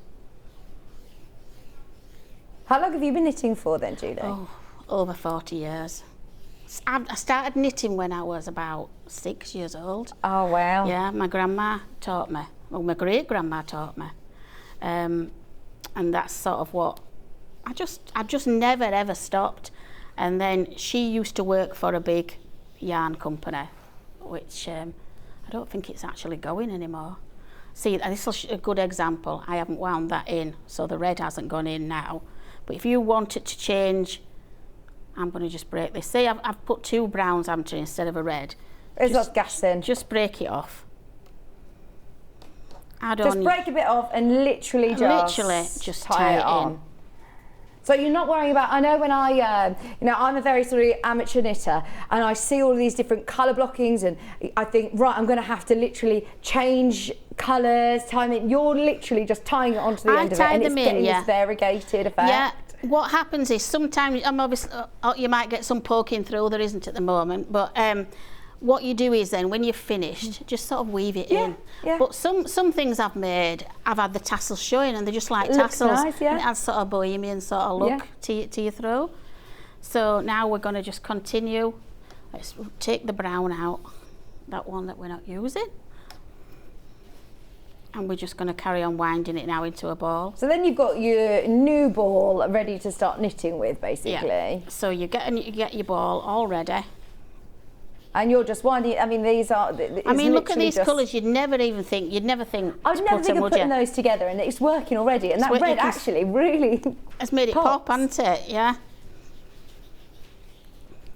How long have you been knitting for then, Julie? Oh, over 40 years. I started knitting when I was about 6 years old. Oh, wow. Yeah, my grandma taught me. Well, my great-grandma taught me. And that's sort of what... I just never, ever stopped. And then she used to work for a big yarn company, which I don't think it's actually going anymore. See, this is a good example. I haven't wound that in, so the red hasn't gone in now. But if you want it to change, I'm going to just break this. See, I've put 2 browns onto instead of a red. It's not gassing. Just break it off. Just break a bit off and literally just tie it in. So you're not worrying about, I know when I, you know, I'm a very sort of amateur knitter and I see all of these different colour blockings and I think, right, I'm going to have to literally change colours, time it. You're literally just tying it onto the end of it and it's getting this variegated effect. Yeah, what happens is sometimes, you might get some poking through, there isn't at the moment, but what you do is then, when you're finished, just sort of weave it in. Yeah. But some things I've made, I've had the tassels showing and they're just like tassels. Nice, yeah. And it has sort of bohemian sort of look to your throw. So now we're going to just continue. Let's take the brown out, that one that we're not using. And we're just going to carry on winding it now into a ball. So then you've got your new ball ready to start knitting with, basically. Yeah. So you get your ball all ready. And you're just winding. I mean, these are. I mean, look at these colours. You'd never think. I'd never think of putting those together, and it's working already. And that red actually really has made it pop, hasn't it? Yeah.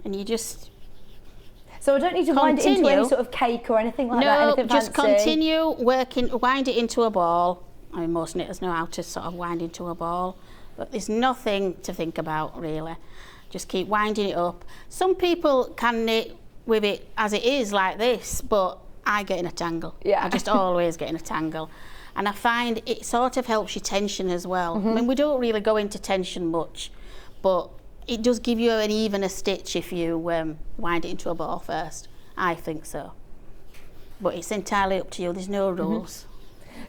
And you just. So I don't need to wind it into any sort of cake or anything like that. No, just continue working. Wind it into a ball. I mean, most knitters know how to sort of wind into a ball, but there's nothing to think about really. Just keep winding it up. Some people can knit with it as it is like this, but I get in a tangle. Yeah. I just always get in a tangle. And I find it sort of helps your tension as well. I mean, we don't really go into tension much, but it does give you an evener stitch if you wind it into a ball first. I think so. But it's entirely up to you, there's no rules.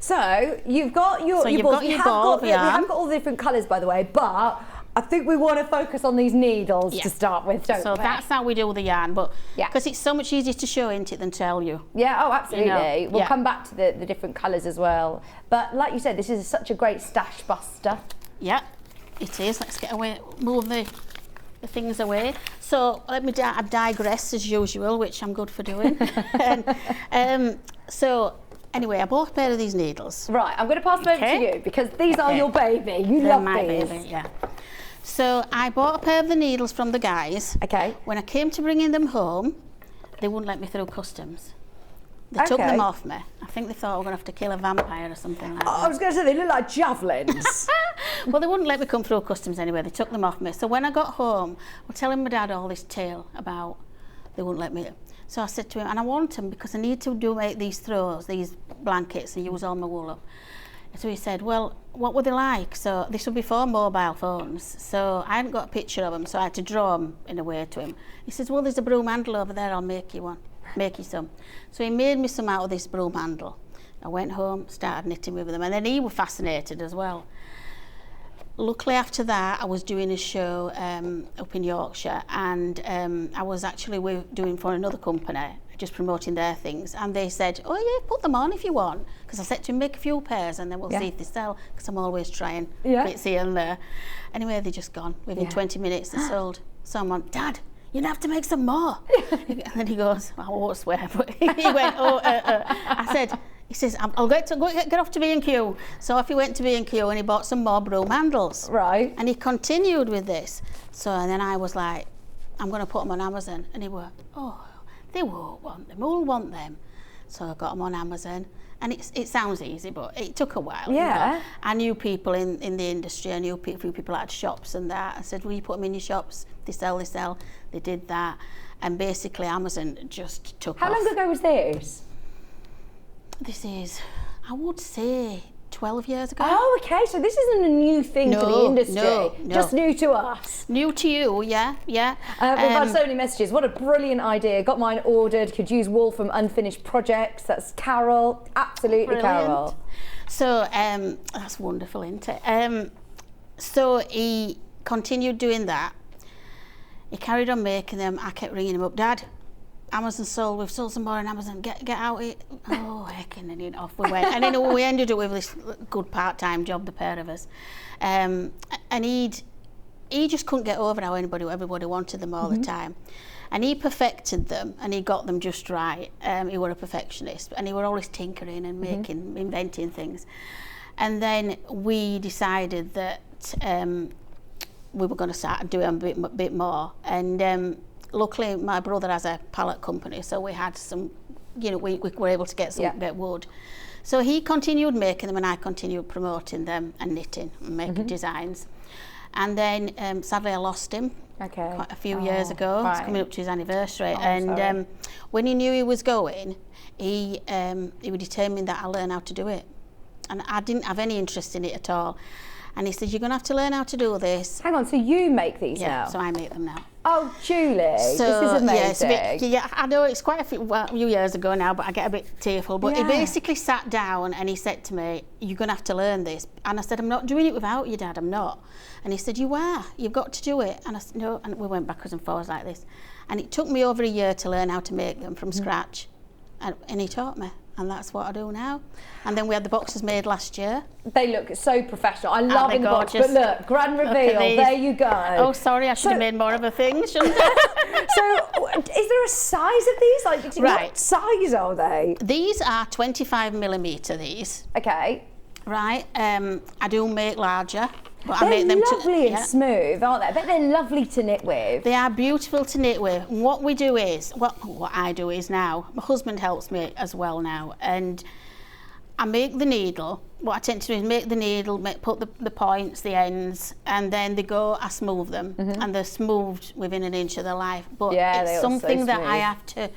So you've got your ball. We have got all the different colours, by the way, but I think we want to focus on these needles to start with, don't we? So that's how we do the yarn, but because it's so much easier to show, isn't it, than tell you? Yeah, oh, absolutely. You know? We'll come back to the different colours as well. But like you said, this is such a great stash buster. Yeah, it is. Let's get away, move the things away. So let me I digress as usual, which I'm good for doing. So anyway, I bought a pair of these needles. Right, I'm going to pass them over to you because these are your baby. They're love my these. Baby, yeah. So I bought a pair of the needles from the guys. Okay. When I came to bringing them home, they wouldn't let me through customs. They took them off me. I think they thought I was going to have to kill a vampire or something like that. I was going to say, they look like javelins. Well, they wouldn't let me come through customs anyway. They took them off me. So when I got home, I was telling my dad all this tale about they wouldn't let me. So I said to him, and I want them because I need to make these throws, these blankets, and use all my wool up. So he said, well, what were they like? So this was before mobile phones. So I hadn't got a picture of them, so I had to draw them in a way to him. He says, well, there's a broom handle over there, I'll make you one. Make you some. So he made me some out of this broom handle. I went home, started knitting with them, and then he was fascinated as well. Luckily after that, I was doing a show up in Yorkshire, and I was actually doing for another company, just promoting their things, and they said, oh yeah, put them on if you want, because I said to him, make a few pairs and then we'll see if they sell, because I'm always trying bits here and there. Anyway, they're just gone. Within 20 minutes they sold. So I'm like, Dad, you'd have to make some more. And then he goes, I won't swear, but he went, he says, I'll get off to B&Q. So off he went to B&Q and he bought some more broom handles. Right. And he continued with this. So and then I was like, I'm going to put them on Amazon. And he went, oh, they won't want them. Who'll want them? So I got them on Amazon. And it sounds easy, but it took a while. Yeah. You know? I knew people in the industry. I knew a few people that had shops and that. I said, will you put them in your shops? They sell. They did that. And basically Amazon just took off. How long ago was this? This is, I would say, 12 years ago. Oh, okay, so this isn't a new thing to the industry, no. just new to us. New to you, yeah. We've had so many messages. What a brilliant idea. Got mine ordered, could use wool from unfinished projects. That's Carol, absolutely brilliant. Carol. So that's wonderful, isn't it? So he continued doing that. He carried on making them. I kept ringing him up, Dad, Amazon sold, we've sold some more on Amazon, get out here. Oh, heck, and then off we went. And then we ended up with this good part-time job, the pair of us. And he just couldn't get over how everybody wanted them all the time. And he perfected them, and he got them just right. He was a perfectionist, and he was always tinkering and making, inventing things. And then we decided that we were going to start doing a bit more. And luckily, my brother has a pallet company, so we had some, we were able to get wood. So he continued making them, and I continued promoting them and knitting and making designs. And then sadly, I lost him quite a few years ago. It's coming up to his anniversary. And when he knew he was going, he was determined that I'll learn how to do it. And I didn't have any interest in it at all. And he said, you're going to have to learn how to do this. Hang on, so you make these now? So I make them now. Oh, Julie, so, this is amazing. I know it's quite a few years ago now, but I get a bit tearful. But he basically sat down and he said to me, you're going to have to learn this. And I said, I'm not doing it without you, Dad, I'm not. And he said, you are, you've got to do it. And I said, no, and we went backwards and forwards like this. And it took me over a year to learn how to make them from scratch. And he taught me. And that's what I do now. And then we had the boxes made last year. They look so professional. I love the box, but look, grand reveal, there you go. Oh, sorry, I should have made more of a thing, shouldn't I? So, is there a size of these? Like, what size are they? These are 25mm, these. Okay. Right, I do make larger. But They're I make them lovely and smooth, aren't they? I bet they're lovely to knit with. They are beautiful to knit with. And what we do is, what I do is now, my husband helps me as well now, and I make the needle. What I tend to do is make the needle, put the points, the ends, and then I smooth them, and they're smoothed within an inch of their life. But it's something that I have to,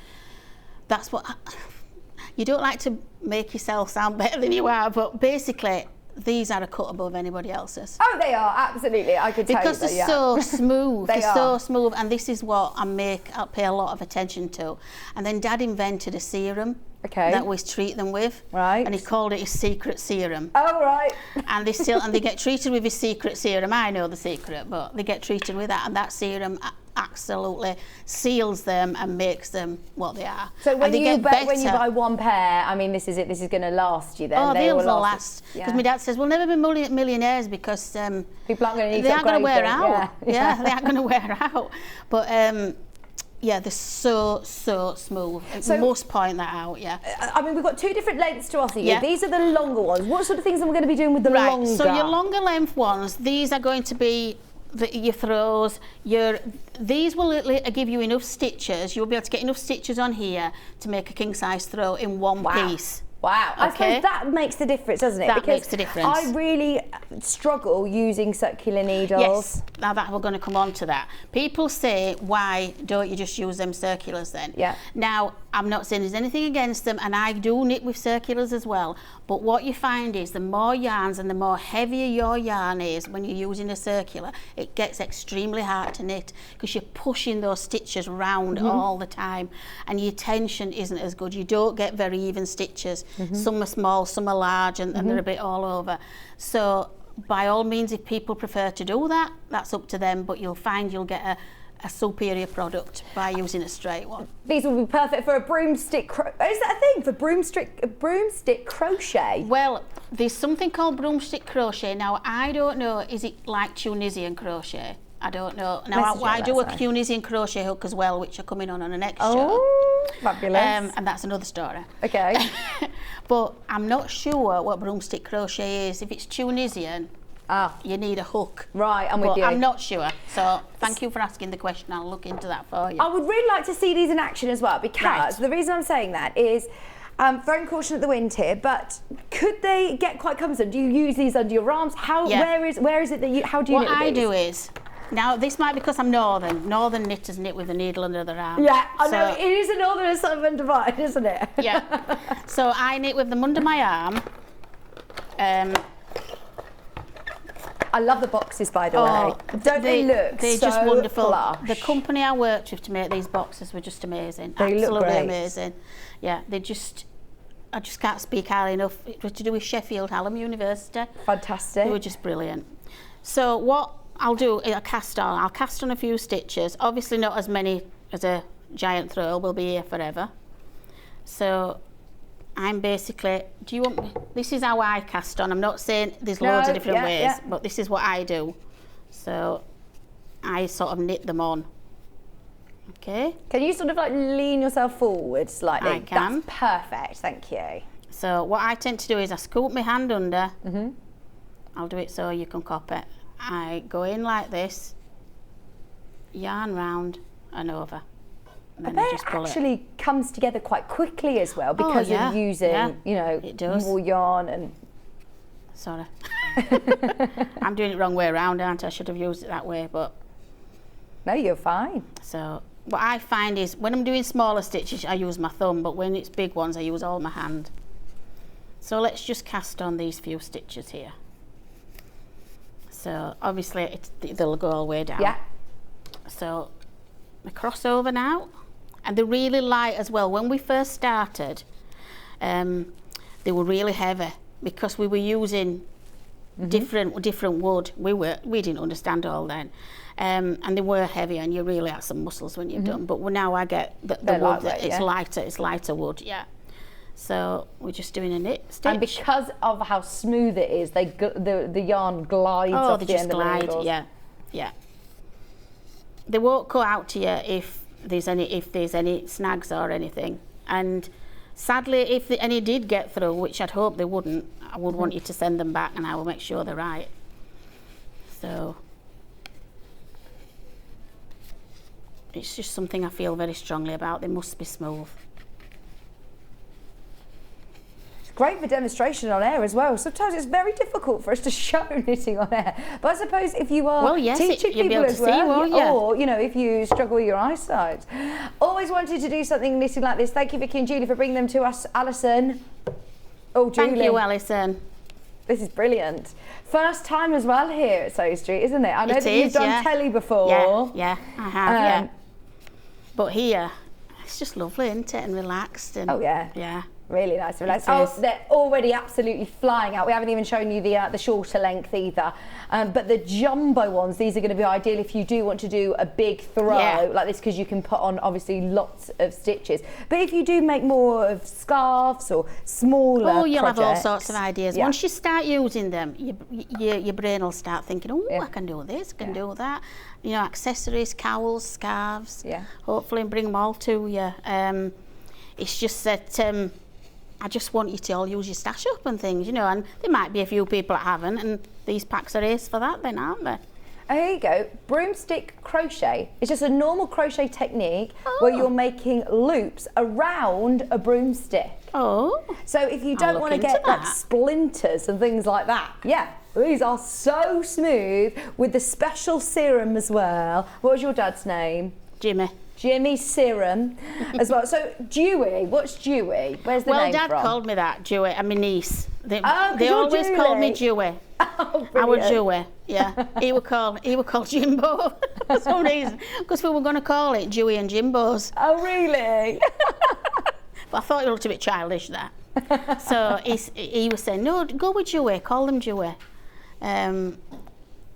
you don't like to make yourself sound better than you are, but basically, these are a cut above anybody else's. Oh, they are, absolutely. I could tell you that, because they're so smooth. They're so smooth, and this is what I'll pay a lot of attention to. And then Dad invented a serum that we treat them with. Right. And he called it his secret serum. Oh, right. And they get treated with his secret serum. I know the secret, but they get treated with that, and that serum absolutely seals them and makes them what they are. So when you buy one pair, I mean, this is it. This is going to last you then. Oh, they will last. Because my dad says we'll never be millionaires because people aren't going to need. They aren't going to wear out. Yeah, they aren't going to wear out. But yeah, they're so smooth. So, must point that out. Yeah. I mean, we've got two different lengths to offer you. Yeah. These are the longer ones. What sort of things are we going to be doing with the longer? So your longer length ones, these are going to be your throws, these will give you enough stitches. You'll be able to get enough stitches on here to make a king size throw in one piece. Wow. I suppose that makes the difference, doesn't it? That makes the difference. I really struggle using circular needles. Yes, now that we're going to come on to that. People say, why don't you just use them circulars then? Yeah. Now, I'm not saying there's anything against them, and I do knit with circulars as well, but what you find is the more yarns and the more heavier your yarn is when you're using a circular, it gets extremely hard to knit because you're pushing those stitches round all the time, and your tension isn't as good. You don't get very even stitches. Some are small, some are large, and they're a bit all over. So by all means, if people prefer to do that, that's up to them, but you'll find you'll get a superior product by using a straight one. These will be perfect for a broomstick. Is that a thing for broomstick crochet? Well, there's something called broomstick crochet. Now, I don't know, is it like Tunisian crochet? I don't know. Now, I do a Tunisian crochet hook as well, which are coming on a next show. Oh, fabulous. And that's another story. Okay. But I'm not sure what broomstick crochet is. If it's Tunisian, you need a hook. Right, I'm with you. I'm not sure. So thank you for asking the question. I'll look into that for you. I would really like to see these in action as well, because the reason I'm saying that is throwing caution at the wind here, but could they get quite cumbersome? Do you use these under your arms? Where is it that you, how do you knit with these? What I do is, now this might be because I'm northern. Northern knitters knit with a needle under their arm. Yeah, I know, it is a northern and southern divide, isn't it? Yeah. So I knit with them under my arm, I love the boxes, by the way. Don't they look They're so just wonderful. plush? The company I worked with to make these boxes were just amazing. They Absolutely look great. amazing. Yeah, I just can't speak highly enough. It was to do with Sheffield Hallam University. Fantastic. They were just brilliant. So what I'll do is I'll cast on a few stitches. Obviously not as many as a giant throw, will be here forever. So I'm basically, this is how I cast on. I'm not saying there's loads of different ways, but this is what I do. So I sort of knit them on. Okay. Can you sort of like lean yourself forward slightly? I can. That's perfect, thank you. So what I tend to do is I scoop my hand under. I'll do it so you can copy. I go in like this, yarn round and over. And then I just pull actually comes together quite quickly as well because of using, you know, more yarn and... Sorry. I'm doing it wrong way around, aren't I? I should have used it that way, but... No, you're fine. So what I find is when I'm doing smaller stitches, I use my thumb, but when it's big ones, I use all my hand. So let's just cast on these few stitches here. So obviously they'll go all the way down. Yeah. So I cross over now. And they're really light as well. When we first started, they were really heavy because we were using different wood. We didn't understand all then, and they were heavy, and you really had some muscles when you're done. But now I get the wood that it's lighter. It's lighter wood, yeah. So we're just doing a knit stitch. And because of how smooth it is, the yarn glides off the end of the needles. Yeah. They won't cut out to you if there's any snags or anything, and sadly if any did get through, which I'd hope they wouldn't, I would want you to send them back and I will make sure they're right. So it's just something I feel very strongly about. They must be smooth. Great for demonstration on air as well. Sometimes it's very difficult for us to show knitting on air, but I suppose if you are teaching people as well, or you know, if you struggle with your eyesight, always wanted to do something knitting like this. Thank you, Vicky and Julie, for bringing them to us. Alison. Oh, Julie. Thank you, Alison. This is brilliant. First time as well here at Sewing Street, isn't it? I know that you've done telly before. Yeah, I have. But here, it's just lovely, isn't it, and relaxed. And yeah. Really nice and relaxed. Oh, they're already absolutely flying out. We haven't even shown you the shorter length either. But the jumbo ones, these are going to be ideal if you do want to do a big throw like this, because you can put on obviously lots of stitches. But if you do make more of scarves or smaller you'll projects, have all sorts of ideas. Once you start using them, your brain will start thinking, I can do this, I can do that. You know, accessories, cowls, scarves. Hopefully bring them all to you. It's just that I just want you to all use your stash up and things, you know, and there might be a few people that haven't, and these packs are ace for that then, aren't they? Here you go, broomstick crochet. It's just a normal crochet technique where you're making loops around a broomstick. So if you don't want to get like splinters and things like that, these are so smooth with the special serum as well. What was your dad's name? Jimmy Serum as well. So Juey, what's Juey? Where's the name Dad from? Called me that, Juey, and my niece. They always called me Juey. Our Juey, he would call Jimbo for some reason, because we were going to call it Juey and Jimbo's. Oh really? But I thought it looked a bit childish there. So he was saying, no, go with Juey, call them Juey.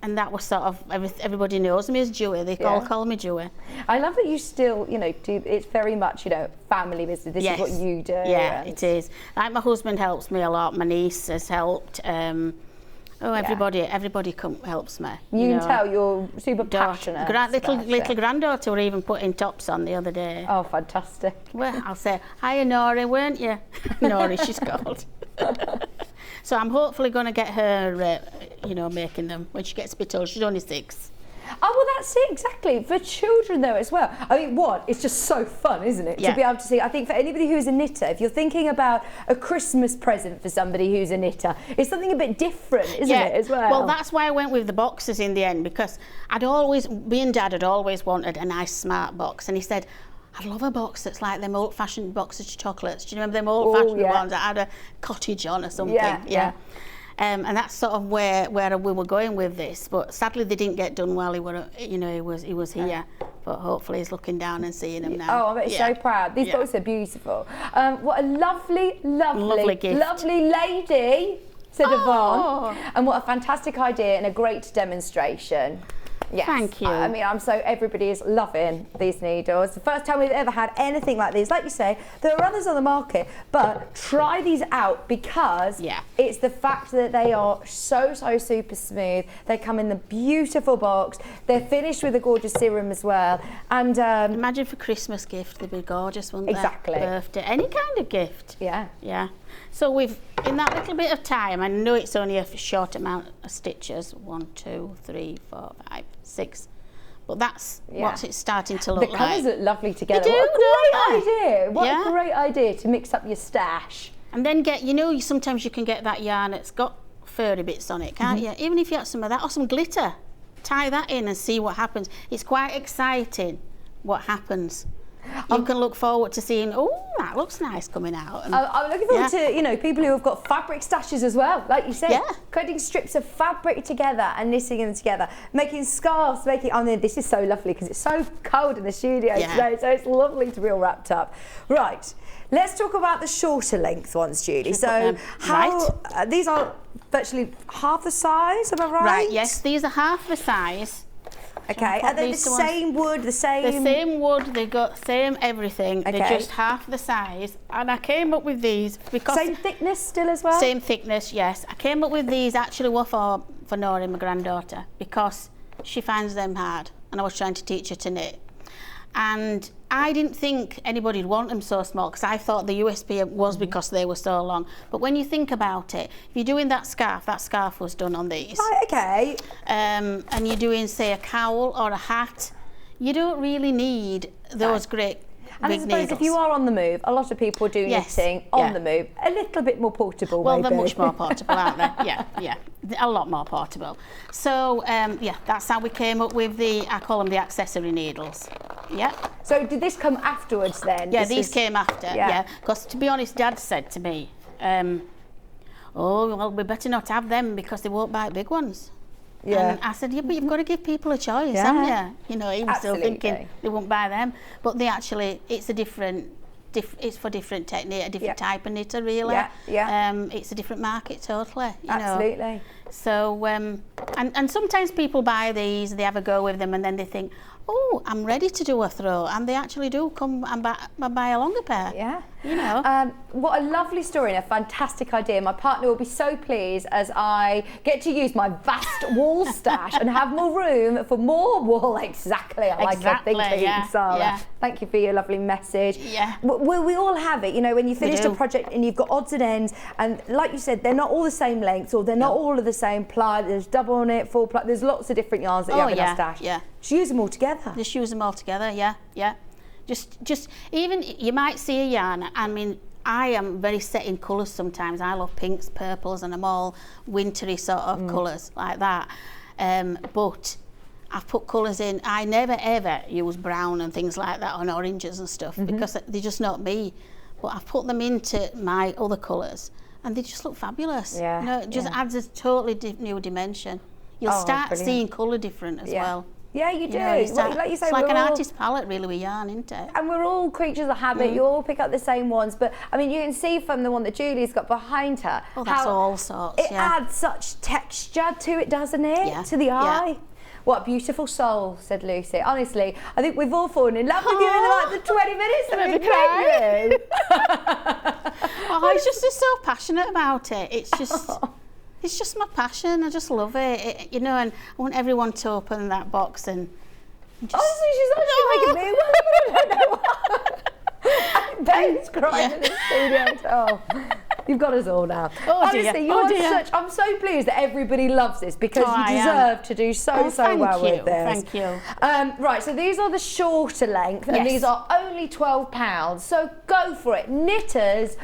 And that was sort of, everybody knows me as Juey. They all call me Juey. I love that you still, you know, do, it's very much, you know, family business. This is what you do. Yeah, it is. Like my husband helps me a lot. My niece has helped. Everybody helps me. You can tell you're super passionate. Little granddaughter were even putting tops on the other day. Oh, fantastic. Well, I'll say, hiya Nori, weren't you? Nori, she's called. So I'm hopefully going to get her, making them when she gets a bit old. She's only 6. Oh, well, that's it, exactly. For children, though, as well. I mean, it's just so fun, isn't it? To be able to see. I think for anybody who's a knitter, if you're thinking about a Christmas present for somebody who's a knitter, it's something a bit different, isn't it, as well? Well, that's why I went with the boxes in the end, because me and Dad had always wanted a nice, smart box. And he said, I'd love a box that's like them old-fashioned boxes of chocolates. Do you remember them old-fashioned ones that had a cottage on or something? And that's sort of where we were going with this. But sadly, they didn't get done while he was here. But hopefully, he's looking down and seeing them now. Oh, I bet he's so proud. These books are beautiful. What a lovely gift. lovely lady, said Yvonne. And what a fantastic idea and a great demonstration. Yes. Thank you. I mean, everybody is loving these needles. The first time we've ever had anything like these. Like you say, there are others on the market, but try these out because it's the fact that they are so super smooth. They come in the beautiful box. They're finished with a gorgeous serum as well. And imagine for Christmas gift, they'd be gorgeous, wouldn't they? Exactly. Birthday, any kind of gift. Yeah. Yeah. So we've, in that little bit of time, I know it's only a short amount of stitches, 1, 2, 3, 4, 5, 6, but that's what it's starting to look like. The colours look lovely together. They do, what a great idea! What a great idea to mix up your stash. And then sometimes you can get that yarn that's got furry bits on it, can't you? Even if you have some of that or some glitter, tie that in and see what happens. It's quite exciting what happens. You can look forward to seeing, oh, that looks nice coming out. And, I'm looking forward to, people who have got fabric stashes as well, like you said. Yeah. Cutting strips of fabric together and knitting them together. Making scarves, this is so lovely because it's so cold in the studio today, so it's lovely to be all wrapped up. Right, let's talk about the shorter length ones, Julie. So these are virtually half the size, am I right? Right, yes, these are half the size. Okay, are they the same wood, the same? The same wood, they got same everything. Okay. They're just half the size. And I came up with these because... Same thickness still as well? Same thickness, yes. I came up with these actually were for Nora, my granddaughter, because she finds them hard. And I was trying to teach her to knit. And I didn't think anybody'd want them so small because I thought the USP was because they were so long. But when you think about it, if you're doing that scarf was done on these. Right, okay. And you're doing, say, a cowl or a hat, you don't really need those great and big I suppose needles. if you are on the move, a lot of people do knitting on the move, a little bit more portable. Well, maybe. they're much more portable, aren't they? Yeah, a lot more portable. So, that's how we came up with I call them the accessory needles. Yeah. So did this come afterwards then? Yeah, these came after, because to be honest, Dad said to me, oh, well, we better not have them because they won't buy big ones. Yeah. And I said, but you've got to give people a choice, haven't you? He was still thinking they won't buy them. But they actually, it's it's for different technique, a different type of knitter, really. It's a different market, totally. Absolutely. So, and sometimes people buy these, they have a go with them, and then they think, oh, I'm ready to do a throw, and they actually do come and buy a longer pair. Yeah. What a lovely story and a fantastic idea. My partner will be so pleased as I get to use my vast wall stash and have more room for more wool. Exactly. I like your thinking, Sarah. Yeah. Thank you for your lovely message. Yeah. We all have it, when you finish a project and you've got odds and ends, and like you said, they're not all the same lengths or they're not all of the same ply. There's double on it, full ply. There's lots of different yarns that you have in our stash. Yeah. Just use them all together. Just use them all together, yeah. Just even, you might see a yarn, I mean, I am very set in colours sometimes. I love pinks, purples, and I'm all wintry sort of colours like that. But I've put colours in. I never ever use brown and things like that on oranges and stuff because they're just not me. But I've put them into my other colours and they just look fabulous. Yeah. It just adds a totally new dimension. You'll start seeing colour different as well. Yeah, you do. Like you say, it's like an all artist palette really with yarn, isn't it? And we're all creatures of habit. You all pick up the same ones. But, I mean, you can see from the one that Julie's got behind her. Oh, that's all sorts, It adds such texture to it, doesn't it? Yeah. To the eye. Yeah. What a beautiful soul, said Lucy. Honestly, I think we've all fallen in love with you in the 20 minutes that we've met you. He's just so passionate about it. It's just... It's just my passion. I just love it. And I want everyone to open that box and just... Honestly, she's actually making me... Ben's crying in the studio. Oh, you've got us all now. Honestly, I'm so pleased that everybody loves this because you deserve to do so well with this. Thank you. Right, so these are the shorter length and these are only £12. So go for it. Knitters...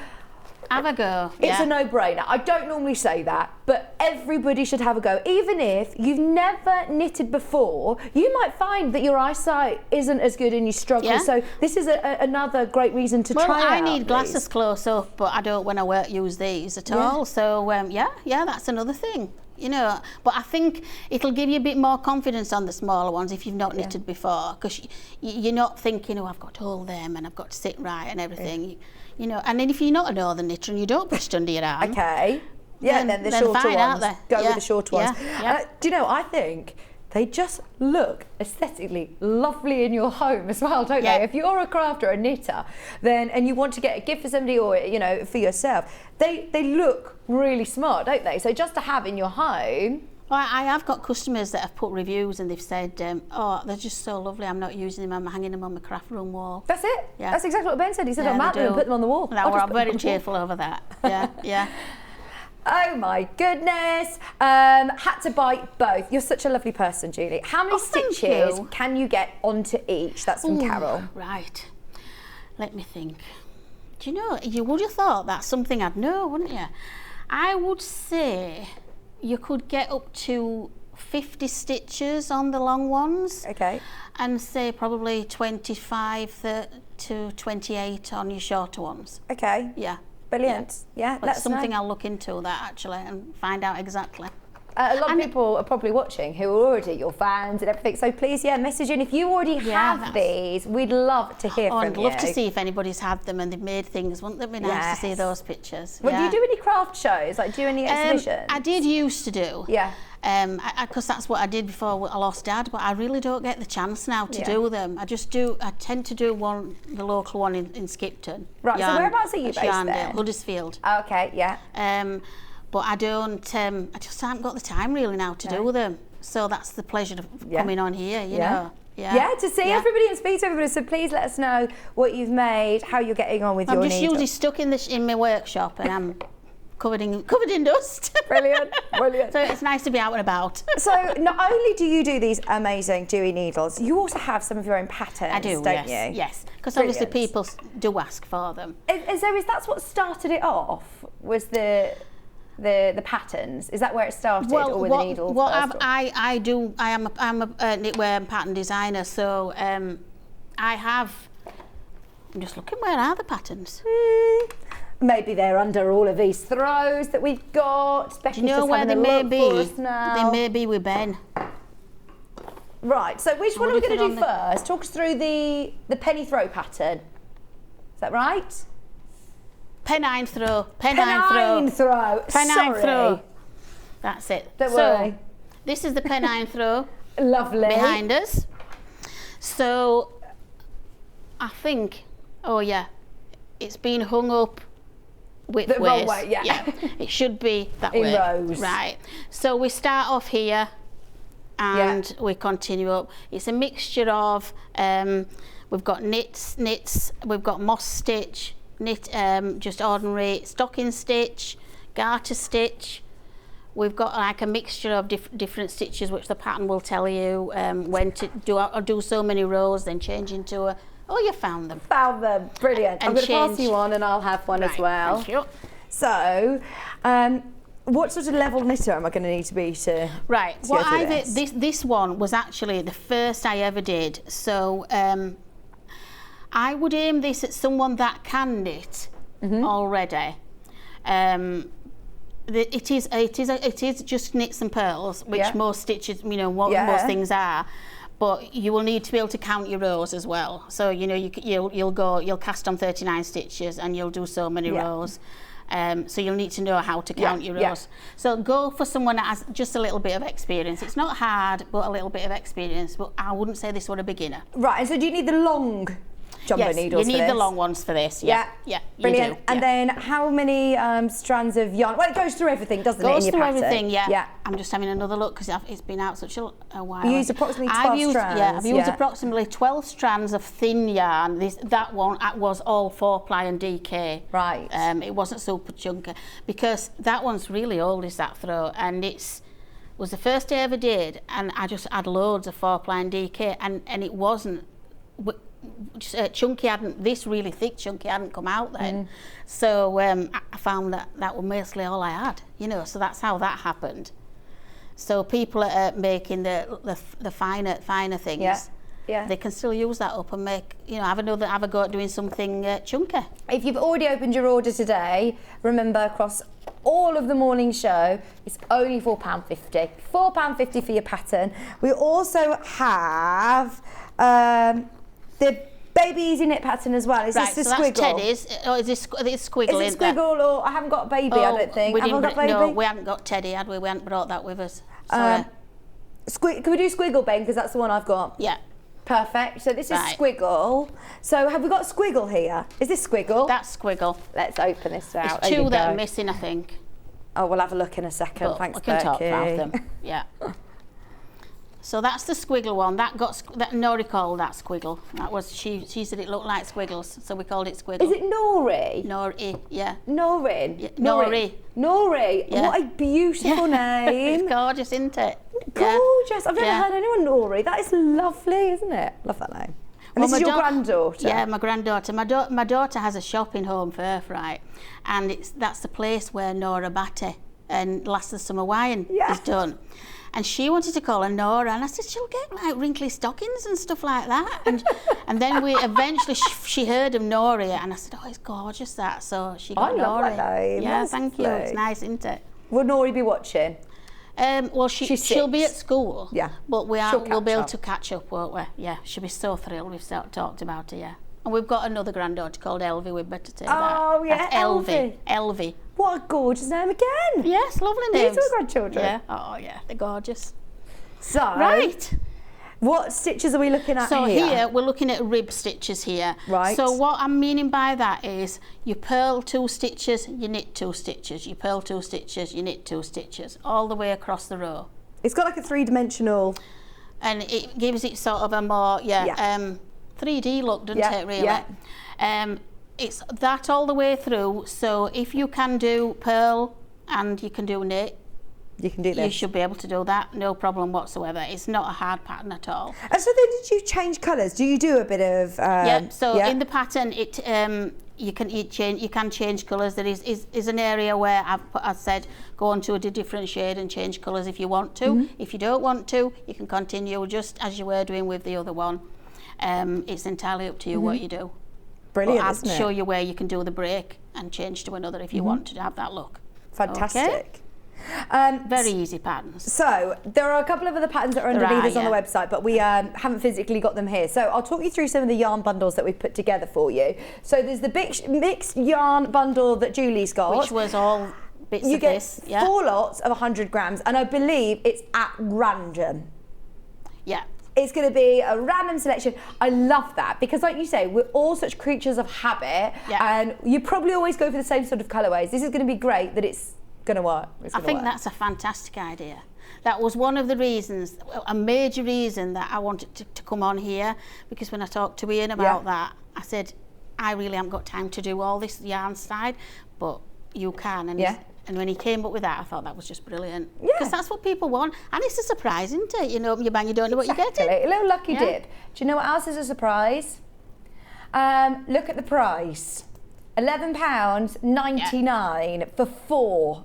Have a go. It's a no-brainer. I don't normally say that, but everybody should have a go. Even if you've never knitted before, you might find that your eyesight isn't as good and you struggle. Yeah. So this is another great reason to try Well, I out need glasses these. close up, but I don't when I use these at all. So yeah, that's another thing. You know, but I think it'll give you a bit more confidence on the smaller ones if you've not knitted before, because you're not thinking, oh, I've got to hold them and I've got to sit right and everything. You know, and then if you're not a northern knitter and you don't put it under your arm, okay, then the shorter fine, ones. Go with the shorter ones. Yeah. Do you know? I think they just look aesthetically lovely in your home as well, don't they? If you're a crafter, a knitter, then and you want to get a gift for somebody or for yourself, they look really smart, don't they? So just to have in your home. Well, I have got customers that have put reviews and they've said, oh, they're just so lovely, I'm not using them, I'm hanging them on my craft room wall. That's it. Yeah. That's exactly what Ben said. He said, I'm out there and put them on the wall. No, I'm very cheerful over that. Yeah. Oh my goodness. Had to buy both. You're such a lovely person, Julie. How many stitches can you get onto each? That's from Carol. Right. Let me think. Do you know, you would have thought that's something I'd know, wouldn't you? I would say you could get up to 50 stitches on the long ones. Okay. And say probably 25 to 28 on your shorter ones. Okay. Yeah. Brilliant. Yeah, that's something I'll look into that actually and find out exactly. A lot of people are probably watching who are already your fans and everything, so please, message in. If you already have these, we'd love to hear from you. I'd love to see if anybody's had them and they've made things. Wouldn't it be nice to see those pictures? Well, do you do any craft shows? Like, do any exhibitions? I did used to do. Yeah. Because that's what I did before I lost Dad, but I really don't get the chance now to do them. I tend to do the local one in Skipton. Right, so whereabouts are you based then? Huddersfield. Okay, yeah. But I don't, I just haven't got the time really now to do them. So that's the pleasure of coming on here, you know. Yeah, to see everybody and speak to everybody. So please let us know what you've made, how you're getting on with your needle. I'm just usually stuck in my workshop and I'm covered in dust. Brilliant. So it's nice to be out and about. So not only do you do these amazing Juey needles, you also have some of your own patterns, I do, don't yes, you? Yes, because obviously people do ask for them. And so is that what started it off? Was the patterns? Is that where it started, or with the needle? Well, I'm a knitwear and pattern designer, so I'm just looking, where are the patterns? Maybe they're under all of these throws that we've got. Do you know where they may be? They may be with Ben. Right, so which one are we going to do first? Talk us through the penny throw pattern. Is that right? Pennine throw. Pennine throw. That's it. Don't worry. This is the pennine throw. Lovely. Behind us. So I think, it's been hung up widthways. The wrong way, yeah. It should be that way. In rows. Right. So we start off here and we continue up. It's a mixture of, we've got knits, we've got moss stitch, knit, just ordinary stocking stitch, garter stitch. We've got like a mixture of different stitches, which the pattern will tell you when to do so many rows, then change into a. Oh, you found them. Found them. Brilliant. I'm going to pass you on, and I'll have one as well. Thank you. So, what sort of level knitter am I going to need to be to? Right. To well, this one was actually the first I ever did. So. I would aim this at someone that can knit already. It is just knits and purls, which most stitches, most things are. But you will need to be able to count your rows as well. So you'll cast on 39 stitches and you'll do so many rows. So you'll need to know how to count your rows. So go for someone that has just a little bit of experience. It's not hard, but a little bit of experience. But I wouldn't say this were a beginner. Right. And so do you need the long jumbo needles? You need the long ones for this. Yeah. Brilliant. You do. And then how many strands of yarn? Well, it goes through everything, doesn't it? Goes in your through pattern? everything. Yeah. I'm just having another look because it's been out such a while. You used approximately 12 strands. Yeah, I've used approximately 12 strands of thin yarn. That one was all 4-ply and DK. Right. It wasn't super chunky because that one's really old. Is that throw, and was the first I ever did, and I just had loads of 4-ply and DK, and it wasn't. chunky this really thick chunky hadn't come out then. So I found that was mostly all I had, you know, so that's how that happened. So people are making the finer things. Yeah. They can still use that up and make, you know, have a go at doing something chunky. If you've already opened your order today, remember across all of the morning show, it's only £4.50. £4.50 for your pattern. We also have the Baby Easy knit pattern as well. Is this the so squiggle? That's Teddy's. Or is this squiggle? Is it squiggle or I haven't got a baby? I don't think. Have we got baby? No, we haven't got Teddy, had we? We hadn't brought that with us. Sorry. Can we do squiggle, Ben? Because that's the one I've got. Yeah. Perfect. So this is squiggle. So have we got squiggle here? Is this squiggle? That's squiggle. Let's open this out. There's two that are missing, I think. Oh, we'll have a look in a second. But Thanks, we can talk Becky. about them. Yeah. So that's the squiggle one. That Nori called that squiggle. That was she said it looked like squiggles, so we called it squiggle. Is it Nori? Nori, yeah. Norin. Yeah, Nori. Nori. Yeah. What a beautiful name. It's gorgeous, isn't it? Gorgeous. I've never heard anyone Nori. That is lovely, isn't it? Love that name. And this is your granddaughter? Yeah, my granddaughter. My daughter has a shop in Home Firth, right? And that's the place where Nora Batty and Last of the Summer Wine is done. And she wanted to call her Nora, and I said she'll get like wrinkly stockings and stuff like that. And then we eventually she heard of Nori, and I said, oh, it's gorgeous that. So she got Nori. I love that name. Yeah, That's thank you. lovely. It's nice, isn't it? Will Nori be watching? Well, she'll be at school. Yeah. But we'll be able to catch up, won't we? Yeah, she'll be so thrilled. We've talked about her, yeah. And we've got another granddaughter called Elvie. We'd better take that. Oh, yeah, That's Elvie. Elvie. What a gorgeous name again. Yes, lovely names. These are grandchildren. Yeah. Oh, yeah, they're gorgeous. So, right. What stitches are we looking at so here? So here, we're looking at rib stitches here. Right. So what I'm meaning by that is you purl 2 stitches, you knit 2 stitches, you purl 2 stitches, you knit 2 stitches, all the way across the row. It's got like a 3-dimensional... And it gives it sort of a more, 3D look, doesn't it, really? Yeah. It's that all the way through, so if you can do purl and you can do knit, you can do this. You should be able to do that, no problem whatsoever. It's not a hard pattern at all. And so then did you change colours? Do you do a bit of... in the pattern, you can change colours. There is an area where I've said go on to a different shade and change colours if you want to. If you don't want to, you can continue just as you were doing with the other one. It's entirely up to you what you do. Brilliant, isn't it? I'll show you where you can do the break and change to another if you want to have that look. Fantastic. Okay? Very easy patterns. So there are a couple of other patterns that are underneath us on the website, but we haven't physically got them here. So I'll talk you through some of the yarn bundles that we've put together for you. So there's the mixed yarn bundle that Julie's got. Which was all bits you of get this. 4 lots of 100 grams, and I believe it's at random. Yeah. It's going to be a random selection. I love that because, like you say, we're all such creatures of habit, and you probably always go for the same sort of colourways. This is going to be great that it's going to work. I think that's a fantastic idea. That was one of the reasons, a major reason that I wanted to come on here, because when I talked to Ian about that, I said, I really haven't got time to do all this yarn side, but you can. And when he came up with that, I thought that was just brilliant. Because that's what people want. And it's a surprise, isn't it? You know, you bang, you don't know what you're getting. A little lucky dip. Do you know what else is a surprise? Look at the price. £11.99 for 4.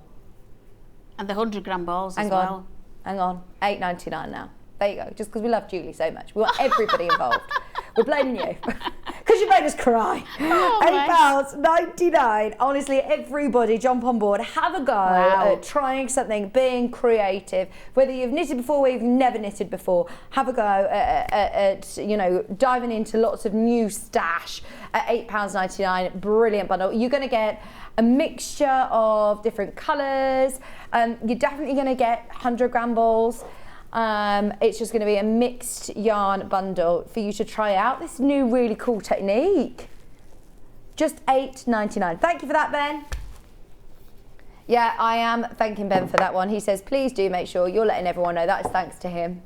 And the 100 gram balls as well. Hang on, £8.99 now. There you go, just because we love Julie so much. We want everybody involved. We're blaming you. Because you made us cry. £8.99. Honestly, everybody jump on board. Have a go at trying something, being creative. Whether you've knitted before or you've never knitted before, have a go at diving into lots of new stash at £8.99. Brilliant bundle. You're going to get a mixture of different colours. You're definitely going to get 100 gram balls. It's just going to be a mixed yarn bundle for you to try out this new really cool technique. Just £8.99. Thank you for that, Ben. Yeah, I am thanking Ben for that one. He says, please do make sure you're letting everyone know that is thanks to him.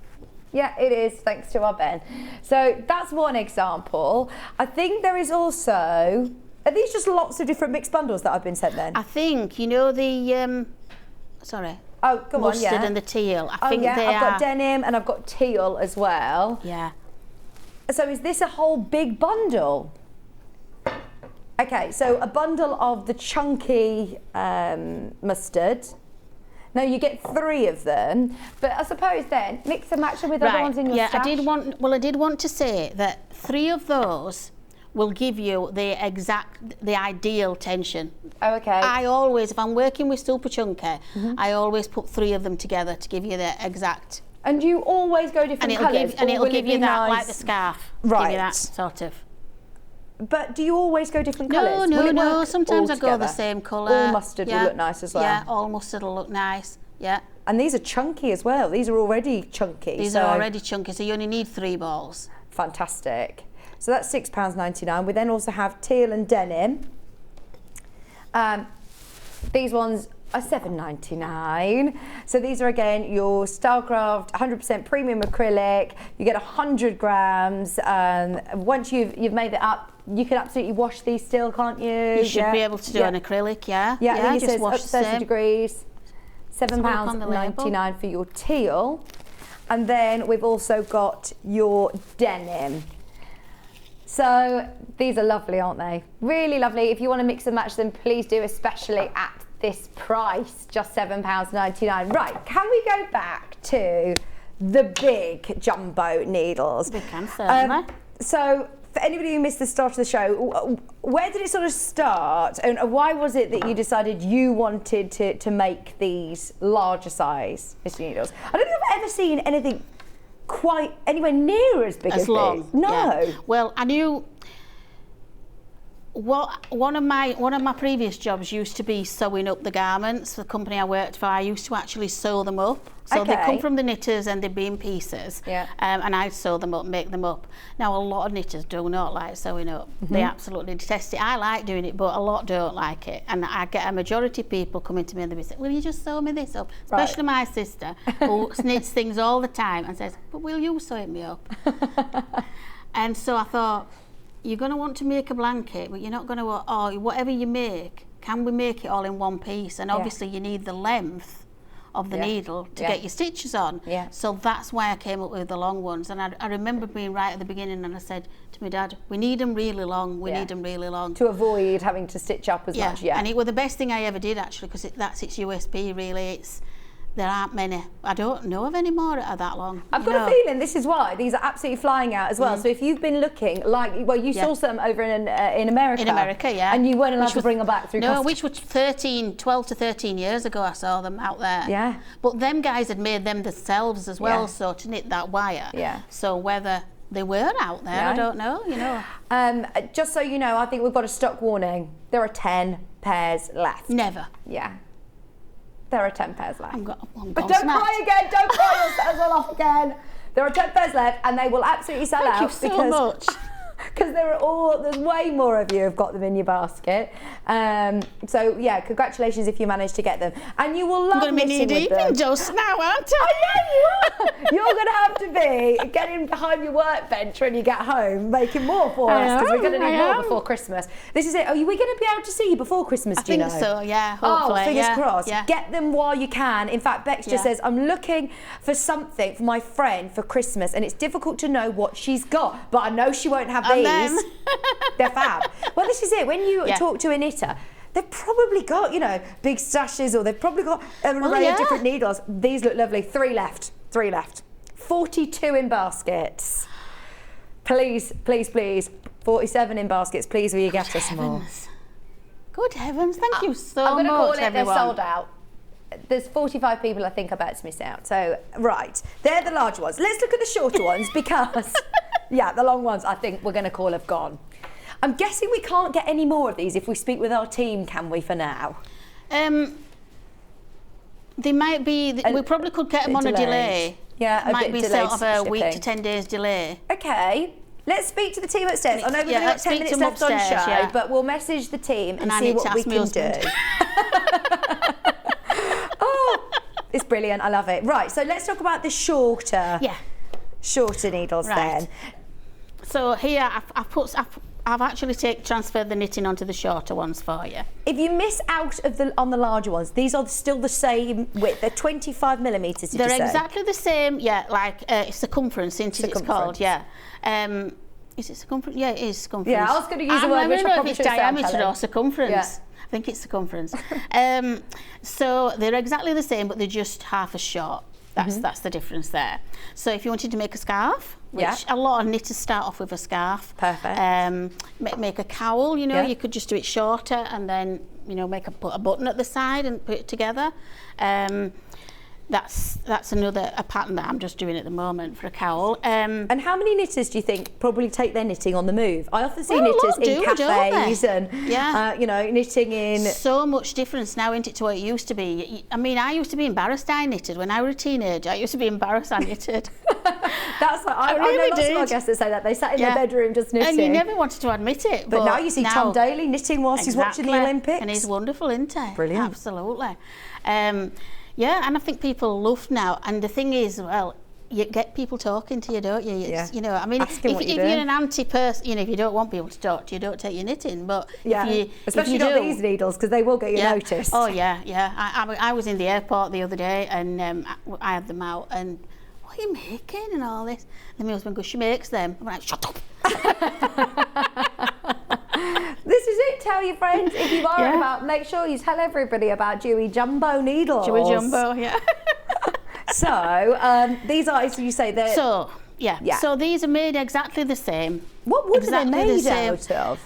Yeah, it is thanks to our Ben. So that's one example. I think there is also, are these just lots of different mixed bundles that I've been sent then? I think, you know, the, Oh, come mustard on, and the teal. I think they I've got denim and I've got teal as well. Yeah. So is this a whole big bundle? Okay, so a bundle of the chunky mustard. Now you get 3 of them, but I suppose then mix and match them with other ones in your stash. I did want to say that 3 of those will give you the ideal tension. Oh, okay. I always, if I'm working with super chunky, I always put 3 of them together to give you the exact. And you always go different colours? And it'll give you that, like the scarf. Right. Give you that sort of. But do you always go different colours? No. Sometimes I go the same colour. All mustard will look nice as well. Yeah, all mustard will look nice. Yeah. And these are chunky as well. These are already chunky. These are already chunky, so you only need 3 balls. Fantastic. So that's £6.99. We then also have teal and denim. These ones are £7.99. So these are again your Starcraft 100% premium acrylic. You get 100 grams. Once you've made it up, you can absolutely wash these still, can't you? You should be able to do an acrylic, yeah. Yeah, I think it just says wash up to 30 degrees. £7.99 for your teal. And then we've also got your denim. So these are lovely, aren't they? Really lovely. If you want to mix and match them, please do, especially at this price, just £7.99. Right, can we go back to the big jumbo needles? We can, certainly. So for anybody who missed the start of the show, where did it sort of start, and why was it that you decided you wanted to make these larger size mystery needles? I don't think I've ever seen anything quite anywhere near as big as long. this. No. Yeah. Well, I knew one of my previous jobs used to be sewing up the garments. The company I worked for, I used to actually sew them up. So they come from the knitters and they'd be in pieces. Yeah. And I'd sew them up, make them up. Now a lot of knitters do not like sewing up. They absolutely detest it. I like doing it, but a lot don't like it. And I get a majority of people coming to me and they say, "Will you just sew me this up?" Especially my sister, who knits things all the time and says, "But will you sew me up?" And so I thought, you're going to want to make a blanket, but you're not going to, or whatever you make, can we make it all in one piece? And obviously you need the length of the needle to get your stitches on. Yeah. So that's why I came up with the long ones. And I remember being right at the beginning and I said to my dad, we need them really long, we need them really long. To avoid having to stitch up as much, And it was the best thing I ever did actually, because that's its USP really. There aren't many. I don't know of any more that are that long. I've got a feeling this is why these are absolutely flying out as well. So if you've been looking, you saw some over in America. In America, yeah. And you weren't allowed to bring them back through customs. No, which was 12 to 13 years ago I saw them out there. Yeah. But them guys had made them themselves as well, so to knit that wire. Yeah. So whether they were out there, I don't know, Just so you know, I think we've got a stock warning. There are 10 pairs left. Never. Yeah. There are 10 pairs left. But don't cry again, don't cry yourselves all off again. There are 10 pairs left and they will absolutely sell out. Thank you so much. Because there's way more of you have got them in your basket. So yeah, congratulations if you managed to get them. And you will love I'm going to be knee deep in dust now, aren't I? Yeah, you are. You're going to have to be getting behind your workbench when you get home, making more for us, because we're going to need more before Christmas. This is it. Are we going to be able to see you before Christmas, I think so, yeah, hopefully. Oh, fingers crossed. Yeah. Get them while you can. In fact, Bex just says, I'm looking for something for my friend for Christmas, and it's difficult to know what she's got, but I know she won't have these. They're fab. Well, this is it. When you talk to a knitter, they've probably got, big stashes, or they've probably got an array of different needles. These look lovely. 3 left. 42 in baskets. Please, please, please. 47 in baskets. Please, will you get us more? Good heavens, thank you so much, I'm going to call it, everyone. they're sold out. There's 45 people I think are about to miss out. So, right, they're the large ones. Let's look at the shorter ones because, the long ones I think we're going to call have gone. I'm guessing we can't get any more of these if we speak with our team, can we, for now? They might be, we probably could get them on a delay. Yeah, might be sort of a week to 10 days delay. Okay. Let's speak to the team upstairs. I know we've only got 10 minutes left on show, but we'll message the team and see what we can do. Oh, it's brilliant. I love it. Right, so let's talk about the shorter needles then. So here I've I've actually transferred the knitting onto the shorter ones for you. If you miss out on the larger ones, these are still the same width. They're 25 millimetres. They're exactly the same. Yeah, like circumference, isn't it? It's called. Yeah. Is it circumference? Yeah, it is circumference. Yeah, I was going to use a word which I know probably if it's diameter or circumference. Yeah. I think it's circumference. So they're exactly the same, but they're just half as short. That's the difference there. So if you wanted to make a scarf, which a lot of knitters start off with a scarf. Perfect. Make a cowl, you know, you could just do it shorter and then, you know, put a button at the side and put it together. That's a pattern that I'm just doing at the moment for a cowl. And how many knitters do you think probably take their knitting on the move? I often see knitters in cafes and you know, knitting in. So much difference now, isn't it, to what it used to be? I mean, I used to be embarrassed I knitted when I was a teenager. I used to be embarrassed I knitted. That's like, I know lots of our guests that say that they sat in their bedroom just knitting. And you never wanted to admit it. But now you see Tom Daly knitting whilst he's watching the Olympics. And he's wonderful, isn't he? Brilliant. Absolutely. Yeah, and I think people love now. And the thing is, well, you get people talking to you, don't you? You know, I mean, if you're an anti-person, you know, if you don't want people to talk to you, don't take your knitting. But especially not these needles, because they will get you noticed. Oh yeah. I was in the airport the other day, and I had them out, and what are you making and all this? And my husband goes, she makes them. I'm like, shut up. This is it. Tell your friends if you are about. Make sure you tell everybody about Juey Jumbo needles. Juey Jumbo, yeah. So these are, so you say they're. So so these are made exactly the same. What wood are they made out of?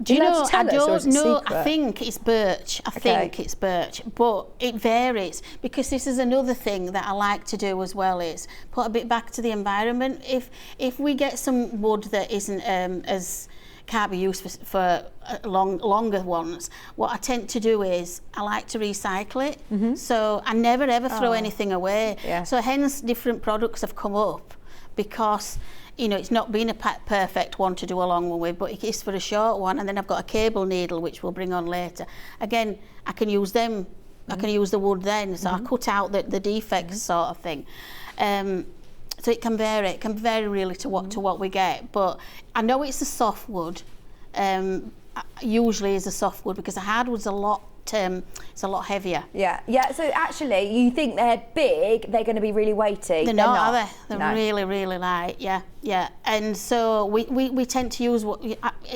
Do you know? I don't know. I think it's birch. I think it's birch, but it varies because this is another thing that I like to do as well. Is put a bit back to the environment. If we get some wood that isn't as can't be used for longer ones, what I tend to do is I like to recycle it. So I never ever throw anything away. So hence different products have come up because, you know, it's not been a perfect one to do a long one with, but it is for a short one. And then I've got a cable needle, which we'll bring on later. Again, I can use them, I can use the wood then, so I cut out the defects sort of thing. So it can vary really to what we get. But I know it's a soft wood, usually is a soft wood, because a hardwood's it's a lot heavier. Yeah. So actually, you think they're big, they're going to be really weighty. They're not, are they? They're really, really light. Yeah. And so we tend to use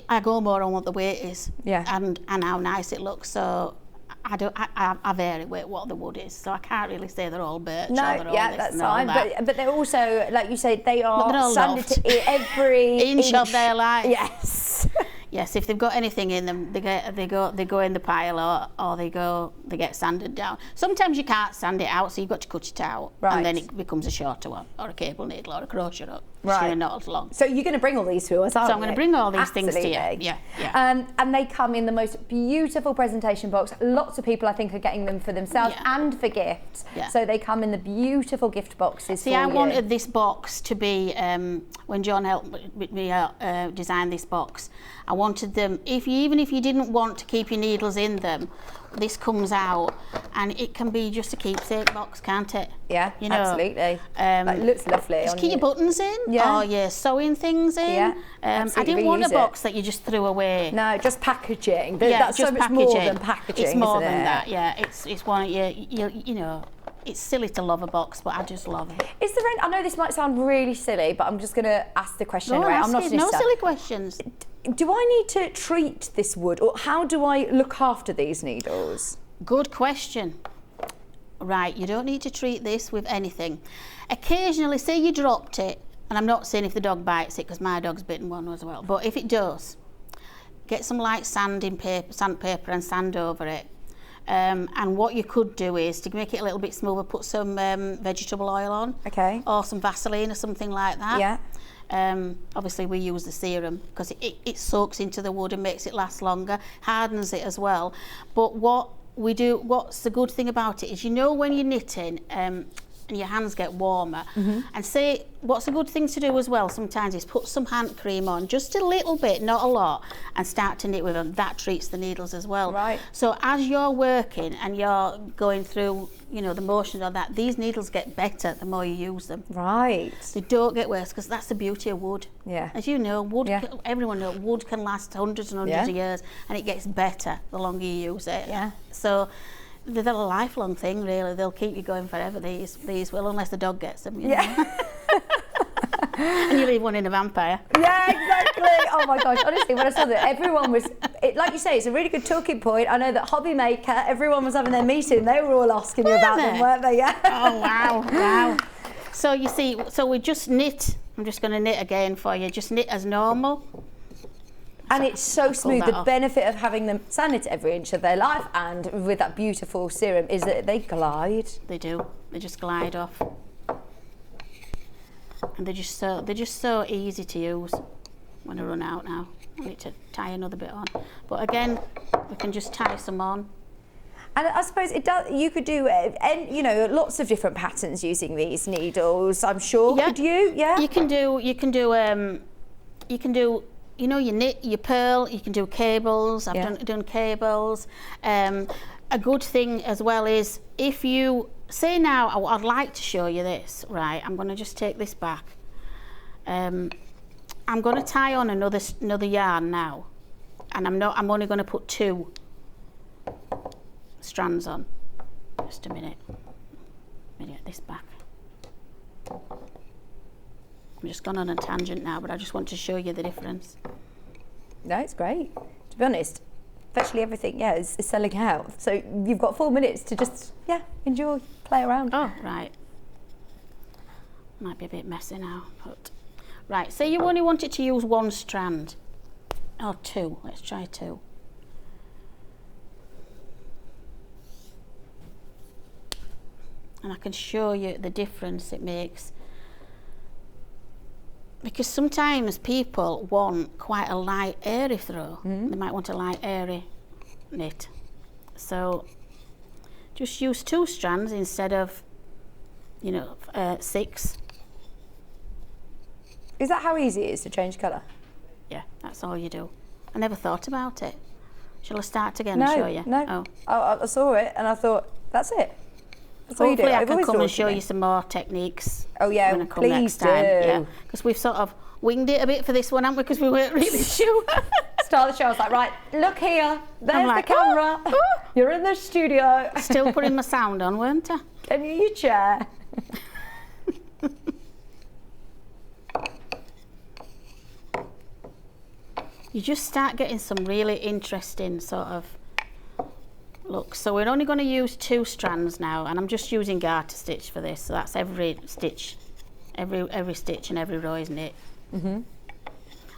I go more on what the weight is. And how nice it looks. So I vary with what the wood is, so I can't really say they're all birch. No, or they're all this that's and all fine. that. But they're also, like you say, they are sanded to every inch of their life. Yes. Yes, if they've got anything in them, they go in the pile, or they get sanded down. Sometimes you can't sand it out, so you've got to cut it out, and then it becomes a shorter one, or a cable needle, or a crochet hook. Right. Not as long. So you're going to bring all these to us, aren't you? So I'm going to bring all these things to you. Yeah. And they come in the most beautiful presentation box. Lots of people, I think, are getting them for themselves and for gifts. So they come in the beautiful gift boxes. See, I wanted this box to be, when John helped me design this box, I wanted them, even if you didn't want to keep your needles in them, this comes out and it can be just a keepsake box, can't it? Yeah, you know, absolutely. It looks lovely. Just keep your buttons in, or your sewing things in. I didn't want a box that you just threw away. No, just packaging. That's so much more than packaging. It's more than that. Yeah, it's one. You know. It's silly to love a box, but I just love it. Is there any, I know this might sound really silly, but I'm just going to ask the question anyway. I'm not no silly questions. Do I need to treat this wood, or how do I look after these needles? Good question. Right, you don't need to treat this with anything. Occasionally, say you dropped it, and I'm not saying if the dog bites it, because my dog's bitten one as well, but if it does, get some light sandpaper and sand over it. And what you could do is, to make it a little bit smoother, put some vegetable oil on. Okay. Or some Vaseline or something like that. Yeah. Obviously we use the serum because it soaks into the wood and makes it last longer, hardens it as well. But what's the good thing about it is, you know, when you're knitting, and your hands get warmer. And say, what's a good thing to do as well sometimes is put some hand cream on, just a little bit, not a lot, and start to knit with them. That treats the needles as well. Right. So as you're working and you're going through, you know, the motions of that, these needles get better the more you use them. Right. They don't get worse, because that's the beauty of wood. Yeah. As you know, wood, everyone knows wood can last hundreds and hundreds of years, and it gets better the longer you use it. Yeah. So they're a lifelong thing, really. They'll keep you going forever, these will, unless the dog gets them. You know? And you leave one in a vampire. Yeah, exactly. Oh my gosh, honestly, when I saw that, everyone was, like you say, it's a really good talking point. I know that Hobby Maker, everyone was having their meeting, they were all asking you about them, weren't they? Yeah. Oh, wow. So you see, so we just knit. I'm just going to knit again for you. Just knit as normal. And it's so smooth. The benefit of having them sanded every inch of their life, and with that beautiful serum, is that they glide. They do. They just glide off. And they're just so easy to use. I'm going to run out now. I need to tie another bit on. But again, we can just tie some on. And I suppose it does. You could do, you know, lots of different patterns using these needles. I'm sure. Yeah. Could you? Yeah. You can do. You know, you knit, you purl. You can do cables. I've done cables. A good thing as well is if you say now, I'd like to show you this. Right, I'm going to just take this back. I'm going to tie on another yarn now, and I'm only going to put 2 strands on. Just a minute. Let me get this back. I'm just gone on a tangent now, but I just want to show you the difference. No, it's great. To be honest, virtually everything, is selling out. So you've got 4 minutes to just, enjoy, play around. Oh, right. Might be a bit messy now, but... Right, so you only wanted to use 1 strand. Or 2, let's try 2. And I can show you the difference it makes. Because sometimes people want quite a light, airy throw. They might want a light, airy knit. So just use 2 strands instead of, 6. Is that how easy it is to change colour? Yeah, that's all you do. I never thought about it. Shall I start again and show you? No. I saw it and I thought, that's it. Hopefully I can come and show you some more techniques. Oh yeah, when I come please next time. do. Yeah, because we've sort of winged it a bit for this one, haven't we? Because we weren't really sure. Start the show, I was like, right, look here, there's the camera. You're in the studio. Still putting my sound on, weren't I? Can you your chair? You just start getting some really interesting sort of look. So we're only going to use 2 strands now, and I'm just using garter stitch for this. So that's every stitch, every stitch and every row is knit.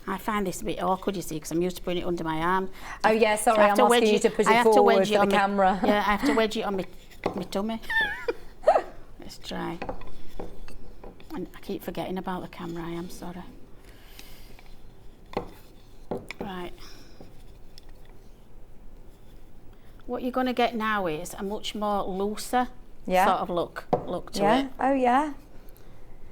I find this a bit awkward, you see, because I'm used to putting it under my arm. Oh yeah, sorry, I'm asking you to push it forward for the camera. Yeah, I have to wedge it on my tummy. Let's try. And I keep forgetting about the camera, I am sorry. Right. What you're going to get now is a much more looser sort of look to it. Oh yeah.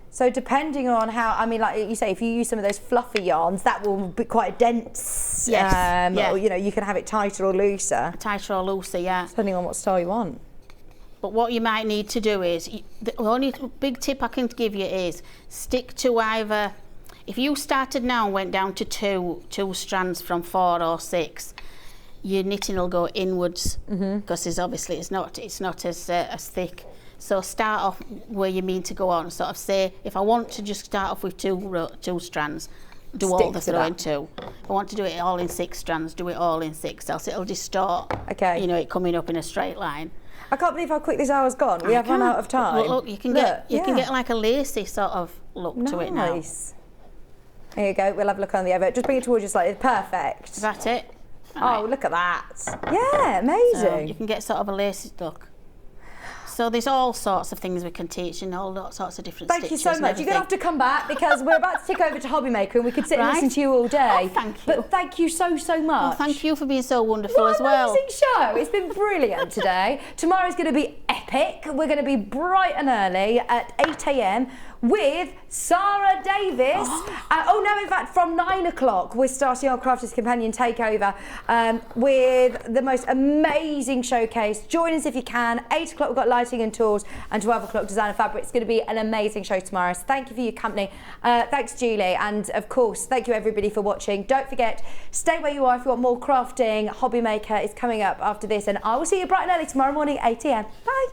So depending on how, I mean, like you say, if you use some of those fluffy yarns, that will be quite dense. Yes. Or, you can have it tighter or looser. Tighter or looser, yeah. Depending on what style you want. But what you might need to do is, the only big tip I can give you is stick to either, if you started now and went down to two strands from 4 or 6, your knitting will go inwards because it's not as thick. So start off where you mean to go on. Sort of say, if I want to just start off with 2 strands, do Stick all the throw in 2. If I want to do it all in 6 strands, do it all in 6. Else it'll distort. Okay. It coming up in a straight line. I can't believe how quick this hour's gone. We have run out of time. Look, you can get like a lacy sort of look to it now. Nice. There you go. We'll have a look on the over. Just bring it towards you slightly. Perfect. That's it. Oh, look at that. Yeah, amazing. So you can get sort of a lacy look. So there's all sorts of things we can teach and all sorts of different Thank you stitches so much. You're going to have to come back because we're about to tick over to Hobby Maker and we could sit and listen to you all day. Oh, thank you. But thank you so much. Oh, thank you for being so wonderful as well. What an amazing show. It's been brilliant today. Tomorrow's going to be epic. We're going to be bright and early at 8 a.m. with Sarah Davis. In fact, from 9 o'clock, we're starting our Crafters Companion Takeover with the most amazing showcase. Join us if you can. 8 o'clock, we've got lighting and tools, and 12 o'clock, designer fabric. It's going to be an amazing show tomorrow. So thank you for your company. Thanks, Julie. And of course, thank you everybody for watching. Don't forget, stay where you are if you want more crafting. Hobby Maker is coming up after this, and I will see you bright and early tomorrow morning, 8 a.m. Bye.